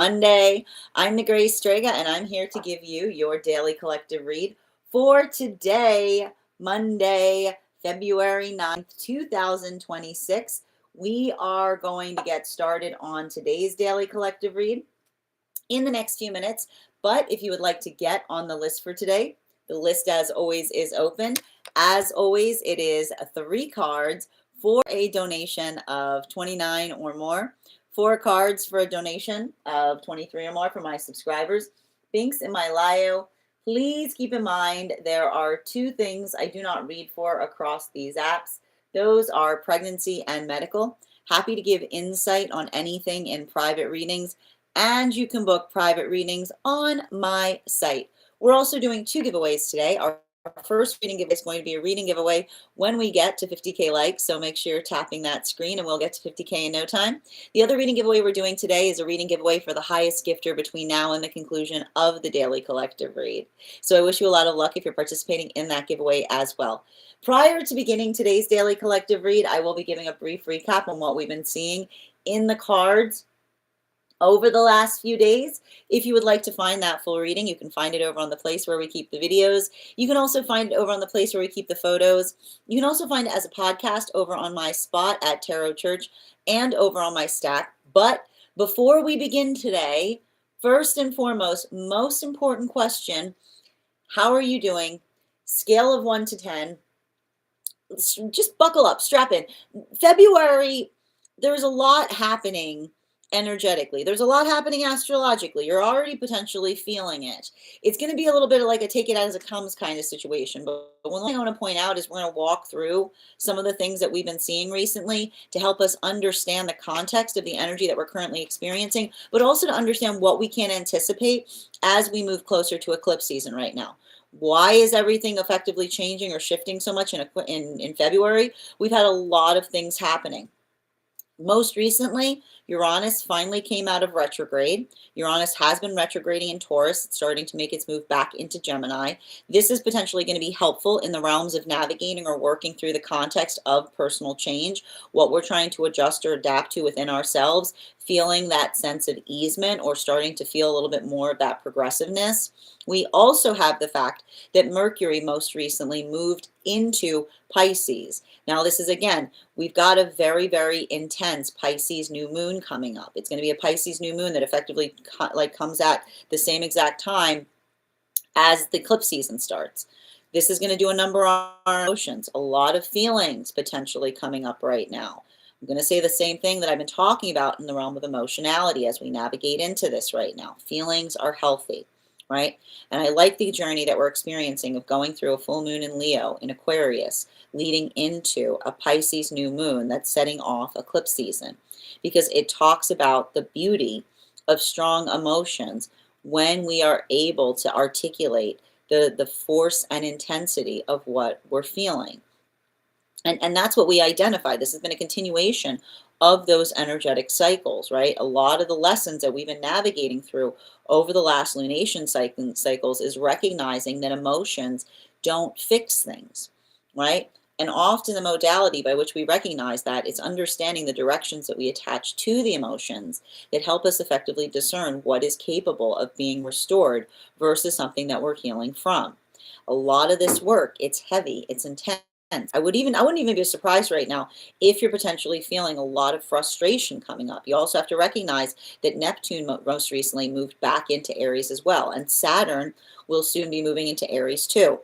Monday. I'm the Grace Strega, and I'm here to give you your daily collective read for today, Monday, February 9th, 2026. We are going to get started on today's daily collective read in the next few minutes. But if you would like to get on the list for today, the list, as always, is open. As always, it is 3 cards for a donation of $29 or more. 4 cards for a donation of $23 or more for my subscribers. Links in my bio. Please keep in mind there are 2 things I do not read for across these apps. Those are pregnancy and medical. Happy to give insight on anything in private readings, and you can book private readings on my site. We're also doing 2 giveaways today. Our first reading giveaway is going to be a reading giveaway when we get to 50K likes, so make sure you're tapping that screen and we'll get to 50K in no time. The other reading giveaway we're doing today is a reading giveaway for the highest gifter between now and the conclusion of the daily collective read. So I wish you a lot of luck if you're participating in that giveaway as well. Prior to beginning today's daily collective read, I will be giving a brief recap on what we've been seeing in the cards over the last few days. If you would like to find that full reading, you can find it over on the place where we keep the videos. You can also find it over on the place where we keep the photos. You can also find it as a podcast over on my spot at Tarot Church and over on my stack. But before we begin today, first and foremost, most important question, how are you doing? Scale of 1 to 10. Just buckle up, strap in. February, there's a lot happening energetically. There's a lot happening astrologically. You're already potentially feeling it. It's going to be a little bit of like a take it as it comes kind of situation. But one thing I want to point out is we're going to walk through some of the things that we've been seeing recently to help us understand the context of the energy that we're currently experiencing, but also to understand what we can anticipate as we move closer to eclipse season right now. Why is everything effectively changing or shifting so much in February? We've had a lot of things happening. Most recently, Uranus finally came out of retrograde. Uranus has been retrograding in Taurus. It's starting to make its move back into Gemini. This is potentially going to be helpful in the realms of navigating or working through the context of personal change, what we're trying to adjust or adapt to within ourselves, feeling that sense of easement or starting to feel a little bit more of that progressiveness. We also have the fact that Mercury most recently moved into Pisces. Now, this is, again, we've got a very, very intense Pisces new moon coming up. It's going to be a Pisces new moon that effectively comes at the same exact time as the eclipse season starts. This is going to do a number on our emotions, a lot of feelings potentially coming up right now. I'm going to say the same thing that I've been talking about in the realm of emotionality as we navigate into this right now. Feelings are healthy, right? And I like the journey that we're experiencing of going through a full moon in Leo, in Aquarius, leading into a Pisces new moon that's setting off eclipse season, because it talks about the beauty of strong emotions when we are able to articulate the force and intensity of what we're feeling. And that's what we identify. This has been a continuation of those energetic cycles, right? A lot of the lessons that we've been navigating through over the last lunation cycles is recognizing that emotions don't fix things, right? And often the modality by which we recognize that is understanding the directions that we attach to the emotions that help us effectively discern what is capable of being restored versus something that we're healing from. A lot of this work, it's heavy, it's intense. I wouldn't even be surprised right now if you're potentially feeling a lot of frustration coming up. You also have to recognize that Neptune most recently moved back into Aries as well, and Saturn will soon be moving into Aries too.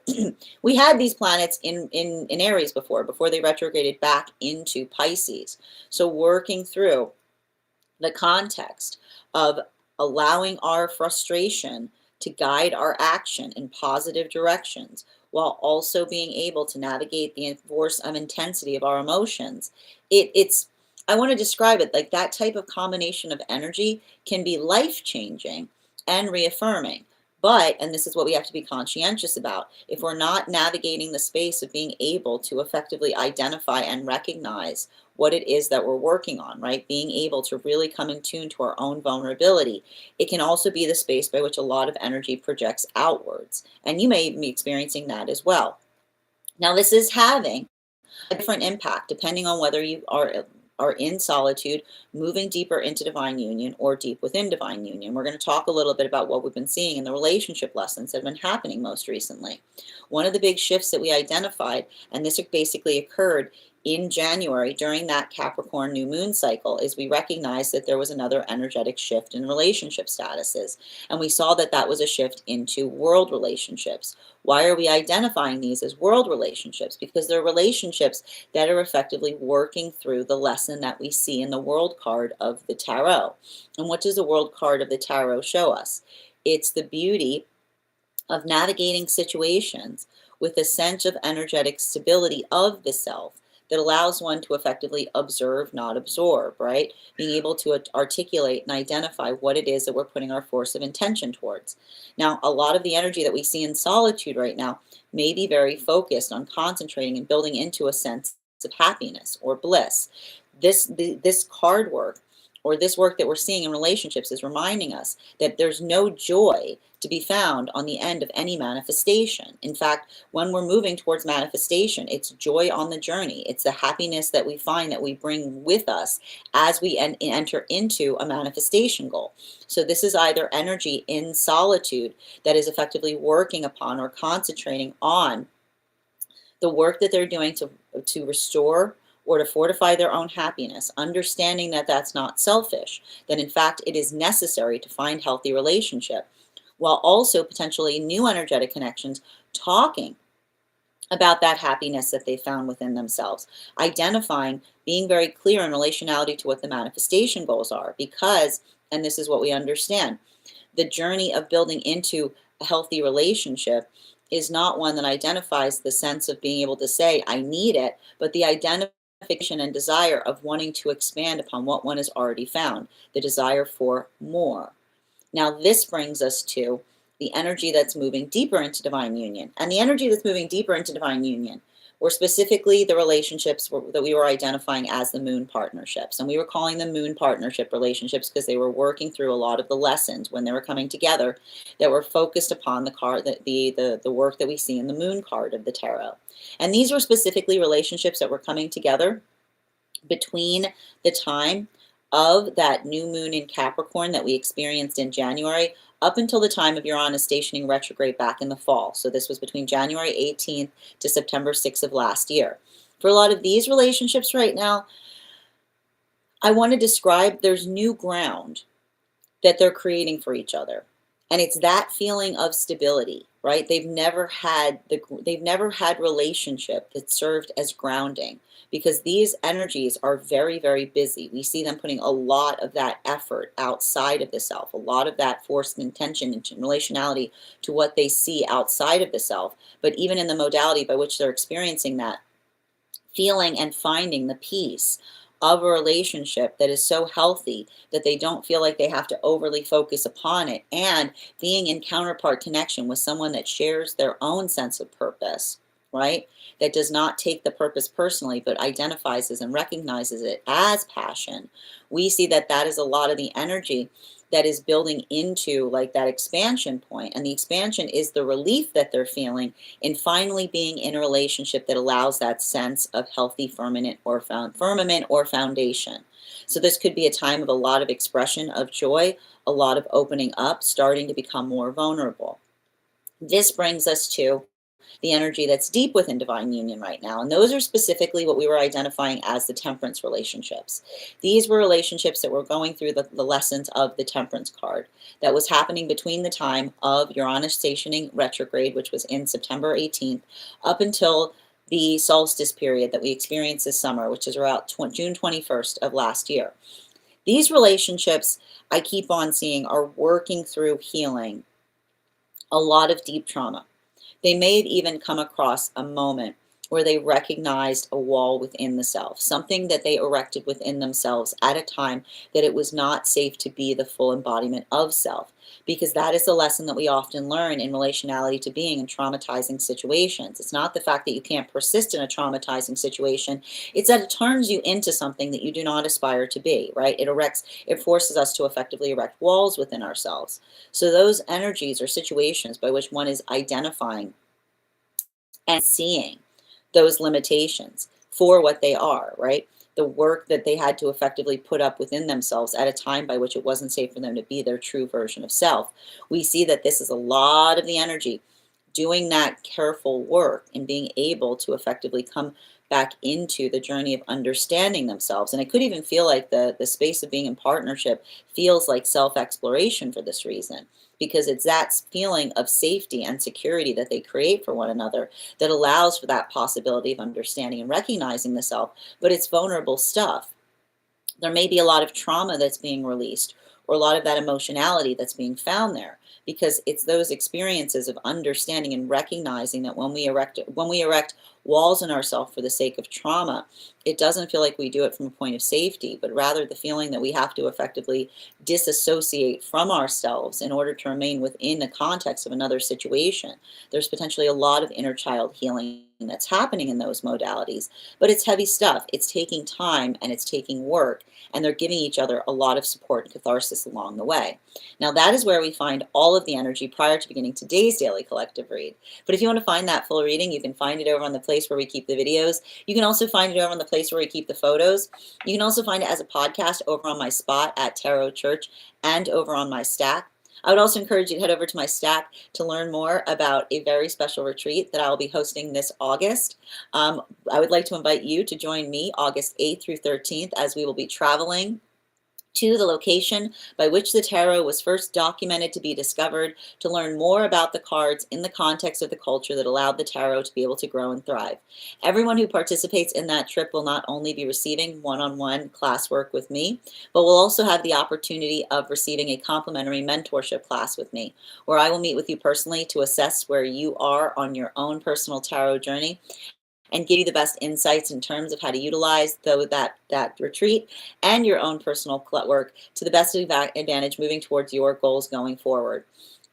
We had these planets in Aries before they retrograded back into Pisces. So working through the context of allowing our frustration to guide our action in positive directions, while also being able to navigate the force of intensity of our emotions. I want to describe it like that type of combination of energy can be life-changing and reaffirming. But, and this is what we have to be conscientious about, if we're not navigating the space of being able to effectively identify and recognize what it is that we're working on, right? Being able to really come in tune to our own vulnerability. It can also be the space by which a lot of energy projects outwards. And you may even be experiencing that as well. Now, this is having a different impact depending on whether you are are in solitude, moving deeper into divine union or deep within divine union. We're going to talk a little bit about what we've been seeing in the relationship lessons that have been happening most recently. One of the big shifts that we identified, and this basically occurred in January during that Capricorn new moon cycle, is we recognized that there was another energetic shift in relationship statuses. And we saw that that was a shift into world relationships. Why are we identifying these as world relationships? Because they're relationships that are effectively working through the lesson that we see in the world card of the tarot. And what does the world card of the tarot show us? It's the beauty of navigating situations with a sense of energetic stability of the self that allows one to effectively observe, not absorb, right? Being able to articulate and identify what it is that we're putting our force of intention towards. Now, a lot of the energy that we see in solitude right now may be very focused on concentrating and building into a sense of happiness or bliss. This card work, or this work that we're seeing in relationships, is reminding us that there's no joy to be found on the end of any manifestation. In fact, when we're moving towards manifestation, it's joy on the journey. It's the happiness that we find that we bring with us as we enter into a manifestation goal. So this is either energy in solitude that is effectively working upon or concentrating on the work that they're doing to restore or to fortify their own happiness, understanding that that's not selfish, that in fact it is necessary to find healthy relationship, while also potentially new energetic connections talking about that happiness that they found within themselves, identifying, being very clear in relationality to what the manifestation goals are, because, and this is what we understand, the journey of building into a healthy relationship is not one that identifies the sense of being able to say, I need it, but the identification and desire of wanting to expand upon what one has already found, the desire for more. Now, this brings us to the energy that's moving deeper into divine union. And the energy that's moving deeper into divine union were specifically the relationships that we were identifying as the moon partnerships. And we were calling them moon partnership relationships because they were working through a lot of the lessons when they were coming together that were focused upon the card, the work that we see in the moon card of the tarot. And these were specifically relationships that were coming together between the time of that new moon in Capricorn that we experienced in January up until the time of Uranus stationing retrograde back in the fall. So this was between January 18th to September 6th of last year. For a lot of these relationships right now, I want to describe there's new ground that they're creating for each other. And it's that feeling of stability, right? They've never had relationship that served as grounding, because these energies are very, very busy. We see them putting a lot of that effort outside of the self, a lot of that forced intention and relationality to what they see outside of the self. But even in the modality by which they're experiencing that, feeling and finding the peace of a relationship that is so healthy that they don't feel like they have to overly focus upon it, and being in counterpart connection with someone that shares their own sense of purpose, right? That does not take the purpose personally, but identifies and recognizes it as passion. We see that that is a lot of the energy that is building into like that expansion point. And the expansion is the relief that they're feeling in finally being in a relationship that allows that sense of healthy firmament or foundation. So this could be a time of a lot of expression of joy, a lot of opening up, starting to become more vulnerable. This brings us to the energy that's deep within divine union right now. And those are specifically what we were identifying as the temperance relationships. These were relationships that were going through the lessons of the temperance card that was happening between the time of Uranus stationing retrograde, which was in September 18th, up until the solstice period that we experienced this summer, which is around June 21st of last year. These relationships I keep on seeing are working through healing a lot of deep trauma. They may have even come across a moment where they recognized a wall within the self, something that they erected within themselves at a time that it was not safe to be the full embodiment of self. Because that is the lesson that we often learn in relationality to being in traumatizing situations. It's not the fact that you can't persist in a traumatizing situation, it's that it turns you into something that you do not aspire to be, right? It forces us to effectively erect walls within ourselves. So those energies or situations by which one is identifying and seeing those limitations for what they are, right? the work that they had to effectively put up within themselves at a time by which it wasn't safe for them to be their true version of self. We see that this is a lot of the energy, doing that careful work and being able to effectively come back into the journey of understanding themselves. And it could even feel like the space of being in partnership feels like self-exploration for this reason, because it's that feeling of safety and security that they create for one another that allows for that possibility of understanding and recognizing the self. But it's vulnerable stuff. There may be a lot of trauma that's being released, or a lot of that emotionality that's being found there, because it's those experiences of understanding and recognizing that when we erect walls in ourselves for the sake of trauma, it doesn't feel like we do it from a point of safety, but rather the feeling that we have to effectively disassociate from ourselves in order to remain within the context of another situation. There's potentially a lot of inner child healing that's happening in those modalities, but it's heavy stuff. It's taking time and it's taking work, and they're giving each other a lot of support and catharsis along the way. Now, that is where we find all of the energy prior to beginning today's daily collective read. But if you want to find that full reading, you can find it over on the place where we keep the videos. You can also find it over on the place where we keep the photos. You can also find it as a podcast over on my spot at Tarot Church and over on my Stack. I would also encourage you to head over to my Stack to learn more about a very special retreat that I will be hosting this August. I would like to invite you to join me August 8th through 13th, as we will be traveling to the location by which the tarot was first documented to be discovered, to learn more about the cards in the context of the culture that allowed the tarot to be able to grow and thrive. Everyone who participates in that trip will not only be receiving one-on-one classwork with me, but will also have the opportunity of receiving a complimentary mentorship class with me, where I will meet with you personally to assess where you are on your own personal tarot journey and give you the best insights in terms of how to utilize that retreat and your own personal work to the best advantage moving towards your goals going forward.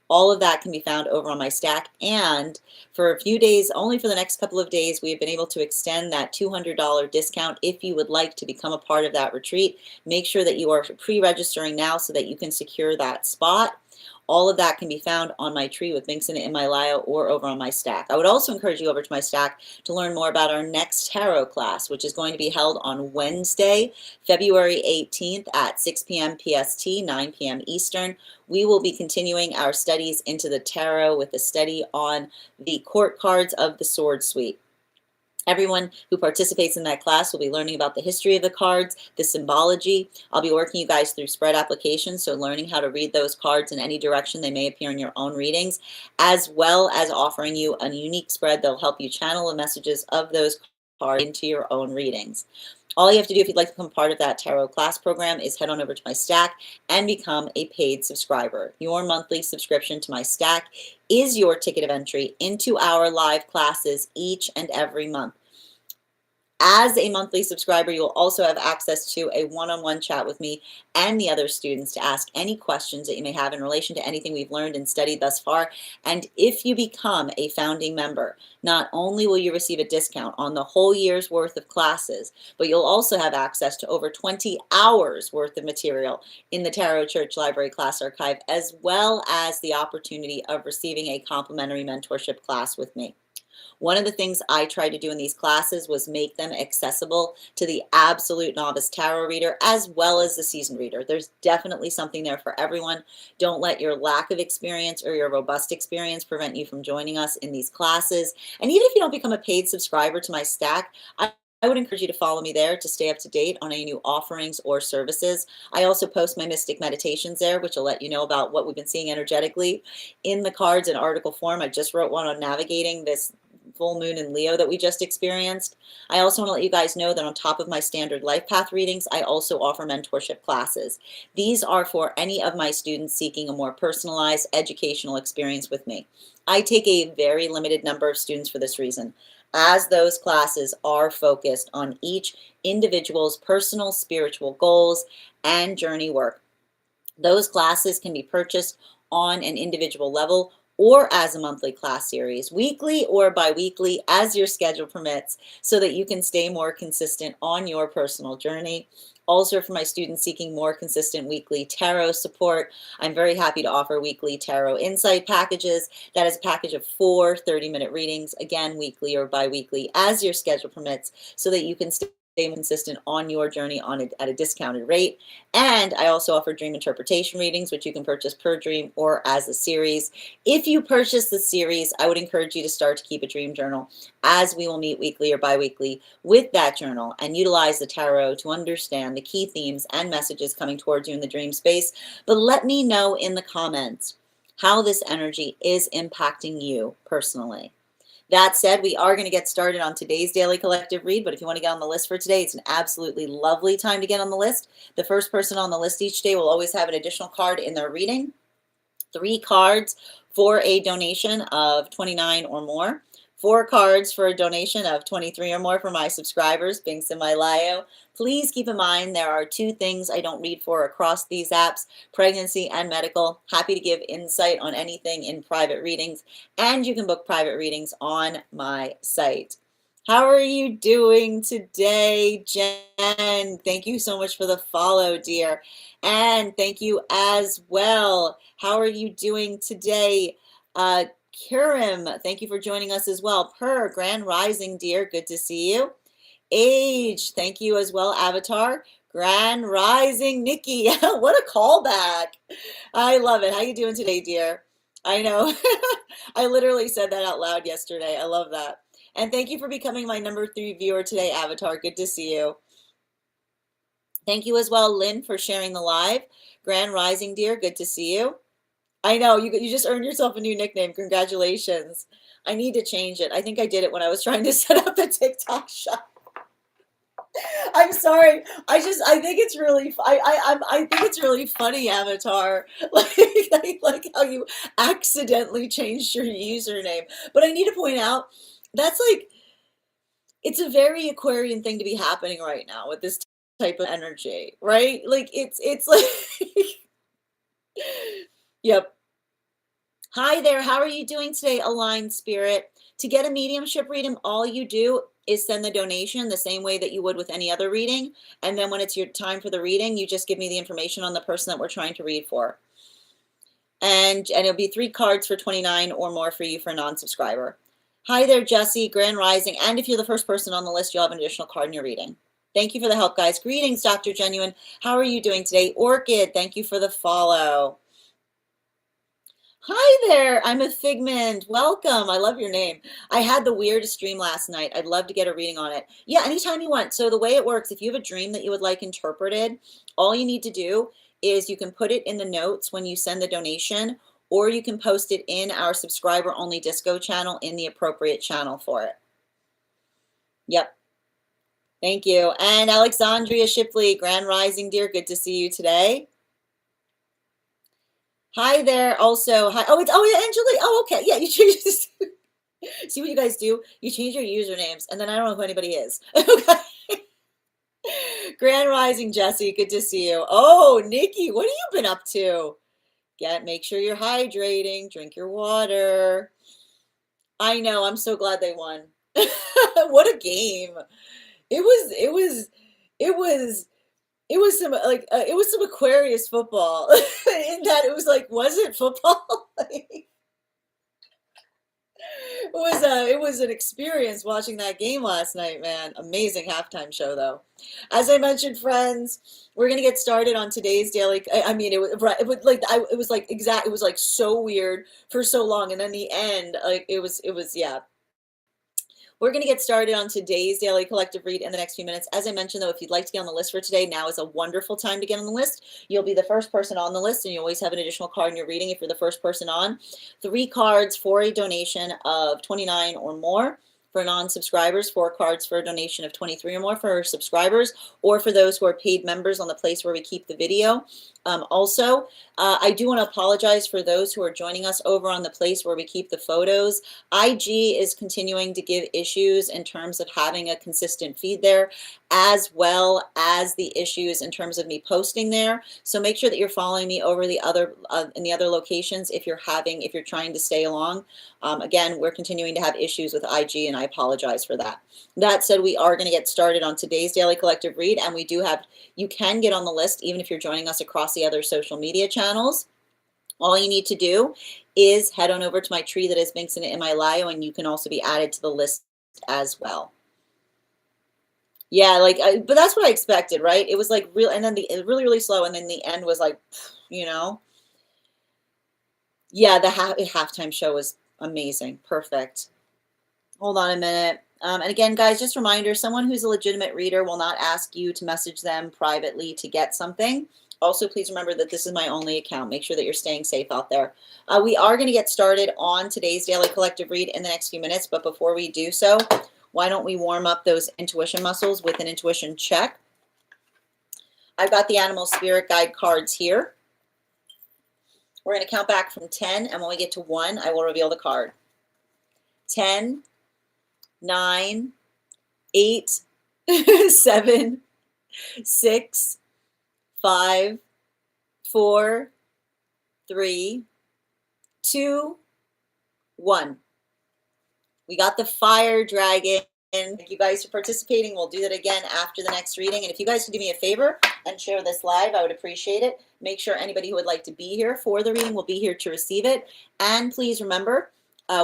All of that can be found over on my Stack, and for a few days, only for the next couple of days, we have been able to extend that $200 discount if you would like to become a part of that retreat. Make sure that you are pre-registering now so that you can secure that spot. All of that can be found on my tree with links in my bio or over on my Stack. I would also encourage you over to my Stack to learn more about our next tarot class, which is going to be held on Wednesday, February 18th at 6 p.m. PST, 9 p.m. Eastern. We will be continuing our studies into the tarot with a study on the court cards of the Sword Suite. Everyone who participates in that class will be learning about the history of the cards, the symbology. I'll be working you guys through spread applications, so learning how to read those cards in any direction they may appear in your own readings, as well as offering you a unique spread that will help you channel the messages of those cards into your own readings. All you have to do if you'd like to become part of that tarot class program is head on over to my Stack and become a paid subscriber. Your monthly subscription to my Stack is your ticket of entry into our live classes each and every month. As a monthly subscriber, you will also have access to a one-on-one chat with me and the other students to ask any questions that you may have in relation to anything we've learned and studied thus far. And if you become a founding member, not only will you receive a discount on the whole year's worth of classes, but you'll also have access to over 20 hours worth of material in the Tarot Church Library Class Archive, as well as the opportunity of receiving a complimentary mentorship class with me. One of the things I tried to do in these classes was make them accessible to the absolute novice tarot reader as well as the seasoned reader. There's definitely something there for everyone. Don't let your lack of experience or your robust experience prevent you from joining us in these classes. And even if you don't become a paid subscriber to my Stack, I would encourage you to follow me there to stay up to date on any new offerings or services. I also post my mystic meditations there, which will let you know about what we've been seeing energetically in the cards in article form. I just wrote one on navigating this full moon in Leo that we just experienced. I also want to let you guys know that on top of my standard life path readings, I also offer mentorship classes. These are for any of my students seeking a more personalized educational experience with me. I take a very limited number of students for this reason, as those classes are focused on each individual's personal spiritual goals and journey work. Those classes can be purchased on an individual level or as a monthly class series, weekly or bi-weekly, as your schedule permits, so that you can stay more consistent on your personal journey. Also, for my students seeking more consistent weekly tarot support, I'm very happy to offer weekly tarot insight packages. That is a package of 4 30-minute readings, again, weekly or bi-weekly, as your schedule permits, so that you can stay consistent on your journey at a discounted rate. And I also offer dream interpretation readings, which you can purchase per dream or as a series. If you purchase the series, I would encourage you to start to keep a dream journal, as we will meet weekly or bi-weekly with that journal and utilize the tarot to understand the key themes and messages coming towards you in the dream space. But let me know in the comments how this energy is impacting you personally. That said, we are going to get started on today's daily collective read, but if you want to get on the list for today, it's an absolutely lovely time to get on the list. The first person on the list each day will always have an additional card in their reading. 3 cards for a donation of $29 or more. 4 cards for a donation of $23 or more for my subscribers, Binks in my Lio. Please keep in mind there are 2 things I don't read for across these apps, pregnancy and medical. Happy to give insight on anything in private readings, and you can book private readings on my site. How are you doing today, Jen? Thank you so much for the follow, dear. And thank you as well. How are you doing today? Kirim, thank you for joining us as well. Per, Grand Rising, dear. Good to see you. Age, thank you as well. Avatar, Grand Rising, Nikki. What a callback. I love it. How you doing today, dear? I know. I literally said that out loud yesterday. I love that. And thank you for becoming my number 3 viewer today, Avatar. Good to see you. Thank you as well, Lynn, for sharing the live. Grand Rising, dear. Good to see you. I know, you just earned yourself a new nickname. Congratulations. I need to change it. I think I did it when I was trying to set up the TikTok shop. I'm sorry. I think it's really I think it's really funny, Avatar. Like how you accidentally changed your username. But I need to point out that's like it's a very Aquarian thing to be happening right now with this type of energy, right? Like it's like yep. Hi there, how are you doing today, Aligned Spirit? To get a mediumship reading, all you do is send the donation the same way that you would with any other reading. And then when it's your time for the reading, you just give me the information on the person that we're trying to read for. And it'll be 3 cards for $29 or more for you for a non-subscriber. Hi there, Jesse, Grand Rising. And if you're the first person on the list, you'll have an additional card in your reading. Thank you for the help, guys. Greetings, Dr. Genuine. How are you doing today? Orchid, thank you for the follow. Hi there, I'm a Figment. Welcome. I love your name. I had the weirdest dream last night. I'd love to get a reading on it. Yeah, anytime you want. So the way it works, if you have a dream that you would like interpreted, all you need to do is you can put it in the notes when you send the donation, or you can post it in our subscriber only disco channel in the appropriate channel for it. Yep. Thank you. And Alexandria Shipley, Grand Rising, dear. Good to see you today. Hi there. Also, hi. Oh, yeah, Angelic. Oh, okay. Yeah, you change this. See what you guys do? You change your usernames, and then I don't know who anybody is. Okay. Grand Rising, Jesse. Good to see you. Oh, Nikki, what have you been up to? Make sure you're hydrating. Drink your water. I know. I'm so glad they won. What a game! It was some like it was some Aquarius football in that it was like, was it football? It was an experience watching that game last night, man. Amazing halftime show, though. As I mentioned, friends, we're gonna get started on today's daily. I mean, it was like so weird for so long, and then the end, like it was yeah. We're going to get started on today's daily collective read in the next few minutes. As I mentioned, though, if you'd like to get on the list for today, now is a wonderful time to get on the list. You'll be the first person on the list, and you always have an additional card in your reading if you're the first person on. 3 cards for a donation of $29 or more. For non-subscribers, 4 cards for a donation of $23 or more for subscribers, or for those who are paid members on the place where we keep the video. Also, I do want to apologize for those who are joining us over on the place where we keep the photos. IG is continuing to give issues in terms of having a consistent feed there, as well as the issues in terms of me posting there. So make sure that you're following me over the other in the other locations if you're trying to stay along. Again, we're continuing to have issues with IG, and I apologize for that. That said, we are going to get started on today's daily collective read, and you can get on the list even if you're joining us across the other social media channels. All you need to do is head on over to my tree that is Binks in my Lio, and you can also be added to the list as well. Yeah, like, but that's what I expected, right? It was like real, and then really, really slow, and then the end was like, you know, yeah, the halftime show was amazing, perfect. Hold on a minute. And again, guys, just reminder, someone who's a legitimate reader will not ask you to message them privately to get something. Also, please remember that this is my only account. Make sure that you're staying safe out there. We are going to get started on today's daily collective read in the next few minutes, but before we do so, why don't we warm up those intuition muscles with an intuition check? I've got the animal spirit guide cards here. We're going to count back from 10, and when we get to 1, I will reveal the card. 10, 9, 8, 7, 6, 5, 4, 3, 2, 1. We got the fire dragon. Thank you guys for participating. We'll do that again after the next reading. And if you guys could do me a favor and share this live, I would appreciate it. Make sure anybody who would like to be here for the reading will be here to receive it. And please remember,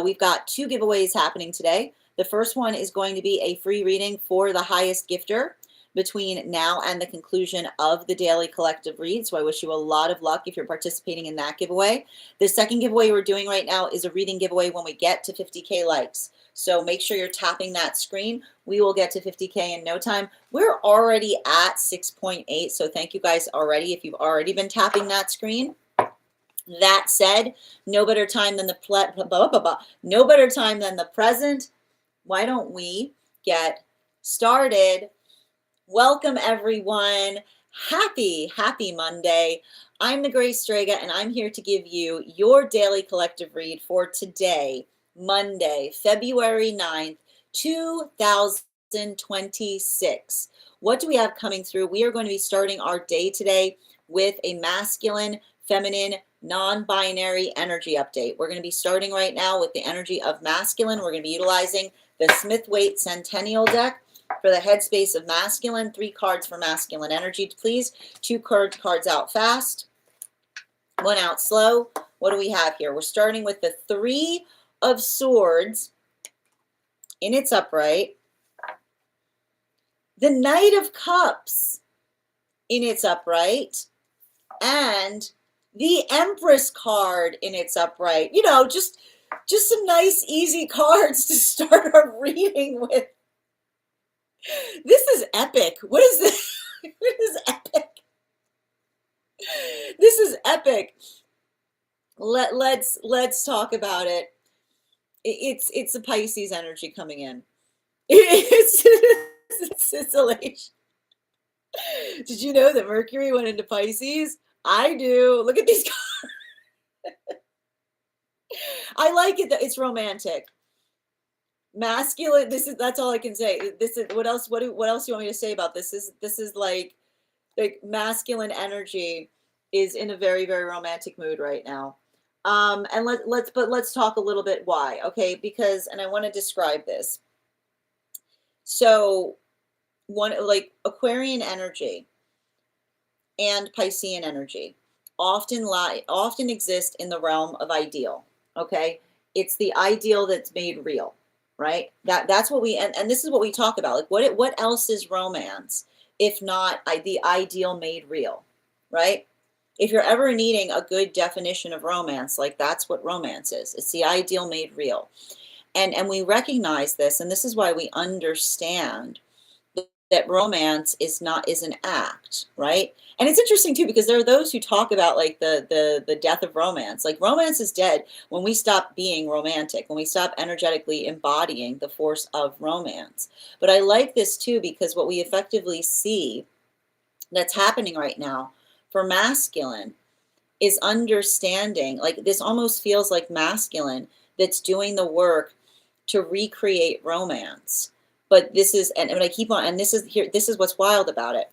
we've got 2 giveaways happening today. The first one is going to be a free reading for the highest gifter between now and the conclusion of the daily collective read. So I wish you a lot of luck if you're participating in that giveaway. The second giveaway we're doing right now is a reading giveaway when we get to 50K likes. So make sure you're tapping that screen. We will get to 50K in no time. We're already at 6.8. So thank you guys already if you've already been tapping that screen. That said, no better time than the present. Why don't we get started? Welcome, everyone. Happy Monday. I'm the Grace Strega, and I'm here to give you your daily collective read for today, Monday, February 9th, 2026. What do we have coming through? We are going to be starting our day today with a masculine, feminine, non-binary energy update. We're going to be starting right now with the energy of masculine. We're going to be utilizing the Smith-Waite Centennial deck. For the headspace of masculine, 3 cards for masculine energy, please. 2 cards out fast, 1 out slow. What do we have here? We're starting with the 3 of Swords in its upright, the Knight of Cups in its upright, and the Empress card in its upright. You know, just some nice, easy cards to start our reading with. This is epic. What is this? What is epic? This is epic. Let's talk about it. It's a Pisces energy coming in. It's scintillation. Did you know that Mercury went into Pisces? I do. Look at these cards. I like it that it's romantic. Masculine, that's all I can say. This is what else do you want me to say about this? This is like masculine energy is in a very, very romantic mood right now. And let's talk a little bit why, okay? Because, and I want to describe this. So like Aquarian energy and Piscean energy often exist in the realm of ideal, okay? It's the ideal that's made real. Right? That's what and this is what we talk about. Like what else is romance if not the ideal made real, right? If you're ever needing a good definition of romance, like that's what romance is. It's the ideal made real. And we recognize this, and this is why we understand that romance is an act, right? And it's interesting too, because there are those who talk about like the death of romance. Like romance is dead when we stop being romantic, when we stop energetically embodying the force of romance. But I like this too, because what we effectively see that's happening right now for masculine is understanding, like this almost feels like masculine that's doing the work to recreate romance. But this is, and I keep on, and this is what's wild about it.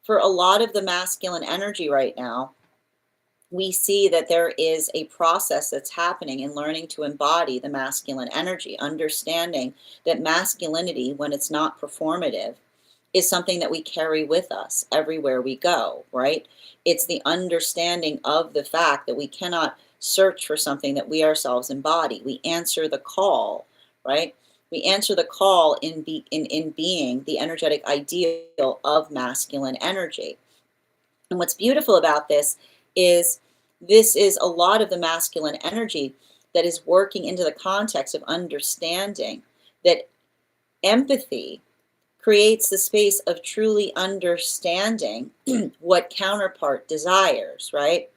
For a lot of the masculine energy right now, we see that there is a process that's happening in learning to embody the masculine energy, understanding that masculinity, when it's not performative, is something that we carry with us everywhere we go, right? It's the understanding of the fact that we cannot search for something that we ourselves embody. We answer the call, right? We answer the call in being the energetic ideal of masculine energy. And what's beautiful about this is a lot of the masculine energy that is working into the context of understanding that empathy creates the space of truly understanding what counterpart desires, right?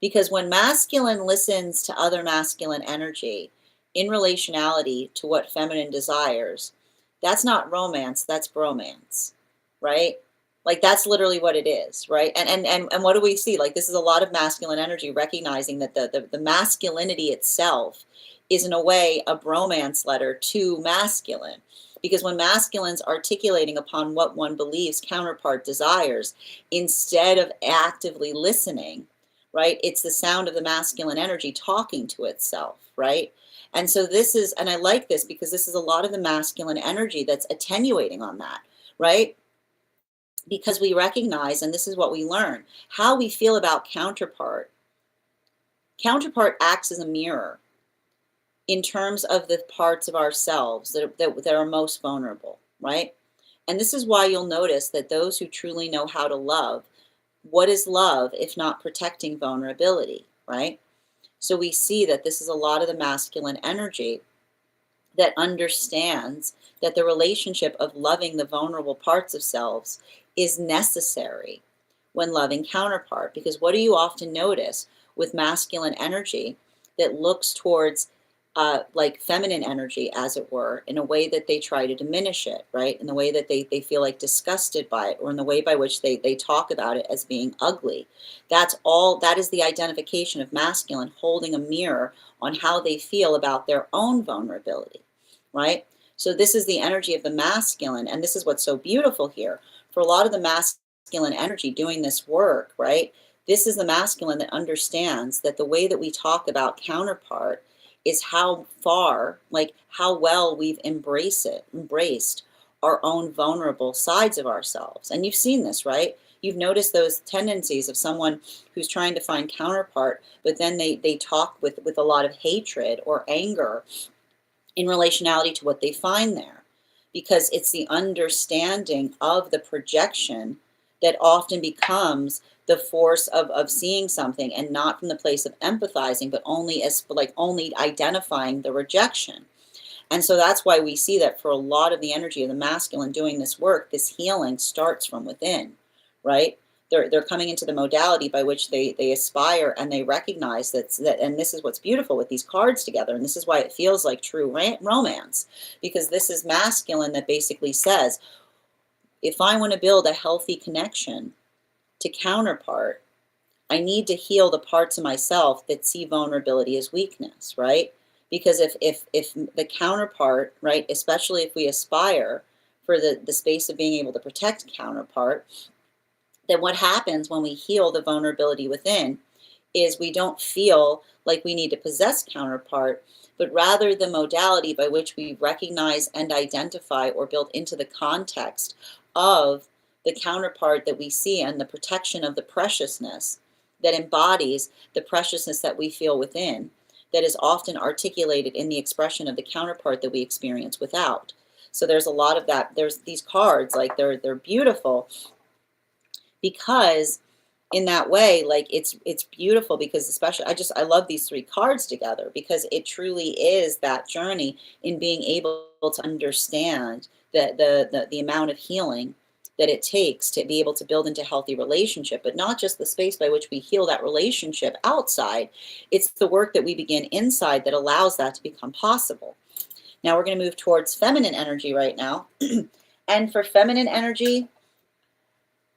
Because when masculine listens to other masculine energy in relationality to what feminine desires, that's not romance, that's bromance, right? Like that's literally what it is, right? And what do we see? Like this is a lot of masculine energy recognizing that the masculinity itself is in a way a bromance letter to masculine. Because when masculine's articulating upon what one believes counterpart desires, instead of actively listening, right? It's the sound of the masculine energy talking to itself, right? And so this is, and I like this because this is a lot of the masculine energy that's attenuating on that, right? Because we recognize, and this is what we learn, how we feel about counterpart. Counterpart acts as a mirror in terms of the parts of ourselves that are most vulnerable, right? And this is why you'll notice that those who truly know how to love, what is love if not protecting vulnerability, right? So we see that this is a lot of the masculine energy that understands that the relationship of loving the vulnerable parts of selves is necessary when loving counterpart. Because what do you often notice with masculine energy that looks towards like feminine energy, as it were, in a way that they try to diminish it, right? In the way that they feel like disgusted by it, or in the way by which they talk about it as being ugly. That is the identification of masculine holding a mirror on how they feel about their own vulnerability, right? So this is the energy of the masculine, and this is what's so beautiful here. For a lot of the masculine energy doing this work, right? This is the masculine that understands that the way that we talk about counterpart is how far, like how well we've embraced our own vulnerable sides of ourselves. And you've seen this, right? You've noticed those tendencies of someone who's trying to find counterpart, but then they talk with a lot of hatred or anger in relationality to what they find there. Because it's the understanding of the projection that often becomes the force of seeing something, and not from the place of empathizing, but only identifying the rejection. And so that's why we see that for a lot of the energy of the masculine doing this work, this healing starts from within, right? They're coming into the modality by which they aspire, and they recognize that, and this is what's beautiful with these cards together, and this is why it feels like true romance, because this is masculine that basically says, if I want to build a healthy connection to counterpart, I need to heal the parts of myself that see vulnerability as weakness, right? Because if the counterpart, right, especially if we aspire for the space of being able to protect counterpart, then what happens when we heal the vulnerability within is we don't feel like we need to possess counterpart, but rather the modality by which we recognize and identify or build into the context of the counterpart that we see, and the protection of the preciousness that embodies the preciousness that we feel within, that is often articulated in the expression of the counterpart that we experience without. So there's a lot of that. There's these cards, like they're beautiful, because in that way, like it's beautiful, because especially I love these three cards together, because it truly is that journey in being able to understand the amount of healing that it takes to be able to build into healthy relationship, but not just the space by which we heal that relationship outside. It's the work that we begin inside that allows that to become possible. Now we're going to move towards feminine energy right now. And for feminine energy,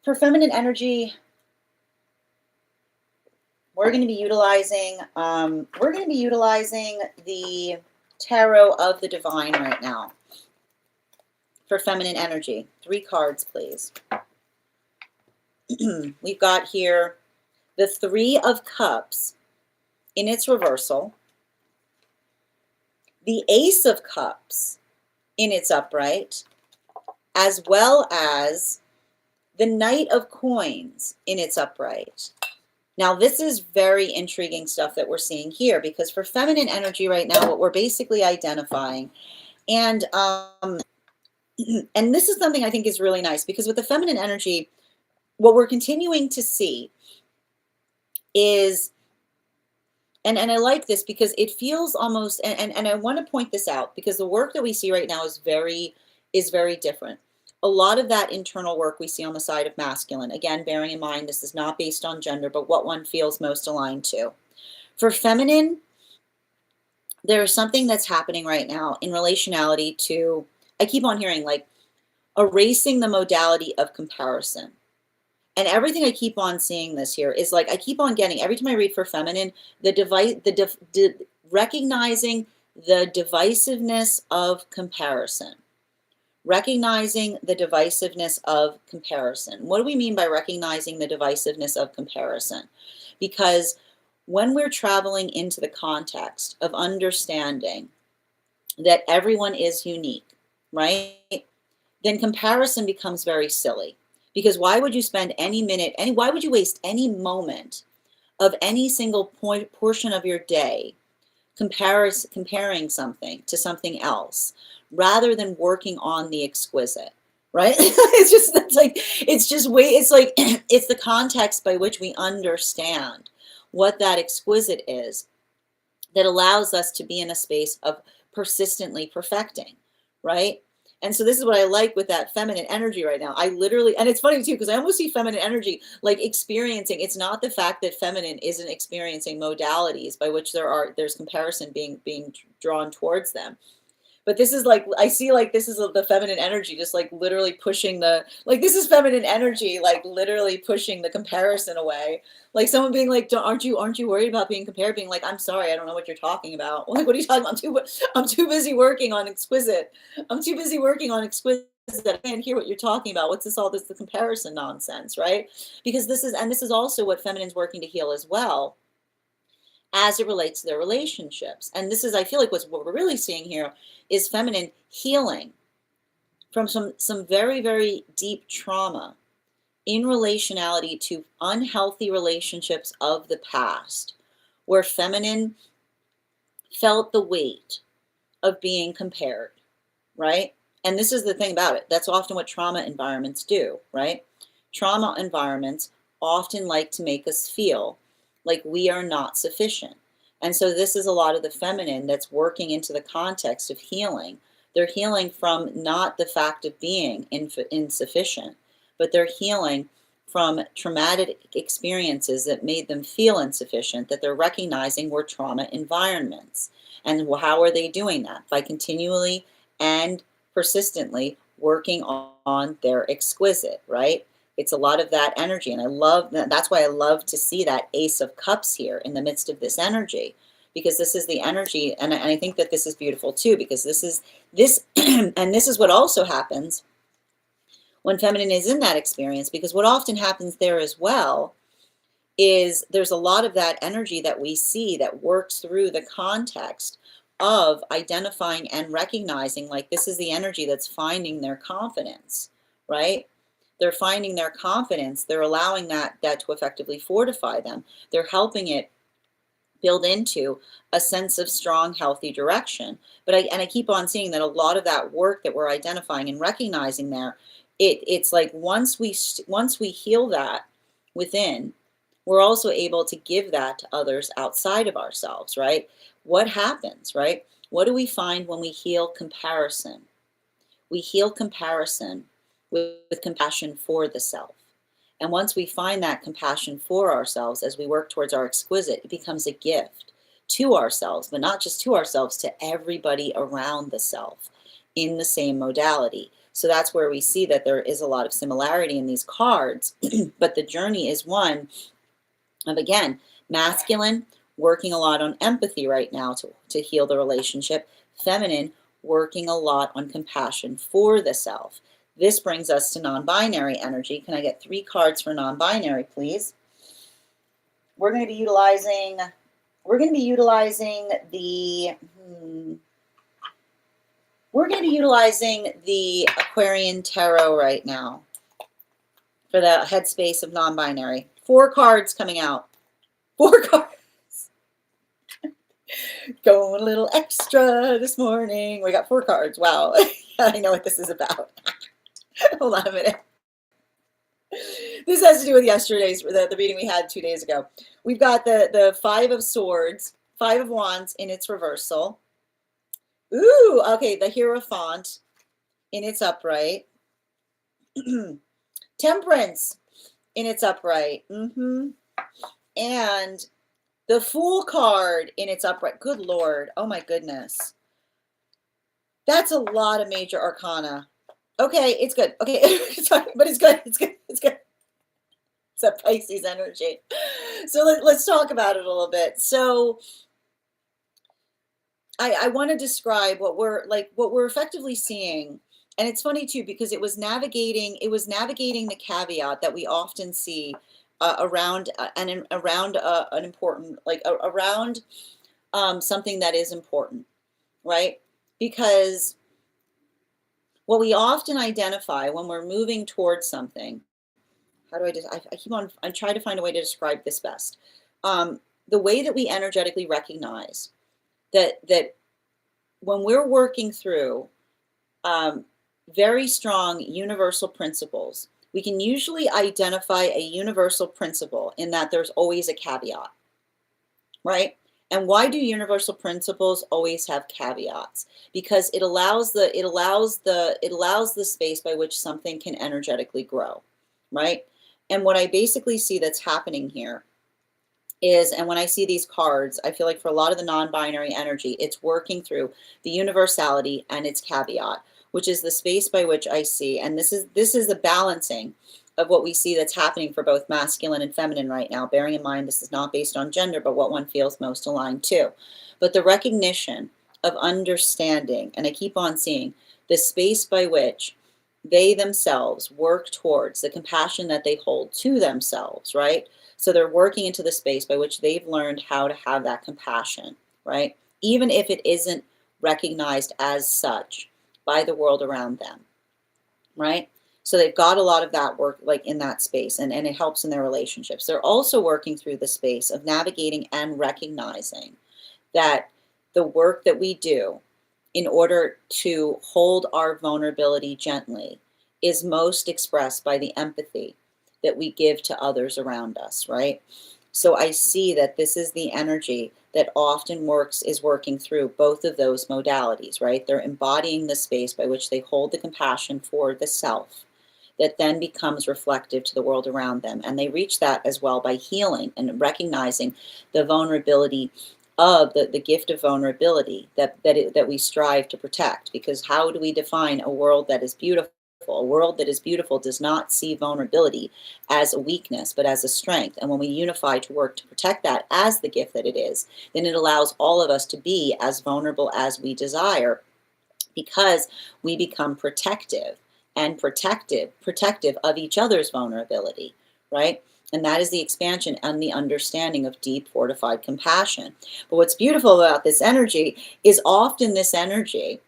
we're going to be utilizing the Tarot of the Divine right now. For feminine energy, 3 cards, please. We've got here the 3 of Cups in its reversal, the Ace of Cups in its upright, as well as the Knight of Coins in its upright. Now, this is very intriguing stuff that we're seeing here, because for feminine energy right now, what we're basically identifying And and this is something I think is really nice, because with the feminine energy, what we're continuing to see is, and I like this because it feels almost, and I want to point this out because the work that we see right now is very different. A lot of that internal work we see on the side of masculine, again, bearing in mind this is not based on gender, but what one feels most aligned to. For feminine, there's something that's happening right now in relationality to, I keep on hearing like erasing the modality of comparison. And everything I keep on seeing this here is like, I keep on getting, every time I read for feminine, recognizing the divisiveness of comparison. Recognizing the divisiveness of comparison. What do we mean by recognizing the divisiveness of comparison? Because when we're traveling into the context of understanding that everyone is unique, right? Then comparison becomes very silly. Because why would you spend any minute, why would you waste any moment of any single portion of your day comparing something to something else rather than working on the exquisite, right? It's like it's the context by which we understand what that exquisite is that allows us to be in a space of persistently perfecting, right? And so this is what I like with that feminine energy right now. I literally, and it's funny too, because I almost see feminine energy like experiencing, it's not the fact that feminine isn't experiencing modalities by which there's comparison being drawn towards them. But this is like, I see like this is the feminine energy just like literally pushing this is feminine energy, like literally pushing the comparison away. Like someone being like, aren't you worried about being compared? Being like, I'm sorry, I don't know what you're talking about. Like, what are you talking about? I'm too busy working on exquisite. I'm too busy working on exquisite. I can't hear what you're talking about. What's the comparison nonsense, right? Because this is also what feminine's working to heal as well, as it relates to their relationships. And this is, I feel like what we're really seeing here is feminine healing from some very, very deep trauma in relationality to unhealthy relationships of the past, where feminine felt the weight of being compared, right? And this is the thing about it. That's often what trauma environments do, right? Trauma environments often like to make us feel like we are not sufficient. And so this is a lot of the feminine that's working into the context of healing. They're healing from not the fact of being insufficient, but they're healing from traumatic experiences that made them feel insufficient, that they're recognizing were trauma environments. And how are they doing that? By continually and persistently working on their exquisite, right? It's a lot of that energy. And I love that. That's why I love to see that Ace of Cups here in the midst of this energy, because this is the energy. And I think that this is beautiful too, because this, and this is what also happens when feminine is in that experience, because what often happens there as well is there's a lot of that energy that we see that works through the context of identifying and recognizing, like, this is the energy that's finding their confidence, right? They're finding their confidence. They're allowing that to effectively fortify them. They're helping it build into a sense of strong, healthy direction. But I keep on seeing that a lot of that work that we're identifying and recognizing there, it's like once we heal that within, we're also able to give that to others outside of ourselves, right? What happens, right? What do we find when we heal comparison? We heal comparison with compassion for the self. And once we find that compassion for ourselves as we work towards our exquisite, it becomes a gift to ourselves, but not just to ourselves, to everybody around the self in the same modality. So that's where we see that there is a lot of similarity in these cards, but the journey is one of, again, masculine, working a lot on empathy right now to heal the relationship. Feminine, working a lot on compassion for the self. This brings us to non-binary energy. Can I get 3 cards for non-binary, please? We're going to be utilizing the Aquarian Tarot right now for the headspace of non-binary. 4 cards coming out. 4 cards. Going a little extra this morning. We got 4 cards. Wow. I know what this is about. Hold on a minute. This has to do with yesterday's, the reading we had 2 days ago. We've got the 5 of Swords, 5 of Wands in its reversal. Ooh, okay, the Hierophant in its upright. Temperance in its upright. And the Fool card in its upright. Good Lord. Oh my goodness. That's a lot of major arcana. Okay, it's good. Okay, sorry, but it's good. It's good. It's good. It's a Pisces energy. So let's talk about it a little bit. So I want to describe what we're effectively seeing. And it's funny too, because it was navigating the caveat that we often see around an important, around something that is important, right? Because what we often identify when we're moving towards something, how do I try to find a way to describe this best. The way that we energetically recognize that when we're working through very strong universal principles, we can usually identify a universal principle in that there's always a caveat, right? And why do universal principles always have caveats? Because it allows the space by which something can energetically grow, right? And what I basically see that's happening here is, and when I see these cards, I feel like for a lot of the non-binary energy, it's working through the universality and its caveat, which is the space by which I see, and this is the balancing of what we see that's happening for both masculine and feminine right now, bearing in mind this is not based on gender, but what one feels most aligned to. But the recognition of understanding, and I keep on seeing the space by which they themselves work towards the compassion that they hold to themselves, right? So they're working into the space by which they've learned how to have that compassion, right? Even if it isn't recognized as such by the world around them, right? So they've got a lot of that work in that space, and it helps in their relationships. They're also working through the space of navigating and recognizing that the work that we do in order to hold our vulnerability gently is most expressed by the empathy that we give to others around us, right? So I see that this is the energy that often is working through both of those modalities, right? They're embodying the space by which they hold the compassion for the self that then becomes reflective to the world around them. And they reach that as well by healing and recognizing the vulnerability of the gift of vulnerability that we strive to protect. Because how do we define a world that is beautiful? A world that is beautiful does not see vulnerability as a weakness, but as a strength. And when we unify to work to protect that as the gift that it is, then it allows all of us to be as vulnerable as we desire, because we become protective and protective of each other's vulnerability, right? And that is the expansion and the understanding of deep, fortified compassion. But what's beautiful about this energy is often this energy,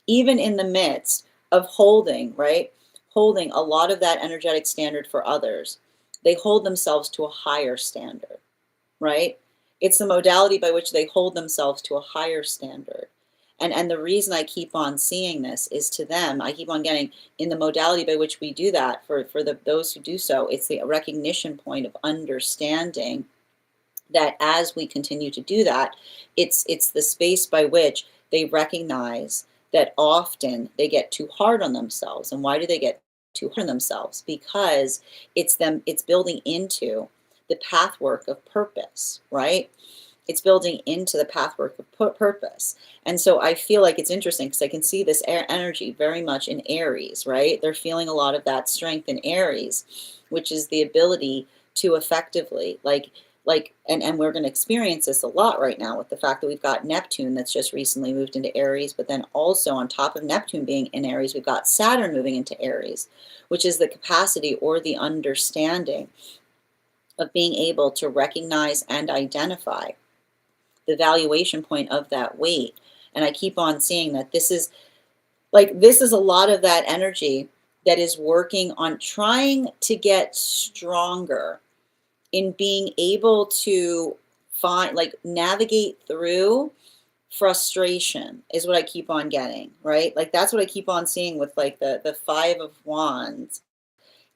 even in the midst of holding, right? Holding a lot of that energetic standard for others, they hold themselves to a higher standard, right? It's the modality by which they hold themselves to a higher standard. And the reason I keep on seeing this is, to them, I keep on getting, in the modality by which we do that, for those who do so, it's the recognition point of understanding that as we continue to do that, it's the space by which they recognize that often they get too hard on themselves. And why do they get too hard on themselves? Because it's building into the pathwork of purpose, right? It's building into the pathwork of purpose. And so I feel like it's interesting because I can see this energy very much in Aries, right? They're feeling a lot of that strength in Aries, which is the ability to effectively, and we're going to experience this a lot right now with the fact that we've got Neptune that's just recently moved into Aries, but then also on top of Neptune being in Aries, we've got Saturn moving into Aries, which is the capacity or the understanding of being able to recognize and identify the valuation point of that weight. And I keep on seeing that this is a lot of that energy that is working on trying to get stronger in being able to navigate through frustration is what I keep on getting, right? Like that's what I keep on seeing with like the 5 of Wands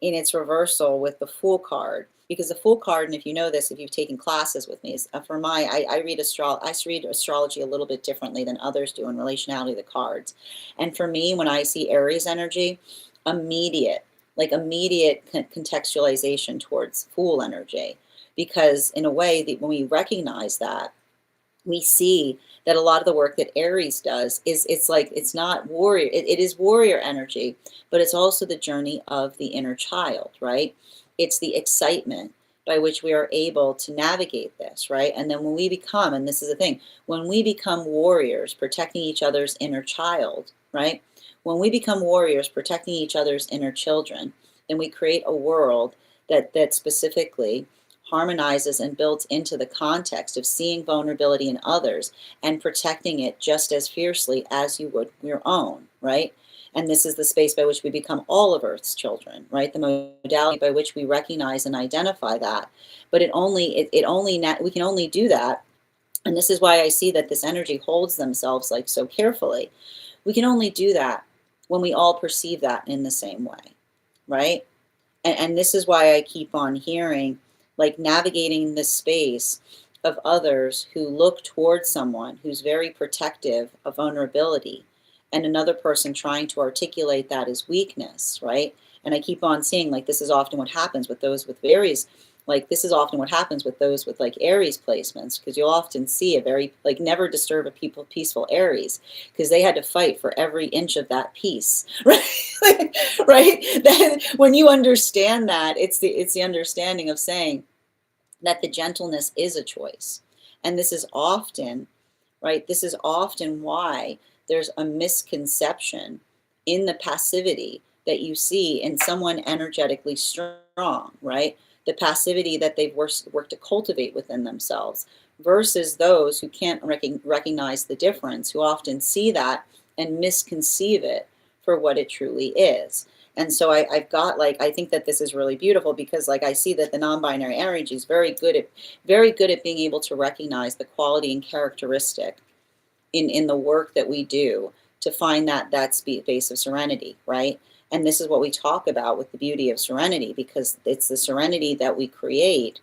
in its reversal with the Fool card. Because the Fool card, and if you know this, if you've taken classes with me, is for I read astrology a little bit differently than others do in relationality to the cards. And for me, when I see Aries energy, immediate, immediate contextualization towards Fool energy. Because in a way, when we recognize that, we see that a lot of the work that Aries does is it's not warrior, it is warrior energy, but it's also the journey of the inner child, right? It's the excitement by which we are able to navigate this, right? And then when we become, and this is the thing, when we become warriors protecting each other's inner child, right? When we become warriors protecting each other's inner children, then we create a world that specifically harmonizes and builds into the context of seeing vulnerability in others and protecting it just as fiercely as you would your own, right? And this is the space by which we become all of Earth's children, right? The modality by which we recognize and identify that. But we can only do that. And this is why I see that this energy holds themselves like so carefully. We can only do that when we all perceive that in the same way, right? And this is why I keep on hearing, like, navigating this space of others who look towards someone who's very protective of vulnerability and another person trying to articulate that as weakness, right? And I keep on seeing, like, this is often what happens with those with Aries, like Aries placements, because you'll often see a very, like, never disturb a peaceful Aries, because they had to fight for every inch of that peace, right? Right? Then when you understand that, it's the understanding of saying that the gentleness is a choice. And this is often, right? This is often why there's a misconception in the passivity that you see in someone energetically strong, right? The passivity that they've worked to cultivate within themselves versus those who can't recognize the difference, who often see that and misconceive it for what it truly is. And so I've got, like, I think that this is really beautiful because, like, I see that the non-binary energy is very good at being able to recognize the quality and characteristic in the work that we do to find that space of serenity, right? And this is what we talk about with the beauty of serenity, because it's the serenity that we create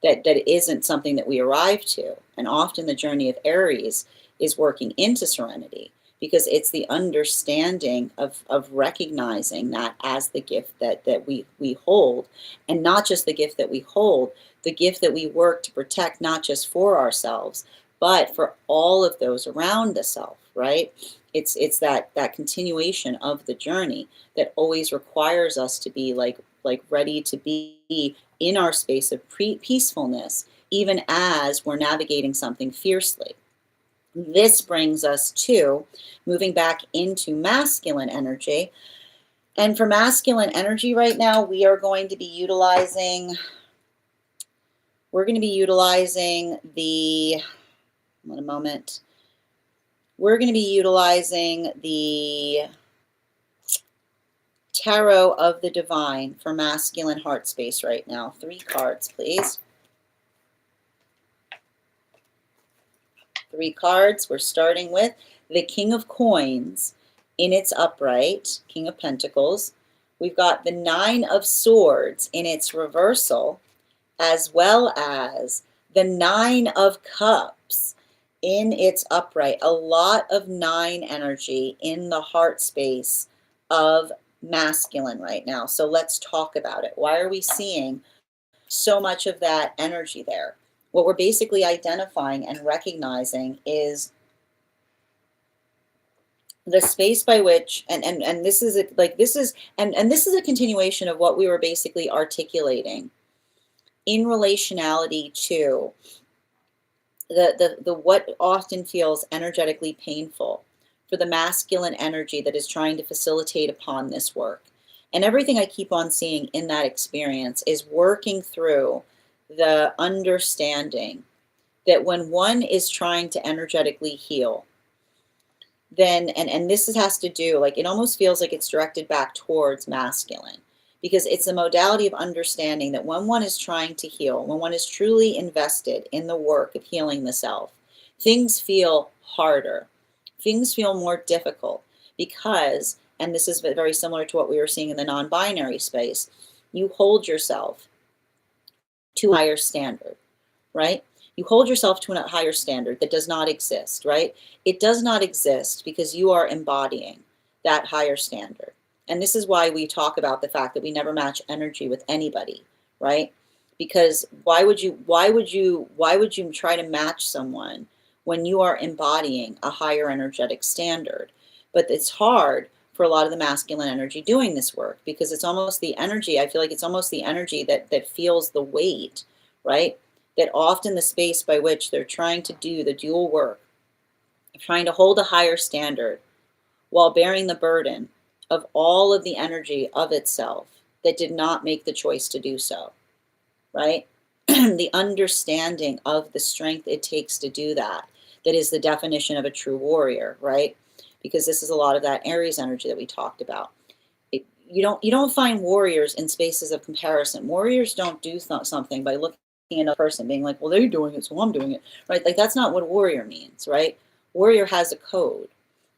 that isn't something that we arrive to. And often the journey of Aries is working into serenity, because it's the understanding of recognizing that as the gift that we hold, and not just the gift that we hold, the gift that we work to protect, not just for ourselves, but for all of those around the self, right? It's that continuation of the journey that always requires us to be like ready to be in our space of peacefulness, even as we're navigating something fiercely. This brings us to moving back into masculine energy. And for masculine energy right now, we are going to be utilizing the, one moment. We're going to be utilizing the Tarot of the Divine for masculine heart space right now. 3 cards, please. 3 cards. We're starting with the King of Coins in its upright, King of Pentacles. We've got the 9 of Swords in its reversal, as well as the 9 of Cups in its upright. A lot of 9 energy in the heart space of masculine right now. So let's talk about it. Why are we seeing so much of that energy there? What we're basically identifying and recognizing is the space by which, and this is this is a continuation of what we were basically articulating in relationality to the what often feels energetically painful for the masculine energy that is trying to facilitate upon this work. And everything I keep on seeing in that experience is working through the understanding that when one is trying to energetically heal, then, and this has to do, like, it almost feels like it's directed back towards masculine, because it's a modality of understanding that when one is trying to heal, when one is truly invested in the work of healing the self, things feel harder. Things feel more difficult because, and this is very similar to what we were seeing in the non-binary space, you hold yourself to a higher standard, right? You hold yourself to a higher standard that does not exist, right? It does not exist because you are embodying that higher standard. And this is why we talk about the fact that we never match energy with anybody, right? Because why would you try to match someone when you are embodying a higher energetic standard? But it's hard for a lot of the masculine energy doing this work because it's almost the energy, I feel like it's almost the energy that feels the weight, right? That often the space by which they're trying to do the dual work, trying to hold a higher standard while bearing the burden of all of the energy of itself that did not make the choice to do so, right? The understanding of the strength it takes to do that, that is the definition of a true warrior, right? Because this is a lot of that Aries energy that we talked about. You don't find warriors in spaces of comparison. Warriors don't do something by looking at another person being like, well, they're doing it, so I'm doing it, right? Like that's not what warrior means, right? Warrior has a code,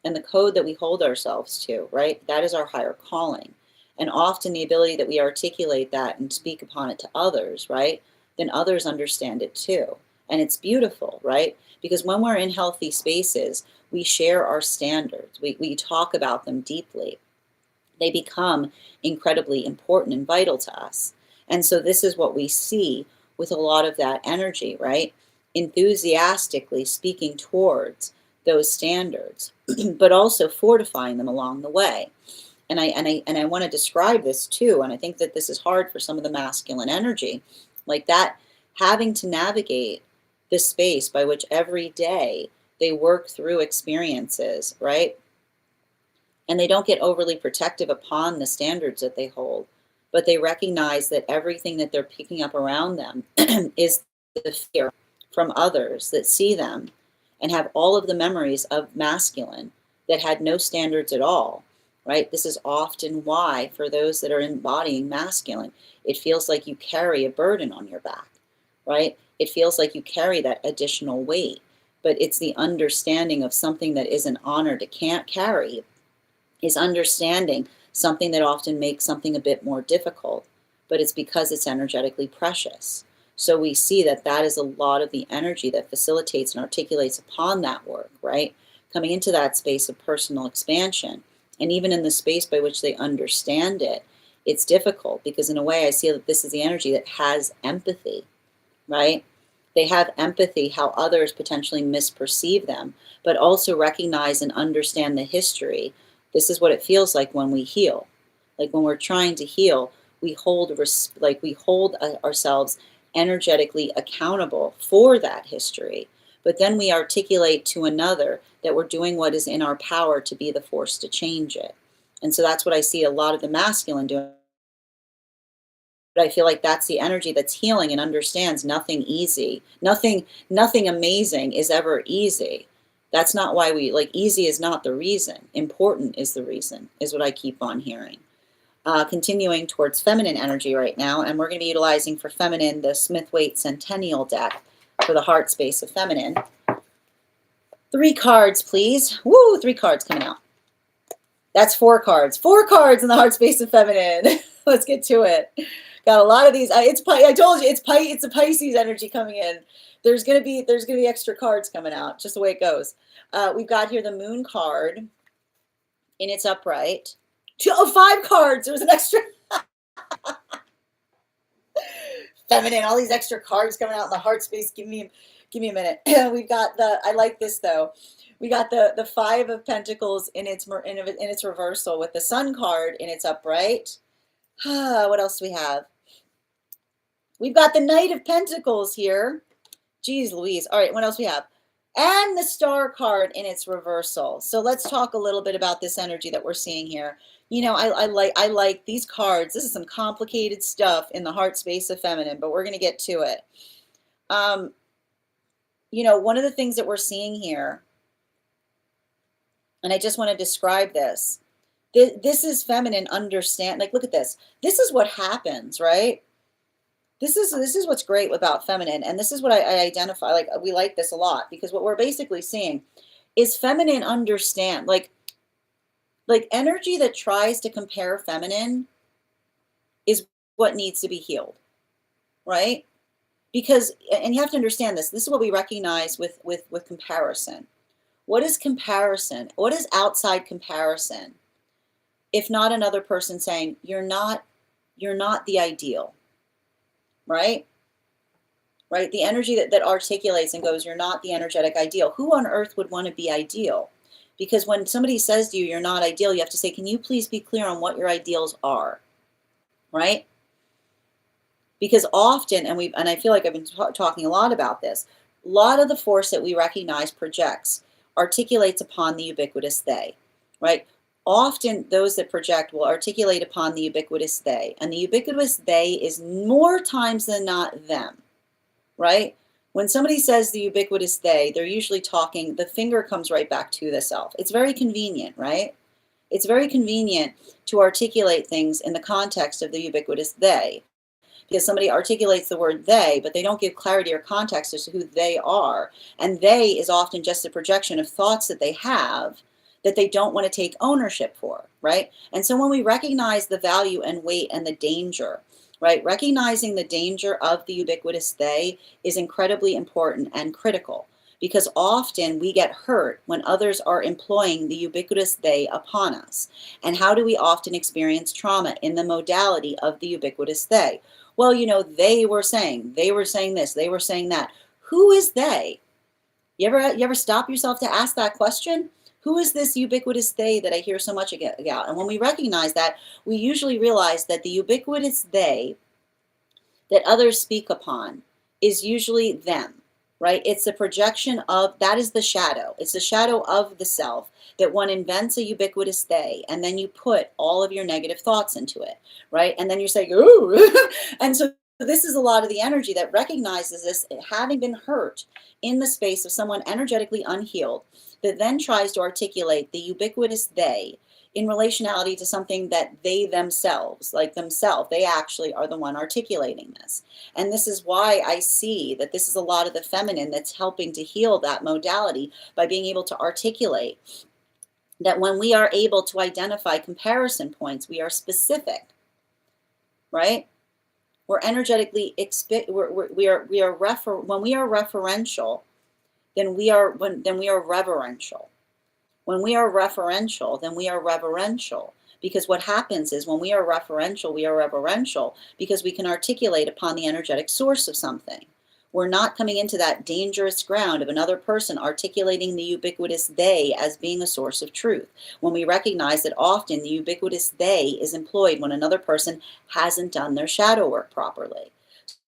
and the code that we hold ourselves to, right? That is our higher calling. And often the ability that we articulate that and speak upon it to others, right? Then others understand it too. And it's beautiful, right? Because when we're in healthy spaces, we share our standards. We talk about them deeply. They become incredibly important and vital to us. And so this is what we see with a lot of that energy, right? Enthusiastically speaking towards those standards, but also fortifying them along the way. And I want to describe this too, and I think that this is hard for some of the masculine energy, like that having to navigate this space by which every day they work through experiences, right? And they don't get overly protective upon the standards that they hold, but they recognize that everything that they're picking up around them is the fear from others that see them and have all of the memories of masculine that had no standards at all, right? This is often why, for those that are embodying masculine, it feels like you carry a burden on your back, right? It feels like you carry that additional weight, but it's the understanding of something that is an honor to can't carry, is understanding something that often makes something a bit more difficult, but it's because it's energetically precious. So we see that that is a lot of the energy that facilitates and articulates upon that work, right? Coming into that space of personal expansion. And even in the space by which they understand it, it's difficult because in a way I see that this is the energy that has empathy, right? They have empathy how others potentially misperceive them, but also recognize and understand the history. This is what it feels like when we heal. Like when we're trying to heal, we hold ourselves energetically accountable for that history. But then we articulate to another that we're doing what is in our power to be the force to change it. And so that's what I see a lot of the masculine doing. But I feel like that's the energy that's healing and understands nothing easy. Nothing amazing is ever easy. That's not why we like easy is not the reason. Important is the reason, is what I keep on hearing. Continuing towards feminine energy right now, and we're going to be utilizing for feminine the Smith-Waite Centennial deck for the heart space of feminine. 3 cards, please. Woo, 3 cards coming out. That's 4 cards. 4 cards in the heart space of feminine. Let's get to it. Got a lot of these. I told you it's a Pisces energy coming in. There's gonna be extra cards coming out. Just the way it goes. We've got here the Moon card in its upright. 5 cards. There was an extra feminine. All these extra cards coming out in the heart space. Give me a minute. We've got I like this though. We got the 5 of Pentacles in its reversal with the Sun card in its upright. What else do we have? We've got the Knight of Pentacles here. Geez Louise. All right, what else we have? And the Star card in its reversal. So let's talk a little bit about this energy that we're seeing here. You know, I like these cards. This is some complicated stuff in the heart space of feminine, but we're going to get to it. You know, one of the things that we're seeing here, and I just want to describe this. This is feminine understand. Like, look at this. This is what happens, right? this is what's great about feminine, and this is what I identify. Like, we like this a lot, because what we're basically seeing is feminine understand, like energy that tries to compare feminine is what needs to be healed, right? Because, and you have to understand this. This is what we recognize with comparison. What is comparison? What is outside comparison? If not another person saying you're not the ideal, right? Right? The energy that articulates and goes, you're not the energetic ideal. Who on earth would want to be ideal? Because when somebody says to you, you're not ideal, you have to say, can you please be clear on what your ideals are, right? Because often, and I feel like I've been talking a lot about this, a lot of the force that we recognize projects articulates upon the ubiquitous they, right? Often those that project will articulate upon the ubiquitous they, and the ubiquitous they is more times than not them, right? When somebody says the ubiquitous they, they're usually talking, the finger comes right back to the self. It's very convenient, right? It's very convenient to articulate things in the context of the ubiquitous they, because somebody articulates the word they, but they don't give clarity or context as to who they are. And they is often just a projection of thoughts that they have that they don't want to take ownership for, right? And so when we recognize the value and weight and the danger, right, recognizing the danger of the ubiquitous they is incredibly important and critical, because often we get hurt when others are employing the ubiquitous they upon us. And how do we often experience trauma? In the modality of the ubiquitous they. Well, they were saying this, they were saying that. Who is they? You ever stop yourself to ask that question? Who is this ubiquitous they that I hear so much about? And when we recognize that, we usually realize that the ubiquitous they that others speak upon is usually them, right? It's a projection of, that is the shadow. It's the shadow of the self that one invents a ubiquitous they, and then you put all of your negative thoughts into it, right? And then you're saying, ooh. And so this is a lot of the energy that recognizes this, having been hurt in the space of someone energetically unhealed, that then tries to articulate the ubiquitous they in relationality to something that they themselves, they actually are the one articulating this. And this is why I see that this is a lot of the feminine that's helping to heal that modality, by being able to articulate that when we are able to identify comparison points, we are specific, right? We're energetically, when we are referential, then we are reverential. When we are referential, then we are reverential. Because what happens is, when we are reverential because we can articulate upon the energetic source of something. We're not coming into that dangerous ground of another person articulating the ubiquitous they as being a source of truth. When we recognize that often the ubiquitous they is employed when another person hasn't done their shadow work properly.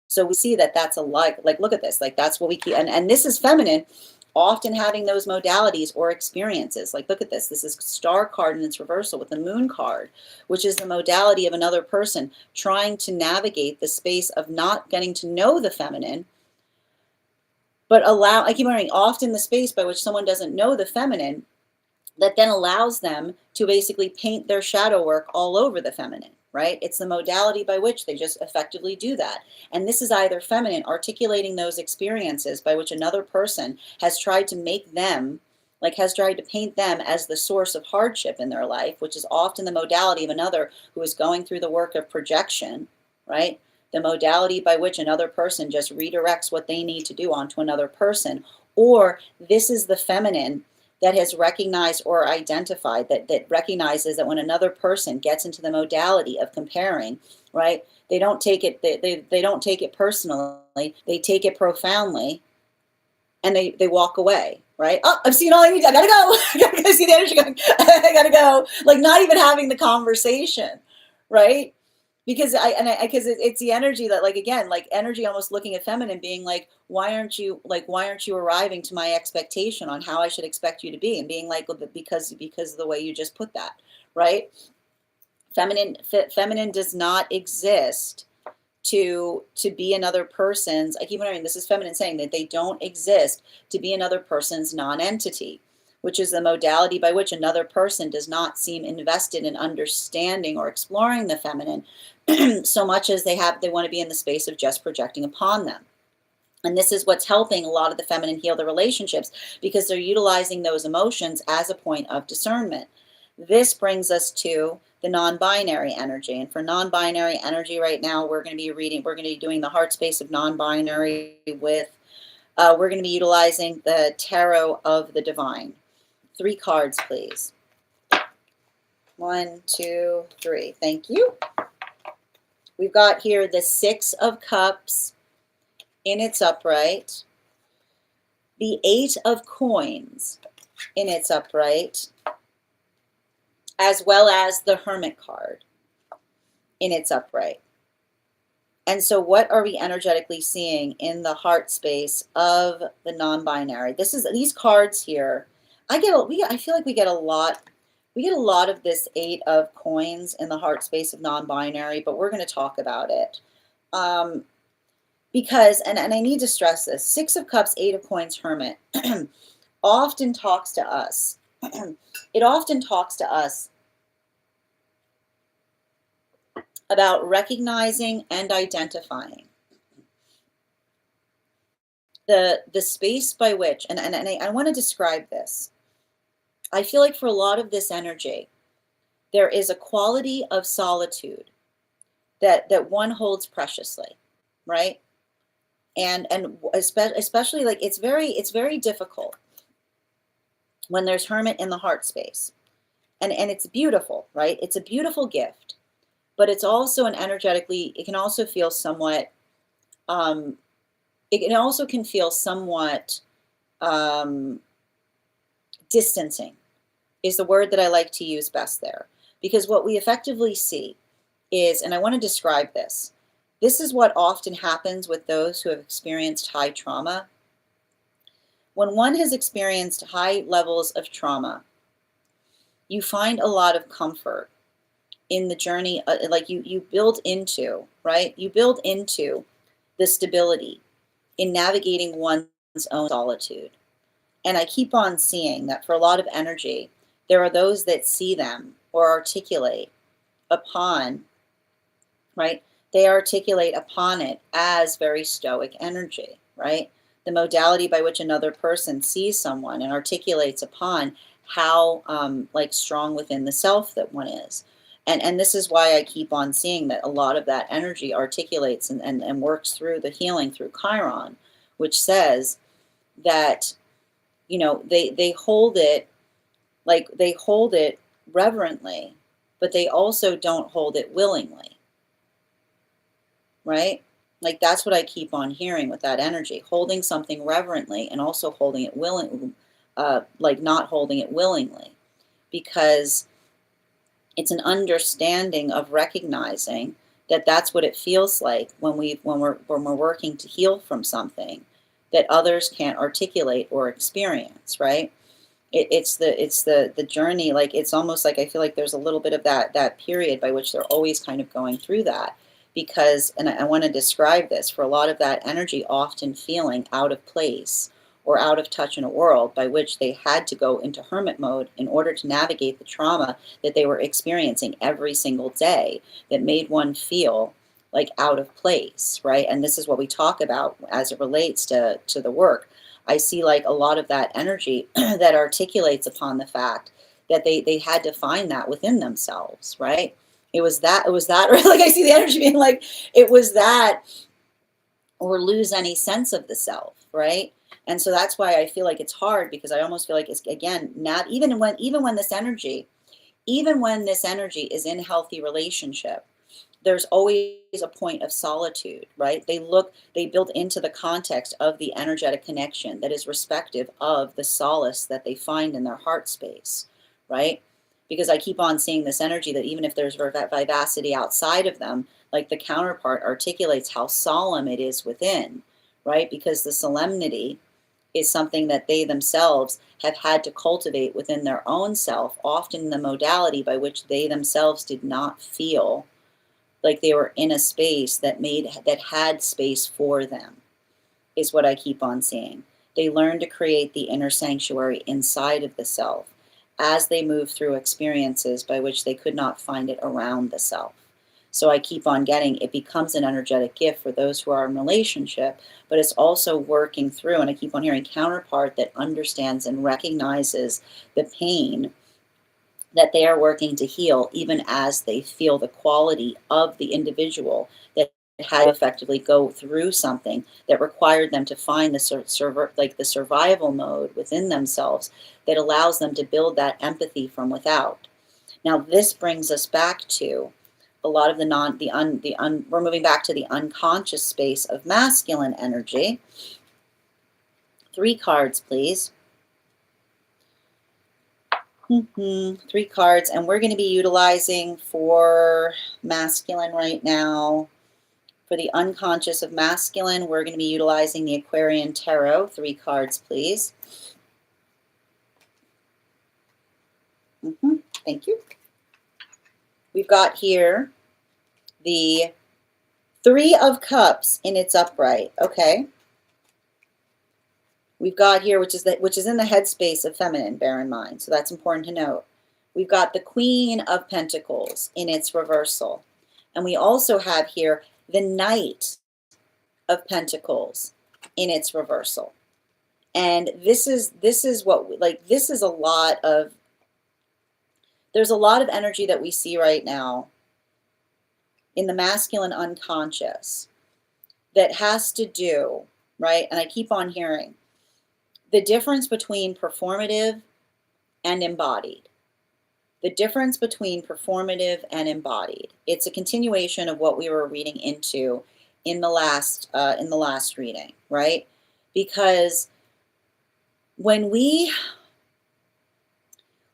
So we see that that's like look at this, like that's what we keep, and this is feminine, often having those modalities or experiences. Like, look at this. This is star card in its reversal with the moon card, which is the modality of another person trying to navigate the space of not getting to know the feminine, but I keep wondering, often the space by which someone doesn't know the feminine, that then allows them to basically paint their shadow work all over the feminine, right? It's the modality by which they just effectively do that. And this is either feminine articulating those experiences by which another person has tried to make them, has tried to paint them as the source of hardship in their life, which is often the modality of another who is going through the work of projection, right? The modality by which another person just redirects what they need to do onto another person. Or this is the feminine that has recognized or identified, that recognizes that when another person gets into the modality of comparing, right, they don't take it, they don't take it personally, they take it profoundly, and they walk away, right? Oh, I've seen all I need, I gotta go. I gotta see the energy going, I gotta go. Like, not even having the conversation, right? Because it's the energy that, again, energy almost looking at feminine, being like, why aren't you arriving to my expectation on how I should expect you to be, and being like, well, because of the way you just put that, right? Feminine does not exist to be another person's, I keep wondering, this is feminine saying that they don't exist to be another person's non-entity. which is the modality by which another person does not seem invested in understanding or exploring the feminine so much as they want to be in the space of just projecting upon them. And this is what's helping a lot of the feminine heal the relationships, because they're utilizing those emotions as a point of discernment. This brings us to the non-binary energy. And for non-binary energy right now, we're going to be doing the heart space of non-binary with, we're going to be utilizing the Tarot of the Divine. 3 cards, please. 1, 2, 3. Thank you. We've got here the 6 of Cups in its upright, the 8 of Coins in its upright, as well as the Hermit card in its upright. And so what are we energetically seeing in the heart space of the non-binary? These cards here. I feel like we get a lot of this 8 of Coins in the heart space of non-binary, but we're going to talk about it. Because, and I need to stress this, 6 of Cups, 8 of Coins, Hermit, often talks to us. It often talks to us about recognizing and identifying the space by which, and I want to describe this. I feel like for a lot of this energy, there is a quality of solitude that one holds preciously, right? And especially like it's very difficult when there's Hermit in the heart space, and it's beautiful, right? It's a beautiful gift, but it's also it can also feel somewhat distancing is the word that I like to use best there, because what we effectively see is, and I want to describe this. This is what often happens with those who have experienced high trauma. When one has experienced high levels of trauma, you find a lot of comfort in the journey, like you build into, right? You build into the stability in navigating one's own solitude. And I keep on seeing that for a lot of energy, there are those that see them or articulate upon, right? They articulate upon it as very stoic energy, right? The modality by which another person sees someone and articulates upon how like strong within the self that one is. And this is why I keep on seeing that a lot of that energy articulates and works through the healing through Chiron, which says that, you know, they hold it, like they hold it reverently, but they also don't hold it willingly. Right? Like that's what I keep on hearing with that energy, holding something reverently and also holding it willingly, like not holding it willingly, because it's an understanding of recognizing that that's what it feels like when we're working to heal from something that others can't articulate or experience, right? It's the journey. Like it's almost like I feel like there's a little bit of that period by which they're always kind of going through that, because, and I want to describe this, for a lot of that energy often feeling out of place or out of touch in a world by which they had to go into hermit mode in order to navigate the trauma that they were experiencing every single day that made one feel like out of place, right? And this is what we talk about as it relates to the work. I see like a lot of that energy that articulates upon the fact that they had to find that within themselves, right? It was that, or like I see the energy being like, it was that, or lose any sense of the self, right? And so that's why I feel like it's hard, because I almost feel like it's, again, not even when this energy is in healthy relationship, there's always a point of solitude, right? They build into the context of the energetic connection that is respective of the solace that they find in their heart space, right? Because I keep on seeing this energy that even if there's vivacity outside of them, like the counterpart articulates how solemn it is within, right? Because the solemnity is something that they themselves have had to cultivate within their own self, often in the modality by which they themselves did not feel like they were in a space that had space for them, is what I keep on seeing. They learn to create the inner sanctuary inside of the self as they move through experiences by which they could not find it around the self. So I keep on getting, it becomes an energetic gift for those who are in relationship, but it's also working through, and I keep on hearing counterpart that understands and recognizes the pain that they are working to heal, even as they feel the quality of the individual that had to effectively go through something that required them to find the survival mode within themselves that allows them to build that empathy from without. Now, this brings us back to a lot of we're moving back to the unconscious space of masculine energy. 3 cards, please. 3 cards, and we're going to be utilizing for masculine right now. For the unconscious of masculine, we're going to be utilizing the Aquarian Tarot. 3 cards, please. Thank you. We've got here the 3 of Cups in its upright. Okay. We've got here, which is in the headspace of feminine, bear in mind. So that's important to note. We've got the Queen of Pentacles in its reversal. And we also have here the Knight of Pentacles in its reversal. And this is what, like, this is a lot of, there's a lot of energy that we see right now in the masculine unconscious that has to do, right? And I keep on hearing the difference between performative and embodied. The difference between performative and embodied. It's a continuation of what we were reading into in the last reading, right? Because when we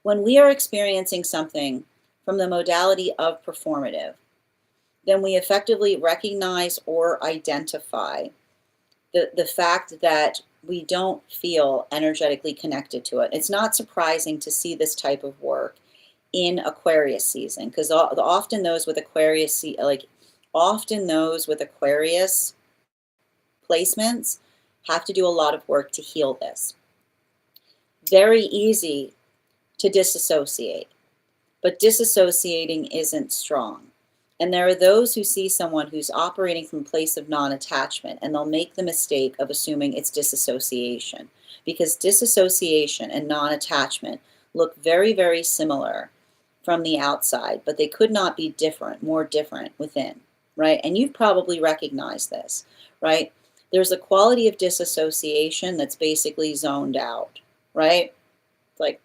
are experiencing something from the modality of performative, then we effectively recognize or identify the fact that we don't feel energetically connected to it. It's not surprising to see this type of work in Aquarius season, because often those with Aquarius placements have to do a lot of work to heal this. Very easy to disassociate, but disassociating isn't strong. And there are those who see someone who's operating from a place of non-attachment, and they'll make the mistake of assuming it's disassociation, because disassociation and non-attachment look very, very similar from the outside, but they could not be more different within, right? And you've probably recognized this, right? There's a quality of disassociation that's basically zoned out, right? Like,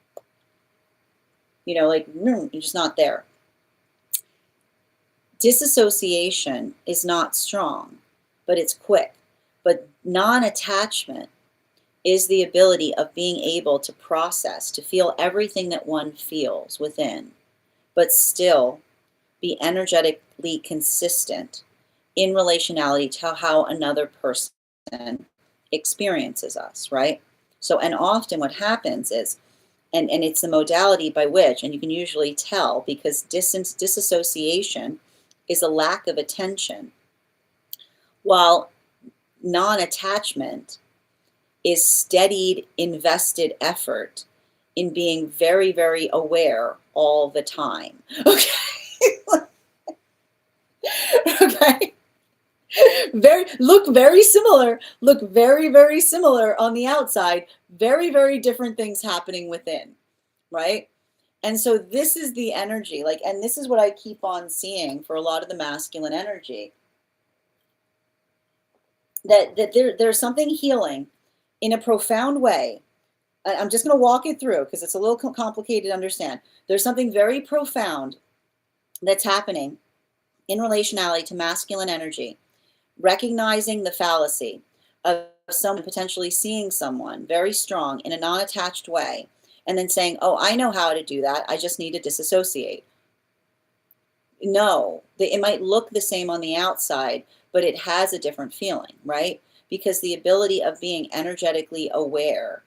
like, you're just not there. Disassociation is not strong, but it's quick. But non-attachment is the ability of being able to process, to feel everything that one feels within, but still be energetically consistent in relationality to how another person experiences us, right? So, and often what happens is, and it's the modality by which, and you can usually tell, because disassociation is a lack of attention, while non-attachment is steadied, invested effort in being very, very aware all the time. Okay. Okay. Look very similar on the outside, very, very different things happening within, right? And so this is the energy, and this is what I keep on seeing for a lot of the masculine energy, that there's something healing in a profound way. I'm just going to walk it through because it's a little complicated to understand. There's something very profound that's happening in relationality to masculine energy, recognizing the fallacy of someone potentially seeing someone very strong in a non-attached way, and then saying, oh, I know how to do that. I just need to disassociate. No, it might look the same on the outside, but it has a different feeling, right? Because the ability of being energetically aware,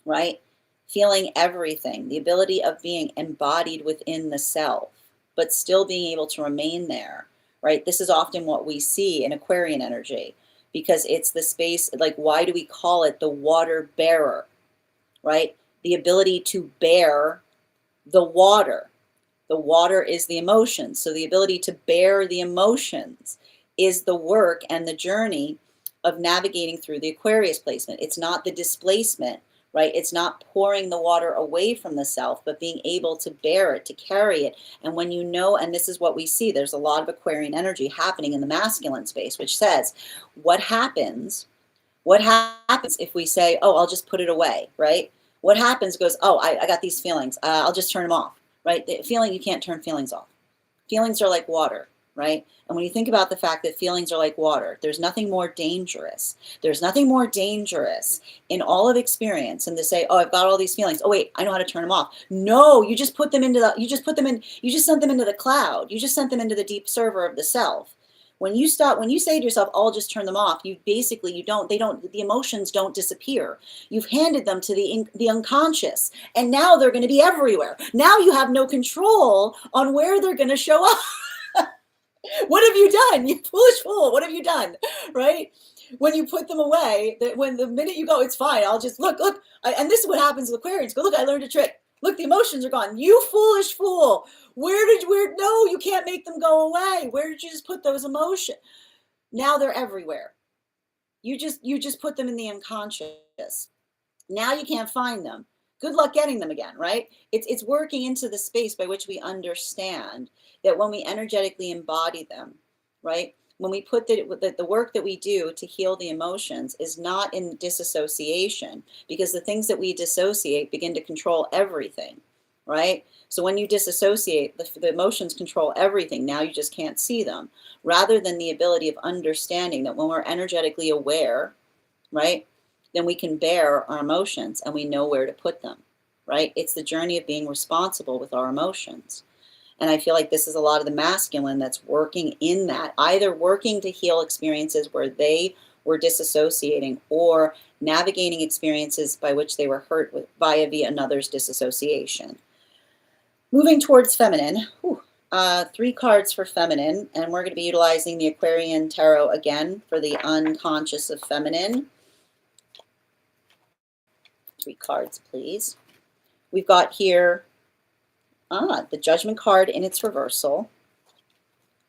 right? Feeling everything, the ability of being embodied within the self, but still being able to remain there, right? This is often what we see in Aquarian energy. because it's the space, like, why do we call it the water bearer, right? The ability to bear the water. The water is the emotions. So the ability to bear the emotions is the work and the journey of navigating through the Aquarius placement. It's not the displacement, right? It's not pouring the water away from the self, but being able to bear it, to carry it. And when you know, and this is what we see, there's a lot of Aquarian energy happening in the masculine space, which says, what happens if we say, oh, I'll just put it away, right? What happens goes, oh, I got these feelings. I'll just turn them off, right? The feeling, you can't turn feelings off. Feelings are like water, right? And when you think about the fact that feelings are like water, there's nothing more dangerous. There's nothing more dangerous in all of experience than to say, oh, I've got all these feelings. Oh, wait, I know how to turn them off. No, you just put them into the, you just sent them into the cloud. You just sent them into the deep server of the self. When you say to yourself, I'll just turn them off, you basically, the emotions don't disappear. You've handed them to the unconscious, and now they're going to be everywhere. Now you have no control on where they're going to show up. What have you done? You foolish fool. What have you done? Right? When you put them away, when the minute you go, it's fine. I'll just look. And this is what happens with Aquarians. Go, look, I learned a trick. Look, the emotions are gone. You foolish fool. No, you can't make them go away. Where did you just put those emotions? Now they're everywhere. You just put them in the unconscious. Now you can't find them. Good luck getting them again, right? It's working into the space by which we understand that when we energetically embody them, right? When we put the work that we do to heal the emotions is not in disassociation, because the things that we dissociate begin to control everything, right? So when you disassociate, the emotions control everything. Now you just can't see them, rather than the ability of understanding that when we're energetically aware, right, then we can bear our emotions and we know where to put them, right? It's the journey of being responsible with our emotions. And I feel like this is a lot of the masculine that's working in that, either working to heal experiences where they were disassociating, or navigating experiences by which they were hurt via another's disassociation. Moving towards feminine, 3 cards for feminine, and we're going to be utilizing the Aquarian Tarot again for the unconscious of feminine. 3 cards, please. We've got here the Judgment card in its reversal.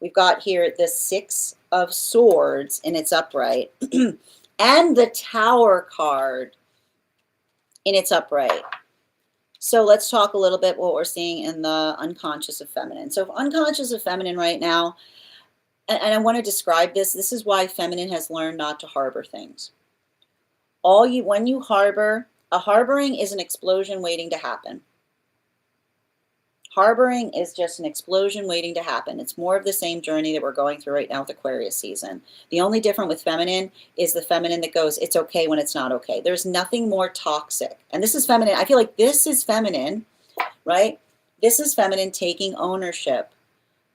We've got here the 6 of Swords in its upright, and the Tower card in its upright. So let's talk a little bit what we're seeing in the unconscious of feminine. So unconscious of feminine right now, and I want to describe this. This is why feminine has learned not to harbor things. When you harbor, a harboring is an explosion waiting to happen. Harboring is just an explosion waiting to happen. It's more of the same journey that we're going through right now with Aquarius season. The only difference with feminine is the feminine that goes, it's okay when it's not okay. There's nothing more toxic. And this is feminine. I feel like this is feminine, right? This is feminine taking ownership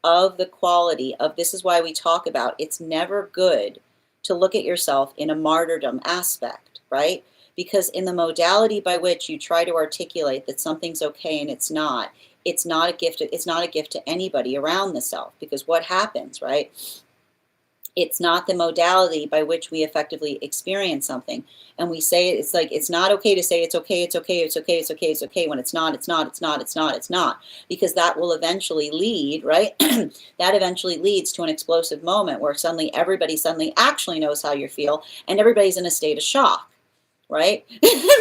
of the quality of, this is why we talk about, it's never good to look at yourself in a martyrdom aspect, right? Because in the modality by which you try to articulate that something's okay and it's not a gift. It's not a gift to anybody around the self, because what happens, right? It's not the modality by which we effectively experience something. And we say it's like, it's not okay to say it's okay, it's okay, it's okay, it's okay, it's okay, when it's not, because that will eventually lead, right? That eventually leads to an explosive moment where everybody suddenly actually knows how you feel, and everybody's in a state of shock. Right?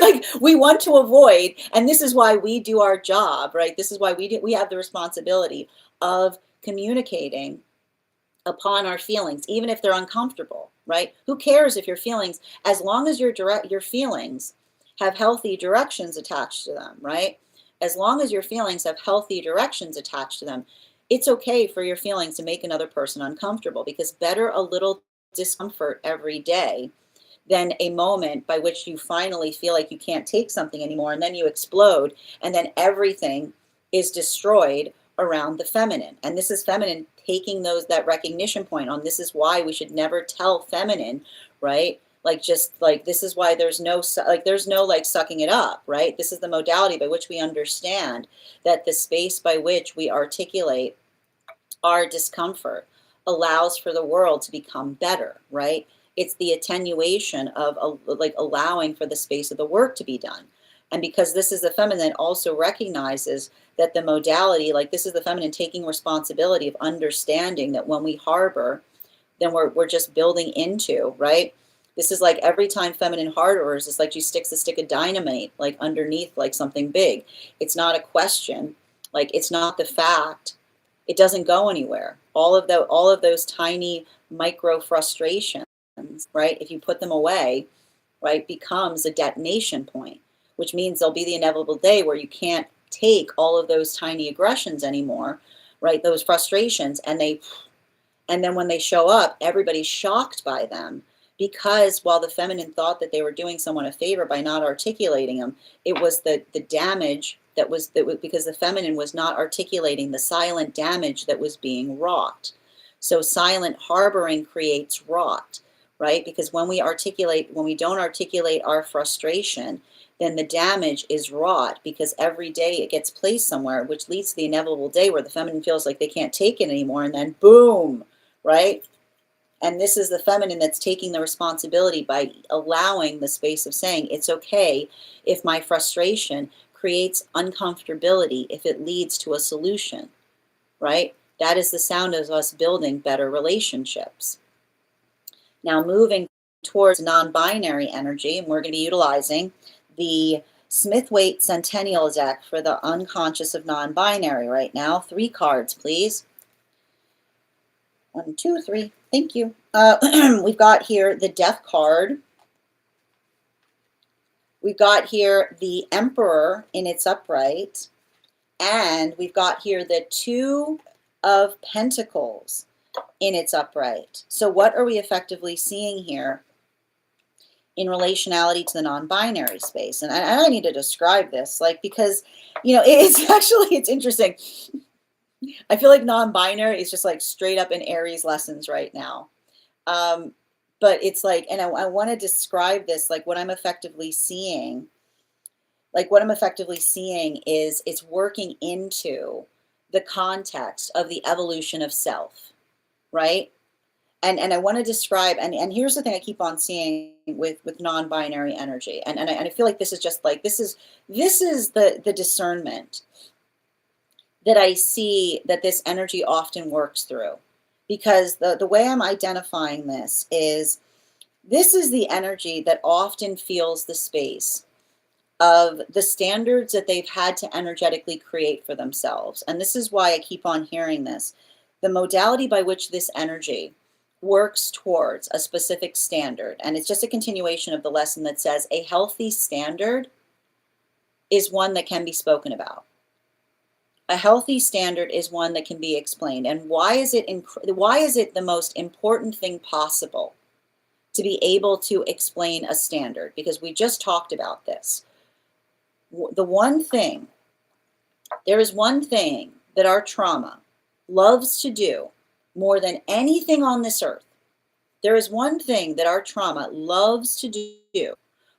Like, we want to avoid, and this is why we do our job, right? This is why we have the responsibility of communicating upon our feelings, even if they're uncomfortable, right? Who cares if your feelings, as long as your feelings have healthy directions attached to them, right? As long as your feelings have healthy directions attached to them, it's okay for your feelings to make another person uncomfortable, because better a little discomfort every day than a moment by which you finally feel like you can't take something anymore, and then you explode, and then everything is destroyed around the feminine. And this is feminine taking that recognition point on, this is why we should never tell feminine, right? Like, just like, this is why there's no sucking it up, right? This is the modality by which we understand that the space by which we articulate our discomfort allows for the world to become better, right? It's the attenuation of like allowing for the space of the work to be done. And because this is the feminine, also recognizes that the modality, like this is the feminine taking responsibility of understanding that when we harbor, then we're just building into, right? This is like every time feminine harbors, it's like she sticks a stick of dynamite like underneath like something big. It's not a question, like it's not the fact. It doesn't go anywhere. All of those tiny micro frustrations, right? If you put them away, right, becomes a detonation point, which means there'll be the inevitable day where you can't take all of those tiny aggressions anymore, right? Those frustrations, and then when they show up, everybody's shocked by them, because while the feminine thought that they were doing someone a favor by not articulating them, it was the damage that was because the feminine was not articulating the silent damage that was being wrought. So silent harboring creates rot, right? Because when we don't articulate our frustration, then the damage is wrought, because every day it gets placed somewhere, which leads to the inevitable day where the feminine feels like they can't take it anymore, and then boom, right? And this is the feminine that's taking the responsibility by allowing the space of saying, it's okay if my frustration creates uncomfortability, if it leads to a solution, right? That is the sound of us building better relationships. Now moving towards non-binary energy, and we're going to be utilizing the Smith-Waite Centennial deck for the unconscious of non-binary right now. 3 cards, please. 1, 2, 3. Thank you. We've got here the Death card. We've got here the Emperor in its upright. And we've got here the 2 of Pentacles in its upright. So what are we effectively seeing here in relationality to the non-binary space? And I need to describe this, like, because, you know, it's interesting. I feel like non-binary is just like straight up in Aries lessons right now. But it's like, and I want to describe this, like what I'm effectively seeing. Like what I'm effectively seeing is it's working into the context of the evolution of self, right? And I want to describe, and here's the thing I keep on seeing with non-binary energy, and I feel like this is just like this is the discernment that I see that this energy often works through, because the way I'm identifying this is the energy that often feels the space of the standards that they've had to energetically create for themselves. And this is why I keep on hearing this. The modality by which this energy works towards a specific standard, and it's just a continuation of the lesson that says a healthy standard is one that can be spoken about. A healthy standard is one that can be explained. And why is it the most important thing possible to be able to explain a standard? Because we just talked about this. There is one thing that our trauma loves to do more than anything on this earth. There is one thing that our trauma loves to do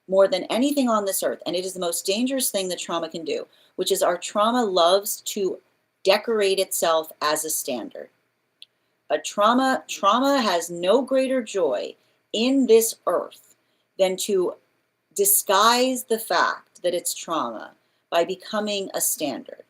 more than anything on this earth, and it is the most dangerous thing that trauma can do, which is our trauma loves to decorate itself as a standard. Trauma has no greater joy in this earth than to disguise the fact that it's trauma by becoming a standard.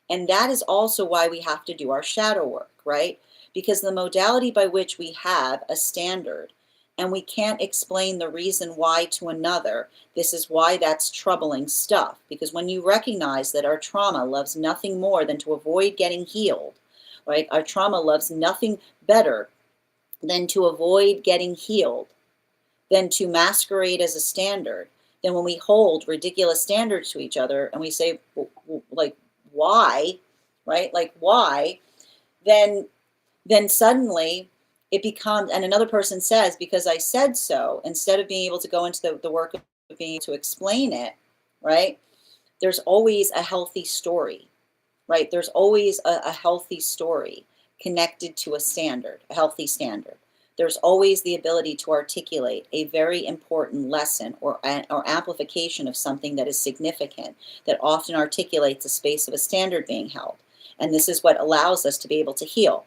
And that is also why we have to do our shadow work, right? Because the modality by which we have a standard and we can't explain the reason why to another, this is why that's troubling stuff. Because when you recognize that our trauma loves nothing more than to avoid getting healed, right? Our trauma loves nothing better than to avoid getting healed, than to masquerade as a standard. Then when we hold ridiculous standards to each other and we say, like, why, right? Like, why? Then suddenly it becomes, and another person says, because I said so, instead of being able to go into the work of being able to explain it, right? There's always a healthy story, right? There's always a healthy story connected to a standard, a healthy standard. There's always the ability to articulate a very important lesson or amplification of something that is significant, that often articulates a space of a standard being held. And this is what allows us to be able to heal.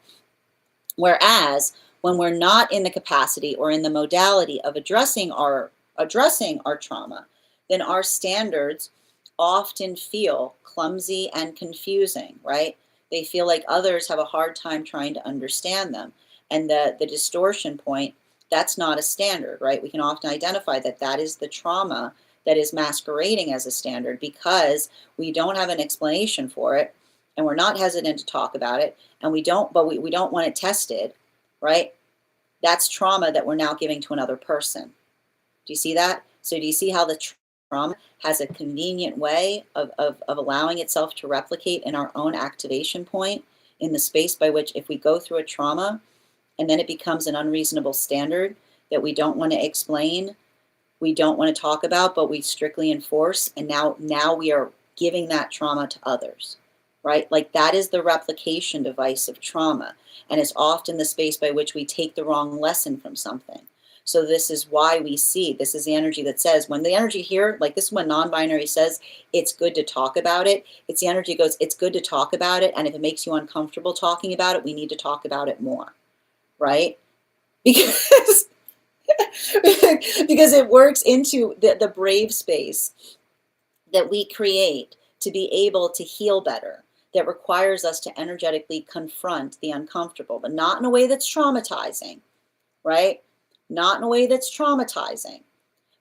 Whereas when we're not in the capacity or in the modality of addressing our trauma, then our standards often feel clumsy and confusing, right? They feel like others have a hard time trying to understand them. And the distortion point, that's not a standard, right? We can often identify that that is the trauma that is masquerading as a standard because we don't have an explanation for it, and we're not hesitant to talk about it, and we don't want it tested, right? That's trauma that we're now giving to another person. Do you see that? So do you see how the trauma has a convenient way of allowing itself to replicate in our own activation point, in the space by which, if we go through a trauma and then it becomes an unreasonable standard that we don't want to explain, we don't want to talk about, but we strictly enforce, and now we are giving that trauma to others, right? Like, that is the replication device of trauma, and it's often the space by which we take the wrong lesson from something. So this is why we see, this is the energy that says, when the energy here, like this is when non-binary says it's good to talk about it, it's the energy goes, it's good to talk about it, and if it makes you uncomfortable talking about it, we need to talk about it more, right? Because because it works into the brave space that we create to be able to heal better, that requires us to energetically confront the uncomfortable, but not in a way that's traumatizing, right? Not in a way that's traumatizing,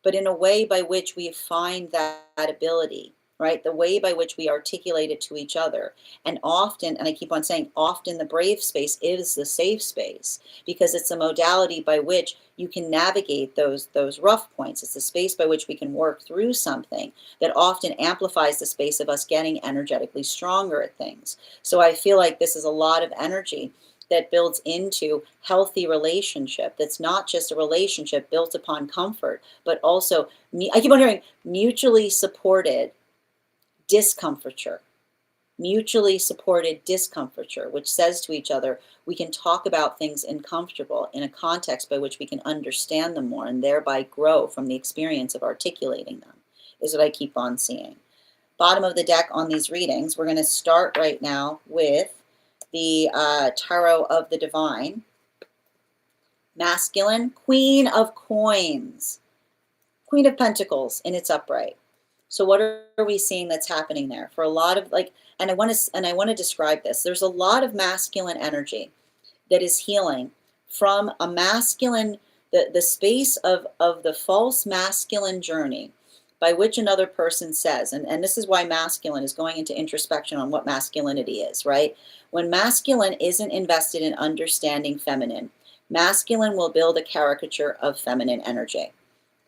but in a way by which we find that ability, right? The way by which we articulate it to each other. And often, and I keep on saying, often the brave space is the safe space, because it's a modality by which you can navigate those rough points. It's the space by which we can work through something that often amplifies the space of us getting energetically stronger at things. So I feel like this is a lot of energy that builds into healthy relationship. That's not just a relationship built upon comfort, but also, I keep on hearing, mutually supported discomforture. Mutually supported discomforture, which says to each other, we can talk about things uncomfortable in a context by which we can understand them more and thereby grow from the experience of articulating them, is what I keep on seeing. Bottom of the deck on these readings, we're going to start right now with the Tarot of the Divine. Masculine, Queen of Coins, Queen of Pentacles in its upright. So what are we seeing that's happening there? For a lot of, like, and I want to describe this. There's a lot of masculine energy that is healing from a masculine, the space of the false masculine journey by which another person says, and this is why masculine is going into introspection on what masculinity is, right? When masculine isn't invested in understanding feminine, masculine will build a caricature of feminine energy.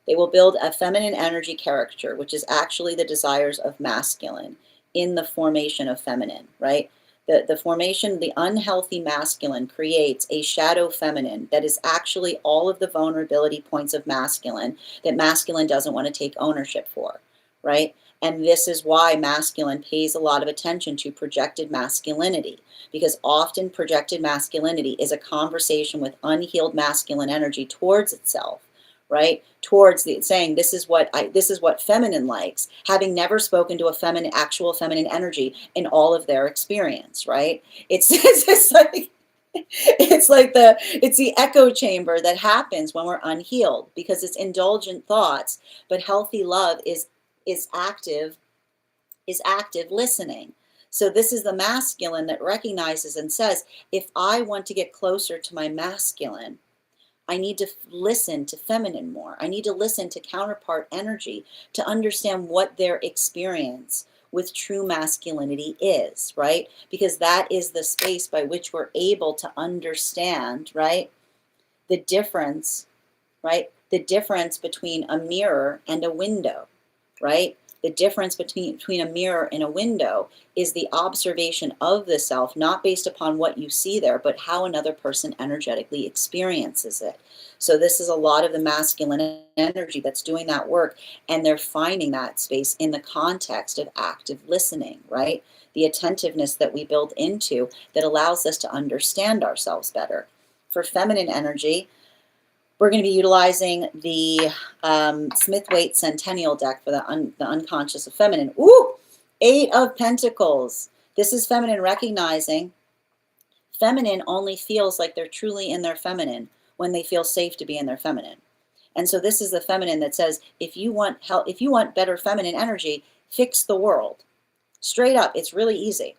They will build a feminine energy caricature, which is actually the desires of masculine in the formation of feminine, right? The formation, the unhealthy masculine creates a shadow feminine that is actually all of the vulnerability points of masculine that masculine doesn't want to take ownership for, right? And this is why masculine pays a lot of attention to projected masculinity, because often projected masculinity is a conversation with unhealed masculine energy towards itself, right? Towards the saying, this is what feminine likes, having never spoken to a actual feminine energy in all of their experience, right? It's it's the echo chamber that happens when we're unhealed, because it's indulgent thoughts, but healthy love is active listening. So this is the masculine that recognizes and says, if I want to get closer to my masculine, I need to listen to feminine more. I need to listen to counterpart energy to understand what their experience with true masculinity is, right? Because that is the space by which we're able to understand, right, the difference, right? The difference between a mirror and a window, right? The difference between a mirror and a window is the observation of the self, not based upon what you see there, but how another person energetically experiences it. So this is a lot of the masculine energy that's doing that work, and they're finding that space in the context of active listening, right? The attentiveness that we build into that allows us to understand ourselves better. For feminine energy, we're going to be utilizing the Smith-Waite Centennial deck for the unconscious of feminine. Ooh, 8 of Pentacles. This is feminine recognizing Feminine only feels like they're truly in their feminine when they feel safe to be in their feminine. And so this is the feminine that says, if you want help, if you want better feminine energy, fix the world. Straight up, it's really easy.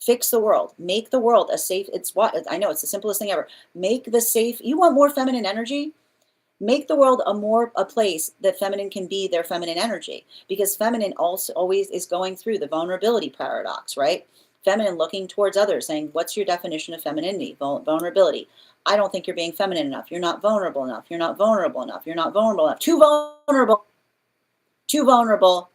Fix the world. Make the world a safe, it's what, I know it's the simplest thing ever. Make the safe, you want more feminine energy? Make the world a place that feminine can be their feminine energy, because feminine also always is going through the vulnerability paradox, right? Feminine looking towards others, saying, what's your definition of femininity? Vulnerability. I don't think you're being feminine enough. You're not vulnerable enough. You're not vulnerable enough. You're not vulnerable enough. Too vulnerable. Too vulnerable.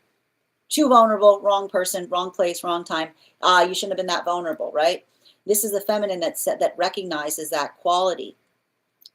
Too vulnerable. Wrong person, wrong place, wrong time. You shouldn't have been that vulnerable, right? This is the feminine that recognizes that quality.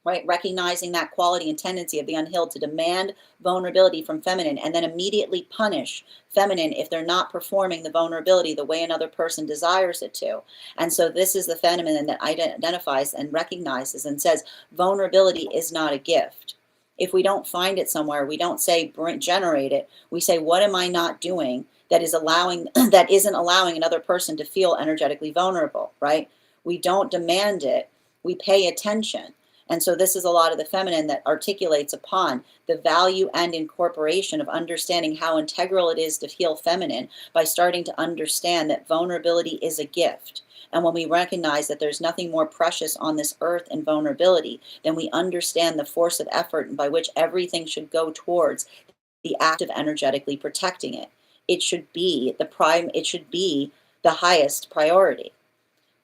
Right? Recognizing that quality and tendency of the unhealed to demand vulnerability from feminine and then immediately punish feminine if they're not performing the vulnerability the way another person desires it to. And so this is the feminine that identifies and recognizes and says vulnerability is not a gift. If we don't find it somewhere, we don't say generate it. We say, what am I not doing that is allowing that isn't allowing another person to feel energetically vulnerable, right? We don't demand it. We pay attention. And so this is a lot of the feminine that articulates upon the value and incorporation of understanding how integral it is to feel feminine by starting to understand that vulnerability is a gift. And when we recognize that there's nothing more precious on this earth than vulnerability, then we understand the force of effort by which everything should go towards the act of energetically protecting it. It should be it should be the highest priority.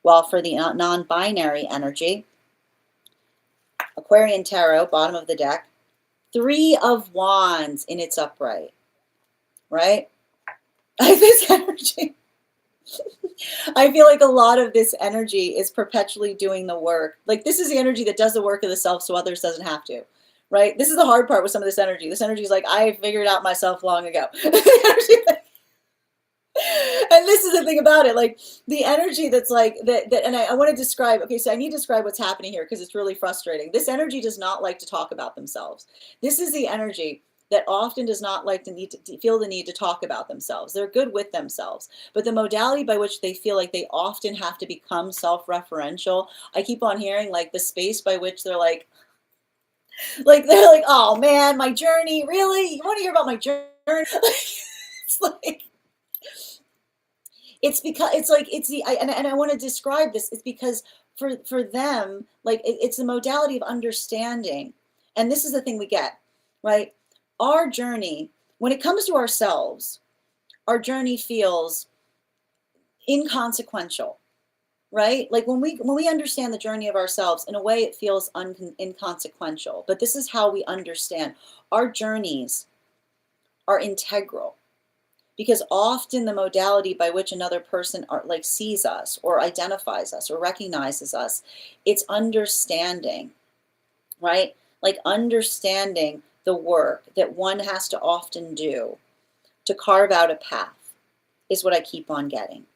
While for the non-binary energy, Aquarian Tarot, bottom of the deck, 3 of Wands in its upright, right? This energy, I feel like a lot of this energy is perpetually doing the work. Like this is the energy that does the work of the self so others doesn't have to, right? This is the hard part with some of this energy. This energy is like, I figured out myself long ago. And this is the thing about it, like the energy that's like that and I want to describe, okay, so I need to describe what's happening here because it's really frustrating. This energy does not like to talk about themselves. This is the energy that often does not like to feel the need to talk about themselves. They're good with themselves, but the modality by which they feel like they often have to become self-referential, I keep on hearing like the space by which they're like they're like, oh man, my journey, really? You want to hear about my journey? It's like, it's because it's like it's the and I want to describe this. It's because for them, like it's the modality of understanding, and this is the thing we get, right? Our journey, when it comes to ourselves, our journey feels inconsequential, right? Like when we understand the journey of ourselves, in a way, it feels inconsequential. But this is how we understand our journeys are integral. Because often the modality by which another person sees us or identifies us or recognizes us, it's understanding, right? Like understanding the work that one has to often do to carve out a path is what I keep on getting.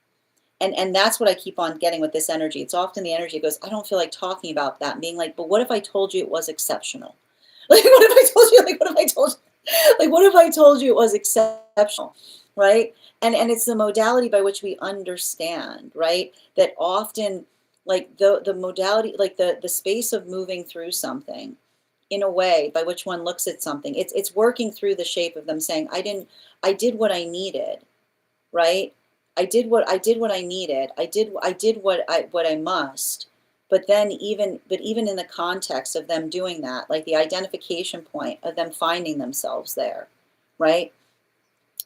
And that's what I keep on getting with this energy. It's often the energy goes, I don't feel like talking about that. And being like, but what if I told you it was exceptional? Like, what if I told you, like, what if I told you, like, what if I told you it was exceptional? Right? And it's the modality by which we understand, right? That often, like the modality, like the space of moving through something in a way by which one looks at something, it's working through the shape of them saying, I did what I needed, right? I did what I needed. I did what I must. But then even in the context of them doing that, like the identification point of them finding themselves there, right?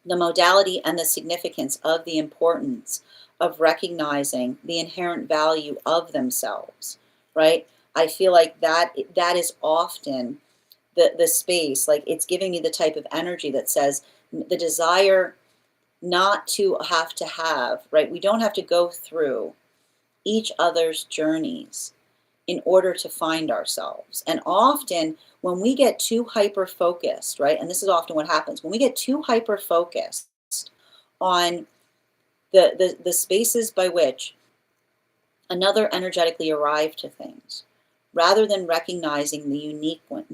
The modality and the significance of the importance of recognizing the inherent value of themselves, right? I feel like that is often the space, like it's giving me the type of energy that says the desire not to have, right? We don't have to go through each other's journeys in order to find ourselves. And often when we get too hyper-focused, right? And this is often what happens. When we get too hyper-focused on the spaces by which another energetically arrived to things, rather than recognizing the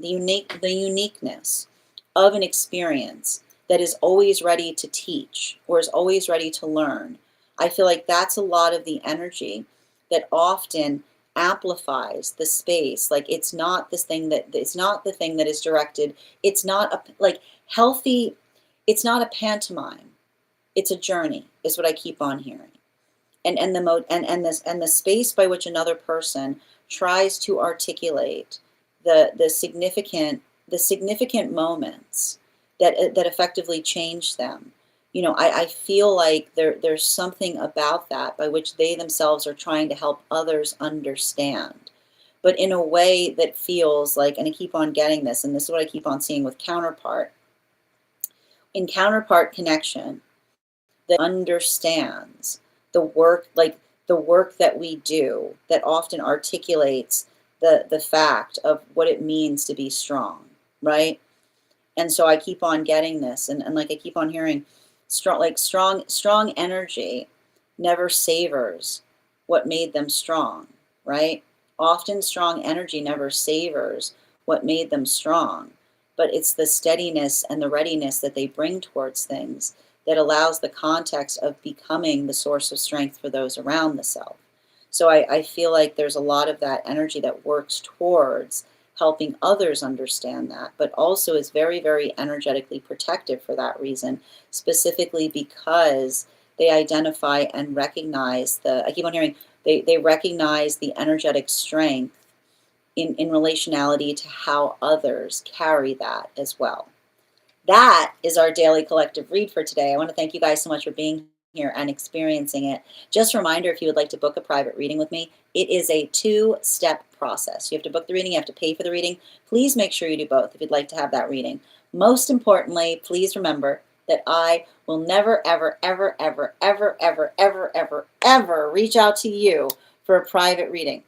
uniqueness of an experience that is always ready to teach or is always ready to learn, I feel like that's a lot of the energy that often amplifies the space. Like it's not this thing that it's not the thing that is directed. It's not a like healthy, it's not a pantomime. It's a journey, is what I keep on hearing. And the mode and the space by which another person tries to articulate the significant moments that effectively change them. I feel like there's something about that by which they themselves are trying to help others understand, but in a way that feels like, and I keep on getting this, and this is what I keep on seeing with counterpart. In counterpart connection, that understands the work, like the work that we do, that often articulates the fact of what it means to be strong, right? And so I keep on getting this, and like I keep on hearing strong energy never savors what made them strong, right? Often strong energy never savors what made them strong, but it's the steadiness and the readiness that they bring towards things that allows the context of becoming the source of strength for those around the self. So I feel like there's a lot of that energy that works towards helping others understand that, but also is very, very energetically protective for that reason, specifically because they identify and recognize I keep on hearing, they recognize the energetic strength in relationality to how others carry that as well. That is our daily collective read for today. I want to thank you guys so much for being here and experiencing it. Just a reminder, if you would like to book a private reading with me, it is a 2-step process. You have to book the reading, you have to pay for the reading. Please make sure you do both if you'd like to have that reading. Most importantly, please remember that I will never, ever, ever, ever, ever, ever, ever, ever, ever reach out to you for a private reading.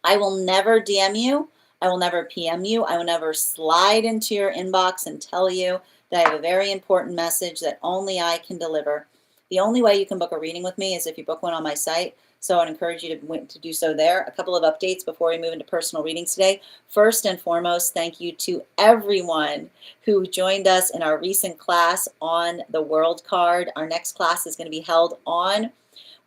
I will never DM you. I will never PM you. I will never slide into your inbox and tell you that I have a very important message that only I can deliver. The only way you can book a reading with me is if you book one on my site. So I'd encourage you to do so there. A couple of updates before we move into personal readings today. First and foremost, thank you to everyone who joined us in our recent class on the world card. Our next class is going to be held on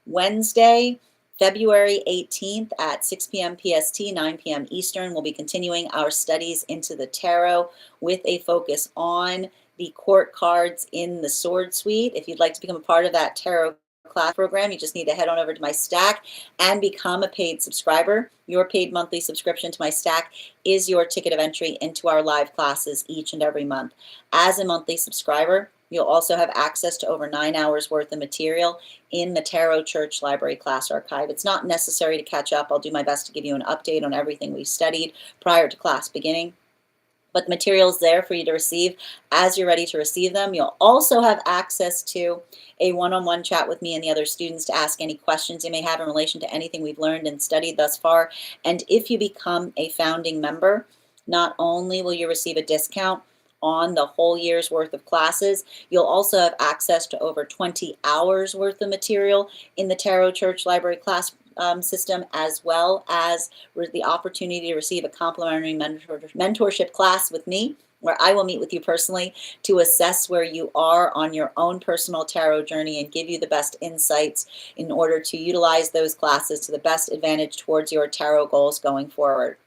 Wednesday, February 18th at 6 p.m. PST, 9 p.m. Eastern. We'll be continuing our studies into the tarot with a focus on the court cards in the Sword Suite. If you'd like to become a part of that tarot class program, you just need to head on over to my Stack and become a paid subscriber. Your paid monthly subscription to my Stack is your ticket of entry into our live classes each and every month. As a monthly subscriber, you'll also have access to over 9 hours worth of material in the Tarot Church Library class archive. It's not necessary to catch up. I'll do my best to give you an update on everything we've studied prior to class beginning. But the material is there for you to receive as you're ready to receive them. You'll also have access to a one-on-one chat with me and the other students to ask any questions you may have in relation to anything we've learned and studied thus far. And if you become a founding member, not only will you receive a discount on the whole year's worth of classes, you'll also have access to over 20 hours worth of material in the Tarot Church Library class system, as well as the opportunity to receive a complimentary mentorship class with me, where I will meet with you personally to assess where you are on your own personal tarot journey and give you the best insights in order to utilize those classes to the best advantage towards your tarot goals going forward.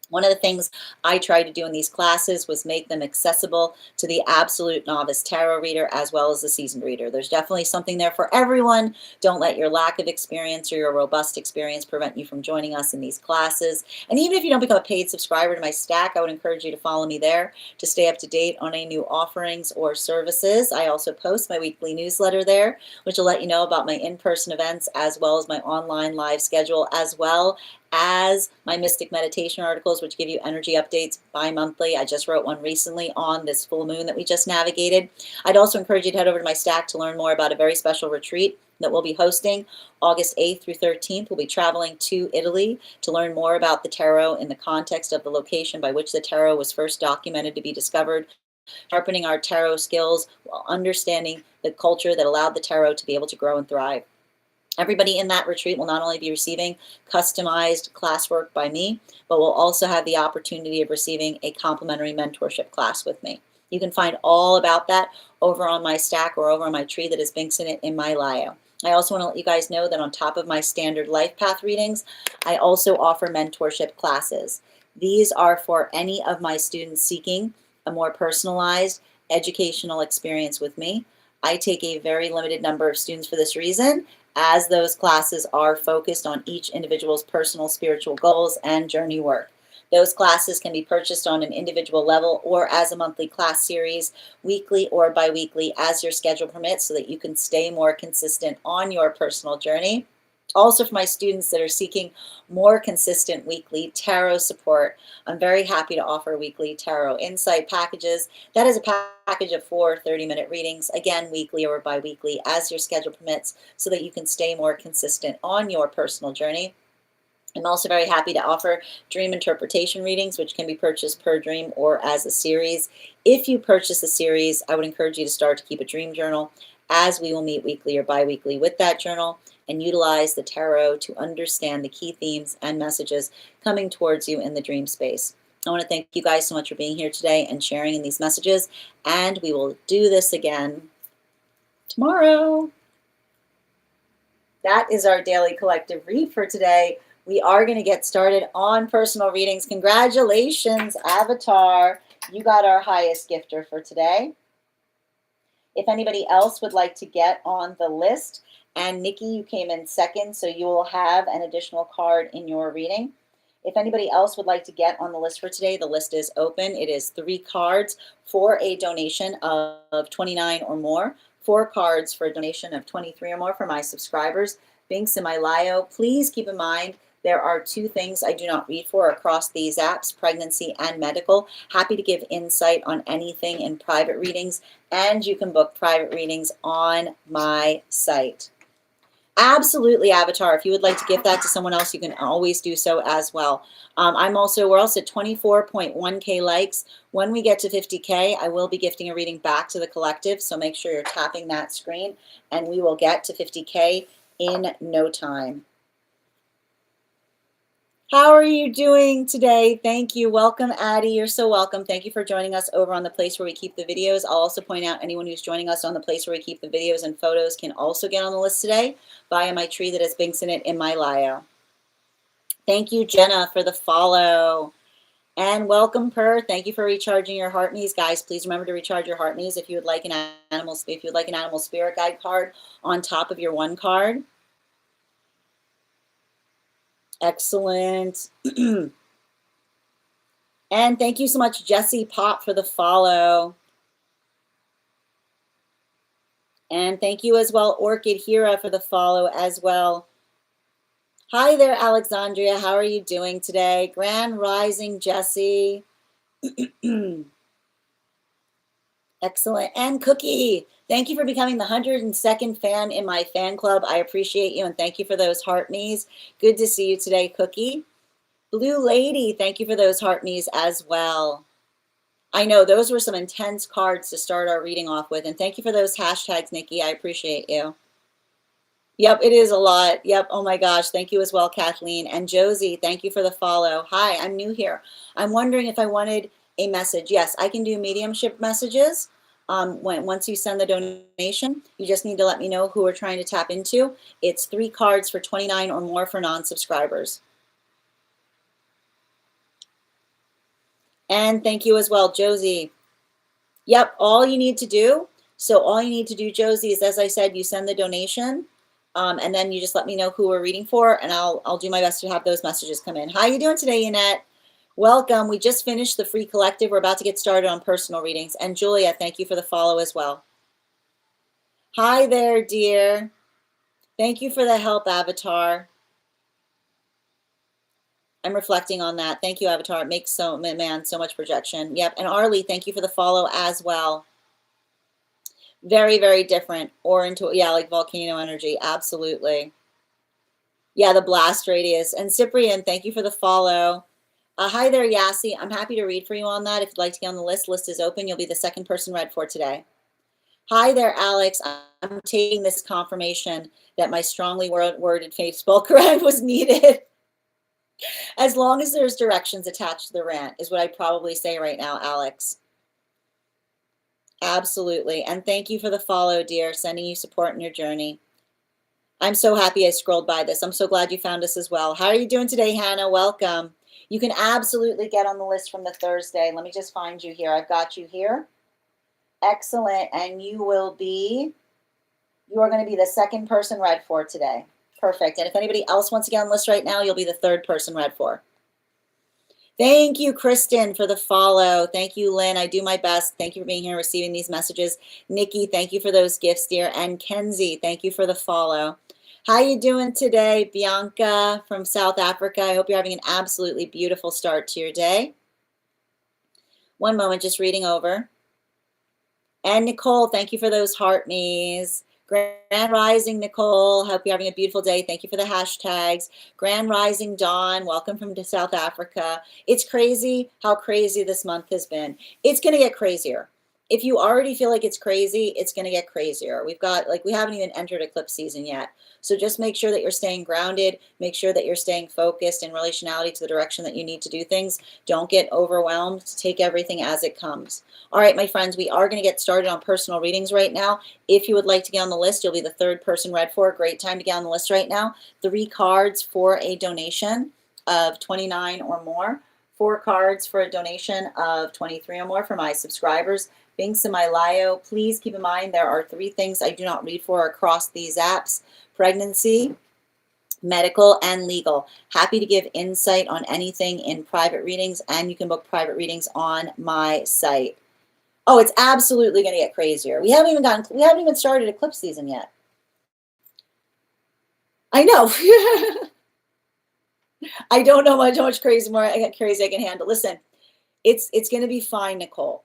One of the things I tried to do in these classes was make them accessible to the absolute novice tarot reader as well as the seasoned reader. There's definitely something there for everyone. Don't let your lack of experience or your robust experience prevent you from joining us in these classes. And even if you don't become a paid subscriber to my Stack, I would encourage you to follow me there to stay up to date on any new offerings or services. I also post my weekly newsletter there, which will let you know about my in-person events as well as my online live schedule, as well as my Mystic Meditation articles, which give you energy updates bi-monthly. I just wrote one recently on this full moon that we just navigated. I'd also encourage you to head over to my Stack to learn more about a very special retreat that we'll be hosting August 8th through 13th. We'll be traveling to Italy to learn more about the tarot in the context of the location by which the tarot was first documented to be discovered, sharpening our tarot skills while understanding the culture that allowed the tarot to be able to grow and thrive. Everybody in that retreat will not only be receiving customized classwork by me, but will also have the opportunity of receiving a complimentary mentorship class with me. You can find all about that over on my Stack or over on my tree that has links in it in my bio. I also want to let you guys know that on top of my standard life path readings, I also offer mentorship classes. These are for any of my students seeking a more personalized educational experience with me. I take a very limited number of students for this reason, as those classes are focused on each individual's personal spiritual goals and journey work. Those classes can be purchased on an individual level or as a monthly class series, weekly or bi-weekly, as your schedule permits, so that you can stay more consistent on your personal journey. Also, for my students that are seeking more consistent weekly tarot support, I'm very happy to offer weekly tarot insight packages. That is a package of 4 30-minute readings, again, weekly or bi-weekly, as your schedule permits, so that you can stay more consistent on your personal journey. I'm also very happy to offer dream interpretation readings, which can be purchased per dream or as a series. If you purchase a series, I would encourage you to start to keep a dream journal, as we will meet weekly or bi-weekly with that journal and utilize the tarot to understand the key themes and messages coming towards you in the dream space. I want to thank you guys so much for being here today and sharing in these messages, and we will do this again tomorrow. That is our daily collective read for today. We are going to get started on personal readings. Congratulations, Avatar. You got our highest gifter for today. If anybody else would like to get on the list, and Nikki, you came in second, so you will have an additional card in your reading. If anybody else would like to get on the list for today, the list is open. It is 3 cards for a donation of 29 or more. 4 cards for a donation of 23 or more for my subscribers. Binks in my Lio. Please keep in mind, there are 2 things I do not read for across these apps, pregnancy and medical. Happy to give insight on anything in private readings, and you can book private readings on my site. Absolutely, Avatar. If you would like to give that to someone else, you can always do so as well. We're also at 24.1K likes. When we get to 50K, I will be gifting a reading back to the collective, so make sure you're tapping that screen, and we will get to 50K in no time. How are you doing today? Thank you. Welcome, Addie. You're so welcome. Thank you for joining us over on the place where we keep the videos. I'll also point out anyone who's joining us on the place where we keep the videos and photos can also get on the list today via my tree that has Binks in it in my Lio. Thank you, Jenna, for the follow. And welcome, Per. Thank you for recharging your heart knees. Guys, please remember to recharge your heart knees if you would like an animal spirit guide card on top of your 1 card. Excellent. And thank you so much, Jesse Pop, for the follow. And thank you as well, Orchid Hira, for the follow as well. Hi there, Alexandria. How are you doing today? Grand Rising, Jesse. Excellent. And Cookie, thank you for becoming the 102nd fan in my fan club. I appreciate you, and thank you for those heart knees. Good to see you today, Cookie. Blue Lady, thank you for those heart knees as well. I know those were some intense cards to start our reading off with, and thank you for those hashtags, Nikki. I appreciate you. Yep, it is a lot. Yep, oh my gosh. Thank you as well, Kathleen. And Josie, thank you for the follow. Hi, I'm new here. I'm wondering if I wanted a message. Yes, I can do mediumship messages. Once you send the donation, you just need to let me know who we're trying to tap into. It's 3 cards for 29 or more for non-subscribers. And thank you as well, Josie. Yep, all you need to do, Josie, is, as I said, you send the donation, and then you just let me know who we're reading for, and I'll do my best to have those messages come in. How you doing today, Yannette? Welcome. We just finished the free collective. We're about to get started on personal readings. And Julia, thank you for the follow as well. Hi there, dear. Thank you for the help, Avatar. I'm reflecting on that. Thank you, Avatar. It makes so much projection. Yep. And Arlie, thank you for the follow as well. Very, very different. Or into, yeah, like volcano energy. Absolutely. Yeah, the blast radius. And Cyprian, thank you for the follow. Hi there, Yassi. I'm happy to read for you on that. If you'd like to get on the list, list is open. You'll be the 2nd person read for today. Hi there, Alex. I'm taking this confirmation that my strongly worded Facebook rant was needed. As long as there's directions attached to the rant is what I'd probably say right now, Alex. Absolutely. And thank you for the follow, dear. Sending you support in your journey. I'm so happy I scrolled by this. I'm so glad you found us as well. How are you doing today, Hannah? Welcome. You can absolutely get on the list from the Thursday. Let me just find you here. I've got you here. Excellent. And you are going to be the second person read for today. Perfect. And if anybody else wants to get on the list right now, you'll be the third person read for. Thank you, Kristen, for the follow. Thank you, Lynn. I do my best. Thank you for being here and receiving these messages. Nikki, thank you for those gifts, dear. And Kenzie, thank you for the follow. How you doing today, Bianca from South Africa? I hope you're having an absolutely beautiful start to your day. One moment, just reading over. And Nicole, thank you for those heart me's. Grand Rising, Nicole. Hope you're having a beautiful day. Thank you for the hashtags. Grand Rising, Dawn. Welcome from South Africa. It's crazy how crazy this month has been. It's going to get crazier. If you already feel like it's crazy, it's going to get crazier. We haven't even entered eclipse season yet. So just make sure that you're staying grounded. Make sure that you're staying focused in relationality to the direction that you need to do things. Don't get overwhelmed. Take everything as it comes. All right, my friends, we are going to get started on personal readings right now. If you would like to get on the list, you'll be the third person read for. Great time to get on the list right now. 3 cards for a donation of $29 or more. 4 cards for a donation of $23 or more for my subscribers. Binks in my Lio. Please keep in mind there are 3 things I do not read for across these apps: pregnancy, medical, and legal. Happy to give insight on anything in private readings, and you can book private readings on my site. Oh, it's absolutely going to get crazier. We haven't even started eclipse season yet. I know. I don't know how much crazy I can handle. Listen, it's going to be fine, Nicole.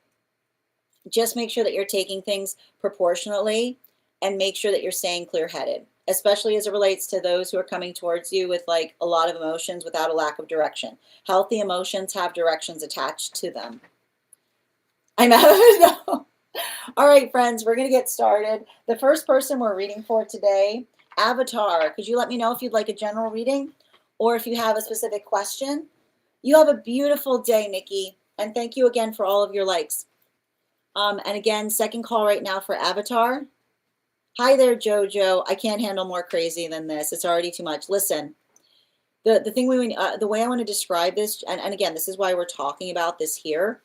Just make sure that you're taking things proportionately and make sure that you're staying clear-headed, especially as it relates to those who are coming towards you with like a lot of emotions without a lack of direction. Healthy emotions have directions attached to them. I know. All right, friends, we're going to get started. The first person we're reading for today, Avatar. Could you let me know if you'd like a general reading or if you have a specific question? You have a beautiful day, Nikki, and thank you again for all of your likes. And again, second call right now for Avatar. Hi there, Jojo. I can't handle more crazy than this. It's already too much. Listen, the way I want to describe this, and again, this is why we're talking about this here.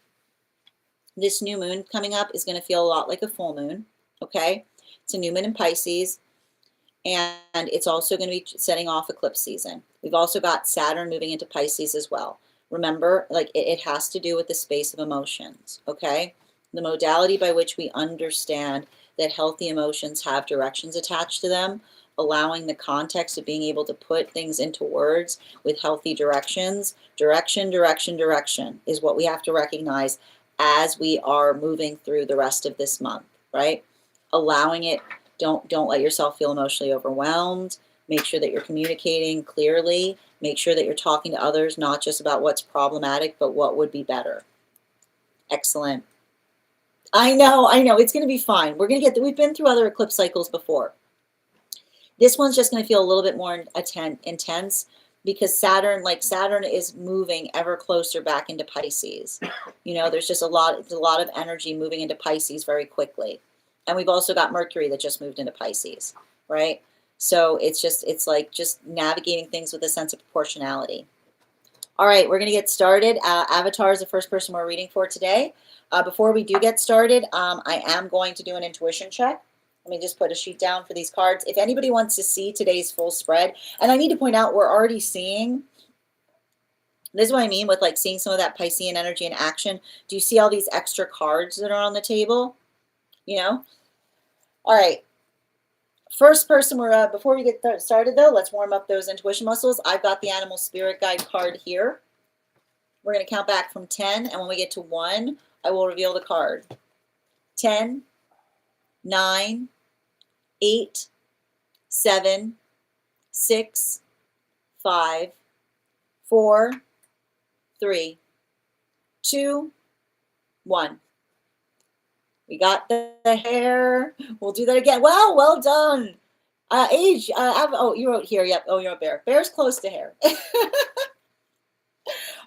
This new moon coming up is going to feel a lot like a full moon, okay? It's a new moon in Pisces, and it's also going to be setting off eclipse season. We've also got Saturn moving into Pisces as well. Remember, like it has to do with the space of emotions, okay? The modality by which we understand that healthy emotions have directions attached to them, allowing the context of being able to put things into words with healthy directions. Direction is what we have to recognize as we are moving through the rest of this month, right? Allowing it, don't let yourself feel emotionally overwhelmed. Make sure that you're communicating clearly. Make sure that you're talking to others, not just about what's problematic, but what would be better. Excellent. I know, it's going to be fine. We've been through other eclipse cycles before. This one's just going to feel a little bit more intense because Saturn is moving ever closer back into Pisces. You know, there's just a lot of energy moving into Pisces very quickly. And we've also got Mercury that just moved into Pisces, right? So it's like just navigating things with a sense of proportionality. All right, we're going to get started. Avatar is the first person we're reading for today. Before we do get started, I am going to do an intuition check. Let me just put a sheet down for these cards. If anybody wants to see today's full spread, and I need to point out, we're already seeing, this is what I mean with like seeing some of that Piscean energy in action. Do you see all these extra cards that are on the table? You know? All right. First person, before we get started though, let's warm up those intuition muscles. I've got the Animal Spirit Guide card here. We're going to count back from 10, and when we get to 1, I will reveal the card. 10, 9, 8, 7, 6, 5, 4, 3, 2, 1. We got the hair. We'll do that again. Wow, well done. Oh, you wrote here. Yep. Oh, you're a bear. Bear's close to hair.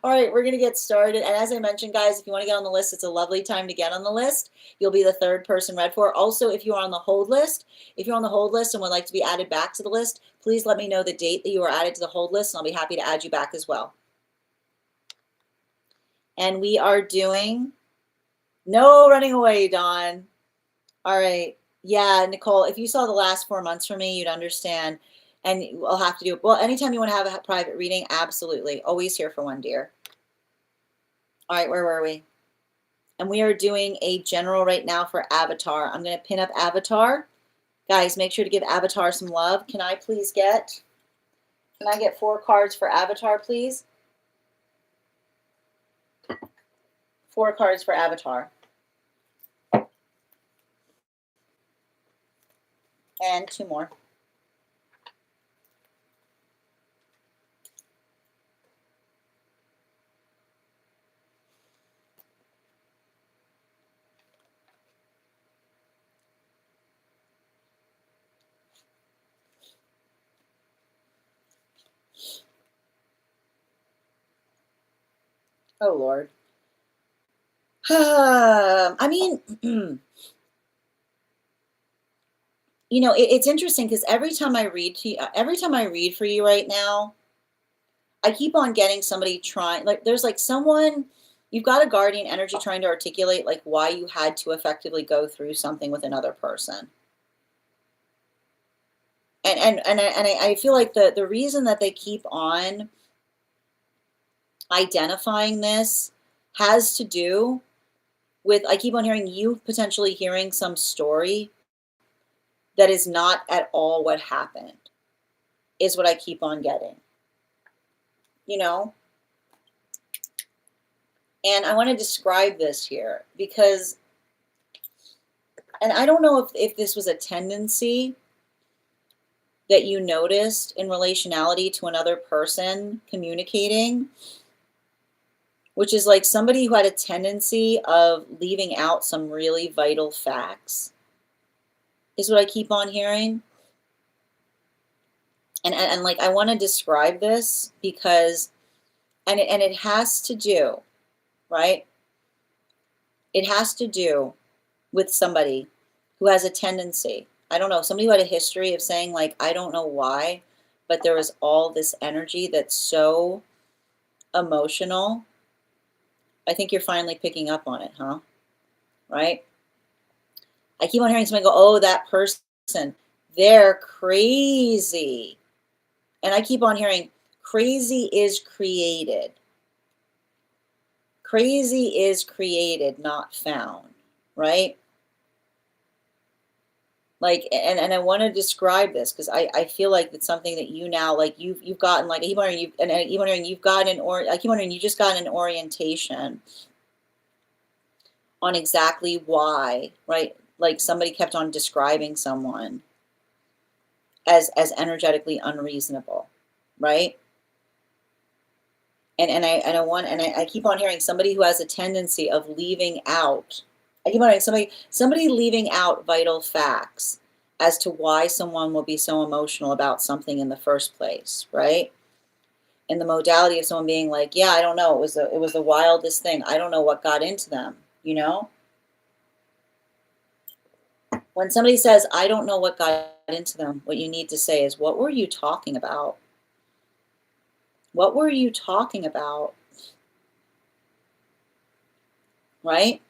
All right, we're going to get started. And as I mentioned, guys, if you want to get on the list, it's a lovely time to get on the list. You'll be the third person read for. Also, if you're on the hold list, if you're on the hold list and would like to be added back to the list, please let me know the date that you are added to the hold list, and I'll be happy to add you back as well. And we are doing no running away, Dawn. All right. Yeah, Nicole, if you saw the last 4 months from me, you'd understand. And I'll have to do it. Well, anytime you want to have a private reading, absolutely. Always here for one, dear. All right, where were we? And we are doing a general right now for Avatar. I'm going to pin up Avatar. Guys, make sure to give Avatar some love. Can I get 4 cards for Avatar, please? 4 cards for Avatar. And 2 more. Oh, Lord. I mean, you know, it's interesting because every time I read for you right now, I keep on getting somebody trying, like, there's like someone, you've got a guardian energy trying to articulate like why you had to effectively go through something with another person. And I feel like the reason that they keep on identifying this has to do with, I keep on hearing you potentially hearing some story that is not at all what happened, is what I keep on getting, you know? And I want to describe this here because, and I don't know if this was a tendency that you noticed in relationality to another person communicating, which is like somebody who had a tendency of leaving out some really vital facts, is what I keep on hearing. And like, I want to describe this because, and it has to do, right? It has to do with somebody who has a tendency, I don't know, somebody who had a history of saying like, I don't know why, but there was all this energy that's so emotional. I think you're finally picking up on it, huh? Right? I keep on hearing somebody go, oh, that person, they're crazy. And I keep on hearing, crazy is created. Crazy is created, not found, right? Like, and I want to describe this because I feel like it's something that you now, like you've gotten, like, I keep wondering you've gotten, or I keep wondering you just got an orientation on exactly why, right? Like somebody kept on describing someone as energetically unreasonable, right? And I keep on hearing somebody who has a tendency of leaving out. I keep on hearing somebody leaving out vital facts as to why someone will be so emotional about something in the first place, right? And the modality of someone being like, yeah, I don't know, it was the wildest thing. I don't know what got into them, you know? When somebody says, I don't know what got into them, what you need to say is, what were you talking about? What were you talking about? Right?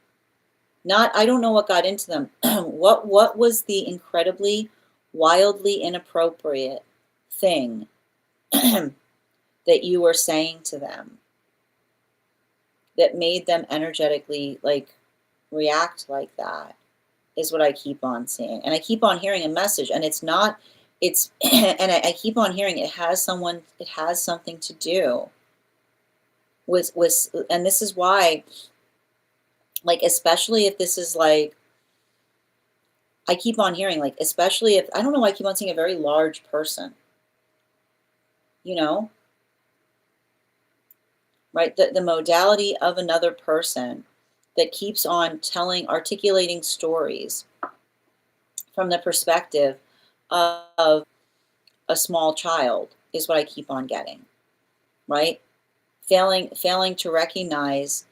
Not, I don't know what got into them. What was the incredibly, wildly inappropriate thing that you were saying to them that made them energetically like react like that, is what I keep on seeing. And I keep on hearing a message, and it's not, it's, and I keep on hearing it has something to do with, and this is why, like, especially if this is like, I keep on hearing, like, especially if, I don't know why I keep on seeing a very large person, you know, right? The modality of another person that keeps on articulating stories from the perspective of a small child is what I keep on getting, right? failing to recognize,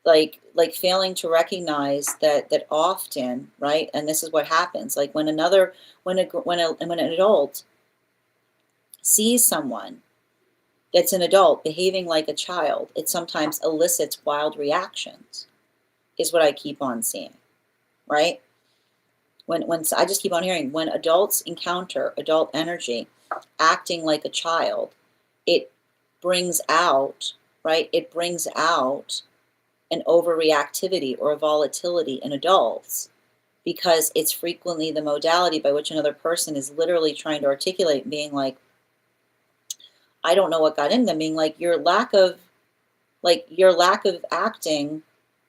like failing to recognize that often, right? And this is what happens, like when when an adult sees someone that's an adult behaving like a child, it sometimes elicits wild reactions, is what I keep on seeing, right? When I just keep on hearing, when adults encounter adult energy acting like a child, it brings out, right? It brings out an overreactivity or a volatility in adults, because it's frequently the modality by which another person is literally trying to articulate, being like, I don't know what got in them, being like, your lack of acting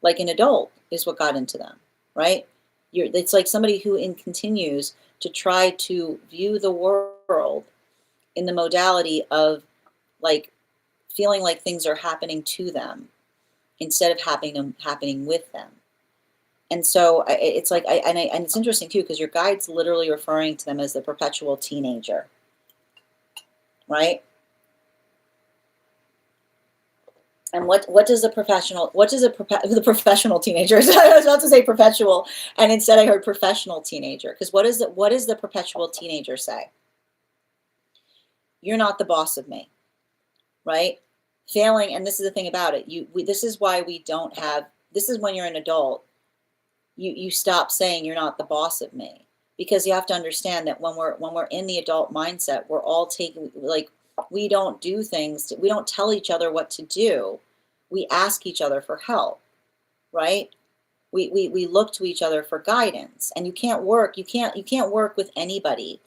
like an adult is what got into them, right? It's like somebody who continues to try to view the world in the modality of like feeling like things are happening to them instead of happening with them. And so it's like, and it's interesting too, because your guide's literally referring to them as the perpetual teenager, right? And what does the professional teenager? I was about to say perpetual, and instead I heard professional teenager. Because what does the perpetual teenager say? You're not the boss of me, right? Failing, and this is the thing about it. This is why we don't have. This is when you're an adult. You stop saying you're not the boss of me, because you have to understand that when we're in the adult mindset, we're all taking, like, we don't do things, we don't tell each other what to do. We ask each other for help, right? We look to each other for guidance. And you can't work with anybody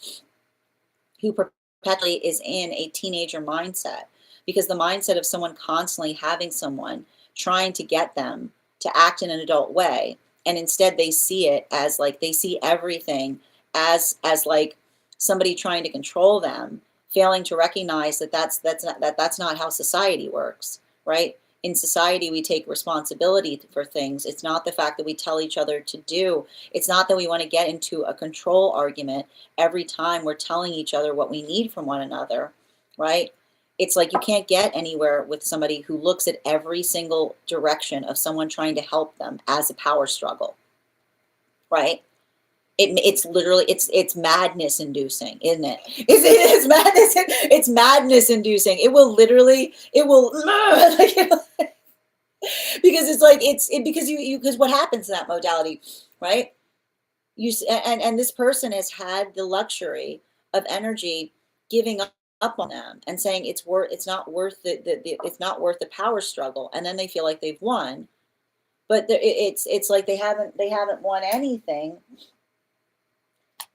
who perpetually is in a teenager mindset, because the mindset of someone constantly having someone trying to get them to act in an adult way, and instead they see it as like, they see everything as like somebody trying to control them, failing to recognize that that's not how society works, right? In society, we take responsibility for things. It's not the fact that we tell each other to do. It's not that we want to get into a control argument every time we're telling each other what we need from one another, right? It's like you can't get anywhere with somebody who looks at every single direction of someone trying to help them as a power struggle, right? It's literally, it's madness inducing, isn't it? It's madness. It's madness inducing. It will literally, it will, like, because it's like, because what happens in that modality, right? And this person has had the luxury of energy giving up on them and saying it's not worth it's not worth the power struggle, and then they feel like they've won, but it's like they haven't won anything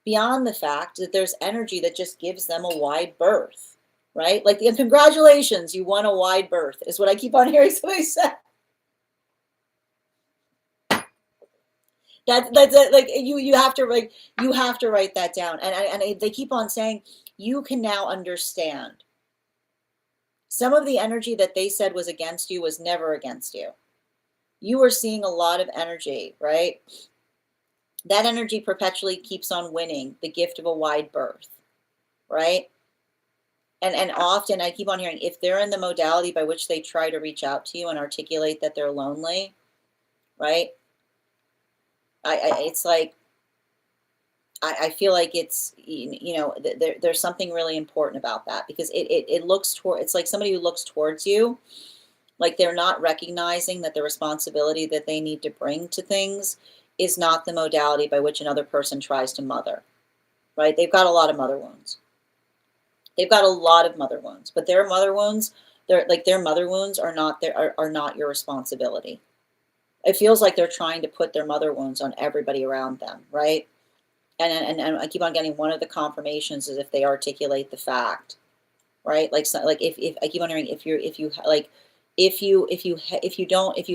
beyond the fact that there's energy that just gives them a wide berth, right? Like, congratulations, you won a wide berth, is what I keep on hearing somebody say. That's it. Like, you have to write that down. And they keep on saying, you can now understand. Some of the energy that they said was against you was never against you. You are seeing a lot of energy, right? That energy perpetually keeps on winning the gift of a wide berth, right? And often I keep on hearing, if they're in the modality by which they try to reach out to you and articulate that they're lonely, right? It's like, I feel like it's, there's something really important about that, because it looks toward, it's like somebody who looks towards you, like they're not recognizing that the responsibility that they need to bring to things is not the modality by which another person tries to mother, right? They've got a lot of mother wounds. They've got a lot of mother wounds, but their mother wounds, their mother wounds are not your responsibility. It feels like they're trying to put their mother wounds on everybody around them, right? And I keep on getting, one of the confirmations is if they articulate the fact, right? Like, so, like if I keep wondering, if you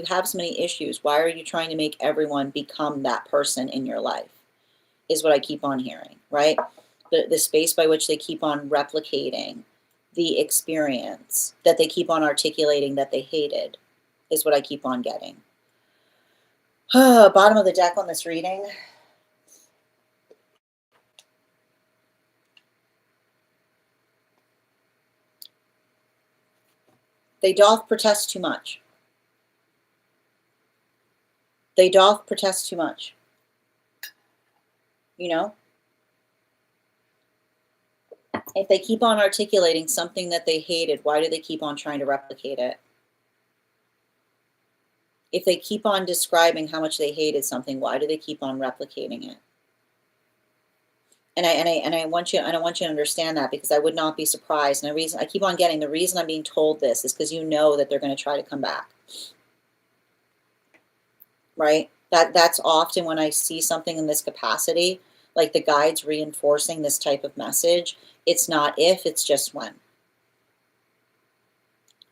have so many issues, why are you trying to make everyone become that person in your life? Is what I keep on hearing, right? The space by which they keep on replicating the experience that they keep on articulating that they hated is what I keep on getting. Bottom of the deck on this reading. They doth protest too much. They doth protest too much. You know? If they keep on articulating something that they hated, why do they keep on trying to replicate it? If they keep on describing how much they hated something, why do they keep on replicating it? And I want you to understand that, because I would not be surprised. And the reason I keep on getting, the reason I'm being told this is because you know that they're going to try to come back. Right? That's often when I see something in this capacity, like the guides reinforcing this type of message. It's not if, it's just when.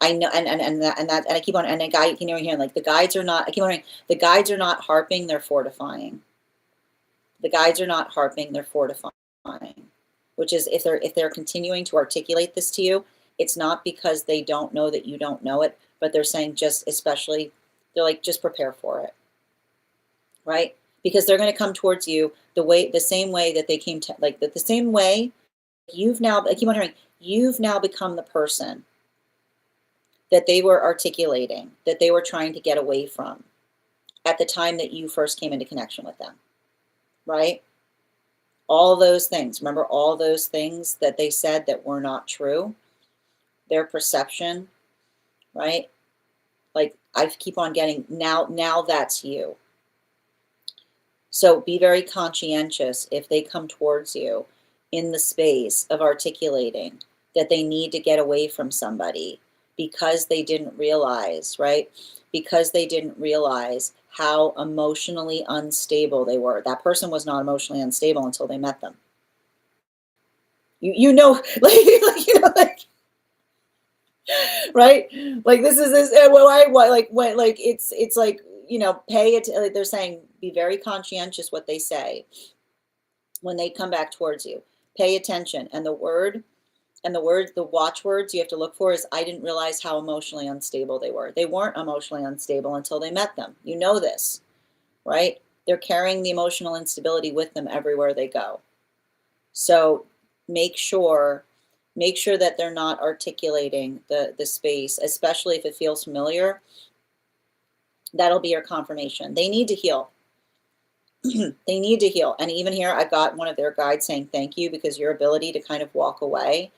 I know, and I keep on, and the guide, you know, hearing like the guides are not. I keep on hearing the guides are not harping; they're fortifying. The guides are not harping; they're fortifying. Which is, if they're continuing to articulate this to you, it's not because they don't know that you don't know it, but they're saying just, especially, they're like, just prepare for it, right? Because they're going to come towards you the same way that they came to, like the same way you've now. I keep on hearing you've now become the person that they were articulating, that they were trying to get away from at the time that you first came into connection with them, right? All those things, remember all those things that they said that were not true, their perception, right? Like I keep on getting, now that's you. So be very conscientious if they come towards you in the space of articulating that they need to get away from somebody because they didn't realize, right? Because they didn't realize how emotionally unstable they were. That person was not emotionally unstable until they met them. You know, like right? Like this is this. Well, like when like it's like, you know, pay it. Like they're saying, be very conscientious what they say when they come back towards you. Pay attention, and the watchwords you have to look for is, I didn't realize how emotionally unstable they were. They weren't emotionally unstable until they met them. You know this, right? They're carrying the emotional instability with them everywhere they go. So make sure that they're not articulating the space, especially if it feels familiar. That'll be your confirmation. They need to heal. They need to heal. And even here, I've got one of their guides saying thank you, because your ability to kind of walk away,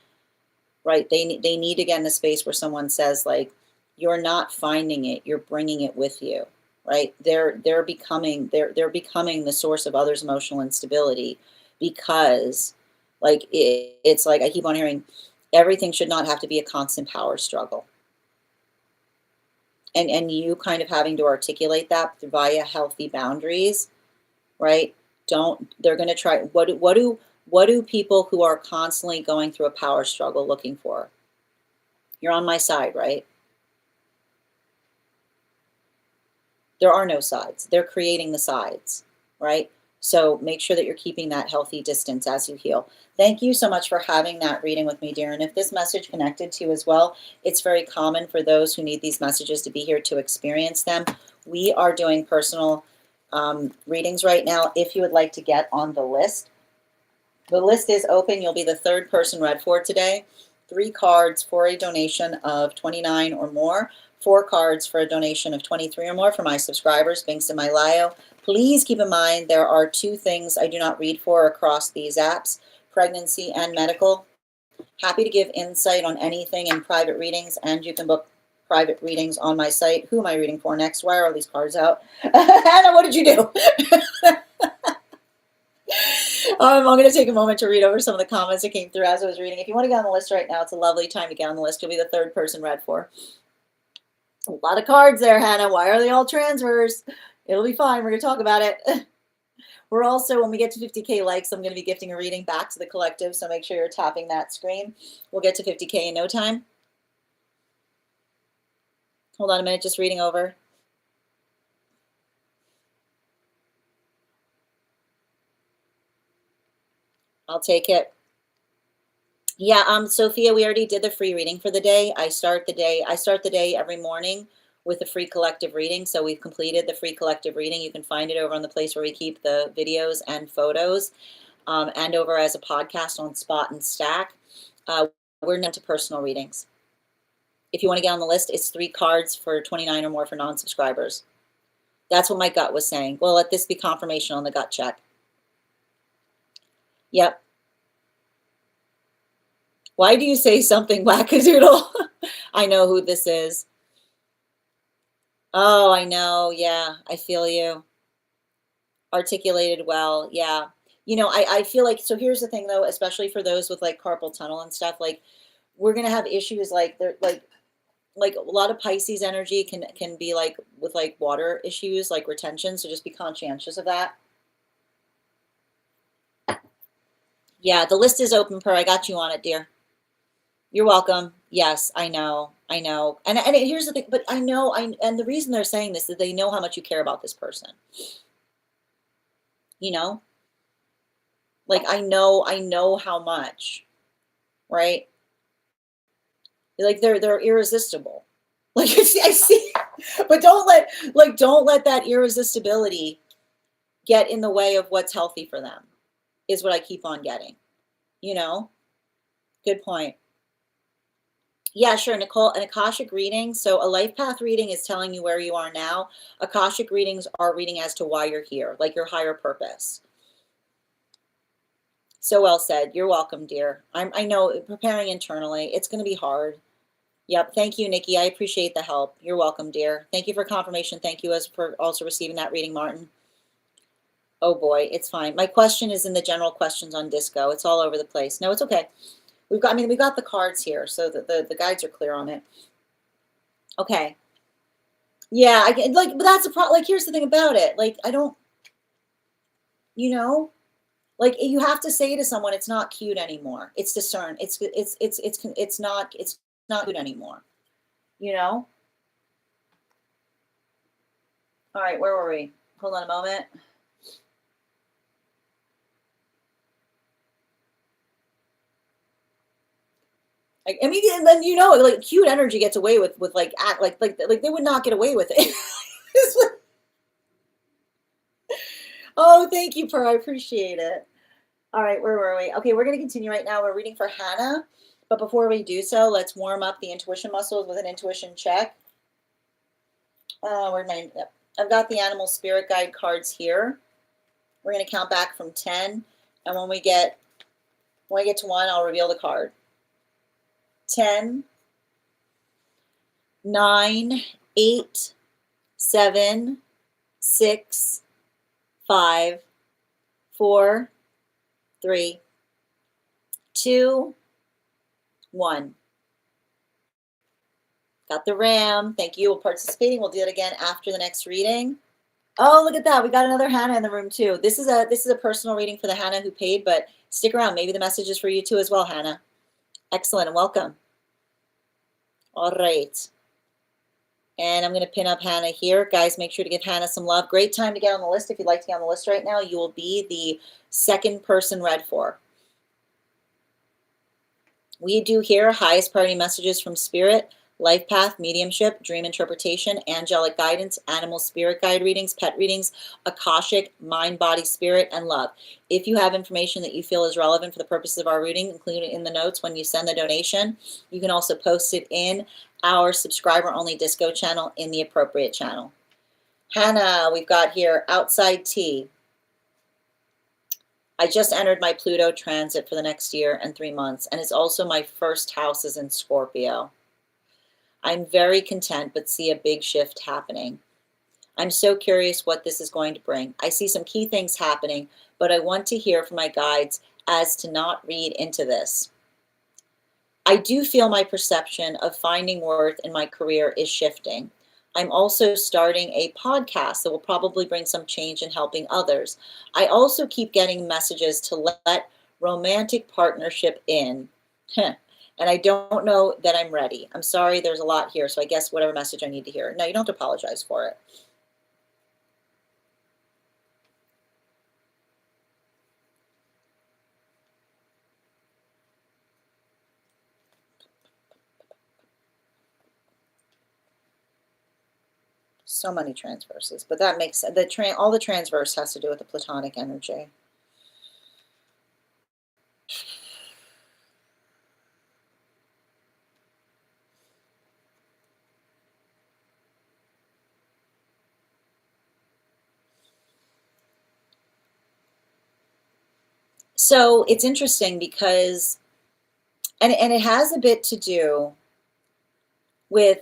right? They need to get in the space where someone says, like, you're not finding it, you're bringing it with you, right? They're becoming the source of others' emotional instability, because like it's like I keep on hearing, everything should not have to be a constant power struggle. And you kind of having to articulate that via healthy boundaries, right? They're going to try, what do people who are constantly going through a power struggle looking for? You're on my side, right? There are no sides. They're creating the sides, right? So make sure that you're keeping that healthy distance as you heal. Thank you so much for having that reading with me, dear. And if this message connected to you as well, it's very common for those who need these messages to be here to experience them. We are doing personal readings right now. If you would like to get on the list is open. You'll be the third person read for today. 3 cards for a donation of $29 or more. 4 cards for a donation of $23 or more for my subscribers. Links in my bio. Please keep in mind there are 2 things I do not read for across these apps: pregnancy and medical. Happy to give insight on anything in private readings, and you can book private readings on my site. Who am I reading for next? Why are all these cards out? Hannah, what did you do? I'm going to take a moment to read over some of the comments that came through as I was reading. If you want to get on the list right now, it's a lovely time to get on the list. You'll be the 3rd person read for. A lot of cards there, Hannah. Why are they all transfers? It'll be fine. We're going to talk about it. We're also, when we get to 50K likes, I'm going to be gifting a reading back to the collective, so make sure you're tapping that screen. We'll get to 50K in no time. Hold on a minute, just reading over. I'll take it. Yeah, Sophia, we already did the free reading for the day. I start the day every morning with a free collective reading. So we've completed the free collective reading. You can find it over on the place where we keep the videos and photos, and over as a podcast on Spot and Stack. We're into personal readings. If you want to get on the list, it's 3 cards for $29 or more for non-subscribers. That's what my gut was saying. Well, let this be confirmation on the gut check. Yep. Why do you say something, wackadoodle? I know who this is. Oh, I know. Yeah, I feel you. Articulated well. Yeah. You know, I feel like, so here's the thing though, especially for those with like carpal tunnel and stuff, like we're going to have issues like they're like a lot of Pisces energy can be like with like water issues, like retention. So just be conscientious of that. Yeah, the list is open, Per. I got you on it, dear. You're welcome. Yes, I know. I know. And here's the thing, but I know, and the reason they're saying this is they know how much you care about this person. You know? Like I know how much, right? Like they're irresistible. Like I see, but don't let that irresistibility get in the way of what's healthy for them, is what I keep on getting. You know? Good point. Yeah, sure, Nicole. An Akashic reading. So a life path reading is telling you where you are now. Akashic readings are reading as to why you're here, like your higher purpose. So well said. You're welcome, dear. I know preparing internally, it's going to be hard. Yep. Thank you, Nikki. I appreciate the help. You're welcome, dear. Thank you for confirmation. Thank you for also receiving that reading, Martin. Oh boy, it's fine. My question is in the general questions on disco. It's all over the place. No, it's okay. We got the cards here, so the guides are clear on it. Okay. Yeah, I get like, but that's a problem. Like, here's the thing about it. Like, I don't, you know, like you have to say to someone, it's not cute anymore. It's discern. It's not good anymore. You know. All right, where were we? Hold on a moment. I mean, and then like cute energy gets away with like act like they would not get away with it. Oh, thank you, Per. I appreciate it. All right, where were we? Okay, we're going to continue right now. We're reading for Hannah, but before we do so, let's warm up the intuition muscles with an intuition check. Where'd my? Yep. I've got the animal spirit guide cards here. We're going to count back from 10, and when we get to 1, I'll reveal the card. 10, 9, 8, 7, 6, 5, 4, 3, 2, 1. Got the ram. Thank you for participating. We'll do it again after the next reading. Oh, look at that. We got another Hannah in the room too. This is a personal reading for the Hannah who paid, but stick around. Maybe the message is for you too as well, Hannah. Excellent and welcome. All right. And I'm going to pin up Hannah here. Guys, make sure to give Hannah some love. Great time to get on the list. If you'd like to get on the list right now, you will be the second person read for. We do here highest priority messages from Spirit, life path, mediumship, dream interpretation, angelic guidance, animal spirit guide readings, pet readings, Akashic, mind, body, spirit, and love. If you have information that you feel is relevant for the purposes of our reading, include it in the notes when you send the donation. You can also post it in our subscriber-only disco channel in the appropriate channel. Hannah, we've got here outside tea. I just entered my Pluto transit for the next year and 3 months, and it's also my first house is in Scorpio. I'm very content, but see a big shift happening. I'm so curious what this is going to bring. I see some key things happening, but I want to hear from my guides as to not read into this. I do feel my perception of finding worth in my career is shifting. I'm also starting a podcast that will probably bring some change in helping others. I also keep getting messages to let romantic partnership in. And I don't know that I'm ready. I'm sorry, there's a lot here, so I guess whatever message I need to hear. No, you don't have to apologize for it. So many transverses, but that makes all the transverse has to do with the platonic energy. So it's interesting because, and it has a bit to do with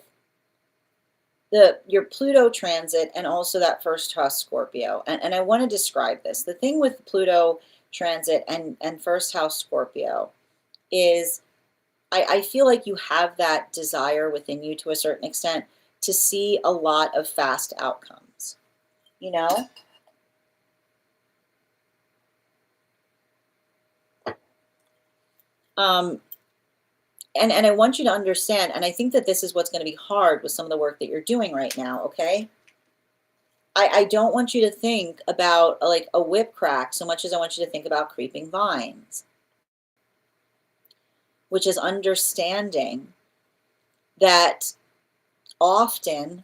your Pluto transit and also that first house Scorpio. And I want to describe this. The thing with Pluto transit and first house Scorpio is I feel like you have that desire within you to a certain extent to see a lot of fast outcomes, you know? Um, and I want you to understand, and I think that this is what's going to be hard with some of the work that you're doing right now, okay? I don't want you to think about like a whip crack so much as I want you to think about creeping vines, which is understanding that often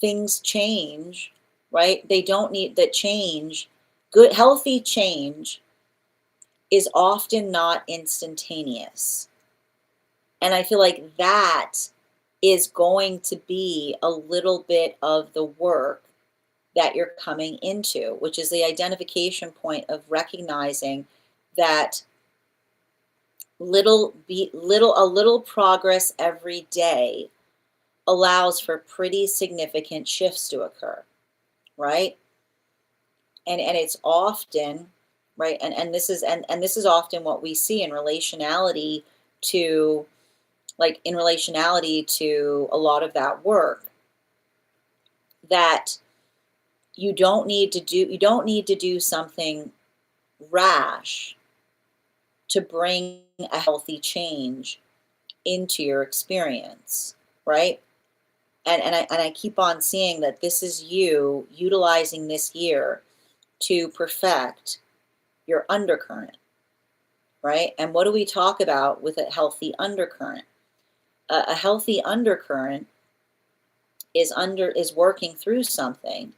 things change, right? They don't need that change. Good, healthy change is often not instantaneous. And I feel like that is going to be a little bit of the work that you're coming into, which is the identification point of recognizing that a little progress every day allows for pretty significant shifts to occur, right? And it's often, right, and this is and this is often what we see in relationality to, like in relationality to a lot of that work, that you don't need to do something rash to bring a healthy change into your experience, right? And I keep on seeing that this is you utilizing this year to perfect your undercurrent, right? And what do we talk about with a healthy undercurrent? A healthy undercurrent is working through something,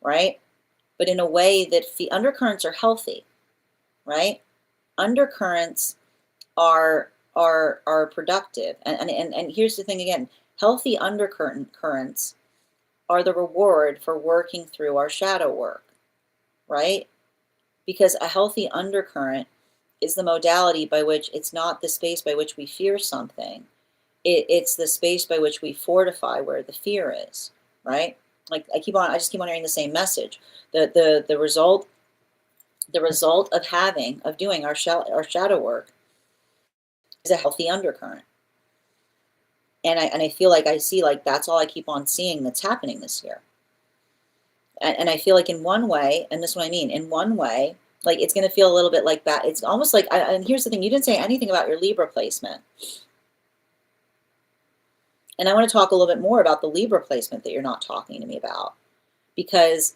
right? But in a way that undercurrents are healthy, right? Undercurrents are productive. And here's the thing again, healthy undercurrents are the reward for working through our shadow work, right? Because a healthy undercurrent is the modality by which it's not the space by which we fear something. It's the space by which we fortify where the fear is, right? Like I just keep on hearing the same message. The result of doing our shadow work is a healthy undercurrent. And I feel like I see, like that's all I keep on seeing that's happening this year. And I feel like in one way, and this is what I mean, in one way, like it's going to feel a little bit like that. It's almost like, and here's the thing, you didn't say anything about your Libra placement. And I want to talk a little bit more about the Libra placement that you're not talking to me about, because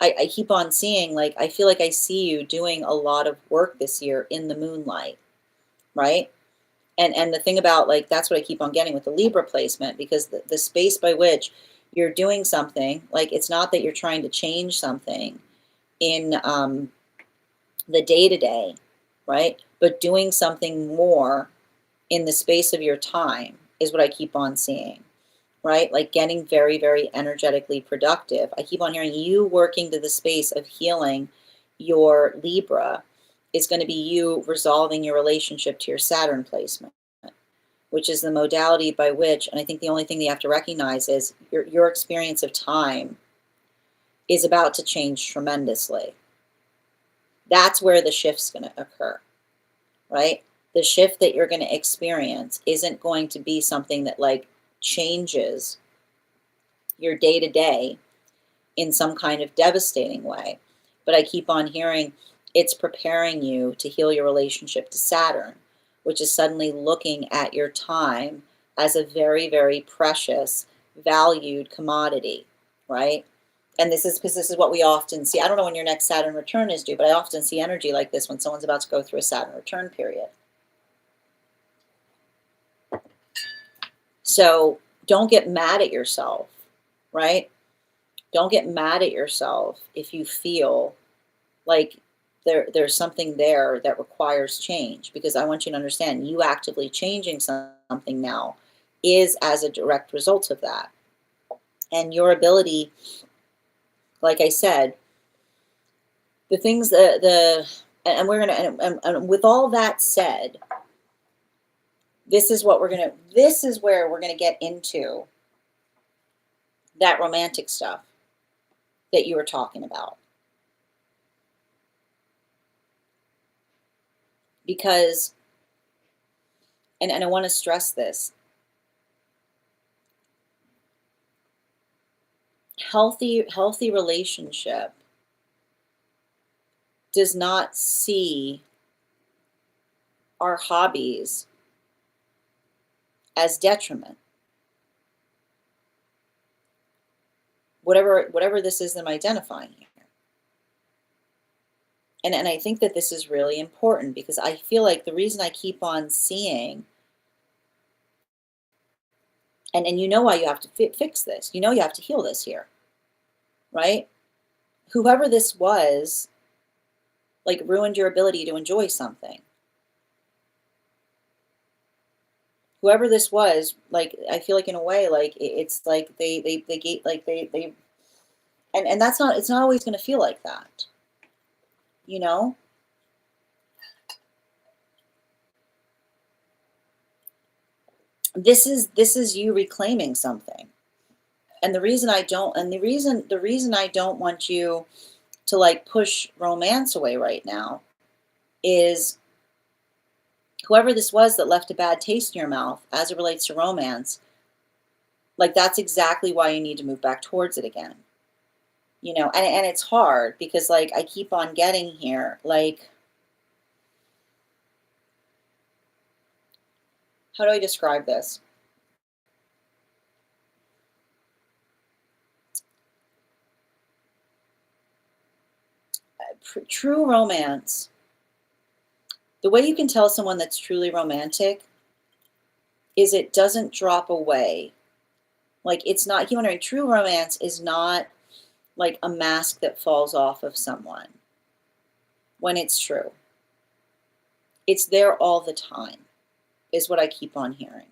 I keep on seeing, like, I feel like I see you doing a lot of work this year in the moonlight, right? And the thing about, like, that's what I keep on getting with the Libra placement, because the space by which you're doing something, like, it's not that you're trying to change something in the day-to-day, right? But doing something more in the space of your time is what I keep on seeing, right? Like getting very, very energetically productive. I keep on hearing you working to the space of healing your Libra is going to be you resolving your relationship to your Saturn placement, which is the modality by which, and I think the only thing that you have to recognize is your experience of time is about to change tremendously. That's where the shift's going to occur, right? The shift that you're going to experience isn't going to be something that like changes your day to day in some kind of devastating way. But I keep on hearing it's preparing you to heal your relationship to Saturn, which is suddenly looking at your time as a very, very precious, valued commodity, right? And this is because this is what we often see. I don't know when your next Saturn return is due, but I often see energy like this when someone's about to go through a Saturn return period. So don't get mad at yourself, right? Don't get mad at yourself if you feel like there's something there that requires change, because I want you to understand you actively changing something now is as a direct result of that. And your ability, like I said, the things that and we're gonna, and with all that said, this is where we're gonna get into that romantic stuff that you were talking about. Because, and I want to stress this, healthy relationship does not see our hobbies as detriment. Whatever this is that I'm identifying here. And I think that this is really important, because I feel like the reason I keep on seeing, and you know why you have to fix this. You know you have to heal this here, right? Whoever this was, like, ruined your ability to enjoy something. Whoever this was, like, I feel like in a way, like, it's like they gave, like they and that's not, it's not always going to feel like that, you know? This is you reclaiming something. And the reason I don't, the reason I don't want you to, like, push romance away right now is, whoever this was that left a bad taste in your mouth as it relates to romance, like, that's exactly why you need to move back towards it again. You know, and it's hard because, like, I keep on getting here, like, how do I describe this? True romance, the way you can tell someone that's truly romantic is it doesn't drop away. Like, it's not, keep wondering, true romance is not like a mask that falls off of someone when it's true. It's there all the time, is what I keep on hearing.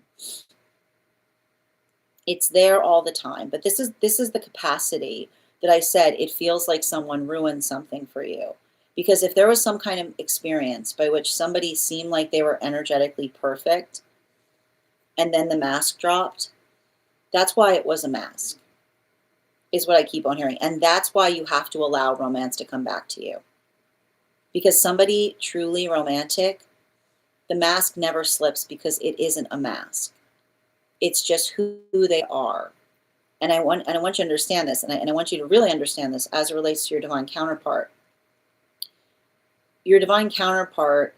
It's there all the time. But this is the capacity that I said, it feels like someone ruined something for you. Because if there was some kind of experience by which somebody seemed like they were energetically perfect and then the mask dropped, that's why it was a mask, is what I keep on hearing. And that's why you have to allow romance to come back to you. Because somebody truly romantic, the mask never slips, because it isn't a mask. It's just who they are. And I want you to understand this, and I want you to really understand this as it relates to your divine counterpart. Your divine counterpart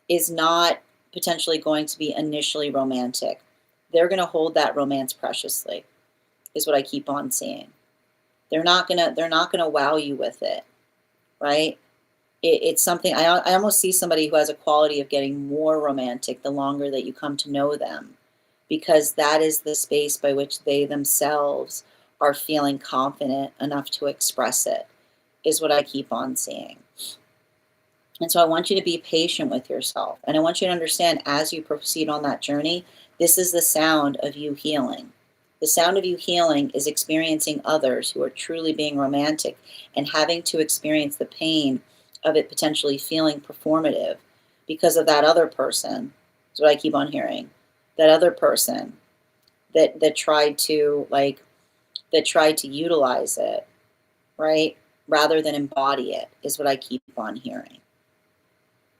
is not potentially going to be initially romantic. They're going to hold that romance preciously, is what I keep on seeing. They're not gonna wow you with it, right? It's something, I almost see somebody who has a quality of getting more romantic the longer that you come to know them, because that is the space by which they themselves are feeling confident enough to express it, is what I keep on seeing. And so I want you to be patient with yourself. And I want you to understand, as you proceed on that journey, this is the sound of you healing. The sound of you healing is experiencing others who are truly being romantic and having to experience the pain of it potentially feeling performative because of that other person. Is what I keep on hearing. That other person that tried to utilize it, right? Rather than embody it, is what I keep on hearing.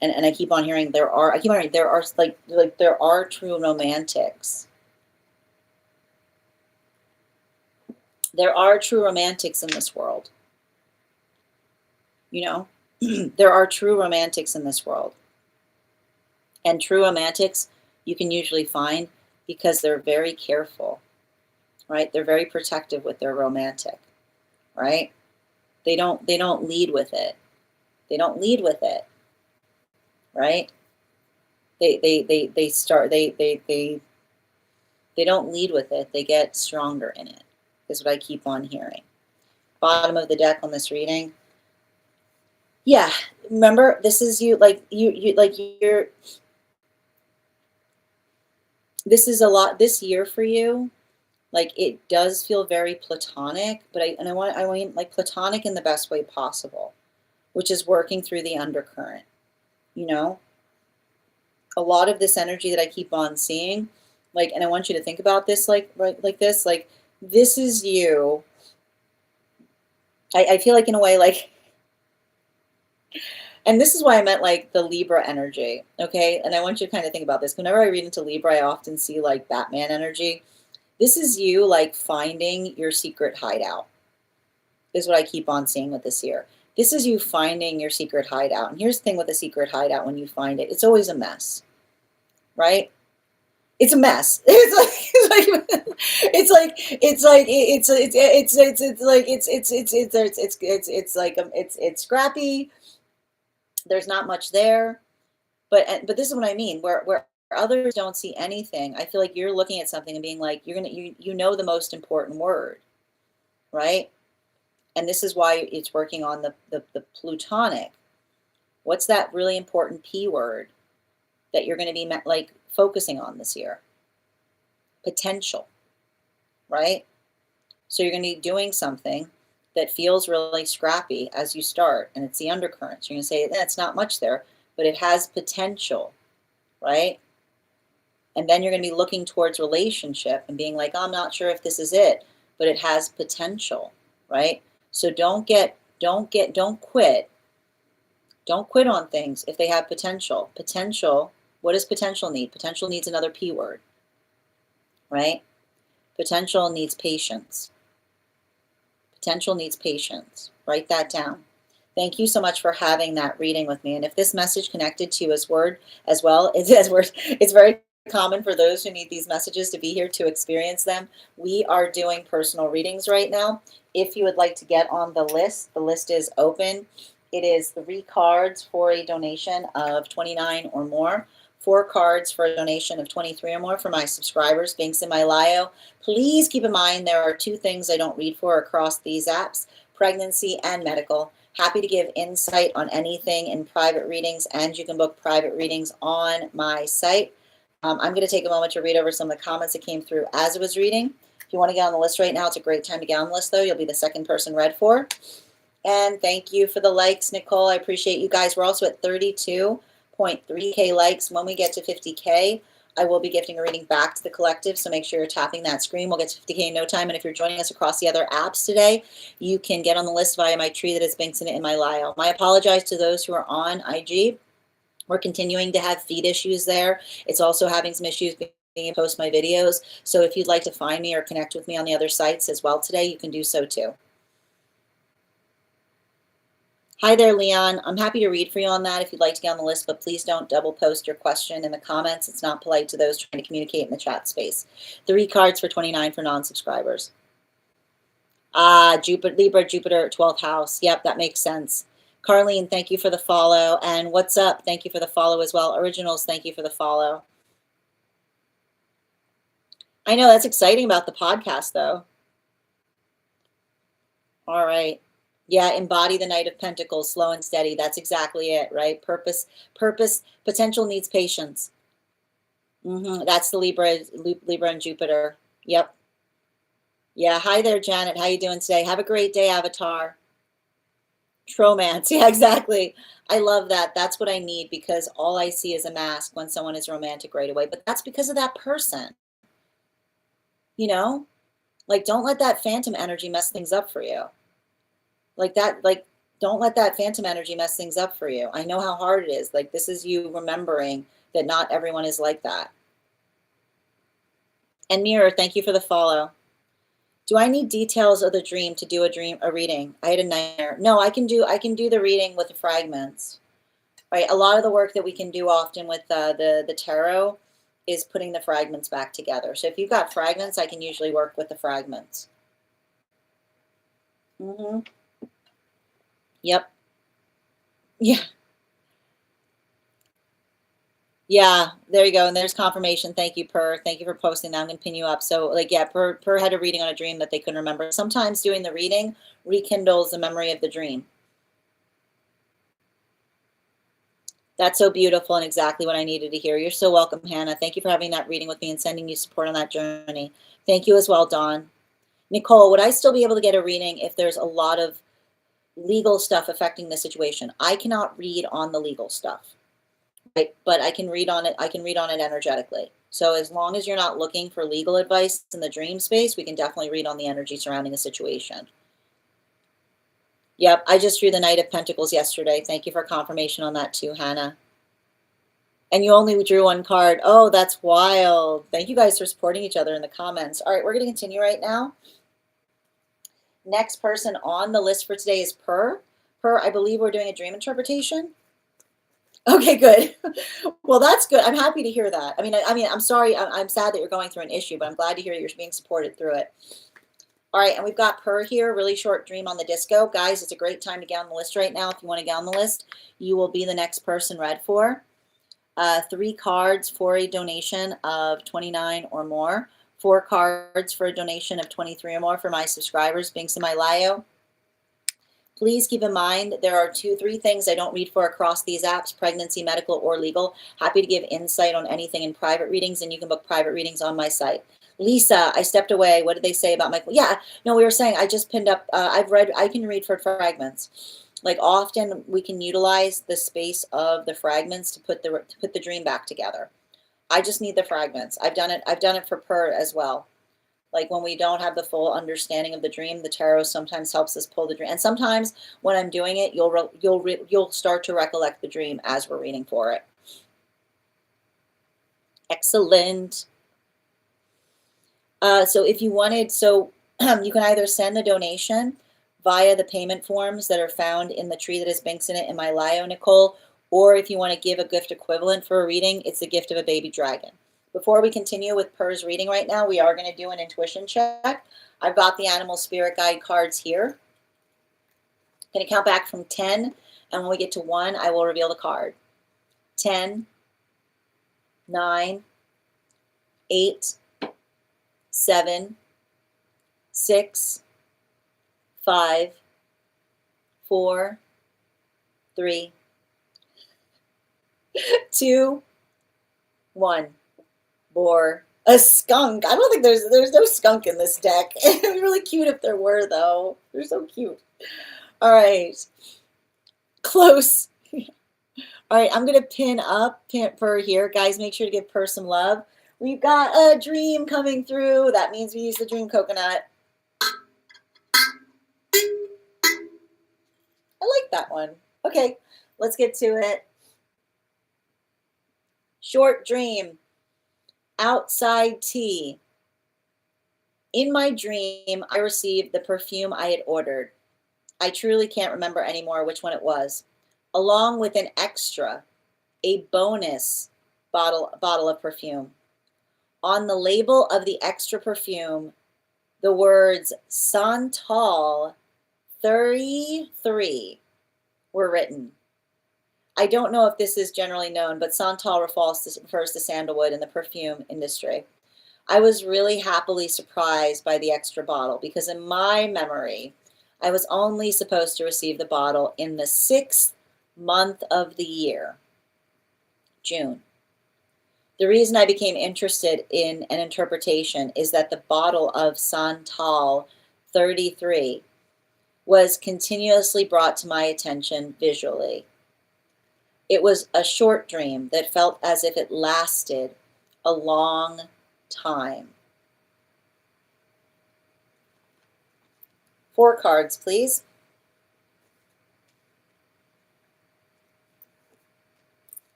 And I keep on hearing there are true romantics. There are true romantics in this world. You know, there are true romantics in this world. And true romantics you can usually find because they're very careful, right? They're very protective with their romantic, right? They don't lead with it. They don't lead with it, right? They don't lead with it. They get stronger in it, is what I keep on hearing. Bottom of the deck on this reading. Yeah, remember, this is you, you're, this is a lot this year for you. Like, it does feel very platonic, but I want like platonic in the best way possible, which is working through the undercurrent. You know, a lot of this energy that I keep on seeing, like, and I want you to think about this like this, like this is you. I feel like in a way like, and this is why I meant like the Libra energy, okay? And I want you to kind of think about this. Whenever I read into Libra, I often see like Batman energy. This is you like finding your secret hideout, is what I keep on seeing with this year. This is you finding your secret hideout. And here's the thing with a secret hideout, when you find it, it's always a mess, right? It's a mess. It's scrappy. There's not much there, but this is what I mean. Where others don't see anything, I feel like you're looking at something and being like, you know the most important word, right? And this is why it's working on the plutonic. What's that really important P word that you're going to be like focusing on this year? Potential, right? So you're going to be doing something that feels really scrappy as you start, and it's the undercurrent. So you're going to say, that's not much there, but it has potential, right? And then you're going to be looking towards relationship and being like, oh, I'm not sure if this is it, but it has potential, right? So don't quit. Don't quit on things if they have potential. Potential, what does potential need? Potential needs another P word, right? Potential needs patience. Potential needs patience. Write that down. Thank you so much for having that reading with me. And if this message connected to you as well, it's very common for those who need these messages to be here to experience them. We are doing personal readings right now. If you would like to get on the list is open. It is 3 cards for a donation of $29 or more. 4 cards for a donation of $23 or more for my subscribers. Links in my bio. Please keep in mind there are 2 things I don't read for across these apps: pregnancy and medical. Happy to give insight on anything in private readings, and you can book private readings on my site. I'm going to take a moment to read over some of the comments that came through as I was reading. If you want to get on the list right now, it's a great time to get on the list, though. You'll be the second person read for. And thank you for the likes, Nicole. I appreciate you guys. We're also at 32.3K likes. When we get to 50K, I will be gifting a reading back to the collective, so make sure you're tapping that screen. We'll get to 50K in no time. And if you're joining us across the other apps today, you can get on the list via my tree that has links in it in my bio. I apologize to those who are on IG. We're continuing to have feed issues there. It's also having some issues being able to post my videos. So if you'd like to find me or connect with me on the other sites as well today, you can do so too. Hi there, Leon. I'm happy to read for you on that if you'd like to get on the list, but please don't double post your question in the comments. It's not polite to those trying to communicate in the chat space. 3 cards for $29 for non-subscribers. Libra, Jupiter, 12th house. Yep, that makes sense. Carlene, thank you for the follow. And what's up? Thank you for the follow as well. Originals, thank you for the follow. I know that's exciting about the podcast, though. All right. Yeah, embody the Knight of Pentacles, slow and steady. That's exactly it, right? Purpose, potential needs patience. That's the Libra and Jupiter. Yep. Yeah, hi there, Janet. How you doing today? Have a great day, Avatar. Tromance. Yeah, exactly. I love that. That's what I need, because all I see is a mask when someone is romantic right away. But that's because of that person. You know? Like, don't let that phantom energy mess things up for you. Don't let that phantom energy mess things up for you. I know how hard it is. Like, this is you remembering that not everyone is like that. And Mirror, thank you for the follow. Do I need details of the dream to do a reading? I had a nightmare. No, I can do the reading with the fragments. Right? A lot of the work that we can do often with the tarot is putting the fragments back together. So if you've got fragments, I can usually work with the fragments. Yep. Yeah. Yeah, there you go. And there's confirmation. Thank you, Per. Thank you for posting that. I'm going to pin you up. So, like, yeah, Per had a reading on a dream that they couldn't remember. Sometimes doing the reading rekindles the memory of the dream. That's so beautiful and exactly what I needed to hear. You're so welcome, Hannah. Thank you for having that reading with me and sending you support on that journey. Thank you as well, Dawn. Nicole, would I still be able to get a reading if there's a lot of legal stuff affecting the situation. I cannot read on the legal stuff, right? But I can read on it. I can read on it energetically. So as long as you're not looking for legal advice in the dream space, we can definitely read on the energy surrounding the situation. Yep, I just drew the Knight of Pentacles yesterday. Thank you for confirmation on that too, Hannah. And you only drew one card. Oh, that's wild. Thank you guys for supporting each other in the comments. All right, we're going to continue right now. Next person on the list for today is Per. Per, I believe we're doing a dream interpretation. Okay, good. Well, that's good. I'm happy to hear that. I mean, I'm sorry. I'm sad that you're going through an issue, but I'm glad to hear you're being supported through it. All right, and we've got Per here, really short dream on the disco. Guys, it's a great time to get on the list right now. If you want to get on the list, you will be the next person read for. 3 cards for a donation of 29 or more. 4 cards for a donation of 23 or more for my subscribers, Binks and my Lio. Please keep in mind there are 2-3 things I don't read for across these apps: pregnancy, medical, or legal. Happy to give insight on anything in private readings, and you can book private readings on my site. Lisa, I stepped away. What did they say about Michael? Yeah, no, we were saying I just pinned up. I can read for fragments. Like often we can utilize the space of the fragments to put the dream back together. I just need the fragments. I've done it for Per as well. Like when we don't have the full understanding of the dream, the tarot sometimes helps us pull the dream. And sometimes when I'm doing it, you'll start to recollect the dream as we're reading for it. Excellent. So if you wanted, you can either send the donation via the payment forms that are found in the tree that has Binks in it in my Lio, Nicole, or if you want to give a gift equivalent for a reading, it's the gift of a baby dragon. Before we continue with Per's reading right now, we are going to do an intuition check. I've got the animal spirit guide cards here. I'm going to count back from 10, and when we get to 1, I will reveal the card. 10, 9, 8, 7, 6, 5, 4, 3, 2, 1. Or a skunk. I don't think there's no skunk in this deck. It'd be really cute if there were, though. They're so cute. All right. Close. All right, I'm going to pin Per here. Guys, make sure to give Per some love. We've got a dream coming through. That means we use the dream coconut. I like that one. Okay, let's get to it. Short dream. Outside tea. In my dream, I received the perfume I had ordered. I truly can't remember anymore which one it was. Along with an extra, a bonus bottle of perfume. On the label of the extra perfume, the words Santal 33 were written. I don't know if this is generally known, but Santal refers to sandalwood in the perfume industry. I was really happily surprised by the extra bottle because in my memory, I was only supposed to receive the bottle in the 6th month of the year, June. The reason I became interested in an interpretation is that the bottle of Santal 33 was continuously brought to my attention visually. It was a short dream that felt as if it lasted a long time. 4 cards, please.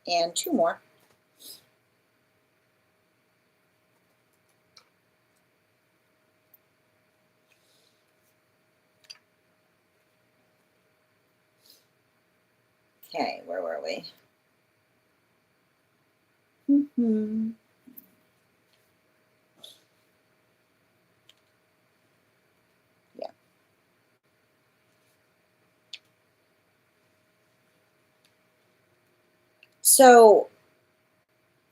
And 2 more. Okay, where were we? Yeah. So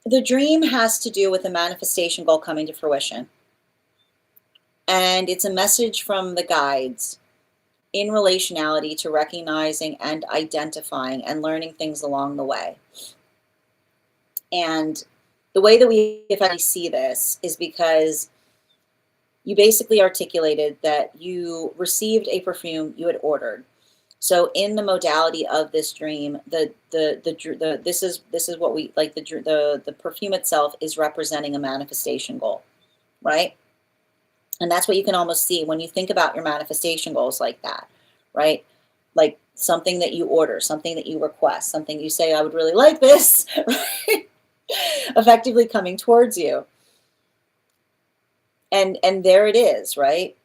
the dream has to do with a manifestation goal coming to fruition. And it's a message from the guides in relationality to recognizing and identifying and learning things along the way. And the way that we effectively see this is because you basically articulated that you received a perfume you had ordered. So in the modality of this dream, this is what we like, the perfume itself is representing a manifestation goal, right? And that's what you can almost see when you think about your manifestation goals like that, right? Like something that you order, something that you request, something you say, I would really like this, right? Effectively coming towards you. And there it is, right?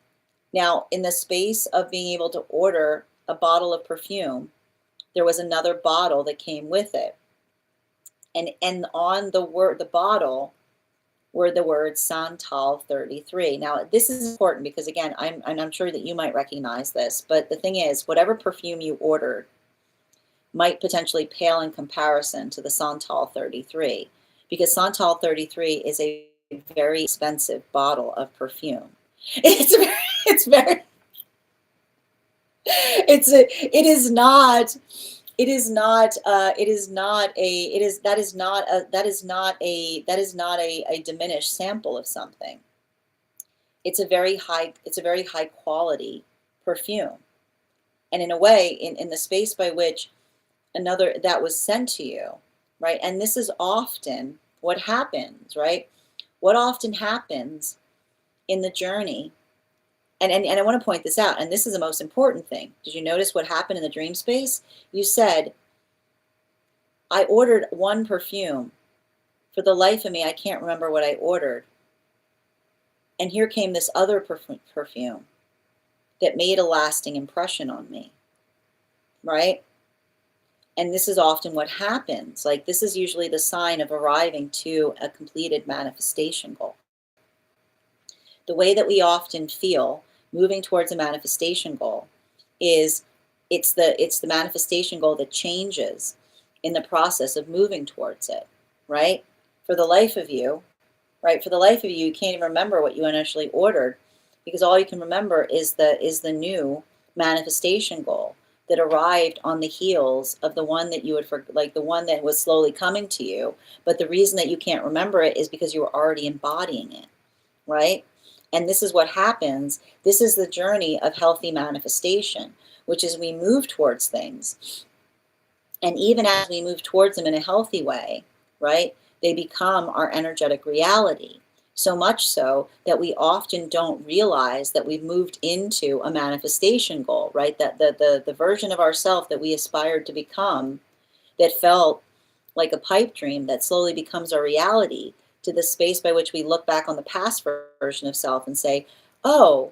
Now, in the space of being able to order a bottle of perfume, there was another bottle that came with it. And on the bottle were the words Santal 33. Now, this is important because, again, I'm sure that you might recognize this, but the thing is, whatever perfume you ordered might potentially pale in comparison to the Santal 33, because Santal 33 is a very expensive bottle of perfume. It's very, it is not, that is not a diminished sample of something. It's a very high quality perfume. And in a way, in the space by which another that was sent to you, right? And this is often what happens, right? What often happens in the journey, and I want to point this out, and this is the most important thing. Did you notice what happened in the dream space? You said, I ordered one perfume. For the life of me, I can't remember what I ordered. And here came this other perfume that made a lasting impression on me, right? And this is often what happens. Like, this is usually the sign of arriving to a completed manifestation goal. The way that we often feel moving towards a manifestation goal is it's the manifestation goal that changes in the process of moving towards it, right? For the life of you, right? For the life of you, you can't even remember what you initially ordered, because all you can remember is the new manifestation goal that arrived on the heels of the one that you would, like the one that was slowly coming to you. But the reason that you can't remember it is because you were already embodying it, right? And this is what happens. This is the journey of healthy manifestation, which is we move towards things. And even as we move towards them in a healthy way, right, they become our energetic reality. So much so that we often don't realize that we've moved into a manifestation goal, right? That the version of ourself that we aspired to become, that felt like a pipe dream, that slowly becomes our reality, to the space by which we look back on the past version of self and say, oh,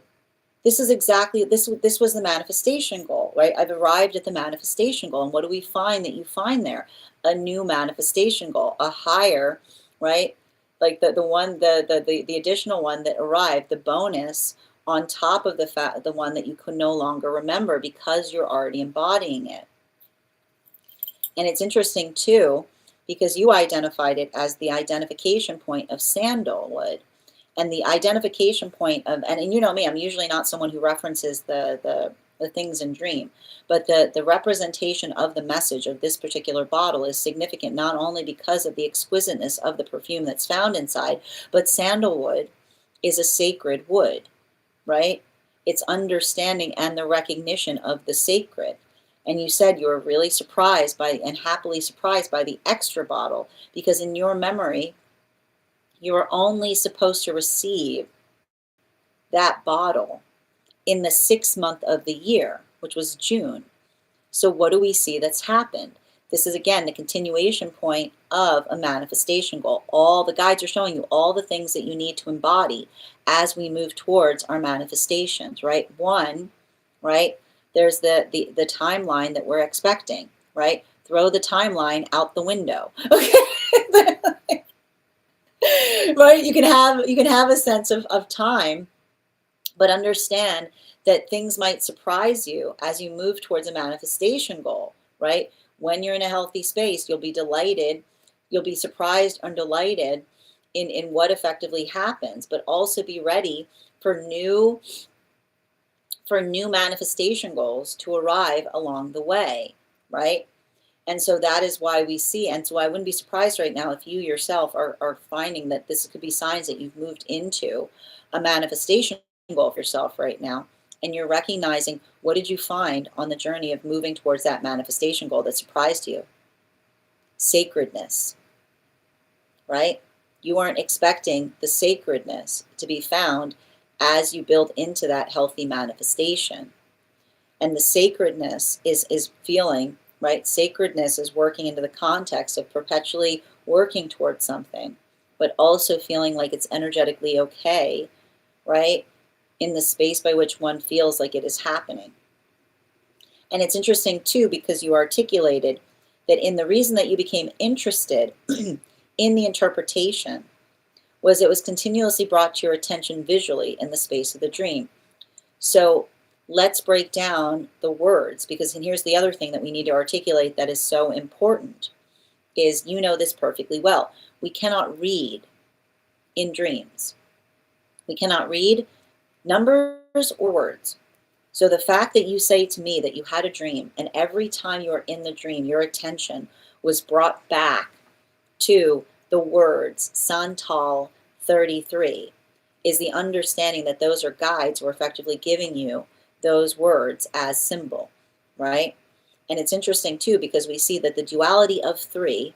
this is exactly, this was the manifestation goal, right? I've arrived at the manifestation goal. And what do we find that you find there? A new manifestation goal, a higher, right? Like the additional one that arrived, the bonus on top of the one that you could no longer remember because you're already embodying it. And it's interesting too, because you identified it as the identification point of sandalwood. And the identification point of, and you know me, I'm usually not someone who references the things in dream, but the representation of the message of this particular bottle is significant, not only because of the exquisiteness of the perfume that's found inside, but sandalwood is a sacred wood, right? It's understanding and the recognition of the sacred. And you said you were really surprised by, and happily surprised by, the extra bottle, because in your memory, you were only supposed to receive that bottle in the 6th month of the year, which was June. So what do we see that's happened? This is, again, the continuation point of a manifestation goal. All the guides are showing you all the things that you need to embody as we move towards our manifestations, right? One, right, there's the timeline that we're expecting, right? Throw the timeline out the window. Okay. Right? You can have a sense of time, but understand that things might surprise you as you move towards a manifestation goal, right? When you're in a healthy space, you'll be delighted, you'll be surprised and delighted in what effectively happens, but also be ready for new manifestation goals to arrive along the way, right? And so that is why we see, and so I wouldn't be surprised right now if you yourself are finding that this could be signs that you've moved into a manifestation goal for yourself right now. And you're recognizing, what did you find on the journey of moving towards that manifestation goal that surprised you? Sacredness, right? You weren't expecting the sacredness to be found as you build into that healthy manifestation. And the sacredness is feeling, right? Sacredness is working into the context of perpetually working towards something, but also feeling like it's energetically okay, right? In the space by which one feels like it is happening. And it's interesting too, because you articulated that in the reason that you became interested in the interpretation was it was continuously brought to your attention visually in the space of the dream. So let's break down the words, because, and here's the other thing that we need to articulate that is so important, is, you know this perfectly well, we cannot read in dreams. We cannot read numbers or words. So the fact that you say to me that you had a dream, and every time you were in the dream, your attention was brought back to the words Santal 33, is the understanding that those are guides. We're effectively giving you those words as symbol, right? And it's interesting too, because we see that the duality of three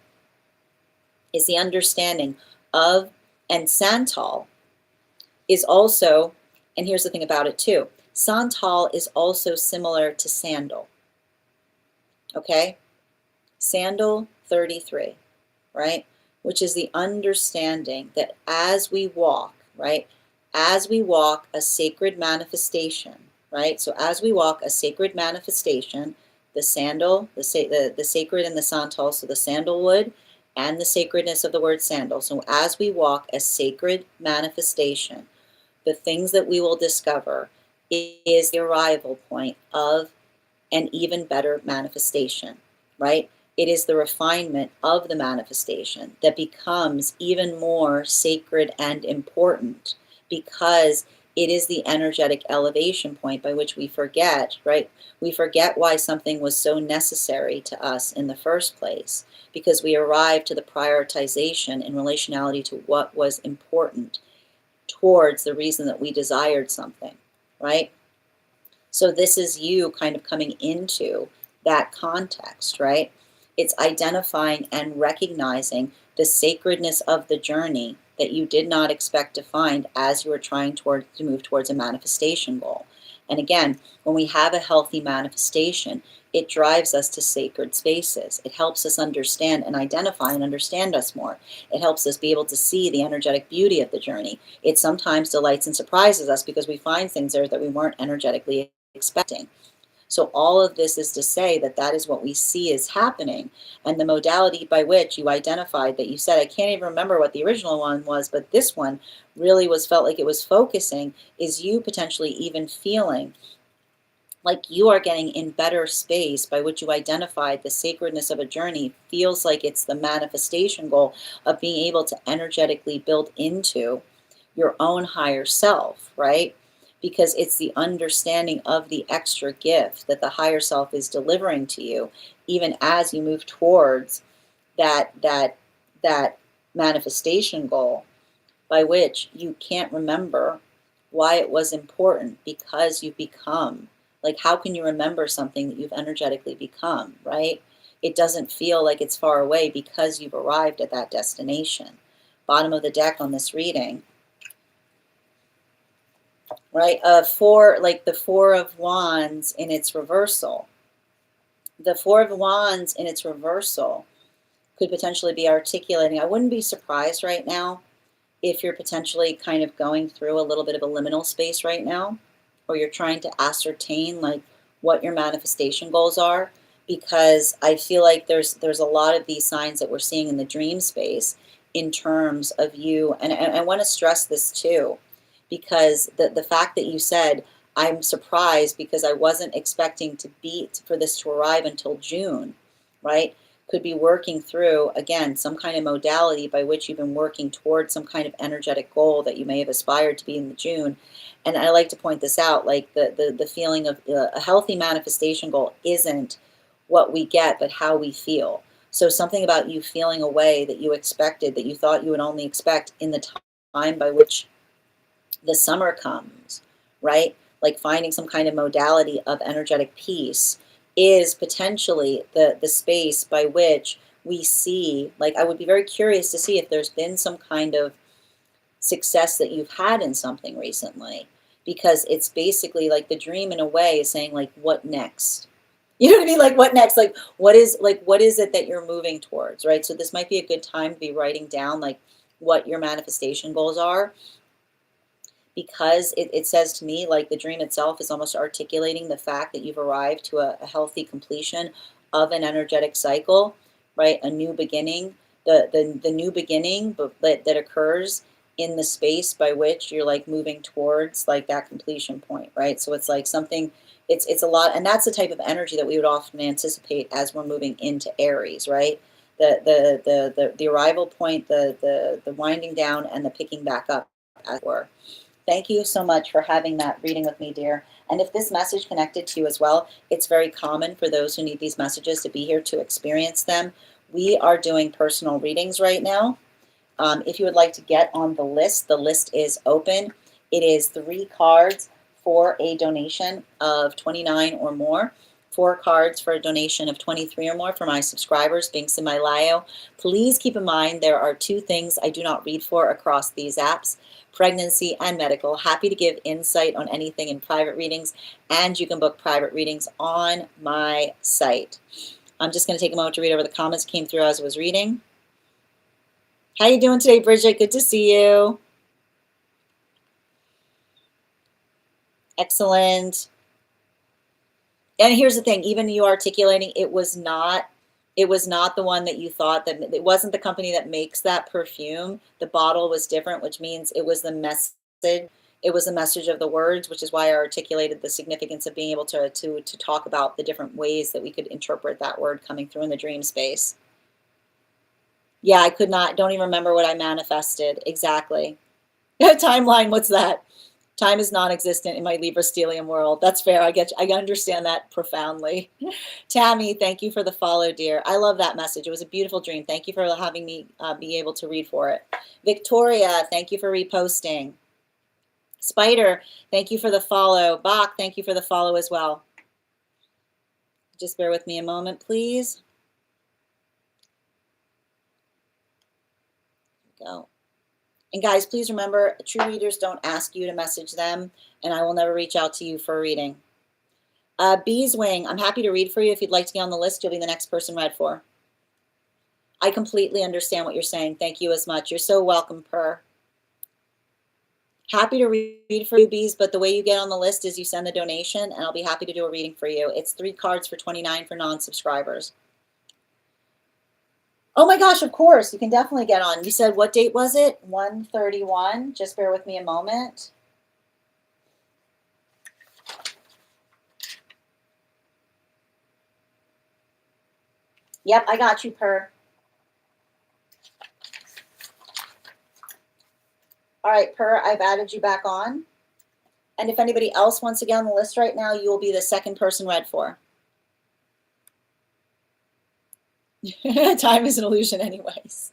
is the understanding of, and Santal is also, and here's the thing about it too, Santal is also similar to sandal, okay? Sandal 33, right? Which is the understanding that as we walk, right? As we walk a sacred manifestation, right? So as we walk a sacred manifestation, the sandal, the sacred and the santal, so the sandalwood and the sacredness of the word sandal. So as we walk a sacred manifestation, the things that we will discover is the arrival point of an even better manifestation, right? It is the refinement of the manifestation that becomes even more sacred and important, because it is the energetic elevation point by which we forget, right? We forget why something was so necessary to us in the first place, because we arrived to the prioritization in relationality to what was important towards the reason that we desired something, right? So this is you kind of coming into that context, right? It's identifying and recognizing the sacredness of the journey that you did not expect to find as you were trying to move towards a manifestation goal. And again, when we have a healthy manifestation, it drives us to sacred spaces. It helps us understand and identify and understand us more. It helps us be able to see the energetic beauty of the journey. It sometimes delights and surprises us because we find things there that we weren't energetically expecting. So all of this is to say that that is what we see is happening. And the modality by which you identified that, you said, I can't even remember what the original one was, but this one really felt like it was focusing, is you potentially even feeling like you are getting in better space by which you identified the sacredness of a journey. Feels like it's the manifestation goal of being able to energetically build into your own higher self, right? Because it's the understanding of the extra gift that the higher self is delivering to you, even as you move towards that manifestation goal, by which you can't remember why it was important, because you've become, like, how can you remember something that you've energetically become, right? It doesn't feel like it's far away because you've arrived at that destination. Bottom of the deck on this reading, right? Like the Four of Wands in its reversal. The Four of Wands in its reversal could potentially be articulating. I wouldn't be surprised right now if you're potentially kind of going through a little bit of a liminal space right now, or you're trying to ascertain like what your manifestation goals are, because I feel like there's a lot of these signs that we're seeing in the dream space in terms of you. And I want to stress this too, because the fact that you said, I'm surprised because I wasn't expecting for this to arrive until June, right? Could be working through, again, some kind of modality by which you've been working towards some kind of energetic goal that you may have aspired to be in the June. And I like to point this out, like the feeling of a healthy manifestation goal isn't what we get, but how we feel. So something about you feeling a way that you expected, that you thought you would only expect in the time by which the summer comes, right? like finding some kind of modality of energetic peace is potentially the space by which we see, like, I would be very curious to see if there's been some kind of success that you've had in something recently, because it's basically like the dream in a way is saying, like, what next? You know what I mean? Like, what next? Like, what is it that you're moving towards, right? So this might be a good time to be writing down, like, what your manifestation goals are, because it says to me, like, the dream itself is almost articulating the fact that you've arrived to a healthy completion of an energetic cycle, right? A new beginning, the new beginning, but that occurs in the space by which you're, like, moving towards, like, that completion point, right? So it's like something, it's a lot, and that's the type of energy that we would often anticipate as we're moving into Aries, right? The arrival point, the winding down, and the picking back up, as it were. Thank you so much for having that reading with me, dear. And if this message connected to you as well, it's very common for those who need these messages to be here to experience them. We are doing personal readings right now. If you would like to get on the list is open. It is 3 cards for a donation of 29 or more. 4 cards for a donation of 23 or more for my subscribers, links in my bio. Please keep in mind there are 2 things I do not read for across these apps: pregnancy and medical. Happy to give insight on anything in private readings, and you can book private readings on my site. I'm just going to take a moment to read over the comments that came through as I was reading. How you doing today, Bridget? Good to see you. Excellent. And here's the thing, even you articulating, it was not the one that you thought, that it wasn't the company that makes that perfume. The bottle was different, which means it was the message. It was the message of the words, which is why I articulated the significance of being able to talk about the different ways that we could interpret that word coming through in the dream space. Yeah, I could not, don't even remember what I manifested. Exactly. Timeline, what's that? Time is non-existent in my Libra stellium world. That's fair. I understand that profoundly. Tammy, thank you for the follow, dear. I love that message. It was a beautiful dream. Thank you for having me be able to read for it. Victoria, thank you for reposting. Spider, thank you for the follow. Bach, thank you for the follow as well. Just bear with me a moment, please. Go. And guys, please remember, true readers don't ask you to message them, and I will never reach out to you for a reading. Beeswing, I'm happy to read for you. If you'd like to be on the list, you'll be the next person read for. I completely understand what you're saying. Thank you as much. You're so welcome, Per. Happy to read for you, Bees, but the way you get on the list is you send the donation, and I'll be happy to do a reading for you. It's 3 cards for 29 for non-subscribers. Oh my gosh, of course. You can definitely get on. You said, what date was it? 1/31. Just bear with me a moment. Yep, I got you, Per. All right, Per, I've added you back on. And if anybody else wants to get on the list right now, you will be the second person read for. Time is an illusion anyways.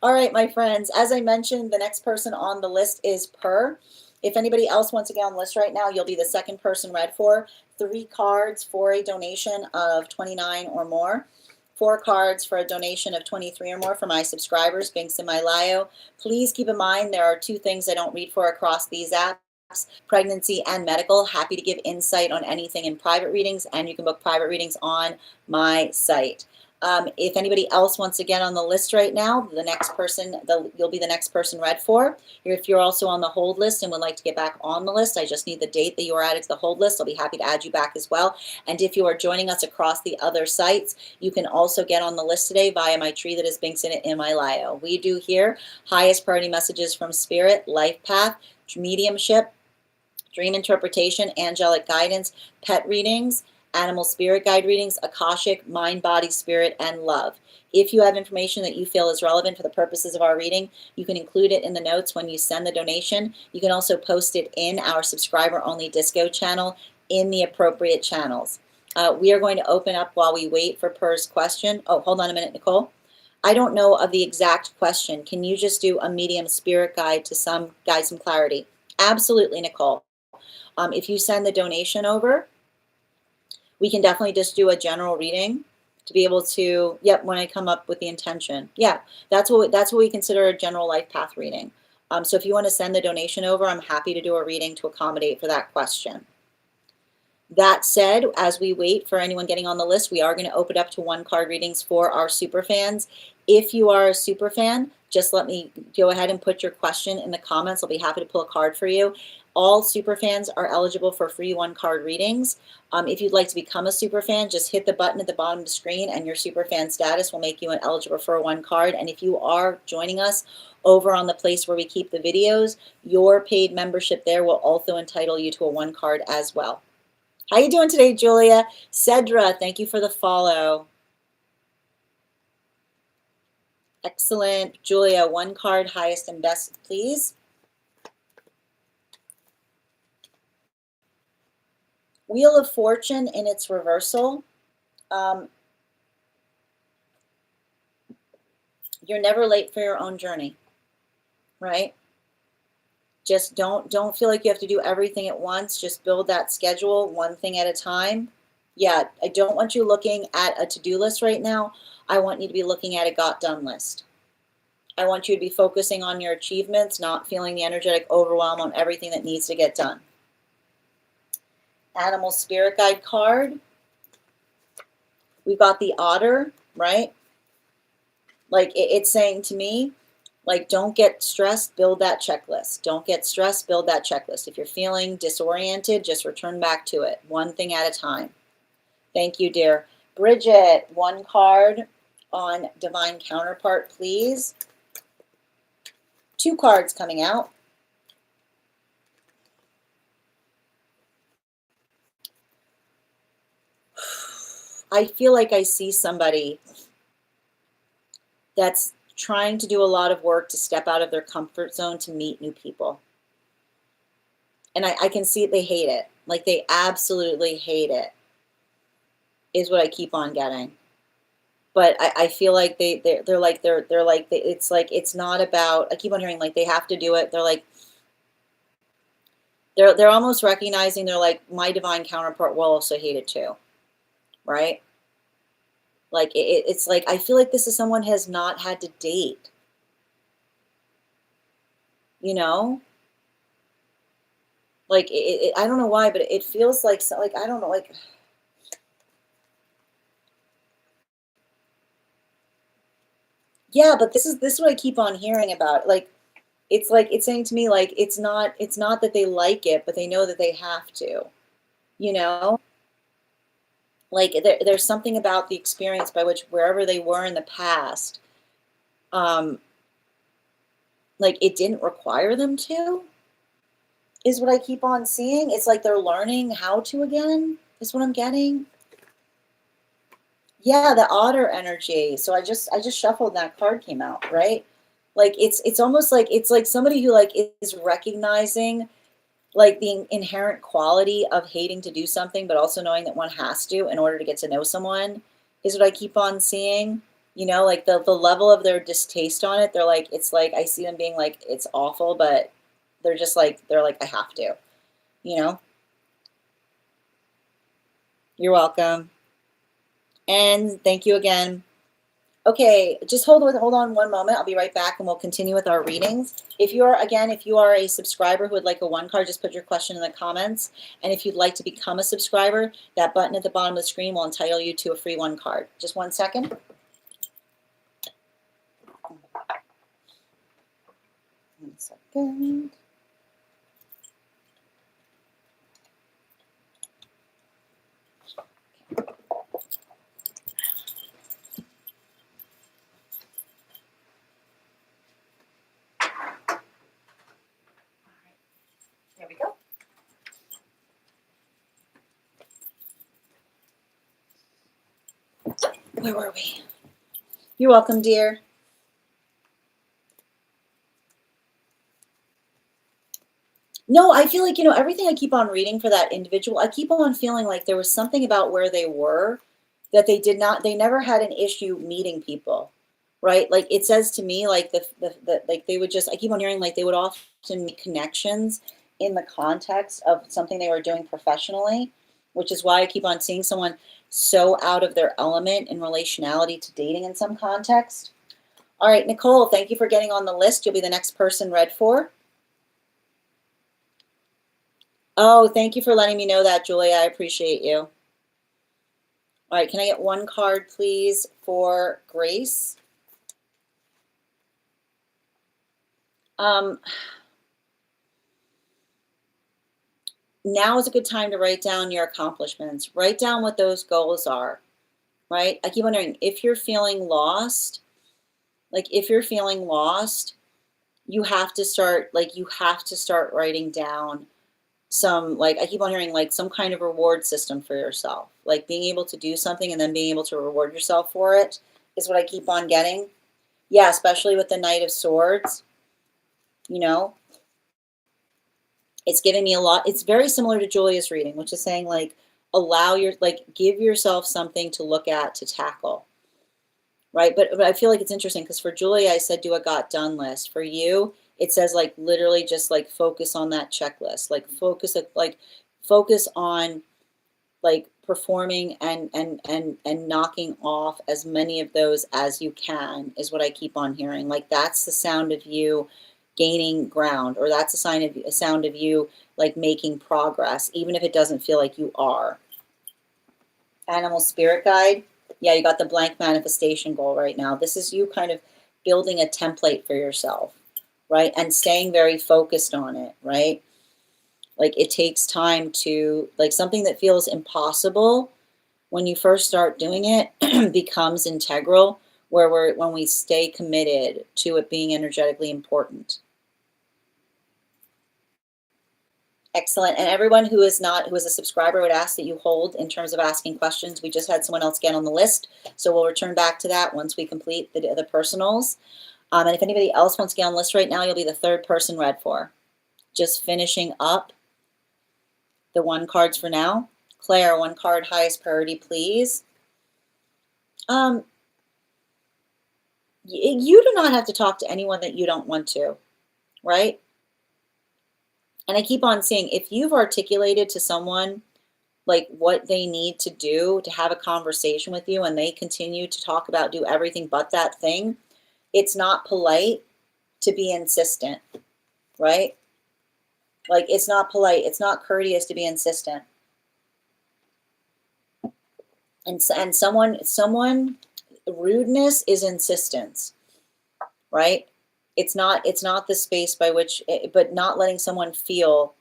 All right, my friends, as I mentioned, the next person on the list is Per. If anybody else wants to get on the list right now, you'll be the second person read for. 3 cards for a donation of 29 or more. 4 cards for a donation of 23 or more for my subscribers, links in my bio. Please keep in mind there are 2 things I don't read for across these apps: pregnancy and medical. Happy to give insight on anything in private readings, and you can book private readings on my site. If anybody else wants to get on the list right now, the next person, you'll be the next person read for. If you're also on the hold list and would like to get back on the list, I just need the date that you are added to the hold list. I'll be happy to add you back as well. And if you are joining us across the other sites, you can also get on the list today via my tree that has links in it in my bio. We do here highest priority messages from Spirit, Life Path, Mediumship, Dream Interpretation, Angelic Guidance, Pet Readings, Animal Spirit Guide readings, Akashic, Mind, Body, Spirit, and Love. If you have information that you feel is relevant for the purposes of our reading, you can include it in the notes when you send the donation. You can also post it in our subscriber-only Disco channel in the appropriate channels. We are going to open up while we wait for Per's question. Oh, hold on a minute, Nicole. I don't know of the exact question. Can you just do a medium spirit guide to guide some clarity? Absolutely, Nicole. If you send the donation over, we can definitely just do a general reading to be able to, yep, when I come up with the intention. Yeah, that's what we consider a general life path reading. So if you want to send the donation over, I'm happy to do a reading to accommodate for that question. That said, as we wait for anyone getting on the list, we are going to open up to 1-card readings for our super fans. If you are a super fan, just let me go ahead and put your question in the comments. I'll be happy to pull a card for you. All super fans are eligible for free 1-card readings. If you'd like to become a super fan, just hit the button at the bottom of the screen and your super fan status will make you eligible for a 1-card. And if you are joining us over on the place where we keep the videos, your paid membership there will also entitle you to a 1-card as well. How you doing today, Julia? Cedra, thank you for the follow. Excellent. Julia, 1 card, highest and best, please. Wheel of Fortune in its reversal. You're never late for your own journey, right? Just don't feel like you have to do everything at once. Just build that schedule, one thing at a time. Yeah, I don't want you looking at a to-do list right now. I want you to be looking at a got done list. I want you to be focusing on your achievements, not feeling the energetic overwhelm on everything that needs to get done. Animal Spirit Guide card. We've got the otter, right? Like it's saying to me, like, don't get stressed, build that checklist. Don't get stressed, build that checklist. If you're feeling disoriented, just return back to it, one thing at a time. Thank you, dear. Bridget, 1 card on Divine Counterpart, please. 2 cards coming out. I feel like I see somebody that's trying to do a lot of work to step out of their comfort zone to meet new people. And I can see they hate it. Like they absolutely hate it, is what I keep on getting. But I feel like they're like it's like it's not about, I keep on hearing like they have to do it. They're like they're almost recognizing, they're like, my divine counterpart will also hate it too, right? Like it's like I feel like this is someone has not had to date, you know? Like I don't know why, but it feels like I don't know, like yeah, but this is what I keep on hearing about. Like it's saying to me like it's not that they like it, but they know that they have to, you know? Like there's something about the experience by which wherever they were in the past, like it didn't require them to, is what I keep on seeing. It's like they're learning how to again, is what I'm getting. Yeah, the otter energy. So I just shuffled and that card came out, right? Like it's almost like it's like somebody who like is recognizing like the inherent quality of hating to do something, but also knowing that one has to in order to get to know someone, is what I keep on seeing. You know, like the level of their distaste on it, they're like, it's like I see them being like, it's awful, but they're just like, I have to, you know? You're welcome. And thank you again. Okay, just hold on one moment. I'll be right back and we'll continue with our readings. If you are a subscriber who would like a 1 card, just put your question in the comments. And if you'd like to become a subscriber, that button at the bottom of the screen will entitle you to a free 1 card. Just 1 second. 1 second. There we go. Where were we? You're welcome, dear. No, I feel like, you know, everything I keep on reading for that individual, I keep on feeling like there was something about where they were that they never had an issue meeting people, right? Like it says to me, like like they would just, I keep on hearing like they would often make connections in the context of something they were doing professionally, which is why I keep on seeing someone so out of their element in relationality to dating in some context. All right, Nicole, thank you for getting on the list. You'll be the next person read for. Oh, thank you for letting me know that, Julia. I appreciate you. All right, can I get one card, please, for Grace? Now is a good time to write down your accomplishments. Write down what those goals are, right? I keep wondering, if you're feeling lost, you have to start, writing down some, I keep on hearing, some kind of reward system for yourself. Like being able to do something and then being able to reward yourself for it is what I keep on getting. Yeah, especially with the Knight of Swords, it's giving me a lot. It's very similar to Julia's reading, which is saying give yourself something to look at, to tackle, right? But I feel like it's interesting because for Julia, I said do a got done list. For you, it says literally just focus on that checklist, focus on performing and knocking off as many of those as you can is what I keep on hearing. That's the sound of you gaining ground, or that's a sound of you making progress, even if it doesn't feel like you are. Animal spirit guide. Yeah, you got the blank manifestation goal right now. This is you kind of building a template for yourself, right? And staying very focused on it, right? It takes time to, something that feels impossible when you first start doing it becomes integral, when we stay committed to it being energetically important. Excellent. And everyone who is a subscriber, would ask that you hold in terms of asking questions. We just had someone else get on the list, so we'll return back to that once we complete the personals. And if anybody else wants to get on the list right now, you'll be the third person read for. Just finishing up the one cards for now. Claire, one card, highest priority, please. You do not have to talk to anyone that you don't want to, right? And I keep on saying, if you've articulated to someone what they need to do to have a conversation with you, and they continue to talk about do everything but that thing, it's not polite to be insistent, right? It's not polite. It's not courteous to be insistent. And someone rudeness is insistence, right? It's not the space by which, but not letting someone feel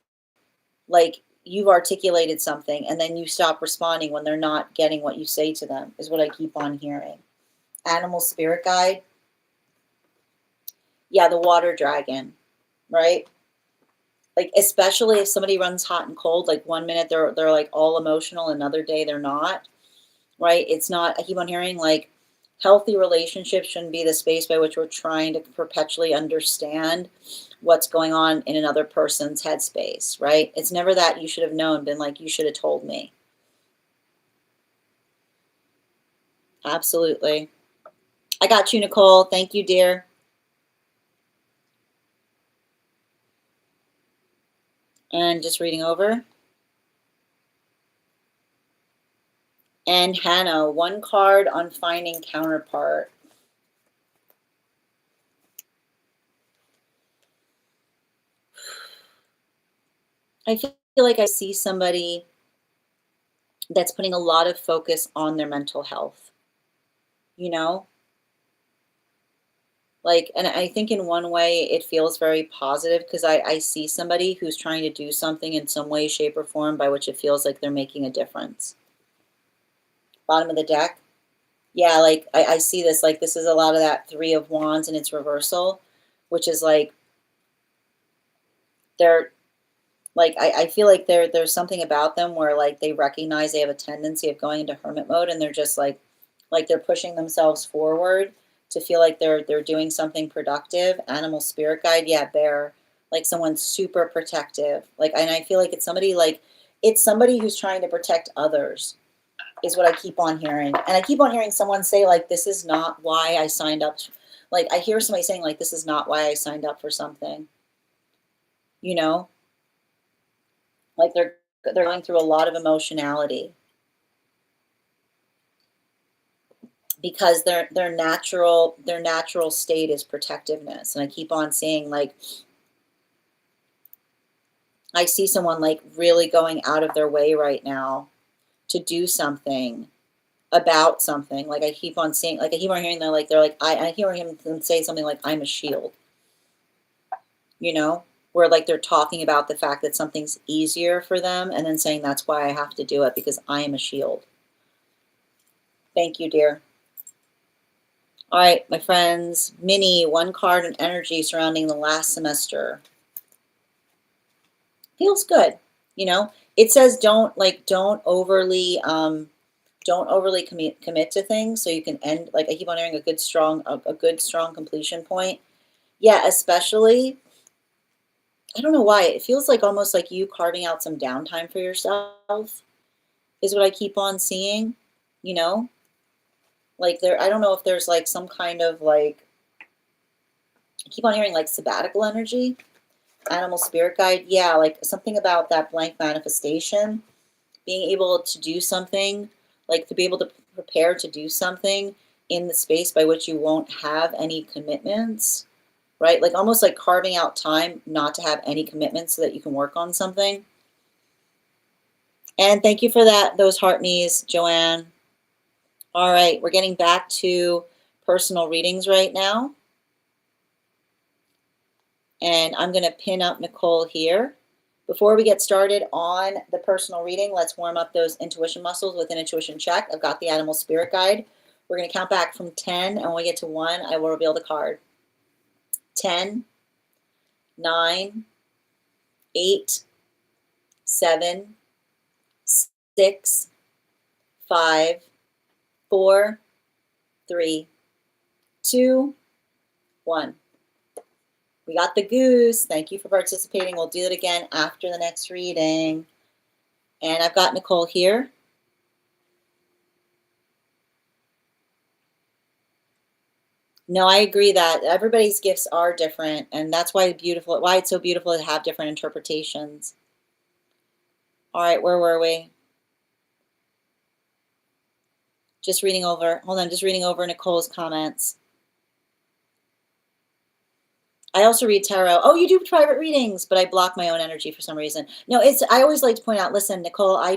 like you've articulated something and then you stop responding when they're not getting what you say to them is what I keep on hearing. Animal spirit guide. Yeah, the water dragon, right? Especially if somebody runs hot and cold, 1 minute they're all emotional, another day they're not, right? It's not, I keep on hearing healthy relationships shouldn't be the space by which we're trying to perpetually understand what's going on in another person's headspace, right? It's never that you should have known, been you should have told me. Absolutely. I got you, Nicole. Thank you, dear. And just reading over. And Hannah, one card on finding counterpart. I feel like I see somebody that's putting a lot of focus on their mental health, and I think in one way it feels very positive because I see somebody who's trying to do something in some way, shape, or form by which it feels like they're making a difference. Bottom of the deck. Yeah, I see this, this is a lot of that Three of Wands in its reversal, which is they're, I feel like there's something about them where they recognize they have a tendency of going into hermit mode, and they're just they're pushing themselves forward to feel like they're doing something productive. Animal spirit guide, yeah, bear, someone super protective, and I feel like it's somebody who's trying to protect others is what I keep on hearing. And I keep on hearing someone say this is not why I signed up. I hear somebody saying this is not why I signed up for something, Like they're going through a lot of emotionality because their natural state is protectiveness. And I keep on seeing, like, I see someone like really going out of their way right now to do something about something. Like I keep on seeing, like I keep on hearing they're like I hear them say something like, I'm a shield, you know, where like they're talking about the fact that something's easier for them and then saying that's why I have to do it because I am a shield. Thank you, dear. All right, my friends, Minnie, one card and energy surrounding the last semester. Feels good, you know. It says don't overly commit to things so you can end, like I keep on hearing, a good strong completion point. Yeah, especially, I don't know why, it feels like almost like you carving out some downtime for yourself is what I keep on seeing, you know? Like there, I don't know if there's like some kind of like, I keep on hearing like sabbatical energy, animal spirit guide. Yeah, like something about that blank manifestation, being able to do something, like to be able to prepare to do something in the space by which you won't have any commitments, right? Like almost like carving out time not to have any commitments so that you can work on something. And thank you for that, those heart knees, Joanne. All right, we're getting back to personal readings right now. And I'm going to pin up Nicole here. Before we get started on the personal reading, let's warm up those intuition muscles with an intuition check. I've got the animal spirit guide. We're going to count back from 10, and when we get to 1, I will reveal the card. 10, 9, 8, 7, 6, 5, 4, 3, 2, 1. We got the goose. Thank you for participating. We'll do it again after the next reading. And I've got Nicole here. No, I agree that everybody's gifts are different, and that's why it's so beautiful to have different interpretations. All right, where were we? Just reading over Nicole's comments. I also read tarot. Oh, you do private readings, but I block my own energy for some reason. No, I always like to point out, listen, Nicole, I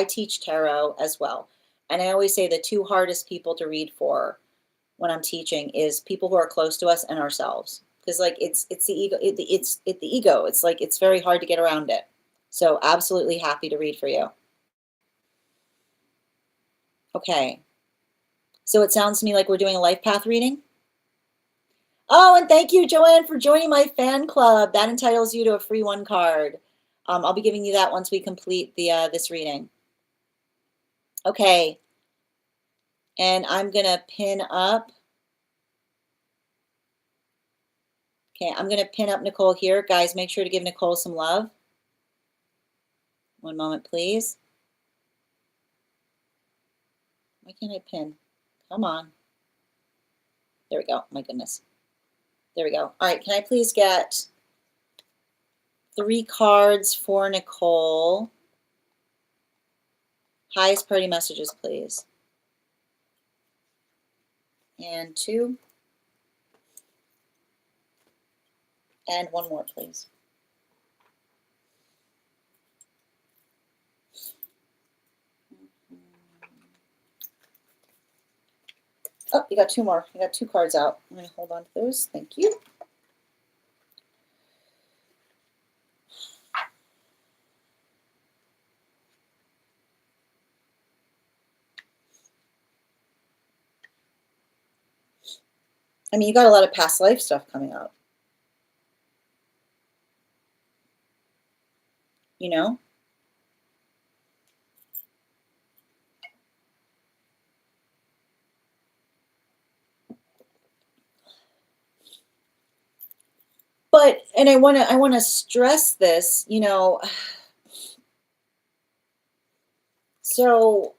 teach tarot as well. And I always say the two hardest people to read for when I'm teaching is people who are close to us and ourselves. Because like it's the ego, it's the ego. It's like it's very hard to get around it. So absolutely happy to read for you. Okay. So it sounds to me like we're doing a life path reading. Oh, and thank you, Joanne, for joining my fan club. That entitles you to a free 1 card. I'll be giving you that once we complete the this reading. Okay. And I'm gonna pin up. Okay, I'm gonna pin up Nicole here. Guys, make sure to give Nicole some love. 1 moment, please. Why can't I pin? Come on. There we go. My goodness. There we go. All right, can I please get 3 cards for Nicole? Highest priority messages, please. And 2. And 1 more, please. Oh, you got 2 more. You got 2 cards out. I'm going to hold on to those. Thank you. I mean, you got a lot of past life stuff coming up. You know? But, and I want to stress this, you know, so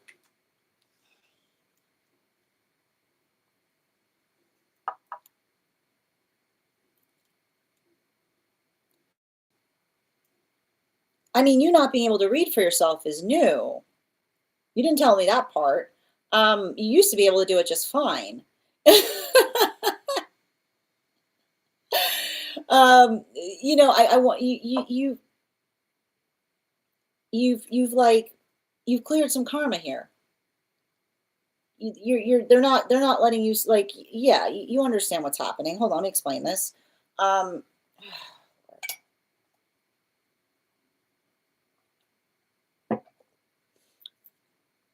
I mean, you not being able to read for yourself is new. You didn't tell me that part. You used to be able to do it just fine. I want you've cleared some karma here. They're not letting you like, yeah, you understand what's happening. Hold on, let me explain this. Um,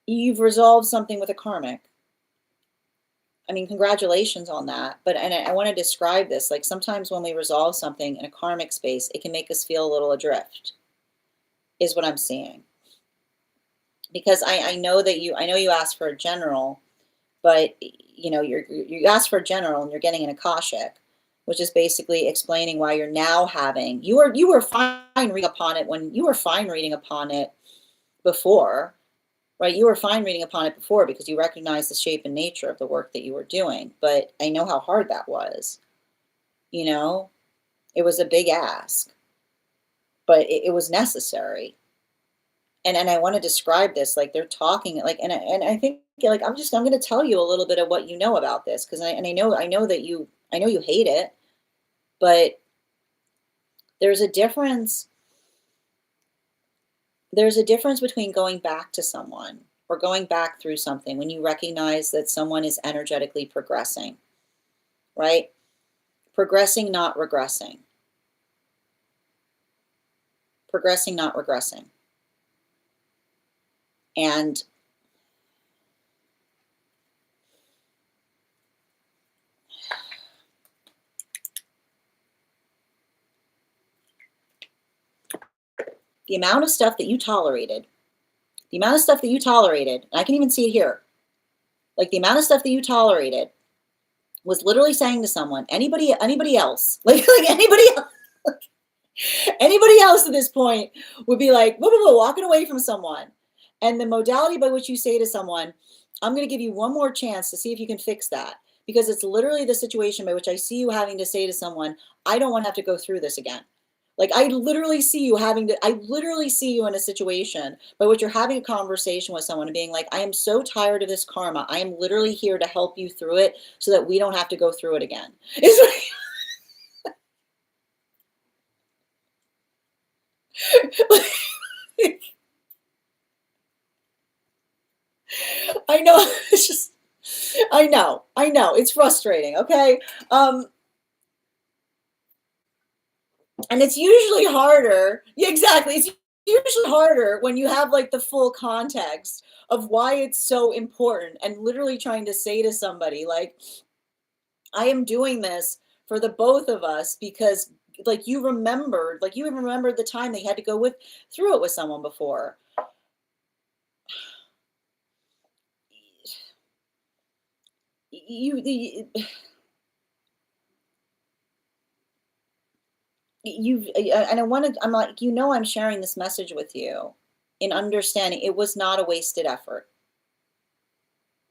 you've resolved something with a karmic. I mean, congratulations on that. But and I want to describe this. Like sometimes when we resolve something in a karmic space, it can make us feel a little adrift, is what I'm seeing. Because I know that I know you asked for a general, but you asked for a general and you're getting an akashic, which is basically explaining why you're now having you were fine reading upon it when you were fine reading upon it before, right? You were fine reading upon it before because you recognized the shape and nature of the work that you were doing. But I know how hard that was. You know, it was a big ask, but it was necessary. And I want to describe this like they're talking like and I think like I'm going to tell you a little bit of what you know about this because I know you hate it, but there's a difference there's a difference between going back to someone or going back through something when you recognize that someone is energetically progressing, right? Progressing, not regressing. Progressing, not regressing. And the amount of stuff that you tolerated, and I can even see it here, like the amount of stuff that you tolerated was literally saying to someone, anybody else, like anybody else at this point would be like, whoa, whoa, whoa, walking away from someone. And the modality by which you say to someone, I'm going to give you one more chance to see if you can fix that. Because it's literally the situation by which I see you having to say to someone, I don't want to have to go through this again. Like I literally see you in a situation by which you're having a conversation with someone and being like, I am so tired of this karma. I am literally here to help you through it so that we don't have to go through it again. I know. It's just, I know. It's frustrating. Okay. And it's usually harder. Yeah, exactly. It's usually harder when you have like the full context of why it's so important and literally trying to say to somebody, like, I am doing this for the both of us because you even remembered the time they had to go through it with someone before. You and I'm like, I'm sharing this message with you in understanding it was not a wasted effort.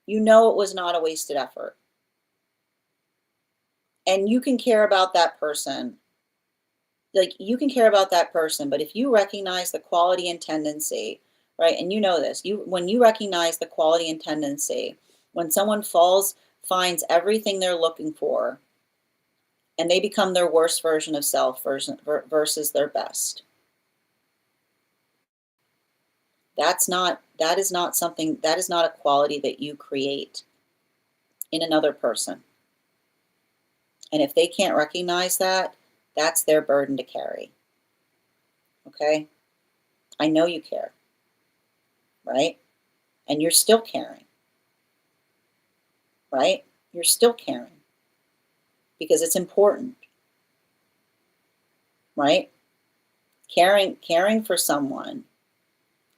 It was not a wasted effort. And you can care about that person. Like you can care about that person, but if you recognize the quality and tendency, right? And you know this, when you recognize the quality and tendency, when someone finds everything they're looking for, and they become their worst version of self versus their best. That is not a quality that you create in another person. And if they can't recognize that, that's their burden to carry. Okay? I know you care, right? And you're still caring, right? You're still caring because it's important, right? Caring for someone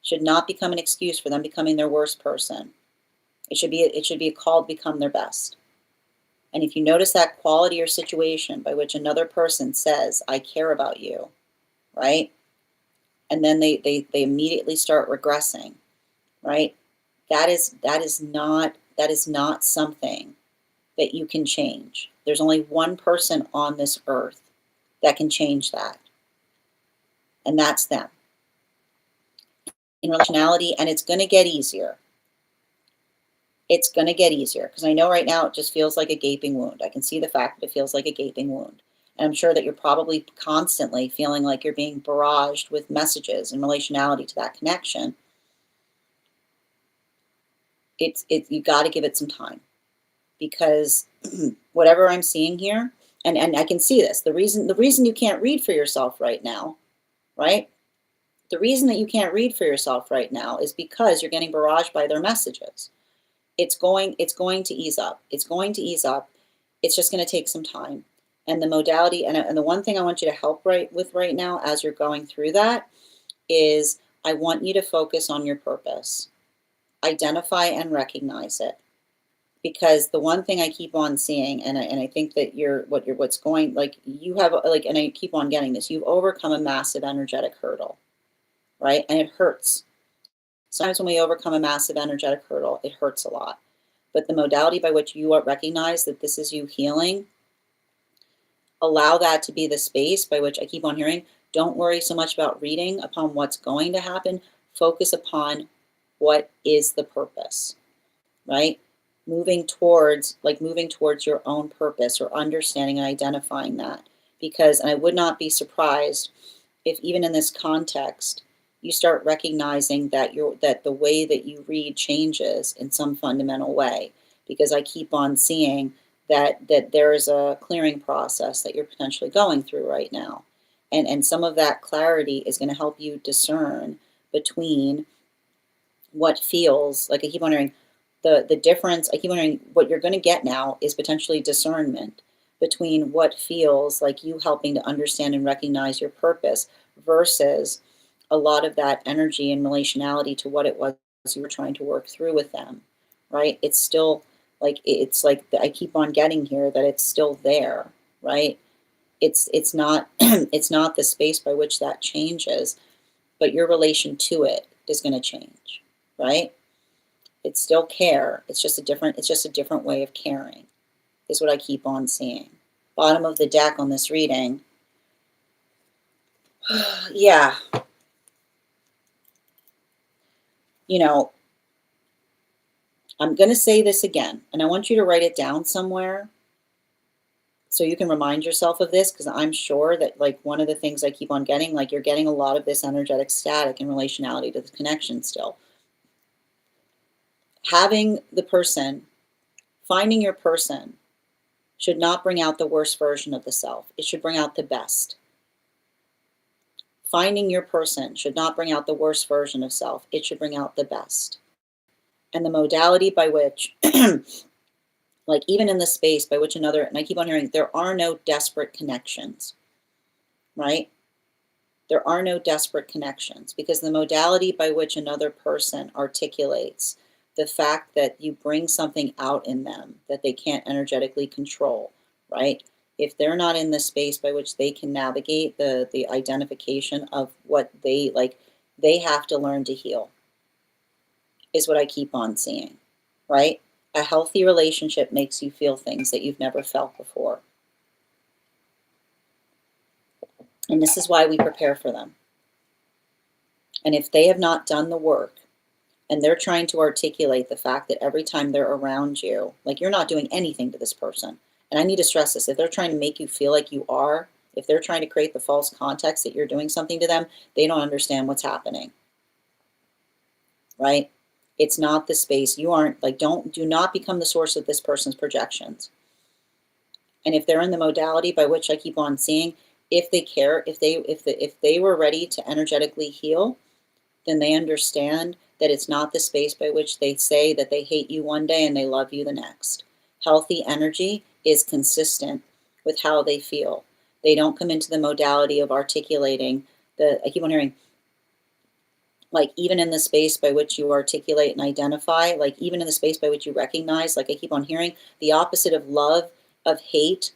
should not become an excuse for them becoming their worst person. It should be a call to become their best. And if you notice that quality or situation by which another person says, I care about you, right? And then they immediately start regressing, right? That is not something that you can change. There's only one person on this earth that can change that. And that's them. in relationality, and it's going to get easier. It's going to get easier because I know right now it just feels like a gaping wound. I can see the fact that it feels like a gaping wound. And I'm sure that you're probably constantly feeling like you're being barraged with messages in relationality to that connection. You got to give it some time, because whatever I'm seeing here, and I can see this, the reason you can't read for yourself right now, right? The reason that you can't read for yourself right now is because you're getting barraged by their messages. It's going to ease up. It's going to ease up. It's just going to take some time. And the modality, and the one thing I want you to help with right now as you're going through that is, I want you to focus on your purpose. Identify and recognize it. Because the one thing I keep on seeing, and I think that what's going, like, you have, like, and I keep on getting this, you've overcome a massive energetic hurdle, right? And it hurts. Sometimes when we overcome a massive energetic hurdle, it hurts a lot. But the modality by which you recognize that this is you healing, allow that to be the space by which I keep on hearing, don't worry so much about reading upon what's going to happen. Focus upon what is the purpose, right? Moving towards your own purpose, or understanding and identifying that. Because, and I would not be surprised if even in this context, you start recognizing that the way that you read changes in some fundamental way. Because I keep on seeing that there is a clearing process that you're potentially going through right now. And some of that clarity is going to help you discern between what feels like, I keep wondering, the difference, I keep wondering, what you're going to get now is potentially discernment between what feels like you helping to understand and recognize your purpose versus a lot of that energy and relationality to what it was you were trying to work through with them, right? It's still it's like I keep on getting here that it's still there, right? It's not it's not the space by which that changes, but your relation to it is going to change, right? It's still care. It's just a different way of caring, is what I keep on seeing. Bottom of the deck on this reading. Yeah. You know, I'm going to say this again, and I want you to write it down somewhere so you can remind yourself of this, because I'm sure that, like, one of the things I keep on getting, like, you're getting a lot of this energetic static in relationality to the connection still. Having the person, finding your person, should not bring out the worst version of the self. It should bring out the best. Finding your person should not bring out the worst version of self. It should bring out the best. And the modality by which, like, even in the space by which another, and I keep on hearing, there are no desperate connections, right? There are no desperate connections, because the modality by which another person articulates the fact that you bring something out in them that they can't energetically control, right? If they're not in the space by which they can navigate the identification of what they like, they have to learn to heal, is what I keep on seeing, right? A healthy relationship makes you feel things that you've never felt before. And this is why we prepare for them. And if they have not done the work, and they're trying to articulate the fact that every time they're around you, like, you're not doing anything to this person. And I need to stress this. If they're trying to make you feel like you are, if they're trying to create the false context that you're doing something to them, they don't understand what's happening, right? It's not the space. You aren't, like, do not become the source of this person's projections. And if they're in the modality by which I keep on seeing, if they care, if they were ready to energetically heal, then they understand that it's not the space by which they say that they hate you one day and they love you the next. Healthy energy is consistent with how they feel. They don't come into the modality of articulating I keep on hearing, like, even in the space by which you articulate and identify, like, even in the space by which you recognize, like, I keep on hearing, the opposite of love, of hate,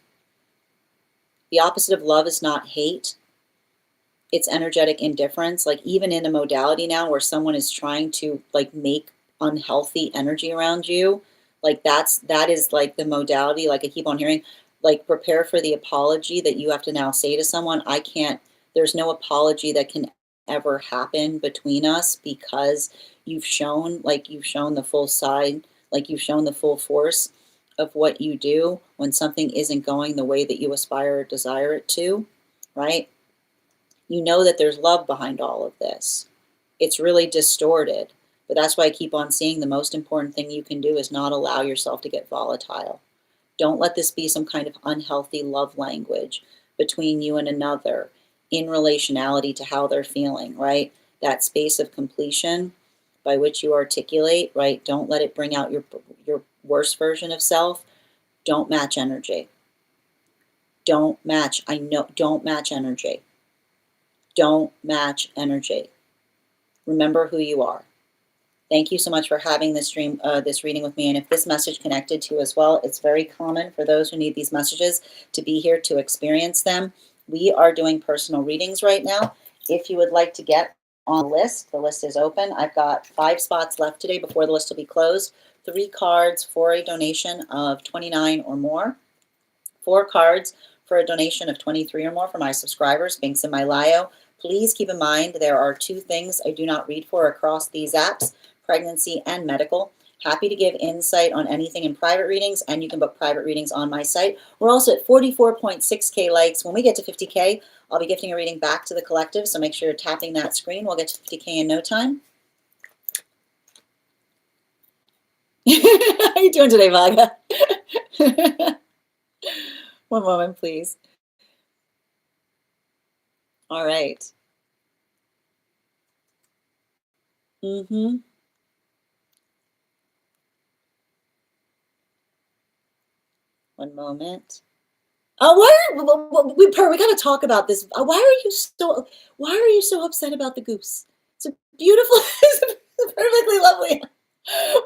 the opposite of love is not hate. It's energetic indifference. Like, even in a modality now where someone is trying to, like, make unhealthy energy around you, like, that is like the modality. Like, I keep on hearing, like, prepare for the apology that you have to now say to someone. There's no apology that can ever happen between us because you've shown the full side, like you've shown the full force of what you do when something isn't going the way that you aspire or desire it to, right? You know that there's love behind all of this. It's really distorted, but that's why I keep on seeing the most important thing you can do is not allow yourself to get volatile. Don't let this be some kind of unhealthy love language between you and another in relationality to how they're feeling, right? That space of completion by which you articulate, right? Don't let it bring out your worst version of self. Don't match energy. Don't match. Don't match energy. Don't match energy. Remember who you are. Thank you so much for having this this reading with me. And if this message connected to you as well, it's very common for those who need these messages to be here to experience them. We are doing personal readings right now. If you would like to get on the list is open. I've got 5 spots left today before the list will be closed. 3 cards for a donation of $29 or more. 4 cards for a donation of $23 or more for my subscribers. Links in my bio. Please keep in mind there are 2 things I do not read for across these apps: pregnancy and medical. Happy to give insight on anything in private readings, and you can book private readings on my site. We're also at 44.6K likes. When we get to 50K, I'll be gifting a reading back to the collective, so make sure you're tapping that screen. We'll get to 50K in no time. How are you doing today, Vaga? One moment, please. All right. Mm-hmm. One moment. We got to talk about this. Why are you so upset about the goose? It's a beautiful, it's perfectly lovely.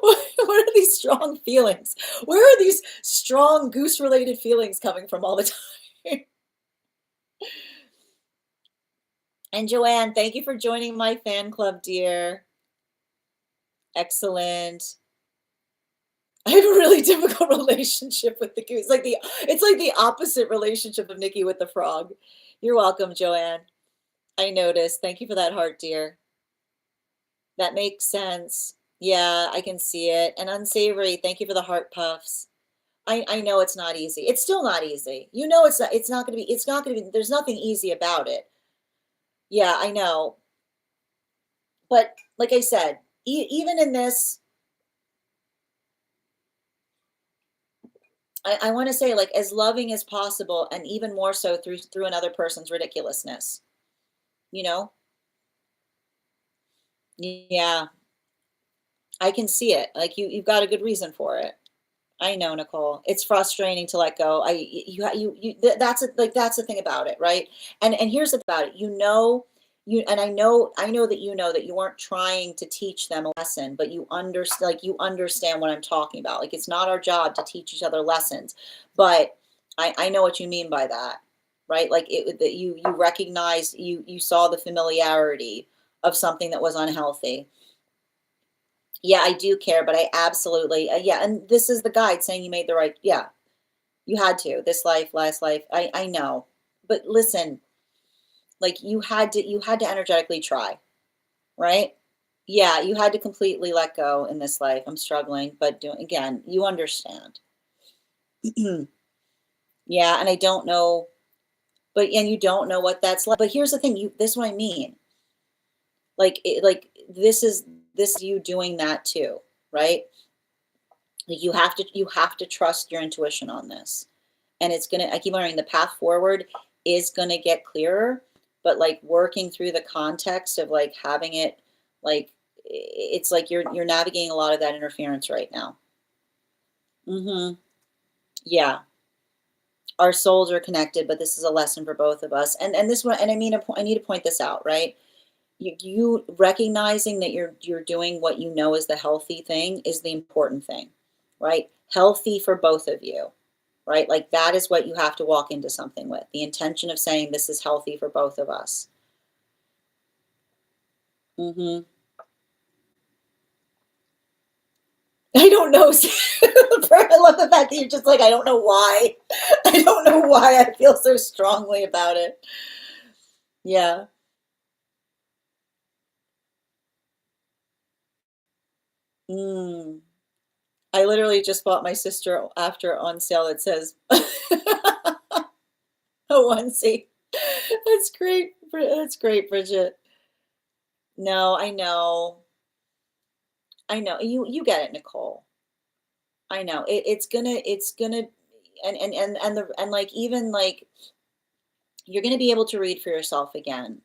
What are these strong feelings? Where are these strong goose-related feelings coming from all the time? And Joanne, thank you for joining my fan club, dear. Excellent. I have a really difficult relationship with the goose. It's like the opposite relationship of Nikki with the frog. You're welcome, Joanne. I noticed. Thank you for that heart, dear. That makes sense. Yeah, I can see it. And unsavory, thank you for the heart puffs. I know it's not easy. It's still not easy. You know it's not gonna be, there's nothing easy about it. Yeah, I know. But like I said, even in this, I want to say, like, as loving as possible, and even more so through another person's ridiculousness. You know? Yeah, I can see it. Like you've got a good reason for it. I know, Nicole. It's frustrating to let go. That's the thing about it, right? And here's about it. I know that you weren't trying to teach them a lesson, but you understand what I'm talking about. Like, it's not our job to teach each other lessons, but I know what you mean by that, right? Like that you recognized, you saw the familiarity of something that was unhealthy. Yeah, I do care, but I absolutely, yeah. And this is the guide saying you made the right, yeah, you had to, this life, last life. I know, but listen, like you had to energetically try, right? Yeah, you had to completely let go in this life. I'm struggling, but again, you understand. Yeah, and I don't know, and you don't know what that's like. But here's the thing, this is what I mean. Like this you doing that too, right? Like you have to trust your intuition on this. And I keep learning the path forward is gonna get clearer, but like working through the context of like having it, like it's like you're navigating a lot of that interference right now. Yeah, our souls are connected, but this is a lesson for both of us. And this one, and I need to point this out, right? You recognizing that you're doing what you know is the healthy thing is the important thing, right? Healthy for both of you, right? Like that is what you have to walk into something with, the intention of saying this is healthy for both of us. I don't know. I love the fact that you're just like, I don't know why. I don't know why I feel so strongly about it. Yeah. Mm. I literally just bought my sister after on sale that says a onesie. That's great. That's great, Bridget. No, I know. I know. You get it, Nicole. I know. It's gonna and like even like you're gonna be able to read for yourself again,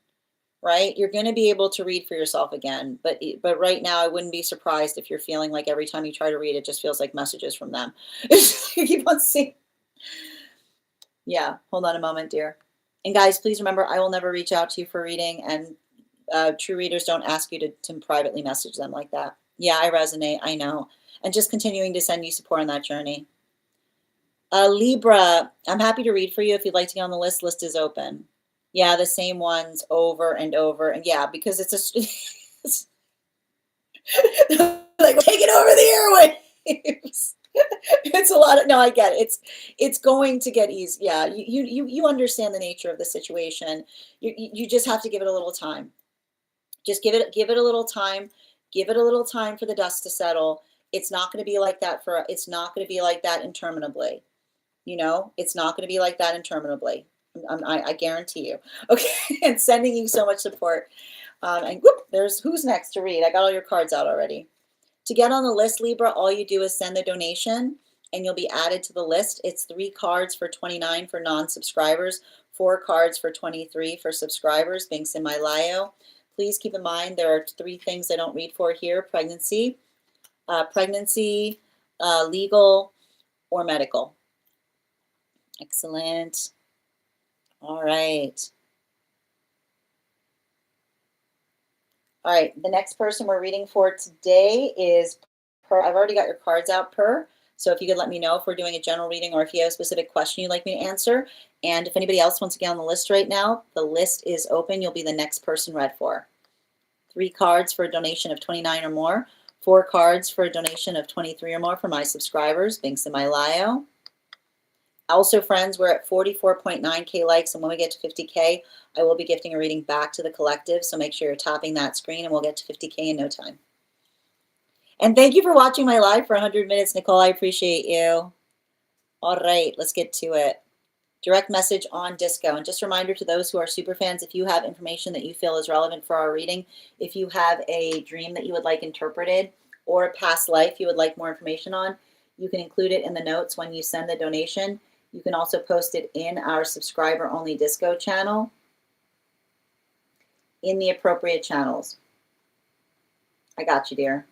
right? You're gonna be able to read for yourself again. But right now I wouldn't be surprised if you're feeling like every time you try to read it just feels like messages from them. You keep on seeing. Yeah, hold on a moment, dear. And guys, please remember, I will never reach out to you for reading, and true readers don't ask you to privately message them like that. Yeah, I resonate. I know. And just continuing to send you support on that journey. Libra, I'm happy to read for you. If you'd like to get on the list, list is open. Yeah, the same ones over and over. And yeah, because it's it's like taking over the airwaves. It's a lot of, no, I get it. It's going to get easy. Yeah, you understand the nature of the situation. You just have to give it a little time. Just give it a little time. Give it a little time for the dust to settle. It's not going to be like that for it's not going to be like that interminably. You know, it's not going to be like that interminably. I guarantee you. Okay, and sending you so much support. And whoop, there's who's next to read. I got all your cards out already. To get on the list, Libra, all you do is send the donation and you'll be added to the list. It's 3 cards for 29 for non-subscribers, 4 cards for 23 for subscribers, links in my bio. Please keep in mind there are 3 things I don't read for here: pregnancy, legal, or medical. Excellent. All right. All right, the next person we're reading for today is Per. I've already got your cards out, Per. So if you could let me know if we're doing a general reading or if you have a specific question you'd like me to answer. And if anybody else wants to get on the list right now, the list is open. You'll be the next person read for. 3 cards for a donation of 29 or more. 4 cards for a donation of 23 or more for my subscribers. Links in my bio. Also, friends, we're at 44.9K likes, and when we get to 50K, I will be gifting a reading back to the collective, so make sure you're tapping that screen, and we'll get to 50K in no time. And thank you for watching my live for 100 minutes, Nicole. I appreciate you. All right, let's get to it. Direct message on disco. And just a reminder to those who are super fans, if you have information that you feel is relevant for our reading, if you have a dream that you would like interpreted or a past life you would like more information on, you can include it in the notes when you send the donation. You can also post it in our subscriber-only disco channel in the appropriate channels. I got you, dear.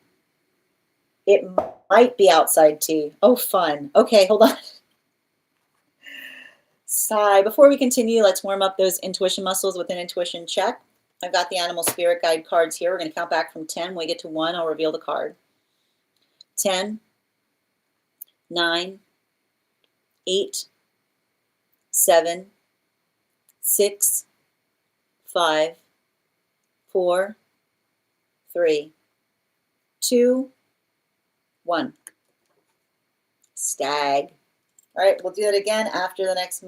It might be outside tea. Oh, fun. Okay, hold on. Sigh. Before we continue, let's warm up those intuition muscles with an intuition check. I've got the animal spirit guide cards here. We're going to count back from 10. When we get to 1, I'll reveal the card. 10, 9, 8, 7, 6, 5, 4, 3, 2, 1. Stag. All right, we'll do it again after the next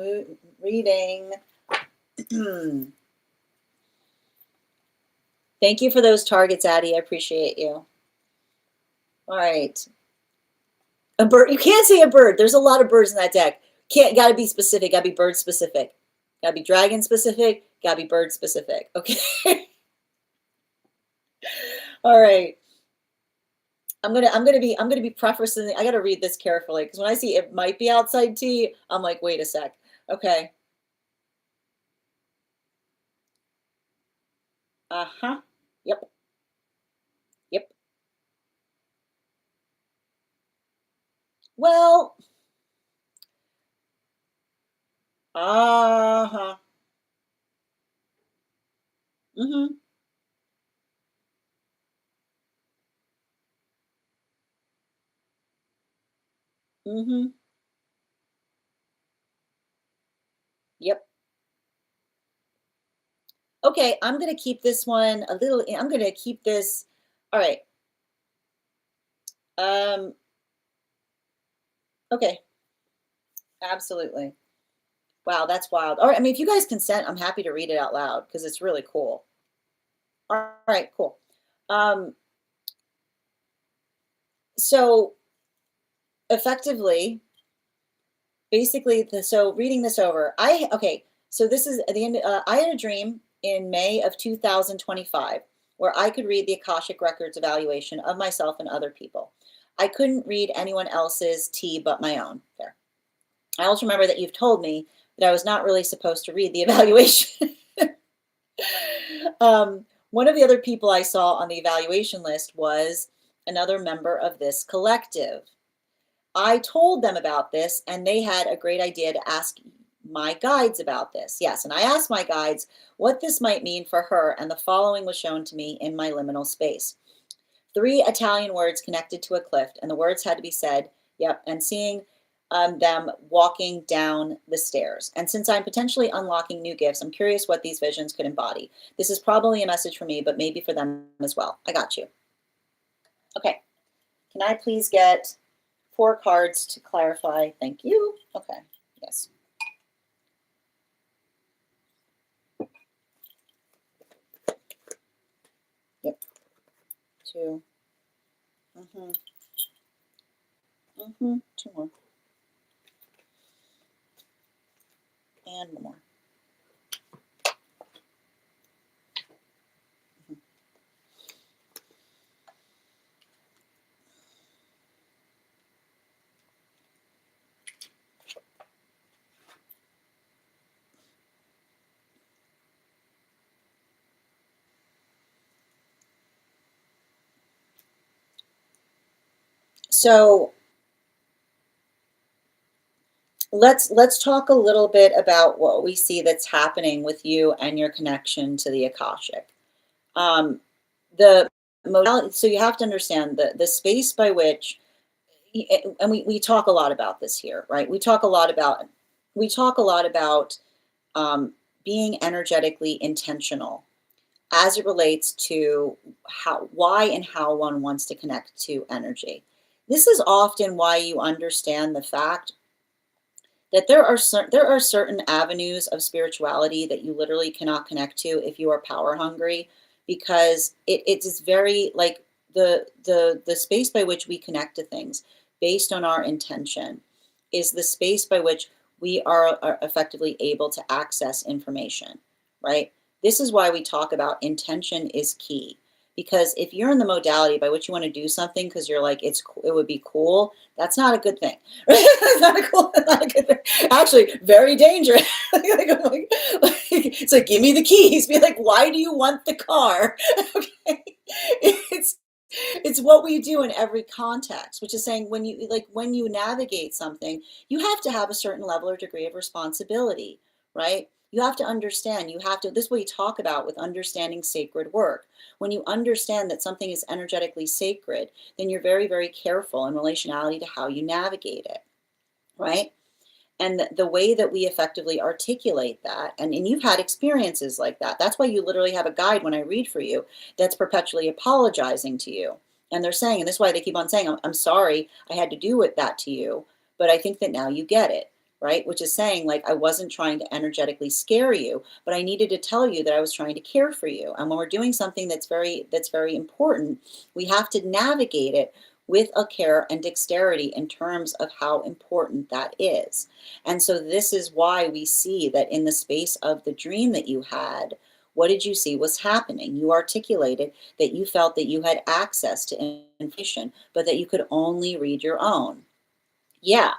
reading. Thank you for those targets, Addie. I appreciate you. All right. A bird. You can't say a bird. There's a lot of birds in that deck. Got to be specific. Got to be bird specific. Got to be dragon specific. Got to be bird specific. Okay. All right. I'm gonna be prefacing. I gotta read this carefully because when I see it might be outside tea, I'm like, wait a sec. Okay. Uh-huh. Yep. Yep. Well. Uh-huh. Mm-hmm. Mm-hmm. Yep. Okay, I'm gonna keep this one a little. I'm gonna keep this. All right. Um. Okay. Absolutely. Wow, that's wild. All right. I mean, if you guys consent, I'm happy to read it out loud because it's really cool. All right. Cool. Um. So effectively, basically, so reading this over, okay, so this is at the end. I had a dream in May of 2025 where I could read the Akashic Records evaluation of myself and other people. I couldn't read anyone else's tea but my own. There. I also remember that you've told me that I was not really supposed to read the evaluation. One of the other people I saw on the evaluation list was another member of this collective. I told them about this, and they had a great idea to ask my guides about this. Yes, and I asked my guides what this might mean for her, and the following was shown to me in my liminal space. 3 Italian words connected to a cliff, and the words had to be said, yep, and seeing them walking down the stairs. And since I'm potentially unlocking new gifts, I'm curious what these visions could embody. This is probably a message for me, but maybe for them as well. I got you. Okay, can I please get 4 cards to clarify? Thank you. Okay, yes. Yep, 2. 2 more. And 1 more. So let's talk a little bit about what we see that's happening with you and your connection to the Akashic. The modality, so you have to understand the space by which, and we talk a lot about this here, right? We talk a lot about being energetically intentional as it relates to why and how one wants to connect to energy. This is often why you understand the fact that there are certain avenues of spirituality that you literally cannot connect to if you are power hungry, because it is very like the space by which we connect to things based on our intention is the space by which we are effectively able to access information, right? This is why we talk about intention is key, because if you're in the modality by which you want to do something because you're like it would be cool, that's not a good thing. It's not a cool, not a good thing. Actually, very dangerous. It's like, give me the keys. Be like, why do you want the car? Okay, it's it's what we do in every context, which is saying when you navigate something, you have to have a certain level or degree of responsibility, right? You have to understand. You have to. This is what we talk about with understanding sacred work. When you understand that something is energetically sacred, then you're very, very careful in relationality to how you navigate it, right? And the way that we effectively articulate that, and you've had experiences like that. That's why you literally have a guide when I read for you that's perpetually apologizing to you. And they're saying, and this is why they keep on saying, I'm sorry I had to do with that to you, but I think that now you get it, right? Which is saying, like, I wasn't trying to energetically scare you, but I needed to tell you that I was trying to care for you. And when we're doing something that's very important, we have to navigate it with a care and dexterity in terms of how important that is. And so this is why we see that in the space of the dream that you had, what did you see was happening? You articulated that you felt that you had access to information, but that you could only read your own. Yeah,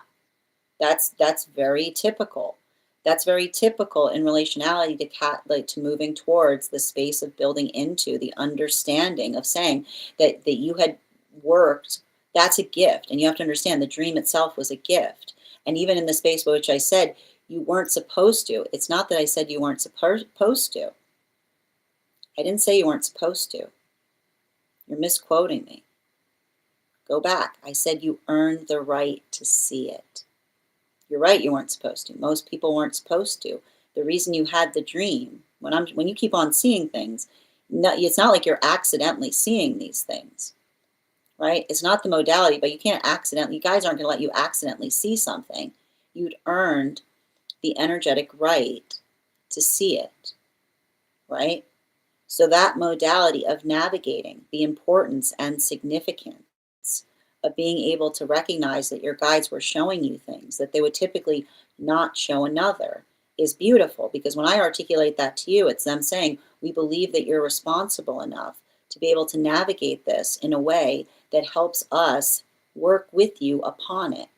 that's very typical. That's very typical in relationality to to moving towards the space of building into the understanding of saying that you had worked. That's a gift, and you have to understand the dream itself was a gift. And even in the space by which I said you weren't supposed to, it's not that I said you weren't supposed to. I didn't say you weren't supposed to. You're misquoting me. Go back. I said you earned the right to see it. You're right, you weren't supposed to. Most people weren't supposed to. The reason you had the dream, when you keep on seeing things, it's not like you're accidentally seeing these things, right? It's not the modality, but you can't accidentally, you guys aren't going to let you accidentally see something. You'd earned the energetic right to see it, right? So that modality of navigating the importance and significance of being able to recognize that your guides were showing you things that they would typically not show another is beautiful, because when I articulate that to you, it's them saying, we believe that you're responsible enough to be able to navigate this in a way that helps us work with you upon it,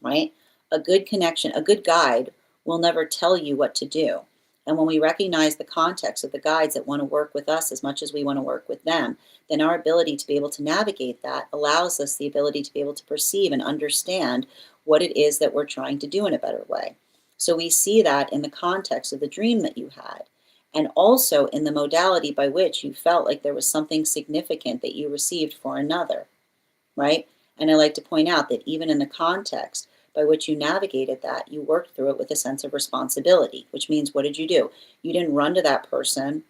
right? A good connection, a good guide will never tell you what to do. And when we recognize the context of the guides that want to work with us as much as we want to work with them, then our ability to be able to navigate that allows us the ability to be able to perceive and understand what it is that we're trying to do in a better way. So we see that in the context of the dream that you had, and also in the modality by which you felt like there was something significant that you received for another, right? And I like to point out that even in the context by which you navigated that, you worked through it with a sense of responsibility, which means, what did you do? You didn't run to that person.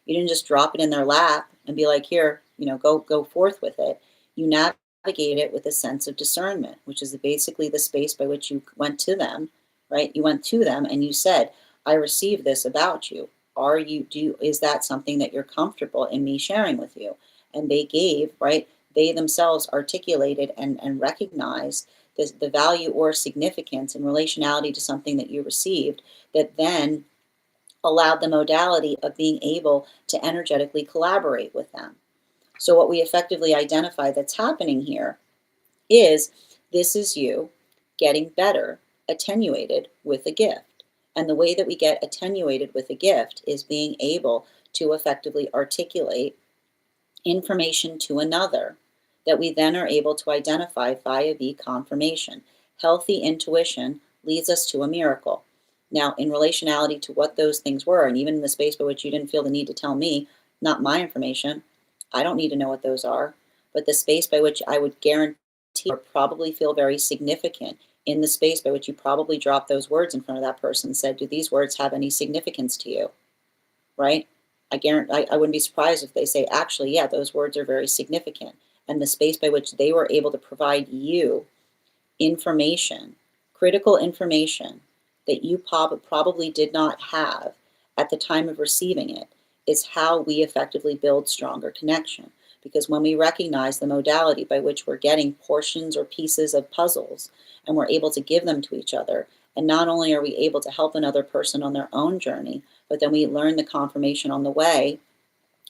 You didn't just drop it in their lap and be like, here, go forth with it. You navigated it with a sense of discernment, which is basically the space by which you went to them, right? You went to them and you said, I received this about you. Is that something that you're comfortable in me sharing with you? And they gave, right? They themselves articulated and recognized the value or significance in relationality to something that you received, that then allowed the modality of being able to energetically collaborate with them. So what we effectively identify that's happening here is, this is you getting better attenuated with a gift. And the way that we get attenuated with a gift is being able to effectively articulate information to another that we then are able to identify via the confirmation. Healthy intuition leads us to a miracle. Now, in relationality to what those things were, and even in the space by which you didn't feel the need to tell me, not my information, I don't need to know what those are, but the space by which I would guarantee or probably feel very significant, in the space by which you probably dropped those words in front of that person and said, do these words have any significance to you, right? I wouldn't be surprised if they say, actually, yeah, those words are very significant. And the space by which they were able to provide you information, critical information that you probably did not have at the time of receiving it, is how we effectively build stronger connection. Because when we recognize the modality by which we're getting portions or pieces of puzzles and we're able to give them to each other, and not only are we able to help another person on their own journey, but then we learn the confirmation on the way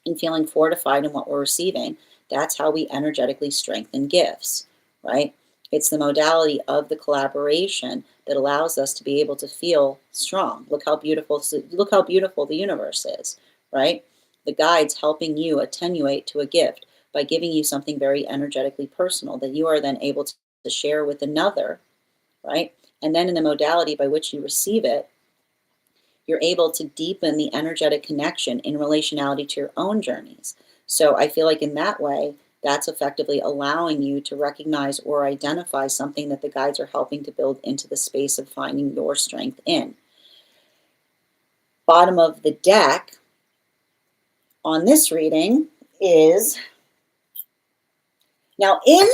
and feeling fortified in what we're receiving, that's how we energetically strengthen gifts, right? It's the modality of the collaboration that allows us to be able to feel strong. Look how beautiful the universe is, right? The guides helping you attenuate to a gift by giving you something very energetically personal that you are then able to share with another, right? And then in the modality by which you receive it, you're able to deepen the energetic connection in relationality to your own journeys. So I feel like in that way, that's effectively allowing you to recognize or identify something that the guides are helping to build into the space of finding your strength in. Bottom of the deck on this reading is, now in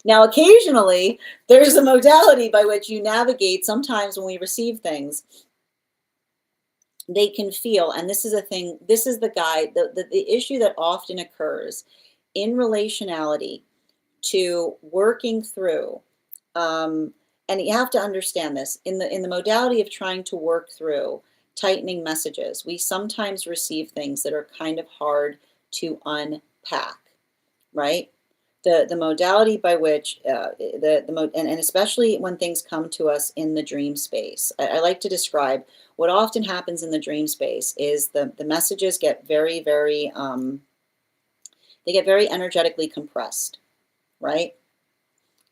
Now, occasionally, there's a modality by which you navigate. Sometimes when we receive things, they can feel, and this is a thing, this is the issue that often occurs in relationality to working through, and you have to understand this, in the modality of trying to work through tightening messages, we sometimes receive things that are kind of hard to unpack, right? The modality by which and especially when things come to us in the dream space, I like to describe what often happens in the dream space is the messages get very, very they get very energetically compressed, right?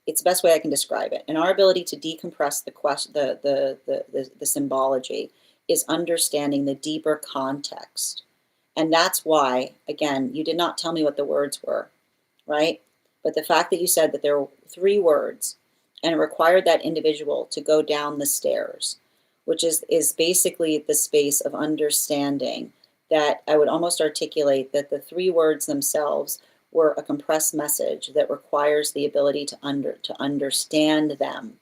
It's the best way I can describe it. And our ability to decompress the symbology is understanding the deeper context. And that's why, again, you did not tell me what the words were, right? But the fact that you said that there were 3 words and it required that individual to go down the stairs, which is basically the space of understanding that I would almost articulate that the 3 words themselves were a compressed message that requires the ability to understand them,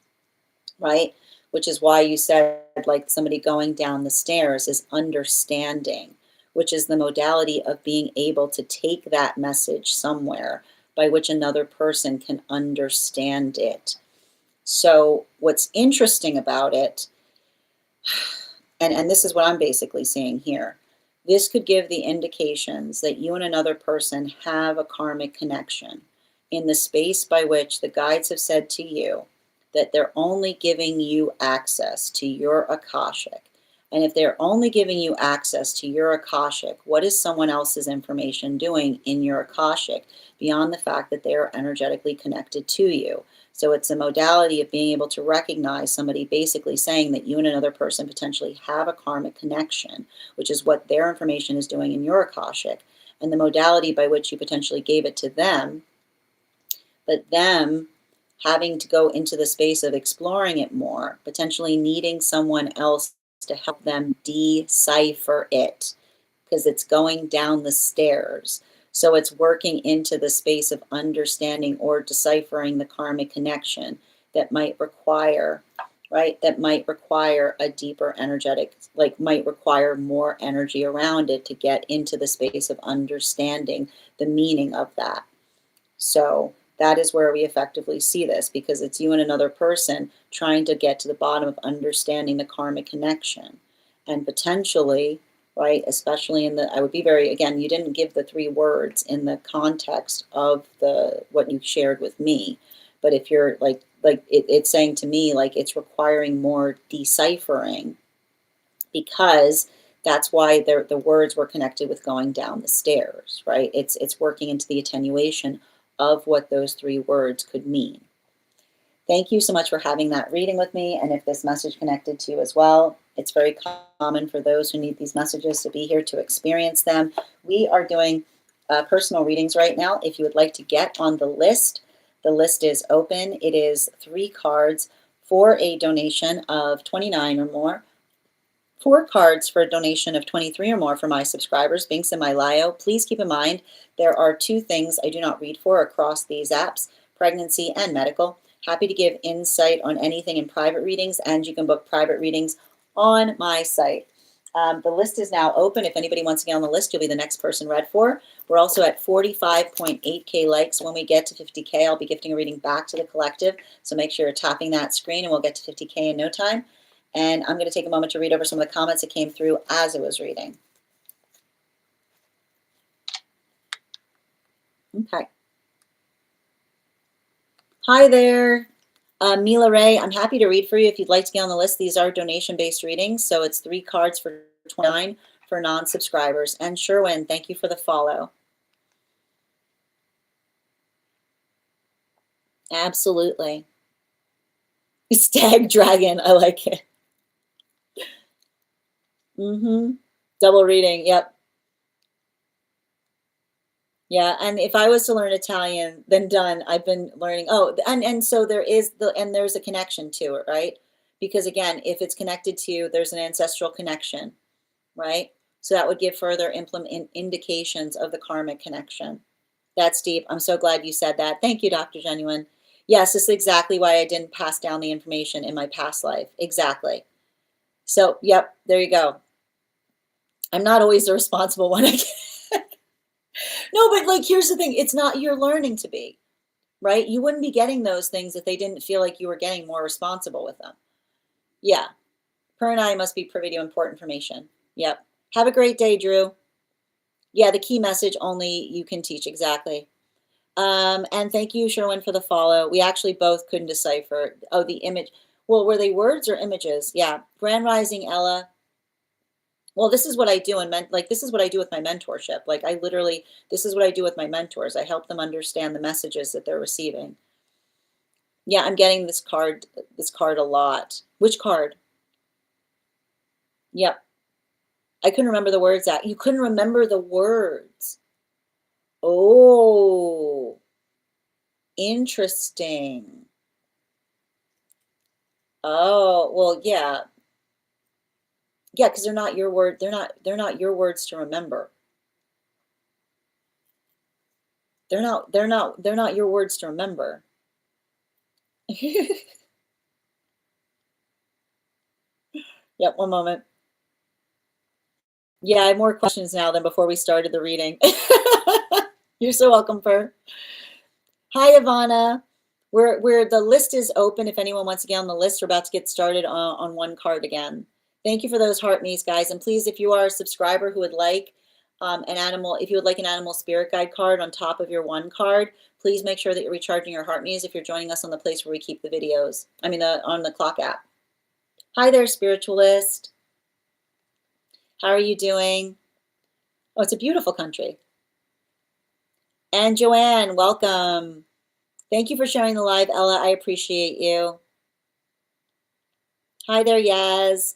right? Which is why you said, like, somebody going down the stairs is understanding, which is the modality of being able to take that message somewhere by which another person can understand it. So what's interesting about it, and this is what I'm basically saying here, this could give the indications that you and another person have a karmic connection in the space by which the guides have said to you that they're only giving you access to your Akashic. And if they're only giving you access to your Akashic, what is someone else's information doing in your Akashic beyond the fact that they are energetically connected to you? So it's a modality of being able to recognize somebody basically saying that you and another person potentially have a karmic connection, which is what their information is doing in your Akashic, and the modality by which you potentially gave it to them, but them having to go into the space of exploring it more, potentially needing someone else to help them decipher it because it's going down the stairs. So it's working into the space of understanding or deciphering the karmic connection that might require, right? That might require a deeper energetic, like might require more energy around it to get into the space of understanding the meaning of that. So that is where we effectively see this, because it's you and another person trying to get to the bottom of understanding the karmic connection. And potentially, right, especially in the, I would be very, again, you didn't give the 3 words in the context of the what you shared with me. But if you're it's saying to me, like, it's requiring more deciphering, because that's why the words were connected with going down the stairs, right? It's working into the attenuation of what those 3 words could mean. Thank you so much for having that reading with me. And if this message connected to you as well, it's very common for those who need these messages to be here to experience them. We are doing personal readings right now. If you would like to get on the list is open. It is 3 cards for a donation of $29 or more. 4 cards for a donation of $23 or more for my subscribers. Binks in my Lio. Please keep in mind there are 2 things I do not read for across these apps: pregnancy and medical. Happy to give insight on anything in private readings, and you can book private readings on my site. The list is now open. If anybody wants to get on the list, you'll be the next person read for. We're also at 45.8K likes. When we get to 50K, I'll be gifting a reading back to the collective. So make sure you're tapping that screen, and we'll get to 50K in no time. And I'm going to take a moment to read over some of the comments that came through as I was reading. Okay. Hi there, Mila Ray. I'm happy to read for you if you'd like to get on the list. These are donation-based readings, so it's 3 cards for $29 for non-subscribers. And Sherwin, thank you for the follow. Absolutely. Stag Dragon, I like it. Double reading, yep. Yeah, and if I was to learn Italian, then done. I've been learning. Oh, and so there's a connection to it, right? Because again, if it's connected to you, there's an ancestral connection, right? So that would give further indications of the karmic connection. That's deep. I'm so glad you said that. Thank you, Dr. Genuine. Yes, this is exactly why I didn't pass down the information in my past life. Exactly. So, yep, there you go. I'm not always the responsible one. No, but like, here's the thing. It's not, you're learning to be, right? You wouldn't be getting those things if they didn't feel like you were getting more responsible with them. Yeah. Per and I must be privy to important information. Yep. Have a great day, Drew. Yeah, the key message only you can teach. Exactly. And thank you, Sherwin, for the follow. We actually both couldn't decipher. Oh, the image. Well, were they words or images? Yeah. Grand Rising, Ella. Well, this is what I do, and this is what I do with my mentorship. Like, I literally, this is what I do with my mentors. I help them understand the messages that they're receiving. Yeah, I'm getting this card a lot. Which card? Yep. I couldn't remember the words that you couldn't remember the words. Oh, interesting. Oh, well, yeah. Yeah, because they're not your word. They're not your words to remember. They're not your words to remember. Yep, one moment. Yeah, I have more questions now than before we started the reading. You're so welcome, Fur. Hi, Ivana. We're the list is open. If anyone wants to get on the list, we're about to get started on one card again. Thank you for those heart me's, guys. And please, if you are a subscriber who would like if you would like an animal spirit guide card on top of your one card, please make sure that you're recharging your heart me's if you're joining us on the place where we keep the videos. On the clock app. Hi there, spiritualist. How are you doing? Oh, it's a beautiful country. And Joanne, welcome. Thank you for sharing the live, Ella. I appreciate you. Hi there, Yaz.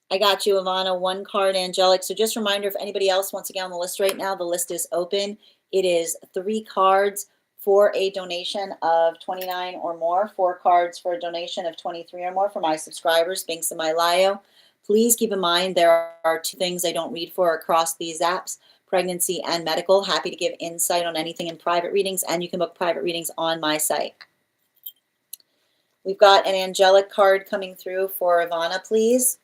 I got you, Ivana. One card, Angelic. So just a reminder, if anybody else wants to get on the list right now, the list is open. It is 3 cards for a donation of 29 or more, 4 cards for a donation of 23 or more for my subscribers, Binks and my Lio. Please keep in mind there are 2 things I don't read for across these apps, pregnancy and medical. Happy to give insight on anything in private readings, and you can book private readings on my site. We've got an angelic card coming through for Ivana, please.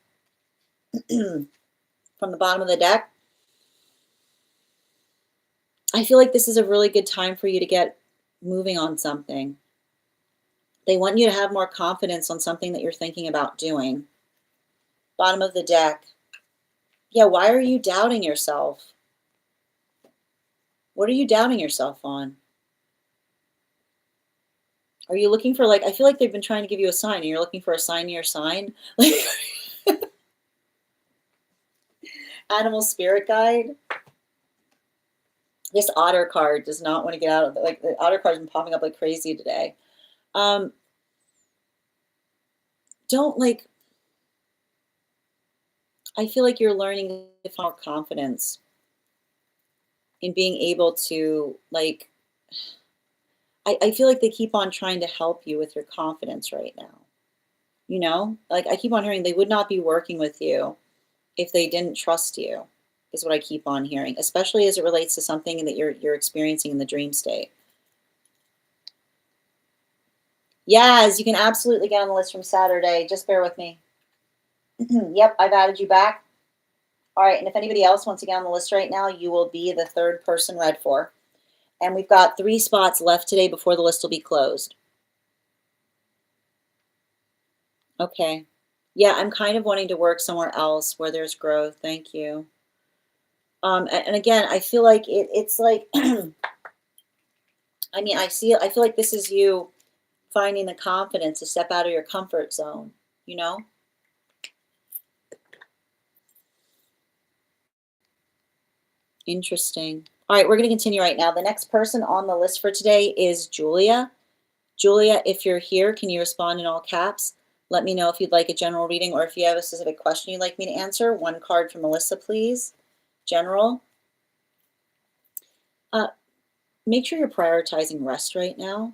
From the bottom of the deck. I feel like this is a really good time for you to get moving on something. They want you to have more confidence on something that you're thinking about doing. Bottom of the deck. Yeah, why are you doubting yourself? What are you doubting yourself on? Are you looking for, like, I feel like they've been trying to give you a sign and you're looking for a sign near sign? Like, animal spirit guide. This otter card does not want to get out of like the otter card's been popping up like crazy today. Don't like, I feel like you're learning to find more confidence in being able to, like, I feel like they keep on trying to help you with your confidence right now. You know, like I keep on hearing they would not be working with you if they didn't trust you, is what I keep on hearing, especially as it relates to something that you're experiencing in the dream state. Yes, you can absolutely get on the list from Saturday. Just bear with me. Yep, I've added you back. All right, and if anybody else wants to get on the list right now, you will be the 3rd person read for. And we've got 3 spots left today before the list will be closed. Okay. Yeah, I'm kind of wanting to work somewhere else where there's growth. Thank you. And again, I feel like it's like, I feel like this is you finding the confidence to step out of your comfort zone, you know? Interesting. All right, we're going to continue right now. The next person on the list for today is Julia. Julia, if you're here, can you respond in all caps? Let me know if you'd like a general reading or if you have a specific question you'd like me to answer. 1 card for Melissa, please. General. Make sure you're prioritizing rest right now.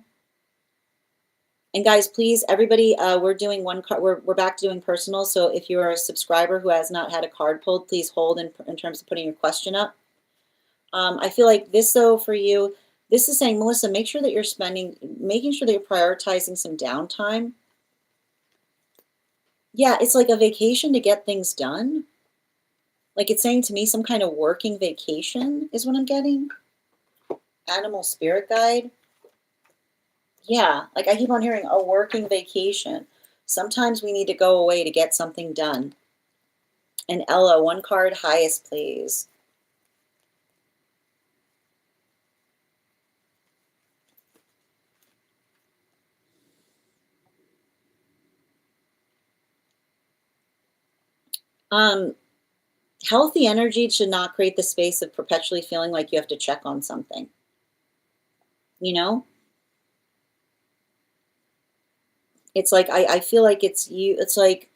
And guys, please, everybody, we're doing 1 card. We're back to doing personal. So if you're a subscriber who has not had a card pulled, please hold in terms of putting your question up. I feel like this, though, for you, this is saying, Melissa, make sure that you're making sure that you're prioritizing some downtime. Yeah, it's like a vacation to get things done. Like it's saying to me some kind of working vacation is what I'm getting. Animal spirit guide. Yeah, like I keep on hearing a working vacation. Sometimes we need to go away to get something done. And Ella, 1 card, highest, please. Healthy energy should not create the space of perpetually feeling like you have to check on something. You know? It's like, I feel like it's like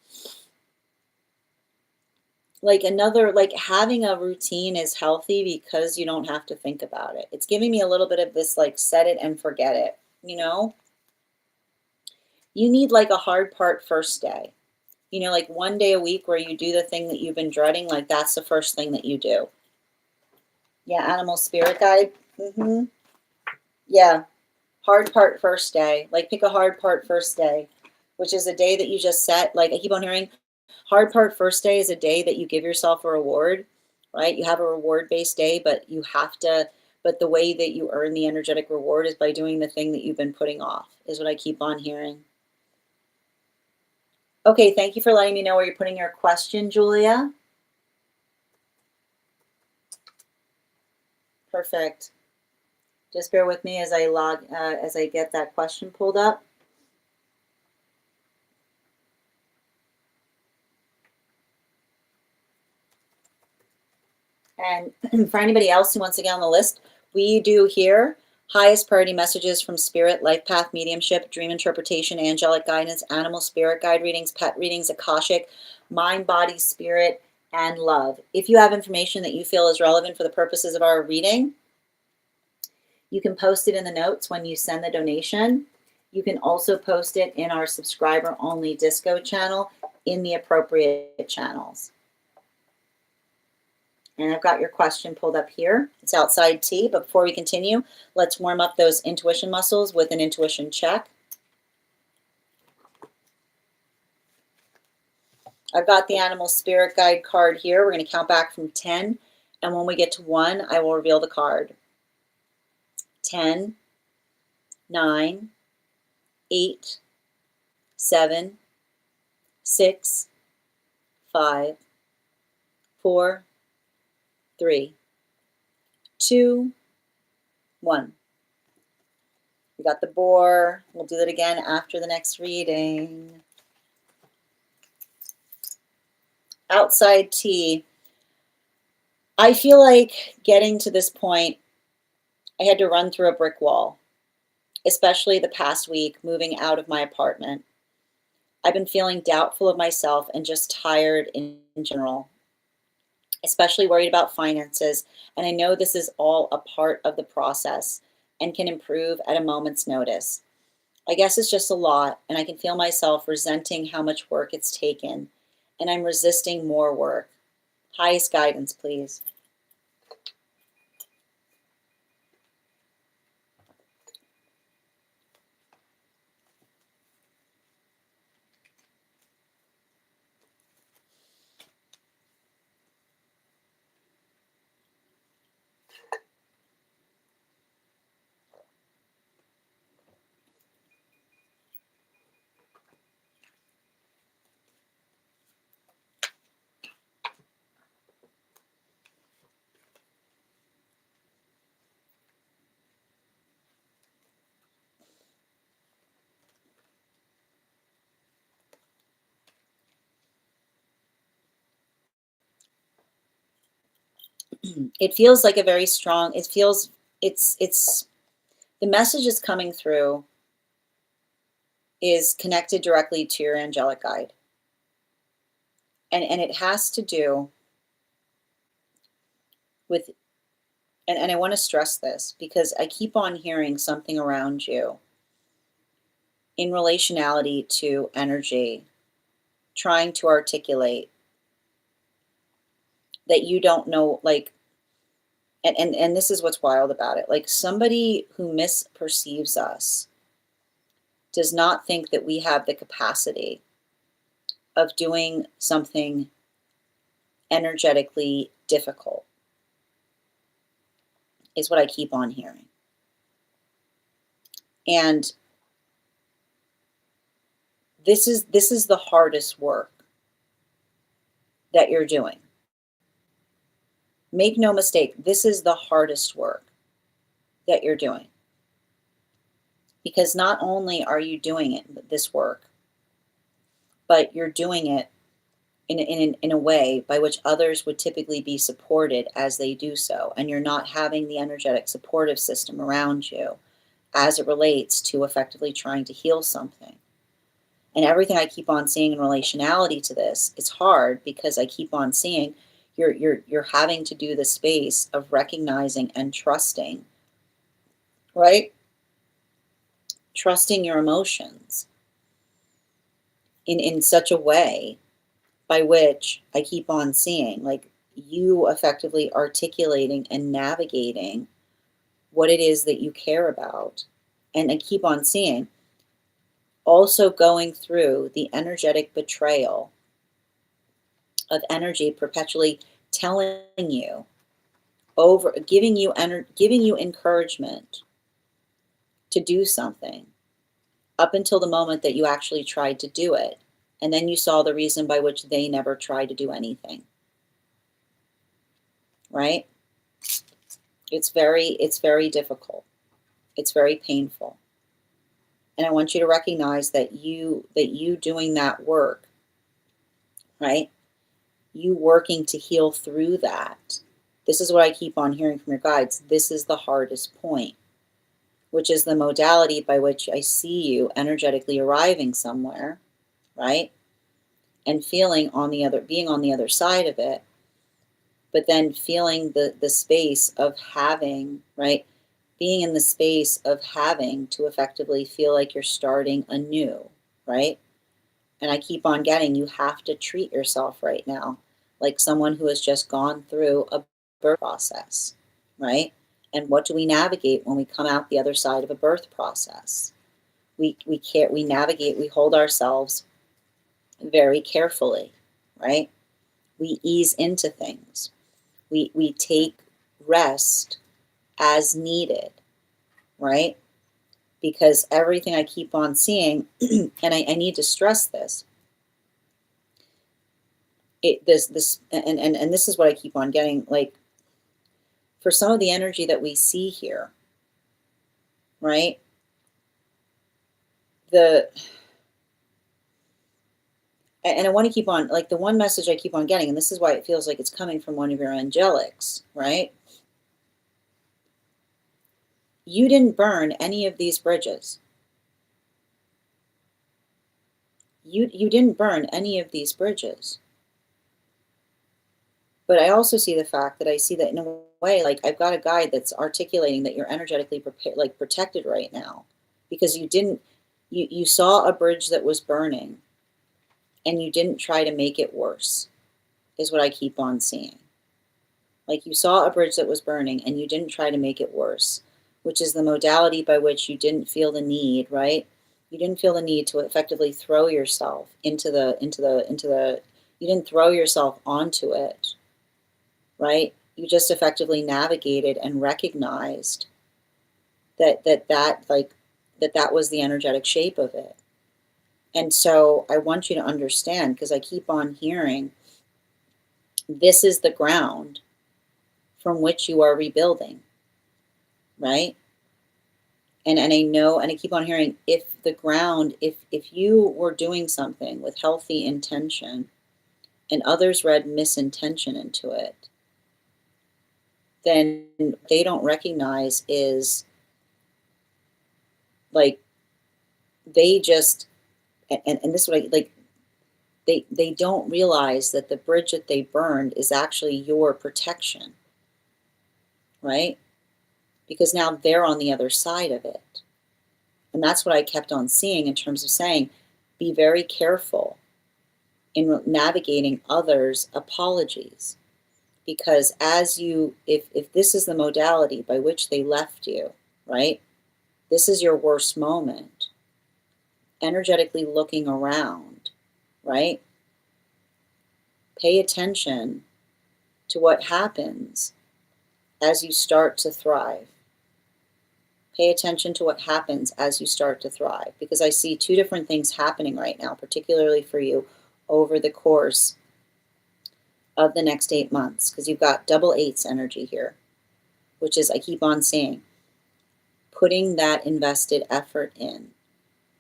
another, like having a routine is healthy because you don't have to think about it. It's giving me a little bit of this, like, set it and forget it, you know? You need like a hard part first day. You know, like 1 day a week where you do the thing that you've been dreading, like that's the first thing that you do. Yeah, animal spirit guide. Yeah, hard part first day. Like pick a hard part first day, which is a day that you just set. Like I keep on hearing Hard part first day is a day that you give yourself a reward, right? You have a reward-based day, but you have to, but the way that you earn the energetic reward is by doing the thing that you've been putting off, is what I keep on hearing. Okay, thank you for letting me know where you're putting your question, Julia. Perfect. Just bear with me as I get that question pulled up. And for anybody else who wants to get on the list, we do here highest priority messages from spirit, life path, mediumship, dream interpretation, angelic guidance, animal spirit guide readings, pet readings, akashic, mind, body, spirit, and love. If you have information that you feel is relevant for the purposes of our reading, you can post it in the notes when you send the donation. You can also post it in our subscriber only disco channel in the appropriate channels. And I've got your question pulled up here. It's outside tea, but before we continue, let's warm up those intuition muscles with an intuition check. I've got the animal spirit guide card here. We're going to count back from 10, and when we get to 1, I will reveal the card. 10, 9, 8, 7, 6, 5, 4, 3, 2, 1. We got the boar. We'll do that again after the next reading. Outside tea. I feel like getting to this point, I had to run through a brick wall, especially the past week moving out of my apartment. I've been feeling doubtful of myself and just tired in general, especially worried about finances. And I know this is all a part of the process and can improve at a moment's notice. I guess it's just a lot, and I can feel myself resenting how much work it's taken, and I'm resisting more work. Highest guidance, please. It feels like a very strong, it feels, it's, the message is coming through is connected directly to your angelic guide. And it has to do with, and I want to stress this because I keep on hearing something around you in relationality to energy, trying to articulate that you don't know, like, and this is what's wild about it. Like somebody who misperceives us does not think that we have the capacity of doing something energetically difficult, is what I keep on hearing. And this is the hardest work that you're doing. Make no mistake, this is the hardest work that you're doing. Because not only are you doing it, this work, but you're doing it in a way by which others would typically be supported as they do so. And you're not having the energetic supportive system around you as it relates to effectively trying to heal something. And everything I keep on seeing in relationality to this, it's hard because I keep on seeing you're having to do the space of recognizing and trusting, right? Trusting your emotions in such a way by which I keep on seeing, like, you effectively articulating and navigating what it is that you care about. And I keep on seeing also going through the energetic betrayal of energy perpetually telling you over, giving you encouragement to do something up until the moment that you actually tried to do it. And then you saw the reason by which they never tried to do anything. Right? It's very difficult. It's very painful. And I want you to recognize that you doing that work, right? You working to heal through that. This is what I keep on hearing from your guides. This is the hardest point, which is the modality by which I see you energetically arriving somewhere, right? And feeling being on the other side of it, but then feeling the space of having, right? Being in the space of having to effectively feel like you're starting anew, right? And I keep on getting, you have to treat yourself right now like someone who has just gone through a birth process, right? And what do we navigate when we come out the other side of a birth process? We navigate, we hold ourselves very carefully, right? We ease into things. We take rest as needed, right? Because everything I keep on seeing, and I need to stress this, and this is what I keep on getting, like, for some of the energy that we see here, right? And I want to keep on, like, the one message I keep on getting, and this is why it feels like it's coming from one of your angelics, right? You didn't burn any of these bridges. You didn't burn any of these bridges. But I also see the fact that I see that in a way, like, I've got a guide that's articulating that you're energetically prepared, like protected right now, because you saw a bridge that was burning and you didn't try to make it worse, is what I keep on seeing. Like, you saw a bridge that was burning and you didn't try to make it worse, which is the modality by which you didn't feel the need, right? You didn't feel the need to effectively throw yourself you didn't throw yourself onto it, right? You just effectively navigated and recognized that was the energetic shape of it. And so I want you to understand, because I keep on hearing, this is the ground from which you are rebuilding, right? And I know, and I keep on hearing, if you were doing something with healthy intention and others read misintention into it, then they don't recognize is, like, they just, and this is what I, like, they don't realize that the bridge that they burned is actually your protection, right? Because now they're on the other side of it. And that's what I kept on seeing in terms of saying, be very careful in navigating others' apologies. Because if this is the modality by which they left you, right? This is your worst moment. Energetically looking around, right? Pay attention to what happens as you start to thrive. Pay attention to what happens as you start to thrive, because I see two different things happening right now, particularly for you over the course of the next 8 months, because you've got double eights energy here, which is, I keep on saying, putting that invested effort in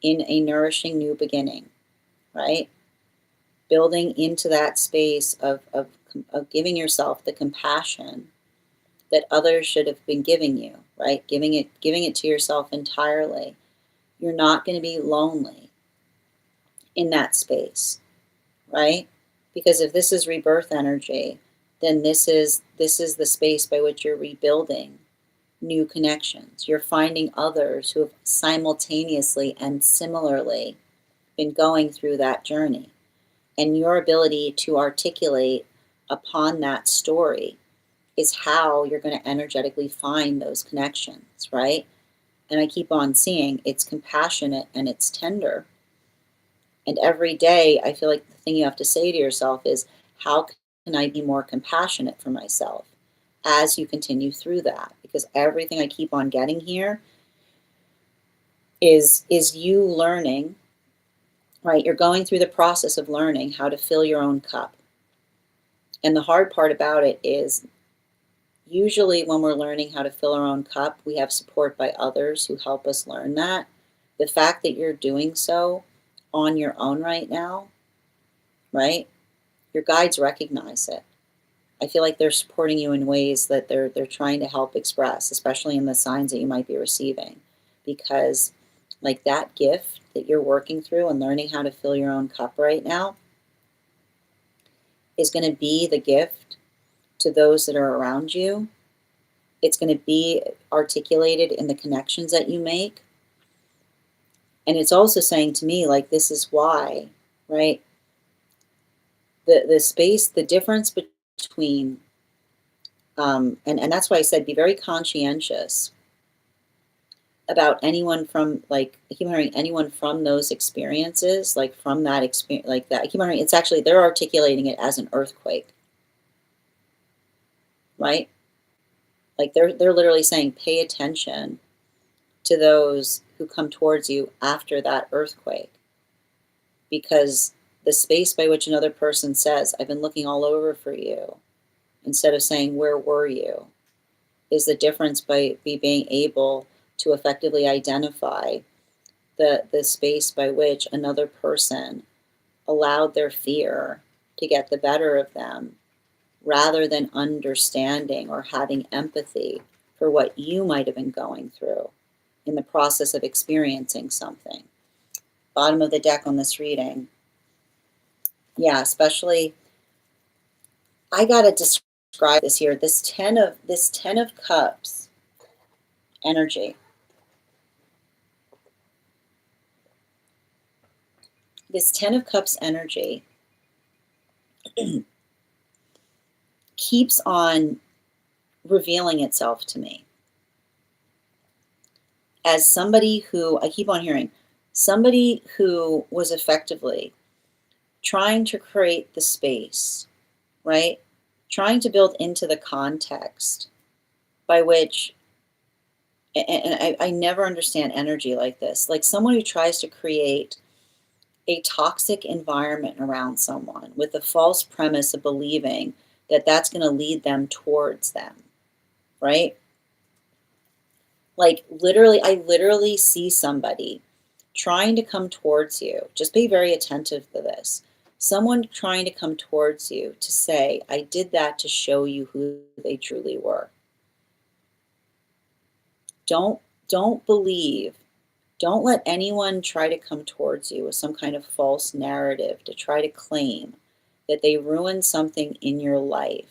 a nourishing new beginning, right? Building into that space of giving yourself the compassion that others should have been giving you, right? Giving it to yourself entirely. You're not going to be lonely in that space, right? Because if this is rebirth energy, then this is the space by which you're rebuilding new connections. You're finding others who have simultaneously and similarly been going through that journey. And your ability to articulate upon that story is how you're going to energetically find those connections, right? And I keep on seeing it's compassionate and it's tender. And every day, I feel like the thing you have to say to yourself is, How can I be more compassionate for myself as you continue through that? Because everything I keep on getting here is you learning, right? You're going through the process of learning how to fill your own cup. And the hard part about it is usually when we're learning how to fill our own cup, we have support by others who help us learn that. The fact that you're doing so on your own right now, right? Your guides recognize it. I feel like they're supporting you in ways that they're trying to help express, especially in the signs that you might be receiving. Because like that gift that you're working through and learning how to fill your own cup right now is going to be the gift to those that are around you. It's going to be articulated in the connections that you make. And it's also saying to me, like, this is why, right? The space, the difference between, and that's why I said be very conscientious about anyone from, like, I keep hearing anyone from those experiences, like from that experience, like that. I keep hearing it's actually, they're articulating it as an earthquake, right? Like they're literally saying, pay attention to those who come towards you after that earthquake. Because the space by which another person says, I've been looking all over for you, instead of saying, where were you, is the difference by being able to effectively identify the space by which another person allowed their fear to get the better of them, rather than understanding or having empathy for what you might have been going through in the process of experiencing something. Bottom of the deck on this reading. Yeah, especially, I gotta describe this here. This ten of Cups energy. This Ten of Cups energy keeps on revealing itself to me as somebody who, I keep on hearing, somebody who was effectively trying to create the space, right? Trying to build into the context by which, and I never understand energy like this, like someone who tries to create a toxic environment around someone with the false premise of believing that that's going to lead them towards them, right? Like literally, I literally see somebody trying to come towards you. Just be very attentive to this. Someone trying to come towards you to say, I did that to show you who they truly were. Don't believe, don't let anyone try to come towards you with some kind of false narrative to try to claim that they ruined something in your life,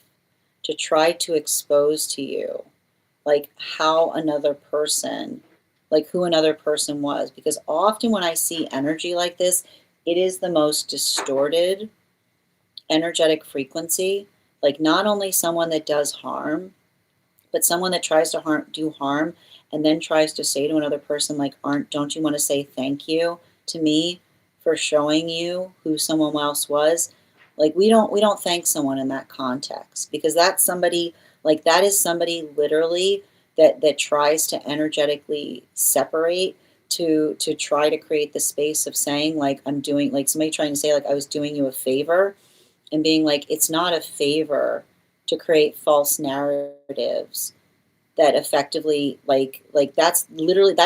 to try to expose to you like how another person, like who another person was. Because often when I see energy like this, it is the most distorted energetic frequency. Like not only someone that does harm, but someone that tries to do harm and then tries to say to another person, like, don't you want to say thank you to me for showing you who someone else was? Like we don't thank someone in that context, because that's somebody, like that is somebody literally that tries to energetically separate to try to create the space of saying, like, I'm doing, like somebody trying to say, like, I was doing you a favor, and being like, it's not a favor to create false narratives that effectively, like that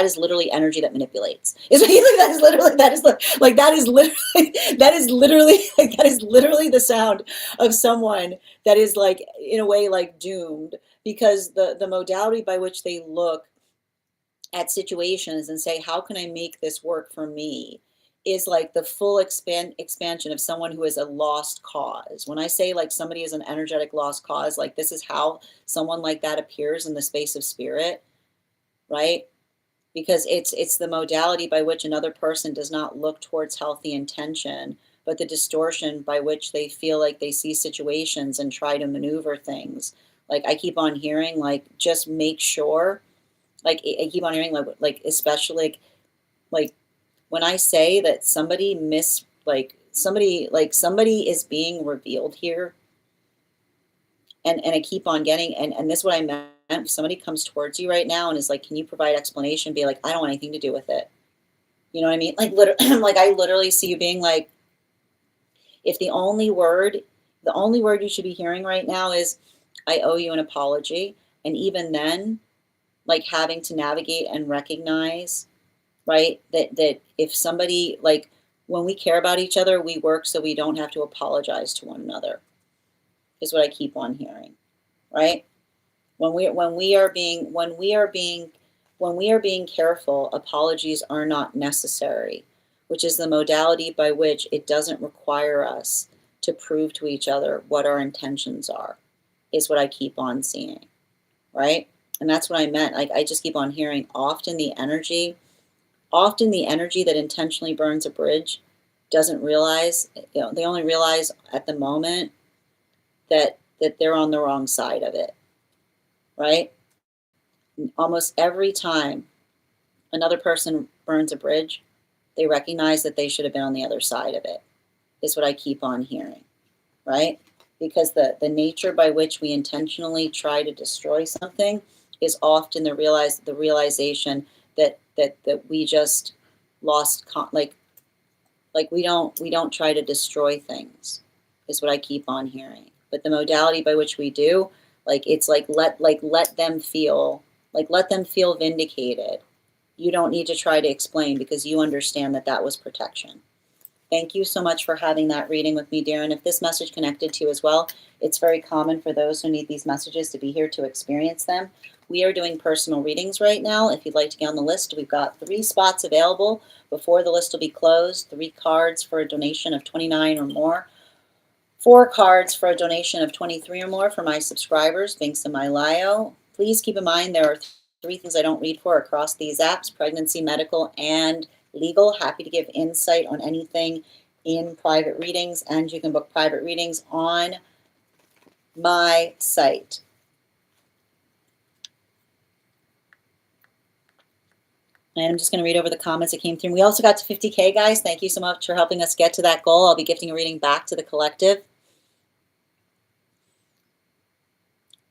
is literally energy that manipulates. It's like, that is literally like, that is literally the sound of someone that is, like, in a way, like doomed, because the modality by which they look at situations and say, how can I make this work for me, is like the full expansion of someone who is a lost cause. When I say, like, somebody is an energetic lost cause, like this is how someone like that appears in the space of spirit, right? Because it's the modality by which another person does not look towards healthy intention, but the distortion by which they feel like they see situations and try to maneuver things. Like I keep on hearing, like, just make sure, like I keep on hearing, like especially like when I say that somebody somebody is being revealed here. And I keep on getting, and this is what I meant. If somebody comes towards you right now and is like, can you provide explanation? Be like, I don't want anything to do with it. You know what I mean? Like, like I literally see you being like, if the only word you should be hearing right now is, I owe you an apology. And even then, like having to navigate and recognize, right, that if somebody, like, when we care about each other, we work so we don't have to apologize to one another, is what I keep on hearing, right? When we are being careful, apologies are not necessary, which is the modality by which it doesn't require us to prove to each other what our intentions are, is what I keep on seeing, right? And that's what I meant. Like, I just keep on hearing, often the energy that intentionally burns a bridge doesn't realize, they only realize at the moment that they're on the wrong side of it, right? Almost every time another person burns a bridge, they recognize that they should have been on the other side of it, is what I keep on hearing, right? Because the nature by which we intentionally try to destroy something is often the realization that we just lost, like we don't try to destroy things, is what I keep on hearing. But the modality by which we do, like, it's like let them feel vindicated. You don't need to try to explain because you understand that was protection. Thank you so much for having that reading with me, dear. And if this message connected to you as well, it's very common for those who need these messages to be here to experience them. We are doing personal readings right now. If you'd like to get on the list, we've got 3 spots available before the list will be closed. 3 cards for a donation of $29 or more. 4 cards for a donation of $23 or more for my subscribers, links in my bio. Please keep in mind there are 3 things I don't read for across these apps: pregnancy, medical, and legal. Happy to give insight on anything in private readings, and you can book private readings on my site. And I'm just going to read over the comments that came through. We also got to 50K, guys. Thank you so much for helping us get to that goal. I'll be gifting a reading back to the collective.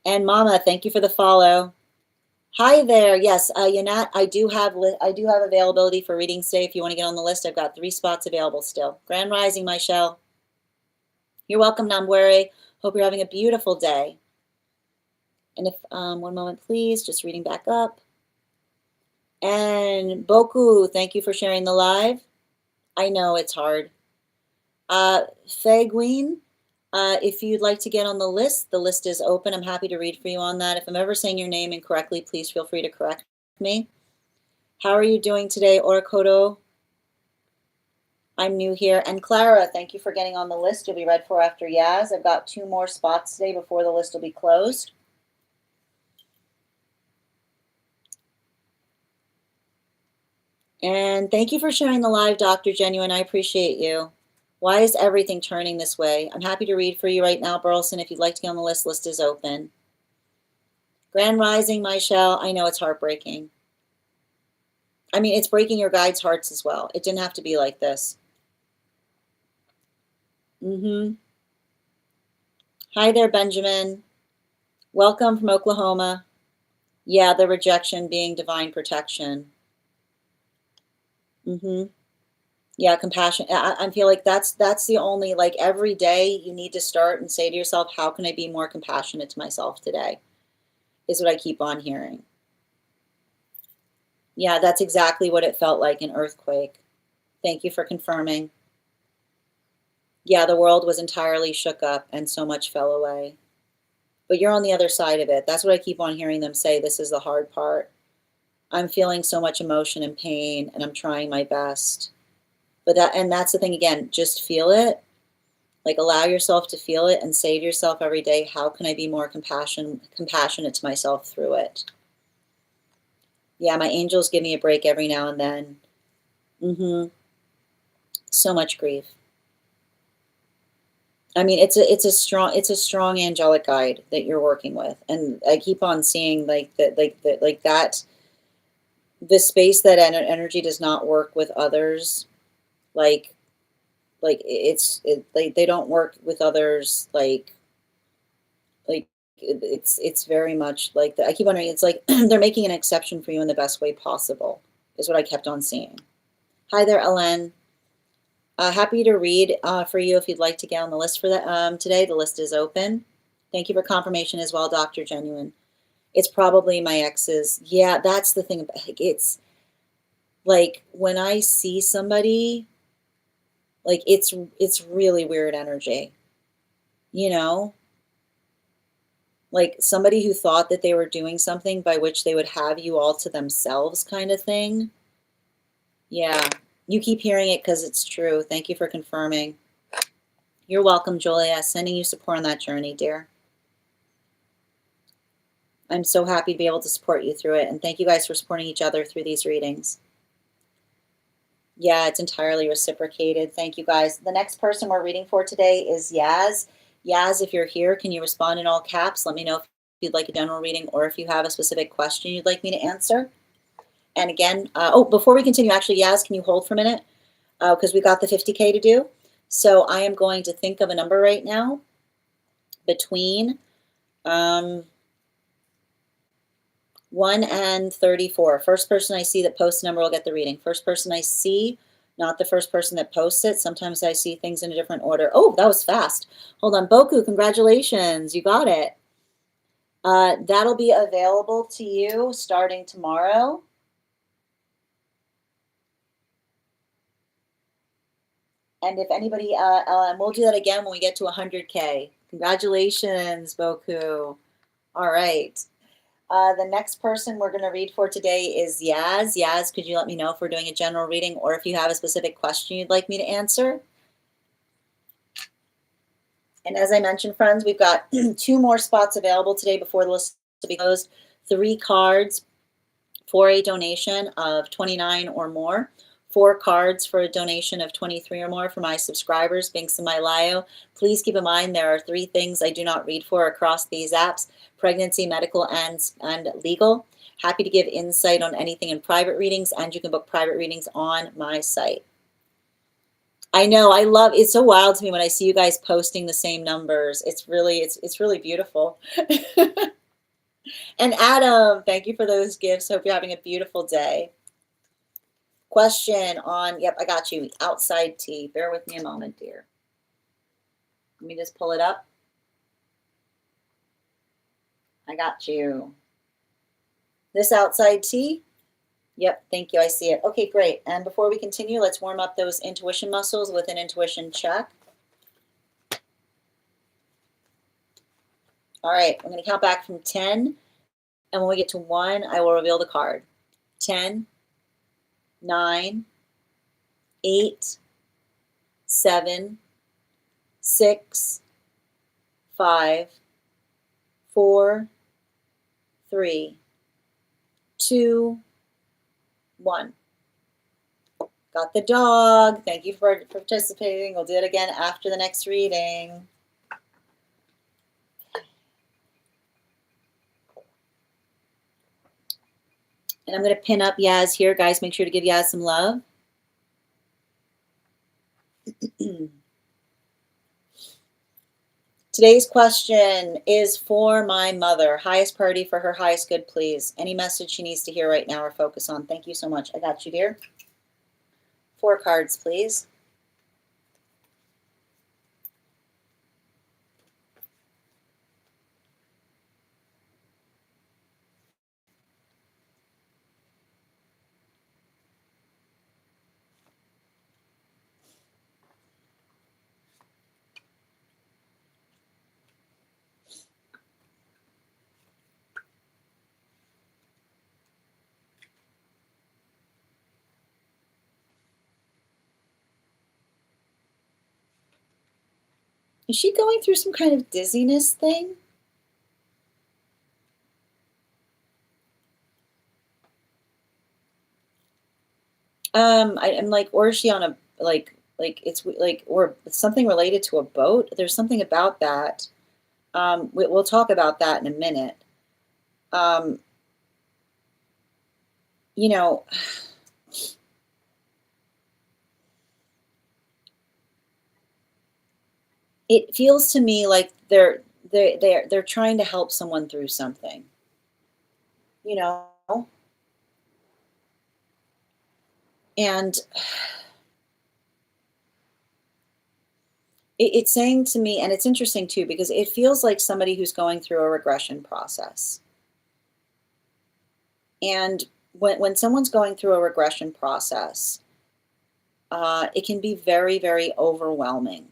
And Mama, thank you for the follow. Hi there. Yes, Yanat, I do have availability for readings today. If you want to get on the list, I've got 3 spots available still. Grand Rising, Michelle. You're welcome, Nonbinary. Hope you're having a beautiful day. And if one moment, please, just reading back up. And Boku, thank you for sharing the live. I know it's hard. Fegween, if you'd like to get on the list is open. I'm happy to read for you on that. If I'm ever saying your name incorrectly, please feel free to correct me. How are you doing today, Orakoto? I'm new here. And Clara, thank you for getting on the list. You'll be read for after Yaz. I've got 2 more spots today before the list will be closed. And thank you for sharing the live, Dr. Genuine. I appreciate you. Why is everything turning this way? I'm happy to read for you right now, Burleson. If you'd like to get on the list is open. Grand Rising, Michelle. I know it's heartbreaking. I mean, it's breaking your guides' hearts as well. It didn't have to be like this. Hi there, Benjamin. Welcome from Oklahoma. Yeah, the rejection being divine protection. Yeah, compassion. I feel like that's the only, like, every day you need to start and say to yourself, how can I be more compassionate to myself today? Is what I keep on hearing. Yeah, that's exactly what it felt like, an earthquake. Thank you for confirming. Yeah, the world was entirely shook up and so much fell away. But you're on the other side of it. That's what I keep on hearing them say. This is the hard part. I'm feeling so much emotion and pain, and I'm trying my best. But that's the thing again, just feel it. Like, allow yourself to feel it and say to yourself every day, how can I be more compassionate to myself through it? Yeah, my angels give me a break every now and then. So much grief. I mean, it's a strong angelic guide that you're working with, and I keep on seeing like that the space that energy does not work with others, like like they don't work with others like it's very much like I keep wondering, it's like they're making an exception for you in the best way possible is what I kept on seeing. Hi there, Ellen. Happy to read for you if you'd like to get on the list for that today. The list is open. Thank you for confirmation as well, Dr. Genuine. It's probably my ex's. Yeah, that's the thing. It's like when I see somebody, like it's really weird energy, you know? Like somebody who thought that they were doing something by which they would have you all to themselves kind of thing. Yeah, you keep hearing it because it's true. Thank you for confirming. You're welcome, Julia. Sending you support on that journey, dear. I'm so happy to be able to support you through it. And thank you guys for supporting each other through these readings. Yeah, it's entirely reciprocated. Thank you guys. The next person we're reading for today is Yaz. Yaz, if you're here, can you respond in all caps? Let me know if you'd like a general reading or if you have a specific question you'd like me to answer. And again, oh, before we continue, actually, Yaz, can you hold for a minute? Because we got the 50K to do. So I am going to think of a number right now between 1 and 34. First person I see that posts a number will get the reading. First person I see, not the first person that posts it. Sometimes I see things in a different order. Oh, that was fast. Hold on. Boku, congratulations. You got it. That'll be available to you starting tomorrow. And if anybody, we'll do that again when we get to 100K. Congratulations, Boku. All right. The next person we're going to read for today is Yaz. Yaz, could you let me know if we're doing a general reading or if you have a specific question you'd like me to answer? And as I mentioned, friends, we've got 2 more spots available today before the list will be closed. 3 cards for a donation of $29 or more. 4 cards for a donation of $23 or more for my subscribers, Binks and Mylayo. Please keep in mind there are 3 things I do not read for across these apps: pregnancy, medical, and legal. Happy to give insight on anything in private readings, and you can book private readings on my site. I know, I love it's so wild to me when I see you guys posting the same numbers. It's really beautiful. And Adam, thank you for those gifts. Hope you're having a beautiful day. Question on, yep, I got you, outside tea. Bear with me a moment, dear. Let me just pull it up. I got you. This outside tea? Yep, thank you, I see it. Okay, great. And before we continue, let's warm up those intuition muscles with an intuition check. All right, I'm going to count back from 10. And when we get to 1, I will reveal the card. 10, 9, 8, 7, 6, 5, 4, 3, 2, 1. Got the dog. Thank you for participating. We'll do it again after the next reading. And I'm going to pin up Yaz here. Guys, make sure to give Yaz some love. Today's question is for my mother. Highest priority for her highest good, please. Any message she needs to hear right now or focus on. Thank you so much. I got you, dear. 4 cards, please. Is she going through some kind of dizziness thing? I'm like, or is she on a it's like, or something related to a boat? There's something about that. We'll talk about that in a minute. You know, it feels to me like they're trying to help someone through something, you know? And it's saying to me, and it's interesting too, because it feels like somebody who's going through a regression process. And when someone's going through a regression process, it can be very, very overwhelming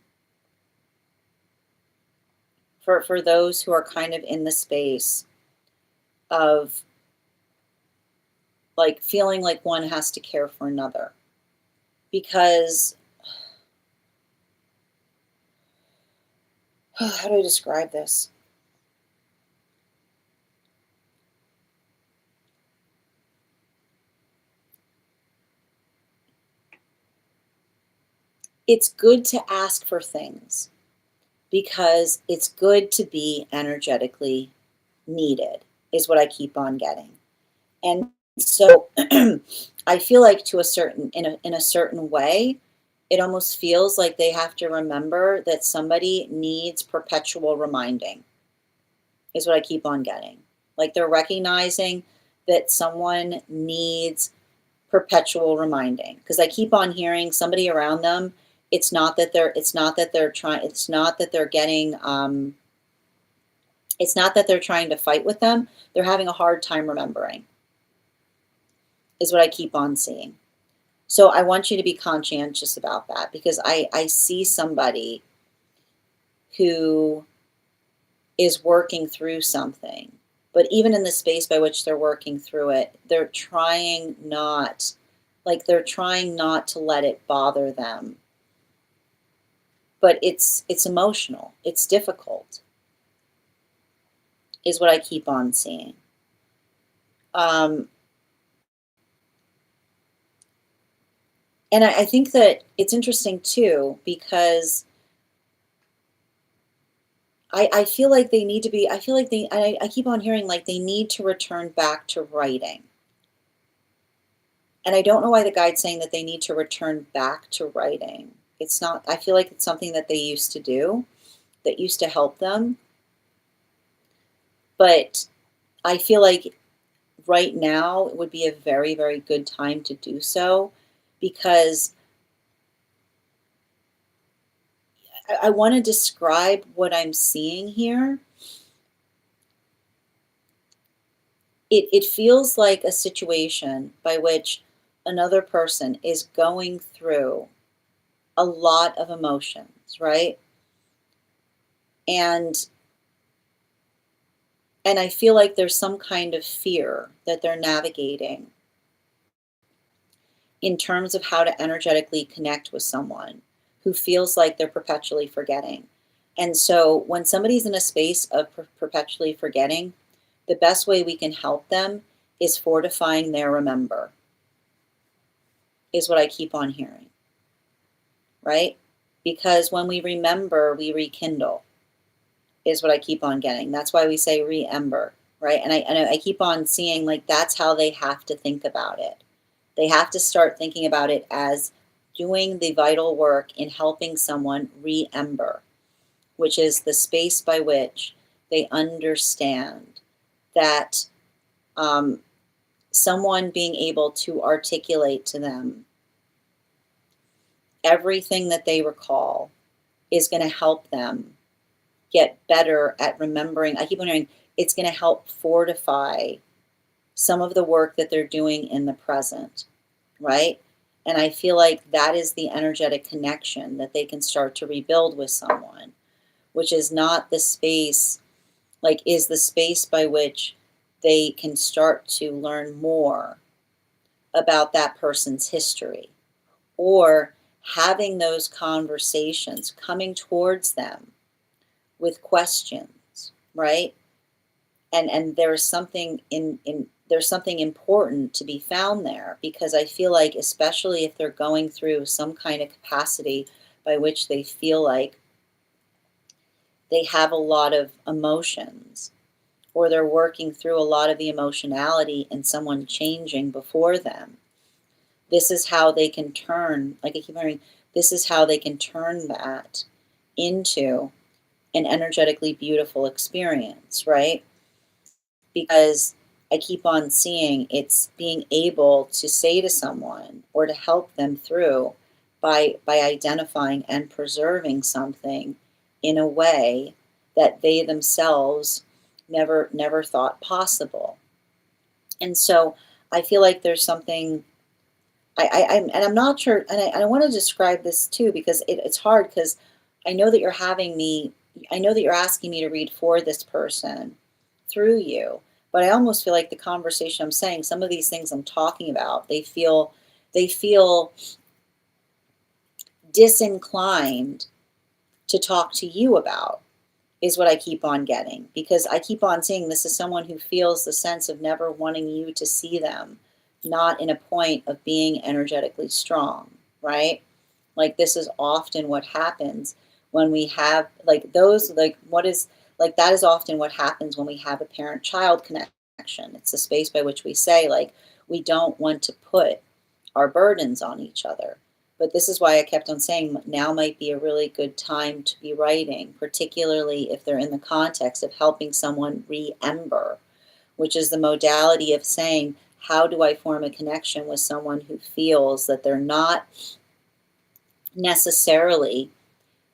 for those who are kind of in the space of like feeling like one has to care for another. Because how do I describe this? It's good to ask for things because it's good to be energetically needed, is what I keep on getting. And so I feel like to a certain in a certain way, it almost feels like they have to remember that somebody needs perpetual reminding, is what I keep on getting. Like they're recognizing that someone needs perpetual reminding, because I keep on hearing somebody around them. It's not that they're trying, it's not that they're getting it's not that they're trying to fight with them. They're having a hard time remembering, is what I keep on seeing. So I want you to be conscientious about that, because I see somebody who is working through something, but even in the space by which they're working through it, they're trying not, like they're trying not to let it bother them. But it's emotional. It's difficult, is what I keep on seeing. And I think that it's interesting too, because I feel like they need to be, I feel like I keep on hearing like they need to return back to writing. And I don't know why the guide's saying that they need to return back to writing. It's not, I feel like it's something that they used to do that used to help them. But I feel like right now it would be a very, very good time to do so, because I want to describe what I'm seeing here. It feels like a situation by which another person is going through a lot of emotions, right? And I feel like there's some kind of fear that they're navigating in terms of how to energetically connect with someone who feels like they're perpetually forgetting. And so when somebody's in a space of perpetually forgetting, the best way we can help them is fortifying their remember, is what I keep on hearing, right? Because when we remember, we rekindle, is what I keep on getting. That's why we say re-ember, right? And I keep on seeing like that's how they have to think about it. They have to start thinking about it as doing the vital work in helping someone re-ember, which is the space by which they understand that someone being able to articulate to them everything that they recall is going to help them get better at remembering. I keep wondering, it's going to help fortify some of the work that they're doing in the present, right? And I feel like that is the energetic connection that they can start to rebuild with someone, which is not the space, like, is the space by which they can start to learn more about that person's history, or having those conversations, coming towards them with questions, right? And there's something in there's something important to be found there, because I feel like, especially if they're going through some kind of capacity by which they feel like they have a lot of emotions, or they're working through a lot of the emotionality and someone changing before them, this is how they can turn, like I keep hearing, this is how they can turn that into an energetically beautiful experience, right? Because I keep on seeing it's being able to say to someone or to help them through by identifying and preserving something in a way that they themselves never thought possible. And so I feel like there's something I'm not sure, and I want to describe this too because it's hard because I know that you're having me, I know that you're asking me to read for this person through you, but I almost feel like the conversation I'm saying, some of these things I'm talking about, they feel disinclined to talk to you about is what I keep on getting because I keep on seeing this is someone who feels the sense of never wanting you to see them, not in a point of being energetically strong, right? Like this is often what happens when we have like those like what is like that is often what happens when we have a parent-child connection. It's the space by which we say like we don't want to put our burdens on each other. But this is why I kept on saying now might be a really good time to be writing, particularly if they're in the context of helping someone remember, which is the modality of saying, how do I form a connection with someone who feels that they're not necessarily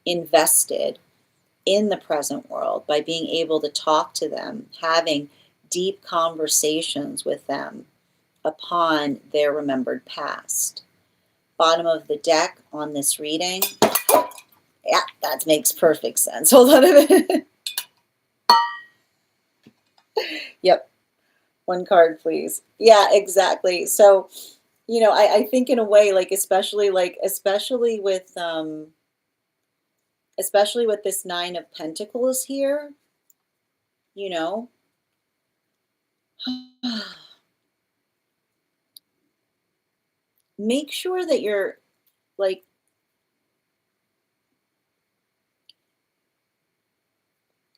invested in the present world by being able to talk to them, having deep conversations with them upon their remembered past. Bottom of the deck on this reading. Yeah, that makes perfect sense. Hold on a minute. Yep. One card, please. Yeah, exactly. So, I think in a way, especially with this Nine of Pentacles here, you know, make sure that you're like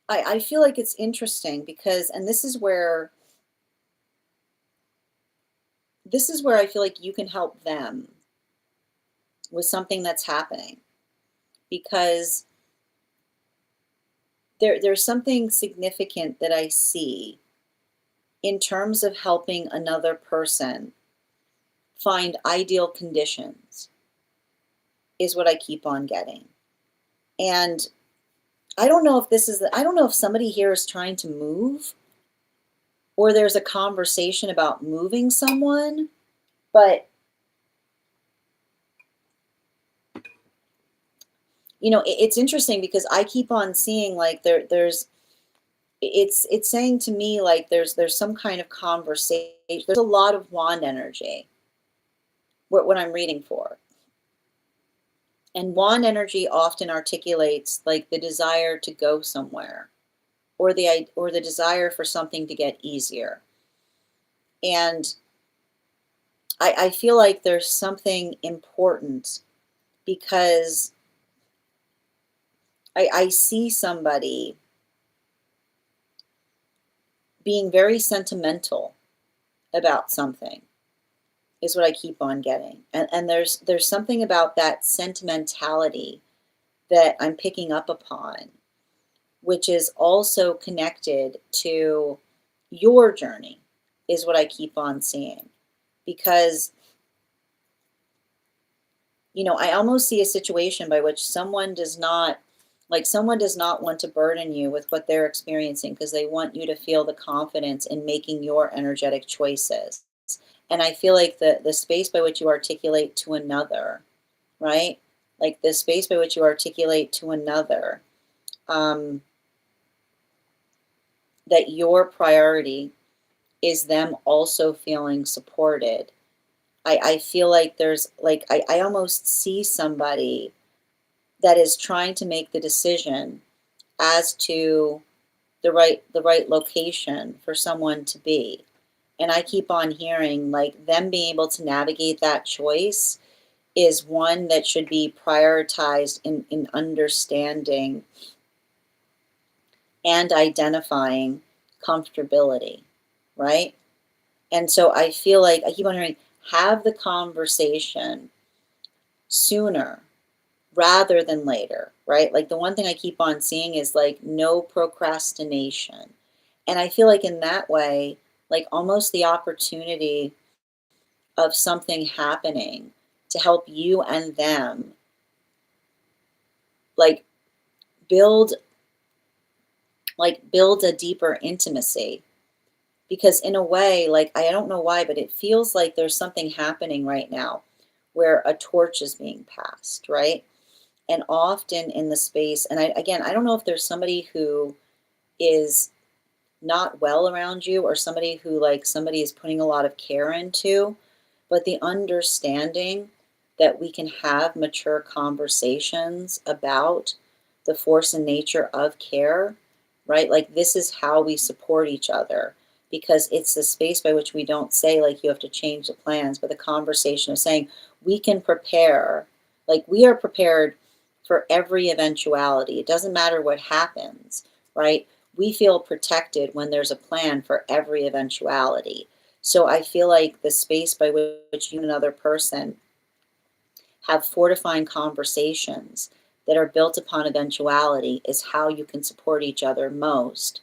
I feel like it's interesting because and this is where I feel like you can help them with something that's happening because there's something significant that I see in terms of helping another person find ideal conditions is what I keep on getting. And I don't know if somebody here is trying to move or there's a conversation about moving someone, but it's interesting because I keep on seeing like there's it's saying to me like there's some kind of conversation. There's a lot of wand energy what I'm reading for. And wand energy often articulates like the desire to go somewhere or the desire for something to get easier. And I feel like there's something important because I see somebody being very sentimental about something is what I keep on getting. And there's something about that sentimentality that I'm picking up upon, which is also connected to your journey, is what I keep on seeing. Because, I almost see a situation by which someone does not want to burden you with what they're experiencing because they want you to feel the confidence in making your energetic choices. And I feel like the space by which you articulate to another, right? Like the space by which you articulate to another, that your priority is them also feeling supported. I feel like there's like I almost see somebody that is trying to make the decision as to the right location for someone to be. And I keep on hearing like them being able to navigate that choice is one that should be prioritized in understanding and identifying comfortability, right? And so I feel like I keep on hearing have the conversation sooner rather than later, right? Like the one thing I keep on seeing is like no procrastination. And I feel like in that way, like almost the opportunity of something happening to help you and them like build build a deeper intimacy. Because in a way, like I don't know why, but it feels like there's something happening right now where a torch is being passed, right? And often in the space, and I don't know if there's somebody who is not well around you or somebody who like somebody is putting a lot of care into, but the understanding that we can have mature conversations about the force and nature of care, right? Like this is how we support each other, because it's the space by which we don't say like you have to change the plans, but the conversation of saying we can prepare, like we are prepared for every eventuality. It doesn't matter what happens, right? We feel protected when there's a plan for every eventuality. So I feel like the space by which you and another person have fortifying conversations that are built upon eventuality is how you can support each other most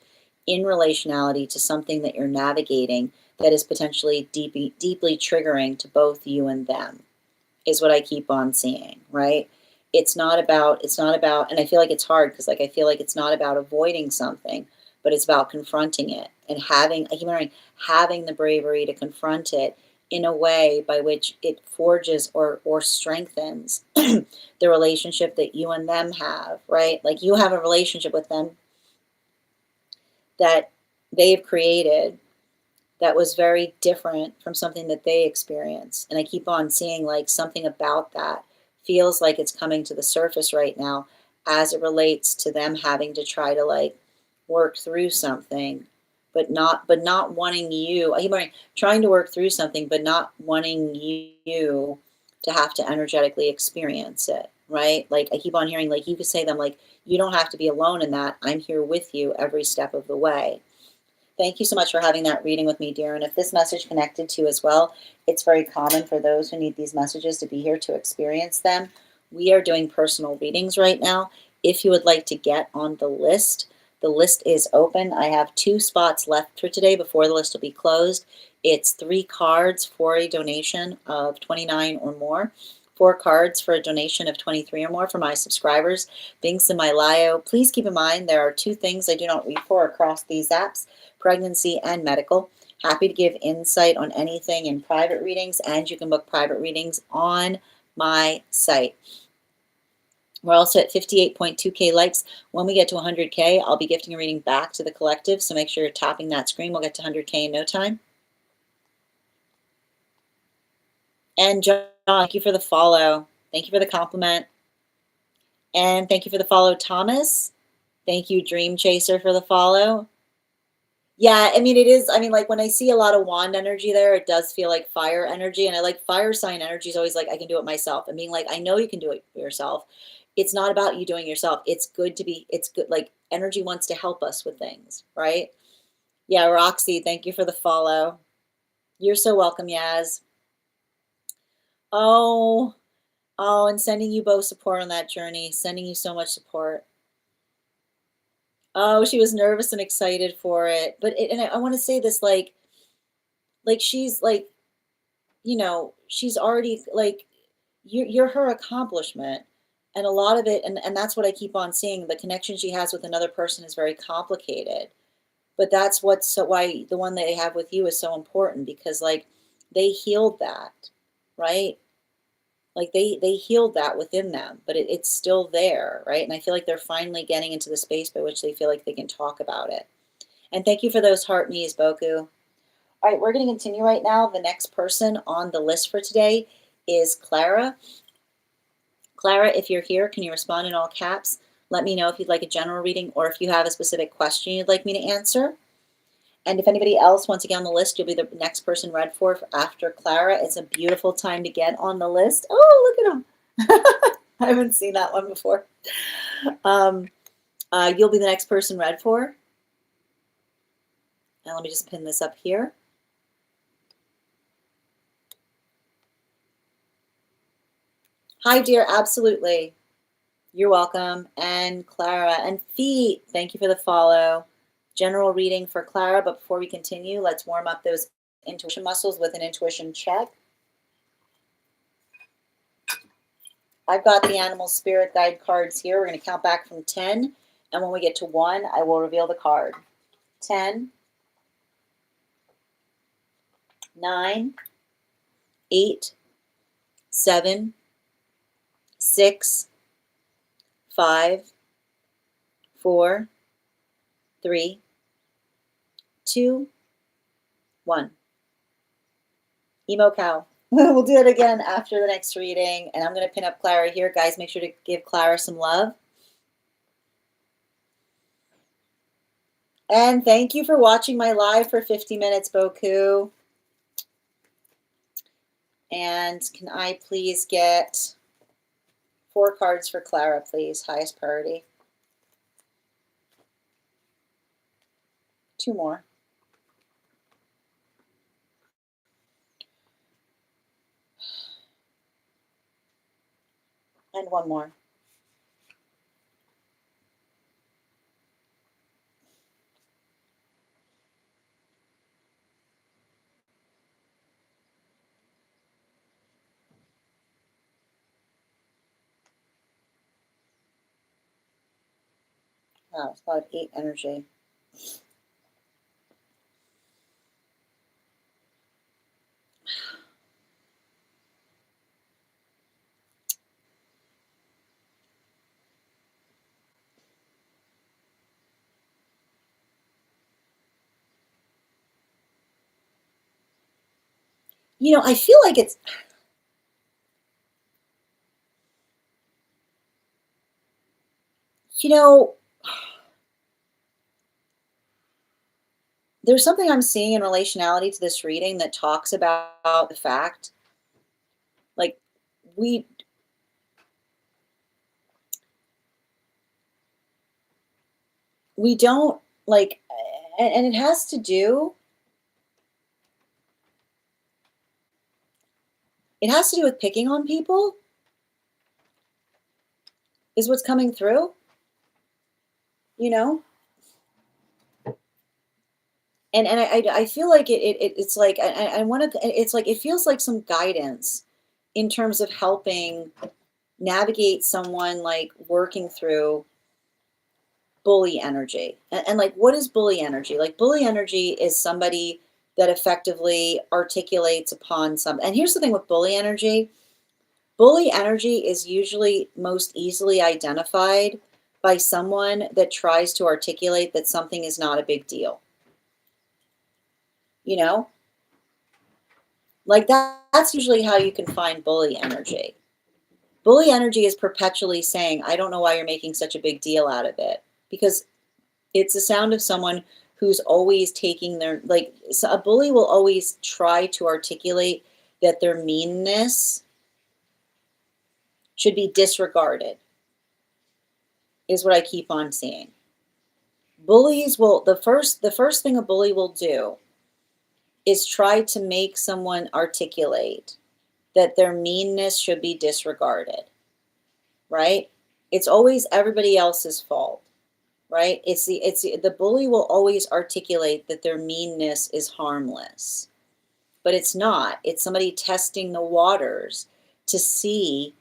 in relationality to something that you're navigating that is potentially deeply triggering to both you and them, is what I keep on seeing, right? It's not about, and I feel like it's hard because like I feel like it's not about avoiding something, but it's about confronting it and having, I keep remembering, having the bravery to confront it in a way by which it forges or strengthens the relationship that you and them have, right? Like you have a relationship with them that they've created that was very different from something that they experienced. And I keep on seeing like something about that feels like it's coming to the surface right now as it relates to them having to try to like work through something, but not wanting you, I keep on trying to work through something, but not wanting you to have to energetically experience it, right? Like I keep on hearing like you could say to them like, you don't have to be alone in that. I'm here with you every step of the way. Thank you so much for having that reading with me, dear. And if this message connected to you as well, it's very common for those who need these messages to be here to experience them. We are doing personal readings right now. If you would like to get on the list is open. I have 2 spots left for today before the list will be closed. It's 3 cards for a donation of $29 or more. 4 cards for a donation of $23 or more for my subscribers. Links in my bio. Please keep in mind there are 2 things I do not read for across these apps: pregnancy and medical. Happy to give insight on anything in private readings, and you can book private readings on my site. We're also at 58.2K likes. When we get to 100K, I'll be gifting a reading back to the collective, so make sure you're tapping that screen. We'll get to 100K in no time. And John, thank you for the follow. Thank you for the compliment. And thank you for the follow, Thomas. Thank you, Dream Chaser, for the follow. Yeah, I mean, it is. I mean, like when I see a lot of wand energy there, it does feel like fire energy. And I like fire sign energy is always like, I can do it myself. I mean, like, I know you can do it yourself. It's not about you doing it yourself. It's good to be, it's good. Like energy wants to help us with things, right? Yeah, Roxy, thank you for the follow. You're so welcome, Yaz. Oh, oh, and sending you both support on that journey, sending you so much support. Oh, she was nervous and excited for it. But and I want to say this, like she's like, you know, she's already like, you're her accomplishment. And a lot of it, and that's what I keep on seeing, the connection she has with another person is very complicated. But that's what's so why the one they have with you is so important, because like they healed that, right? Like they healed that within them, but it's still there, right? And I feel like they're finally getting into the space by which they feel like they can talk about it. And thank you for those heart knees, Boku. All right, we're going to continue right now. The next person on the list for today is Clara. Clara, if you're here, can you respond in all caps? Let me know if you'd like a general reading or if you have a specific question you'd like me to answer. And if anybody else wants to get on the list, you'll be the next person read for after Clara. It's a beautiful time to get on the list. Oh, look at him. I haven't seen that one before. You'll be the next person read for. And let me just pin this up here. Hi, dear. Absolutely. You're welcome. And Clara and Feet, thank you for the follow. General reading for Clara, but before we continue, let's warm up those intuition muscles with an intuition check. I've got the animal spirit guide cards here. We're going to count back from 10, and when we get to 1, I will reveal the card. 10, 9, 8, 7, 6, 5, 4, 3, 2, 1. Emo cow. We'll do it again after the next reading, and I'm going to pin up Clara here. Guys, make sure to give Clara some love. And thank you for watching my live for 50 minutes, Boku. And can I please get 4 cards for Clara, please? Highest priority. 2 more. And 1 more. Wow, it's about 8 energy. You know, I feel like it's, you know, there's something I'm seeing in relationality to this reading that talks about the fact, like, we don't, like, and it has to do, with picking on people, is what's coming through, you know? And I feel like it's like I want to, it's like it feels like some guidance in terms of helping navigate someone like working through bully energy. And like, what is bully energy? Like, bully energy is somebody that effectively articulates upon some, and here's the thing with bully energy. Bully energy is usually most easily identified by someone that tries to articulate that something is not a big deal. You know, like that's usually how you can find bully energy. Bully energy is perpetually saying, I don't know why you're making such a big deal out of it. Because it's the sound of someone who's always taking their, like, so a bully will always try to articulate that their meanness should be disregarded, is what I keep on seeing. Bullies will, the first thing a bully will do is try to make someone articulate that their meanness should be disregarded, right? It's always everybody else's fault, right? The bully will always articulate that their meanness is harmless, but it's not. It's somebody testing the waters to see,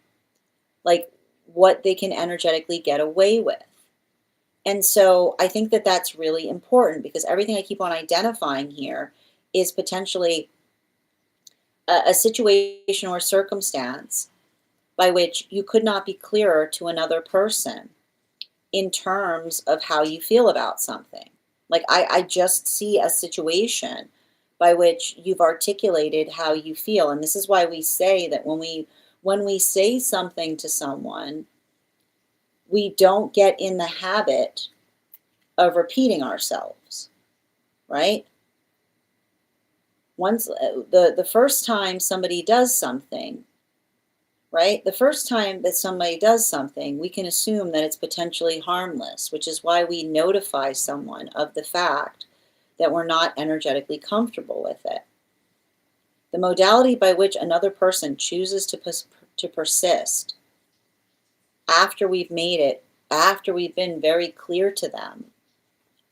like, what they can energetically get away with. And so I think that that's really important, because everything I keep on identifying here is potentially a situation or circumstance by which you could not be clearer to another person in terms of how you feel about something. Like, I just see a situation by which you've articulated how you feel. And this is why we say that when we say something to someone, we don't get in the habit of repeating ourselves, right? Once the first time somebody does something, right? The first time that somebody does something, we can assume that it's potentially harmless, which is why we notify someone of the fact that we're not energetically comfortable with it. The modality by which another person chooses to persist, after we've made it, after we've been very clear to them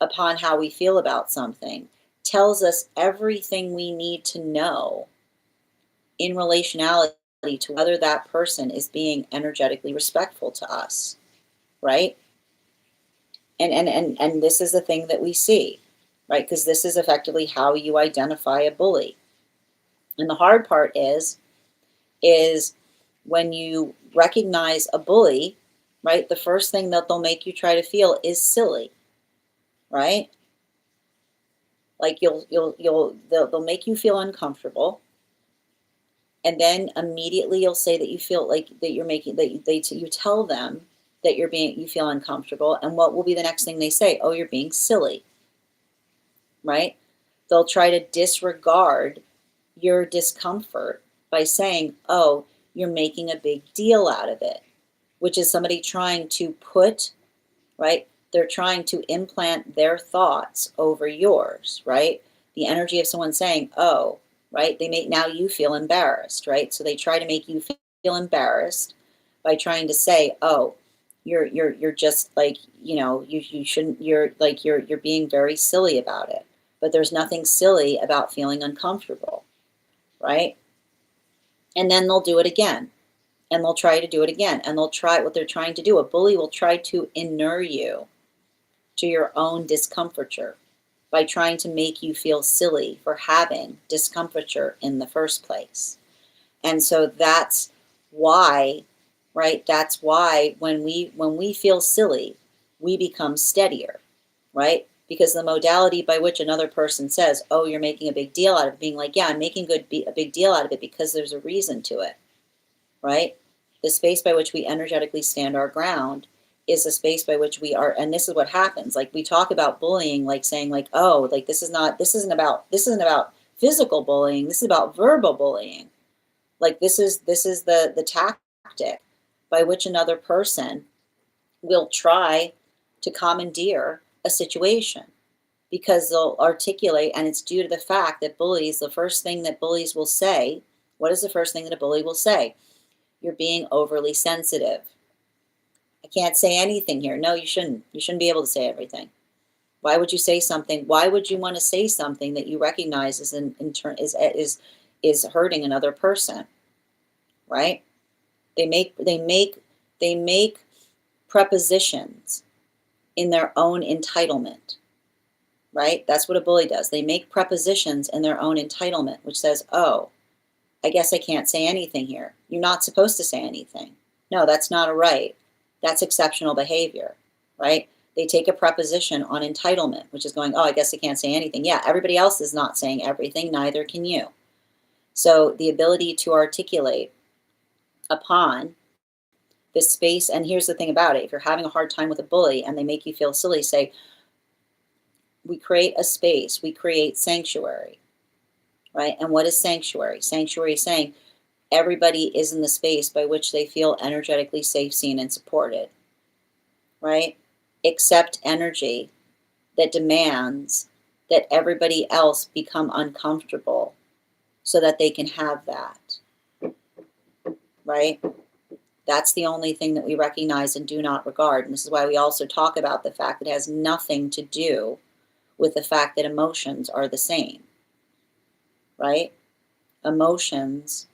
upon how we feel about something, tells us everything we need to know in relationality to whether that person is being energetically respectful to us, right? And this is the thing that we see, right? Because this is effectively how you identify a bully. And the hard part is when you recognize a bully, right? The first thing that they'll make you try to feel is silly, right? Like they'll make you feel uncomfortable, and then immediately you'll say that you feel like that you're making you tell them that you feel uncomfortable, and what will be the next thing they say? Oh, you're being silly, right? They'll try to disregard your discomfort by saying, oh, you're making a big deal out of it, which is somebody trying to put, right? They're trying to implant their thoughts over yours, right? The energy of someone saying, oh, right? They make now you feel embarrassed, right? So they try to make you feel embarrassed by trying to say, oh, you're just like, you shouldn't, you're being very silly about it. But there's nothing silly about feeling uncomfortable, right? And then they'll do it again, and they'll try to do it again, and they'll try what they're trying to do. A bully will try to inure you to your own discomfiture by trying to make you feel silly for having discomfiture in the first place. And so that's why, right? That's why when we feel silly, we become steadier, right? Because the modality by which another person says, "Oh, you're making a big deal out of it," being like, "Yeah, I'm making a big deal out of it because there's a reason to it," right? The space by which we energetically stand our ground is the space by which we are, and this is what happens. Like we talk about bullying, like saying, like, "Oh, like this isn't about physical bullying. This is about verbal bullying." Like this is the tactic by which another person will try to commandeer a situation, because they'll articulate, and it's due to the fact that the first thing that bullies will say, what is the first thing that a bully will say? You're being overly sensitive. I can't say anything here. No, you shouldn't. You shouldn't be able to say everything. Why would you say something? Why would you want to say something that you recognize is hurting another person? Right? They make prepositions in their own entitlement. Right? That's what a bully does. They make prepositions in their own entitlement, which says, "Oh, I guess I can't say anything here. You're not supposed to say anything. No, that's not a right. That's exceptional behavior," right? They take a preposition on entitlement, which is going, "Oh, I guess I can't say anything." Yeah, everybody else is not saying everything, neither can you. So the ability to articulate upon this space, and here's the thing about it. If you're having a hard time with a bully and they make you feel silly, say, we create a space, we create sanctuary, right? And what is sanctuary? Sanctuary is saying everybody is in the space by which they feel energetically safe, seen, and supported, right? Except energy that demands that everybody else become uncomfortable so that they can have that, right? That's the only thing that we recognize and do not regard. And this is why we also talk about the fact that it has nothing to do with the fact that emotions are the same, right? Emotions,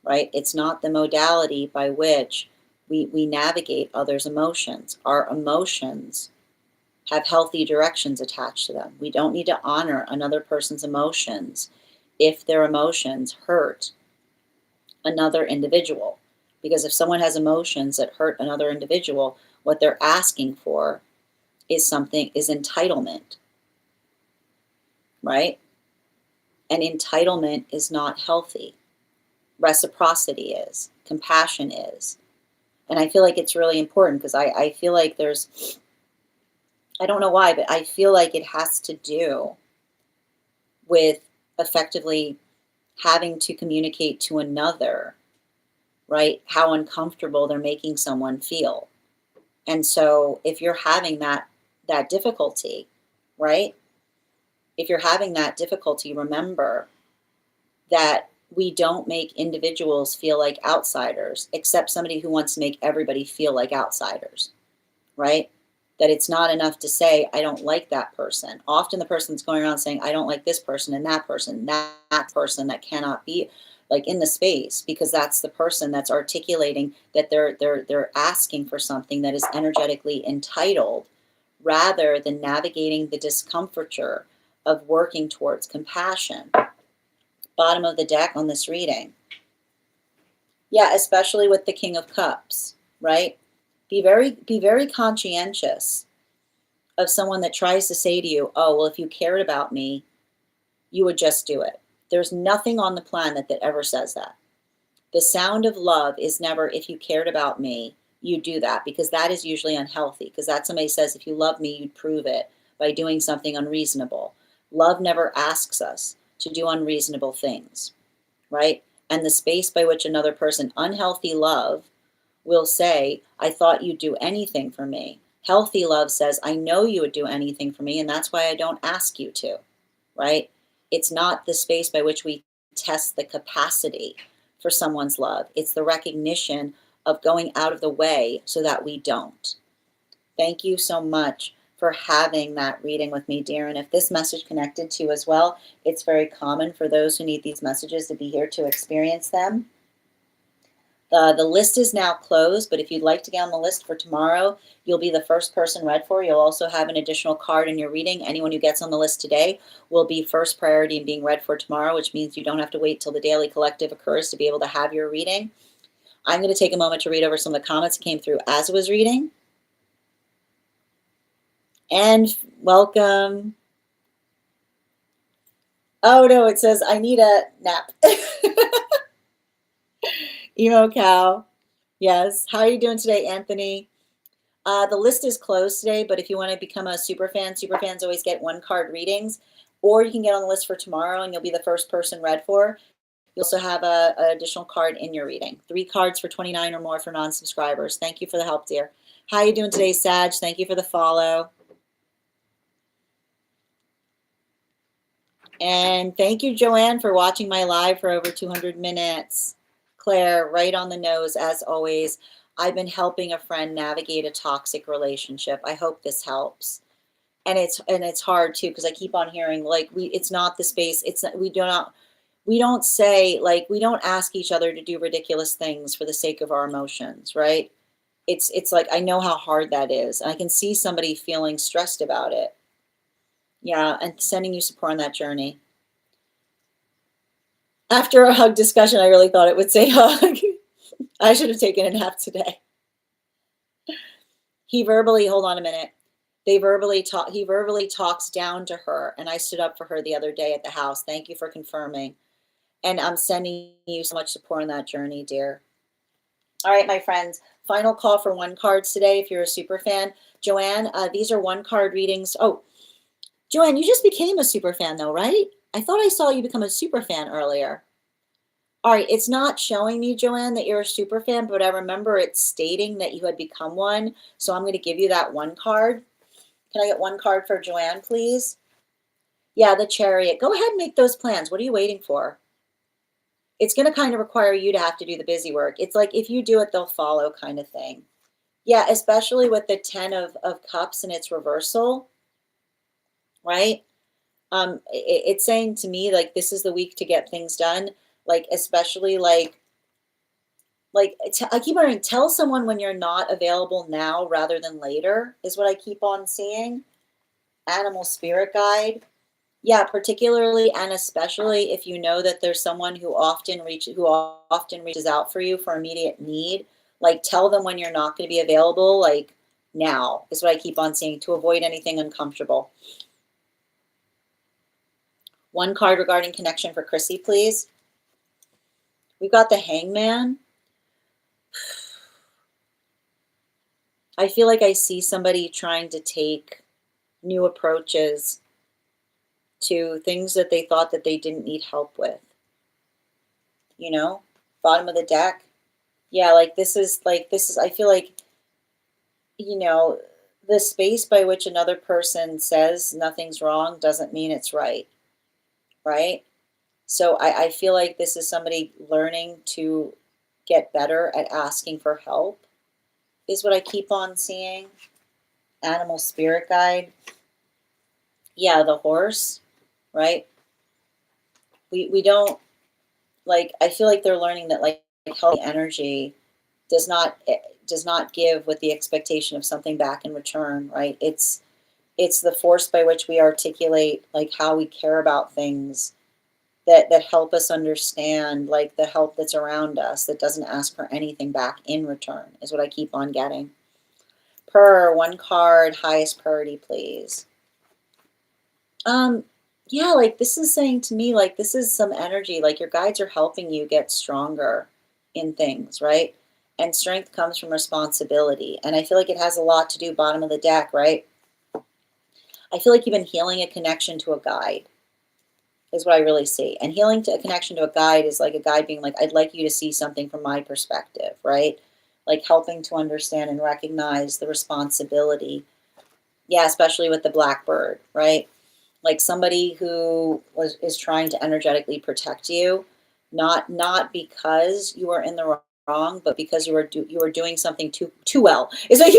right? It's not the modality by which we navigate others' emotions. Our emotions have healthy directions attached to them. We don't need to honor another person's emotions if their emotions hurt another individual. Because if someone has emotions that hurt another individual, what they're asking for is entitlement, right? And entitlement is not healthy. Reciprocity is, compassion is. And I feel like it's really important because I feel like I don't know why, but I feel like it has to do with effectively having to communicate to another, right, how uncomfortable they're making someone feel. And so if you're having that difficulty, right? If you're having that difficulty, remember that we don't make individuals feel like outsiders, except somebody who wants to make everybody feel like outsiders, right? That it's not enough to say, I don't like that person. Often the person's going around saying, I don't like this person and that person, that person that cannot be like in the space, because that's the person that's articulating that they're asking for something that is energetically entitled, rather than navigating the discomfiture of working towards compassion. Bottom of the deck on this reading. Yeah, especially with the King of Cups, right? Be very conscientious of someone that tries to say to you, oh, well, if you cared about me, you would just do it. There's nothing on the planet that ever says that. The sound of love is never, if you cared about me, you do that, because that is usually unhealthy, because that somebody says, if you love me, you'd prove it by doing something unreasonable. Love never asks us to do unreasonable things, right? And the space by which another person, unhealthy love, will say, I thought you'd do anything for me. Healthy love says, I know you would do anything for me, and that's why I don't ask you to, right? It's not the space by which we test the capacity for someone's love. It's the recognition of going out of the way so that we don't. Thank you so much for having that reading with me, dear. And if this message connected to you as well, it's very common for those who need these messages to be here to experience them. The list is now closed, but if you'd like to get on the list for tomorrow, you'll be the first person read for. You'll also have an additional card in your reading. Anyone who gets on the list today will be first priority in being read for tomorrow, which means you don't have to wait till the daily collective occurs to be able to have your reading. I'm going to take a moment to read over some of the comments that came through as I was reading. And welcome. Oh no, it says I need a nap. Emo cow. Yes. How are you doing today, Anthony? The list is closed today, but if you want to become a super fans always get one card readings, or you can get on the list for tomorrow and you'll be the first person read for. You also have an additional card in your reading. 3 cards for $29 or more for non-subscribers. Thank you for the help, dear. How are you doing today, Sag? Thank you for the follow. And thank you, Joanne, for watching my live for over 200 minutes. Claire, right on the nose, as always. I've been helping a friend navigate a toxic relationship. I hope this helps. And it's hard too, because I keep on hearing like it's not the space. It's not, we don't say, like, we don't ask each other to do ridiculous things for the sake of our emotions, right? It's like, I know how hard that is. And I can see somebody feeling stressed about it. Yeah, and sending you support on that journey. After a hug discussion, I really thought it would say hug. I should have taken a nap today. He verbally, hold on a minute. He verbally talks down to her, and I stood up for her the other day at the house. Thank you for confirming. And I'm sending you so much support on that journey, dear. All right, my friends, final call for 1 cards today if you're a super fan. Joanne, these are 1 card readings. Oh, Joanne, you just became a super fan though, right? I thought I saw you become a super fan earlier. All right, it's not showing me, Joanne, that you're a super fan, but I remember it stating that you had become one. So I'm going to give you that 1 card. Can I get 1 card for Joanne, please? Yeah, the Chariot. Go ahead and make those plans. What are you waiting for? It's going to kind of require you to have to do the busy work. It's like if you do it, they'll follow kind of thing. Yeah, especially with the 10 of Cups and its reversal, right? It's saying to me, like, this is the week to get things done. Like, especially like I keep on tell someone when you're not available now rather than later is what I keep on seeing. Animal spirit guide. Yeah, particularly and especially if you know that there's someone who often reaches out for you for immediate need, like tell them when you're not going to be available, like now is what I keep on saying, to avoid anything uncomfortable. 1 card regarding connection for Chrissy, please. We've got the Hangman. I feel like I see somebody trying to take new approaches to things that they thought that they didn't need help with. You know, bottom of the deck. Yeah, like this is, I feel like, you know, the space by which another person says nothing's wrong doesn't mean it's right, right? So I feel like this is somebody learning to get better at asking for help, is what I keep on seeing. Animal spirit guide. Yeah, the horse, right? We don't, like, I feel like they're learning that, like, healthy energy does not does not give with the expectation of something back in return, right? It's the force by which we articulate, like, how we care about things that help us understand, like, the help that's around us that doesn't ask for anything back in return, is what I keep on getting. One card, highest priority, please. Yeah, like, this is saying to me, like, this is some energy, like, your guides are helping you get stronger in things, right? And strength comes from responsibility. And I feel like it has a lot to do, bottom of the deck, right? I feel like you've been healing a connection to a guide, is what I really see. And healing to a connection to a guide is like a guide being like, I'd like you to see something from my perspective, right? Like, helping to understand and recognize the responsibility. Yeah, especially with the blackbird, right? Like, somebody who is trying to energetically protect you, not because you are in the wrong, but because you are doing something too well. It's like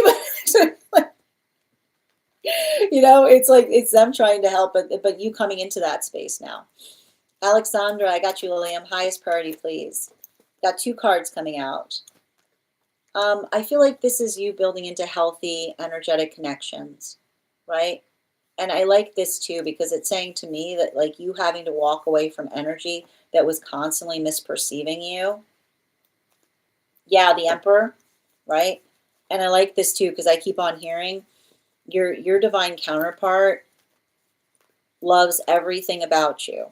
it's like it's them trying to help, but you coming into that space now. Alexandra, I got you, Lilium. Highest priority, please. Got two cards coming out. I feel like this is you building into healthy, energetic connections, right? And I like this too because it's saying to me that, like, you having to walk away from energy that was constantly misperceiving you. Yeah, the Emperor, right? And I like this too because I keep on hearing your divine counterpart loves everything about you.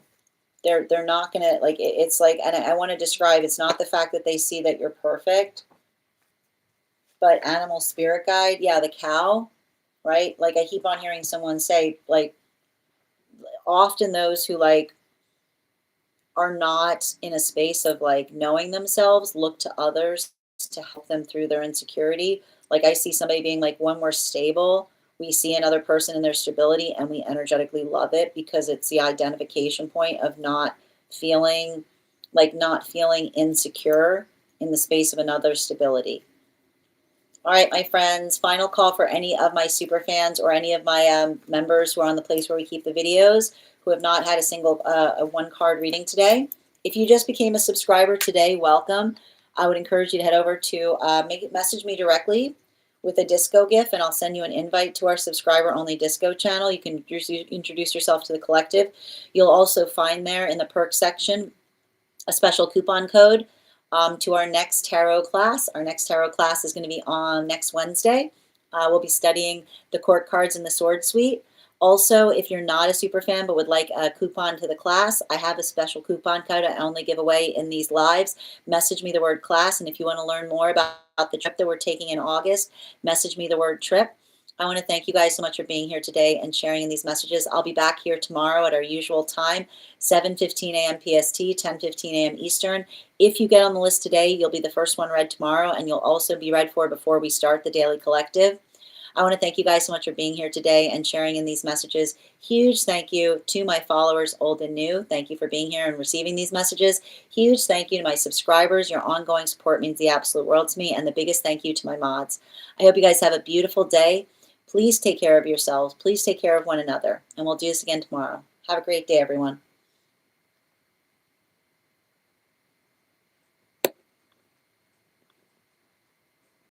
They're not gonna, like, it's like, and I want to describe, it's not the fact that they see that you're perfect, but animal spirit guide, yeah, the cow, right? Like, I keep on hearing someone say, like, often those who, like, are not in a space of, like, knowing themselves look to others to help them through their insecurity. Like, I see somebody being like, when we're stable, we see another person in their stability and we energetically love it because it's the identification point of not feeling insecure in the space of another stability. All right, my friends, final call for any of my super fans or any of my members who are on the place where we keep the videos who have not had a single one card reading today. If you just became a subscriber today, welcome. I would encourage you to head over to message me directly with a disco GIF, and I'll send you an invite to our subscriber-only disco channel. You can introduce yourself to the collective. You'll also find there in the perks section a special coupon code to our next tarot class. Our next tarot class is going to be on next Wednesday. We'll be studying the court cards in the sword suite. Also, if you're not a super fan but would like a coupon to the class, I have a special coupon code I only give away in these lives. Message me the word class, and if you want to learn more about the trip that we're taking in August, message me the word trip. I want to thank you guys so much for being here today and sharing in these messages. I'll be back here tomorrow at our usual time, 7:15 a.m. PST, 10:15 a.m. Eastern. If you get on the list today, you'll be the first one read tomorrow, and you'll also be read for before we start the Daily Collective. I want to thank you guys so much for being here today and sharing in these messages. Huge thank you to my followers, old and new. Thank you for being here and receiving these messages. Huge thank you to my subscribers. Your ongoing support means the absolute world to me. And the biggest thank you to my mods. I hope you guys have a beautiful day. Please take care of yourselves. Please take care of one another. And we'll do this again tomorrow. Have a great day, everyone.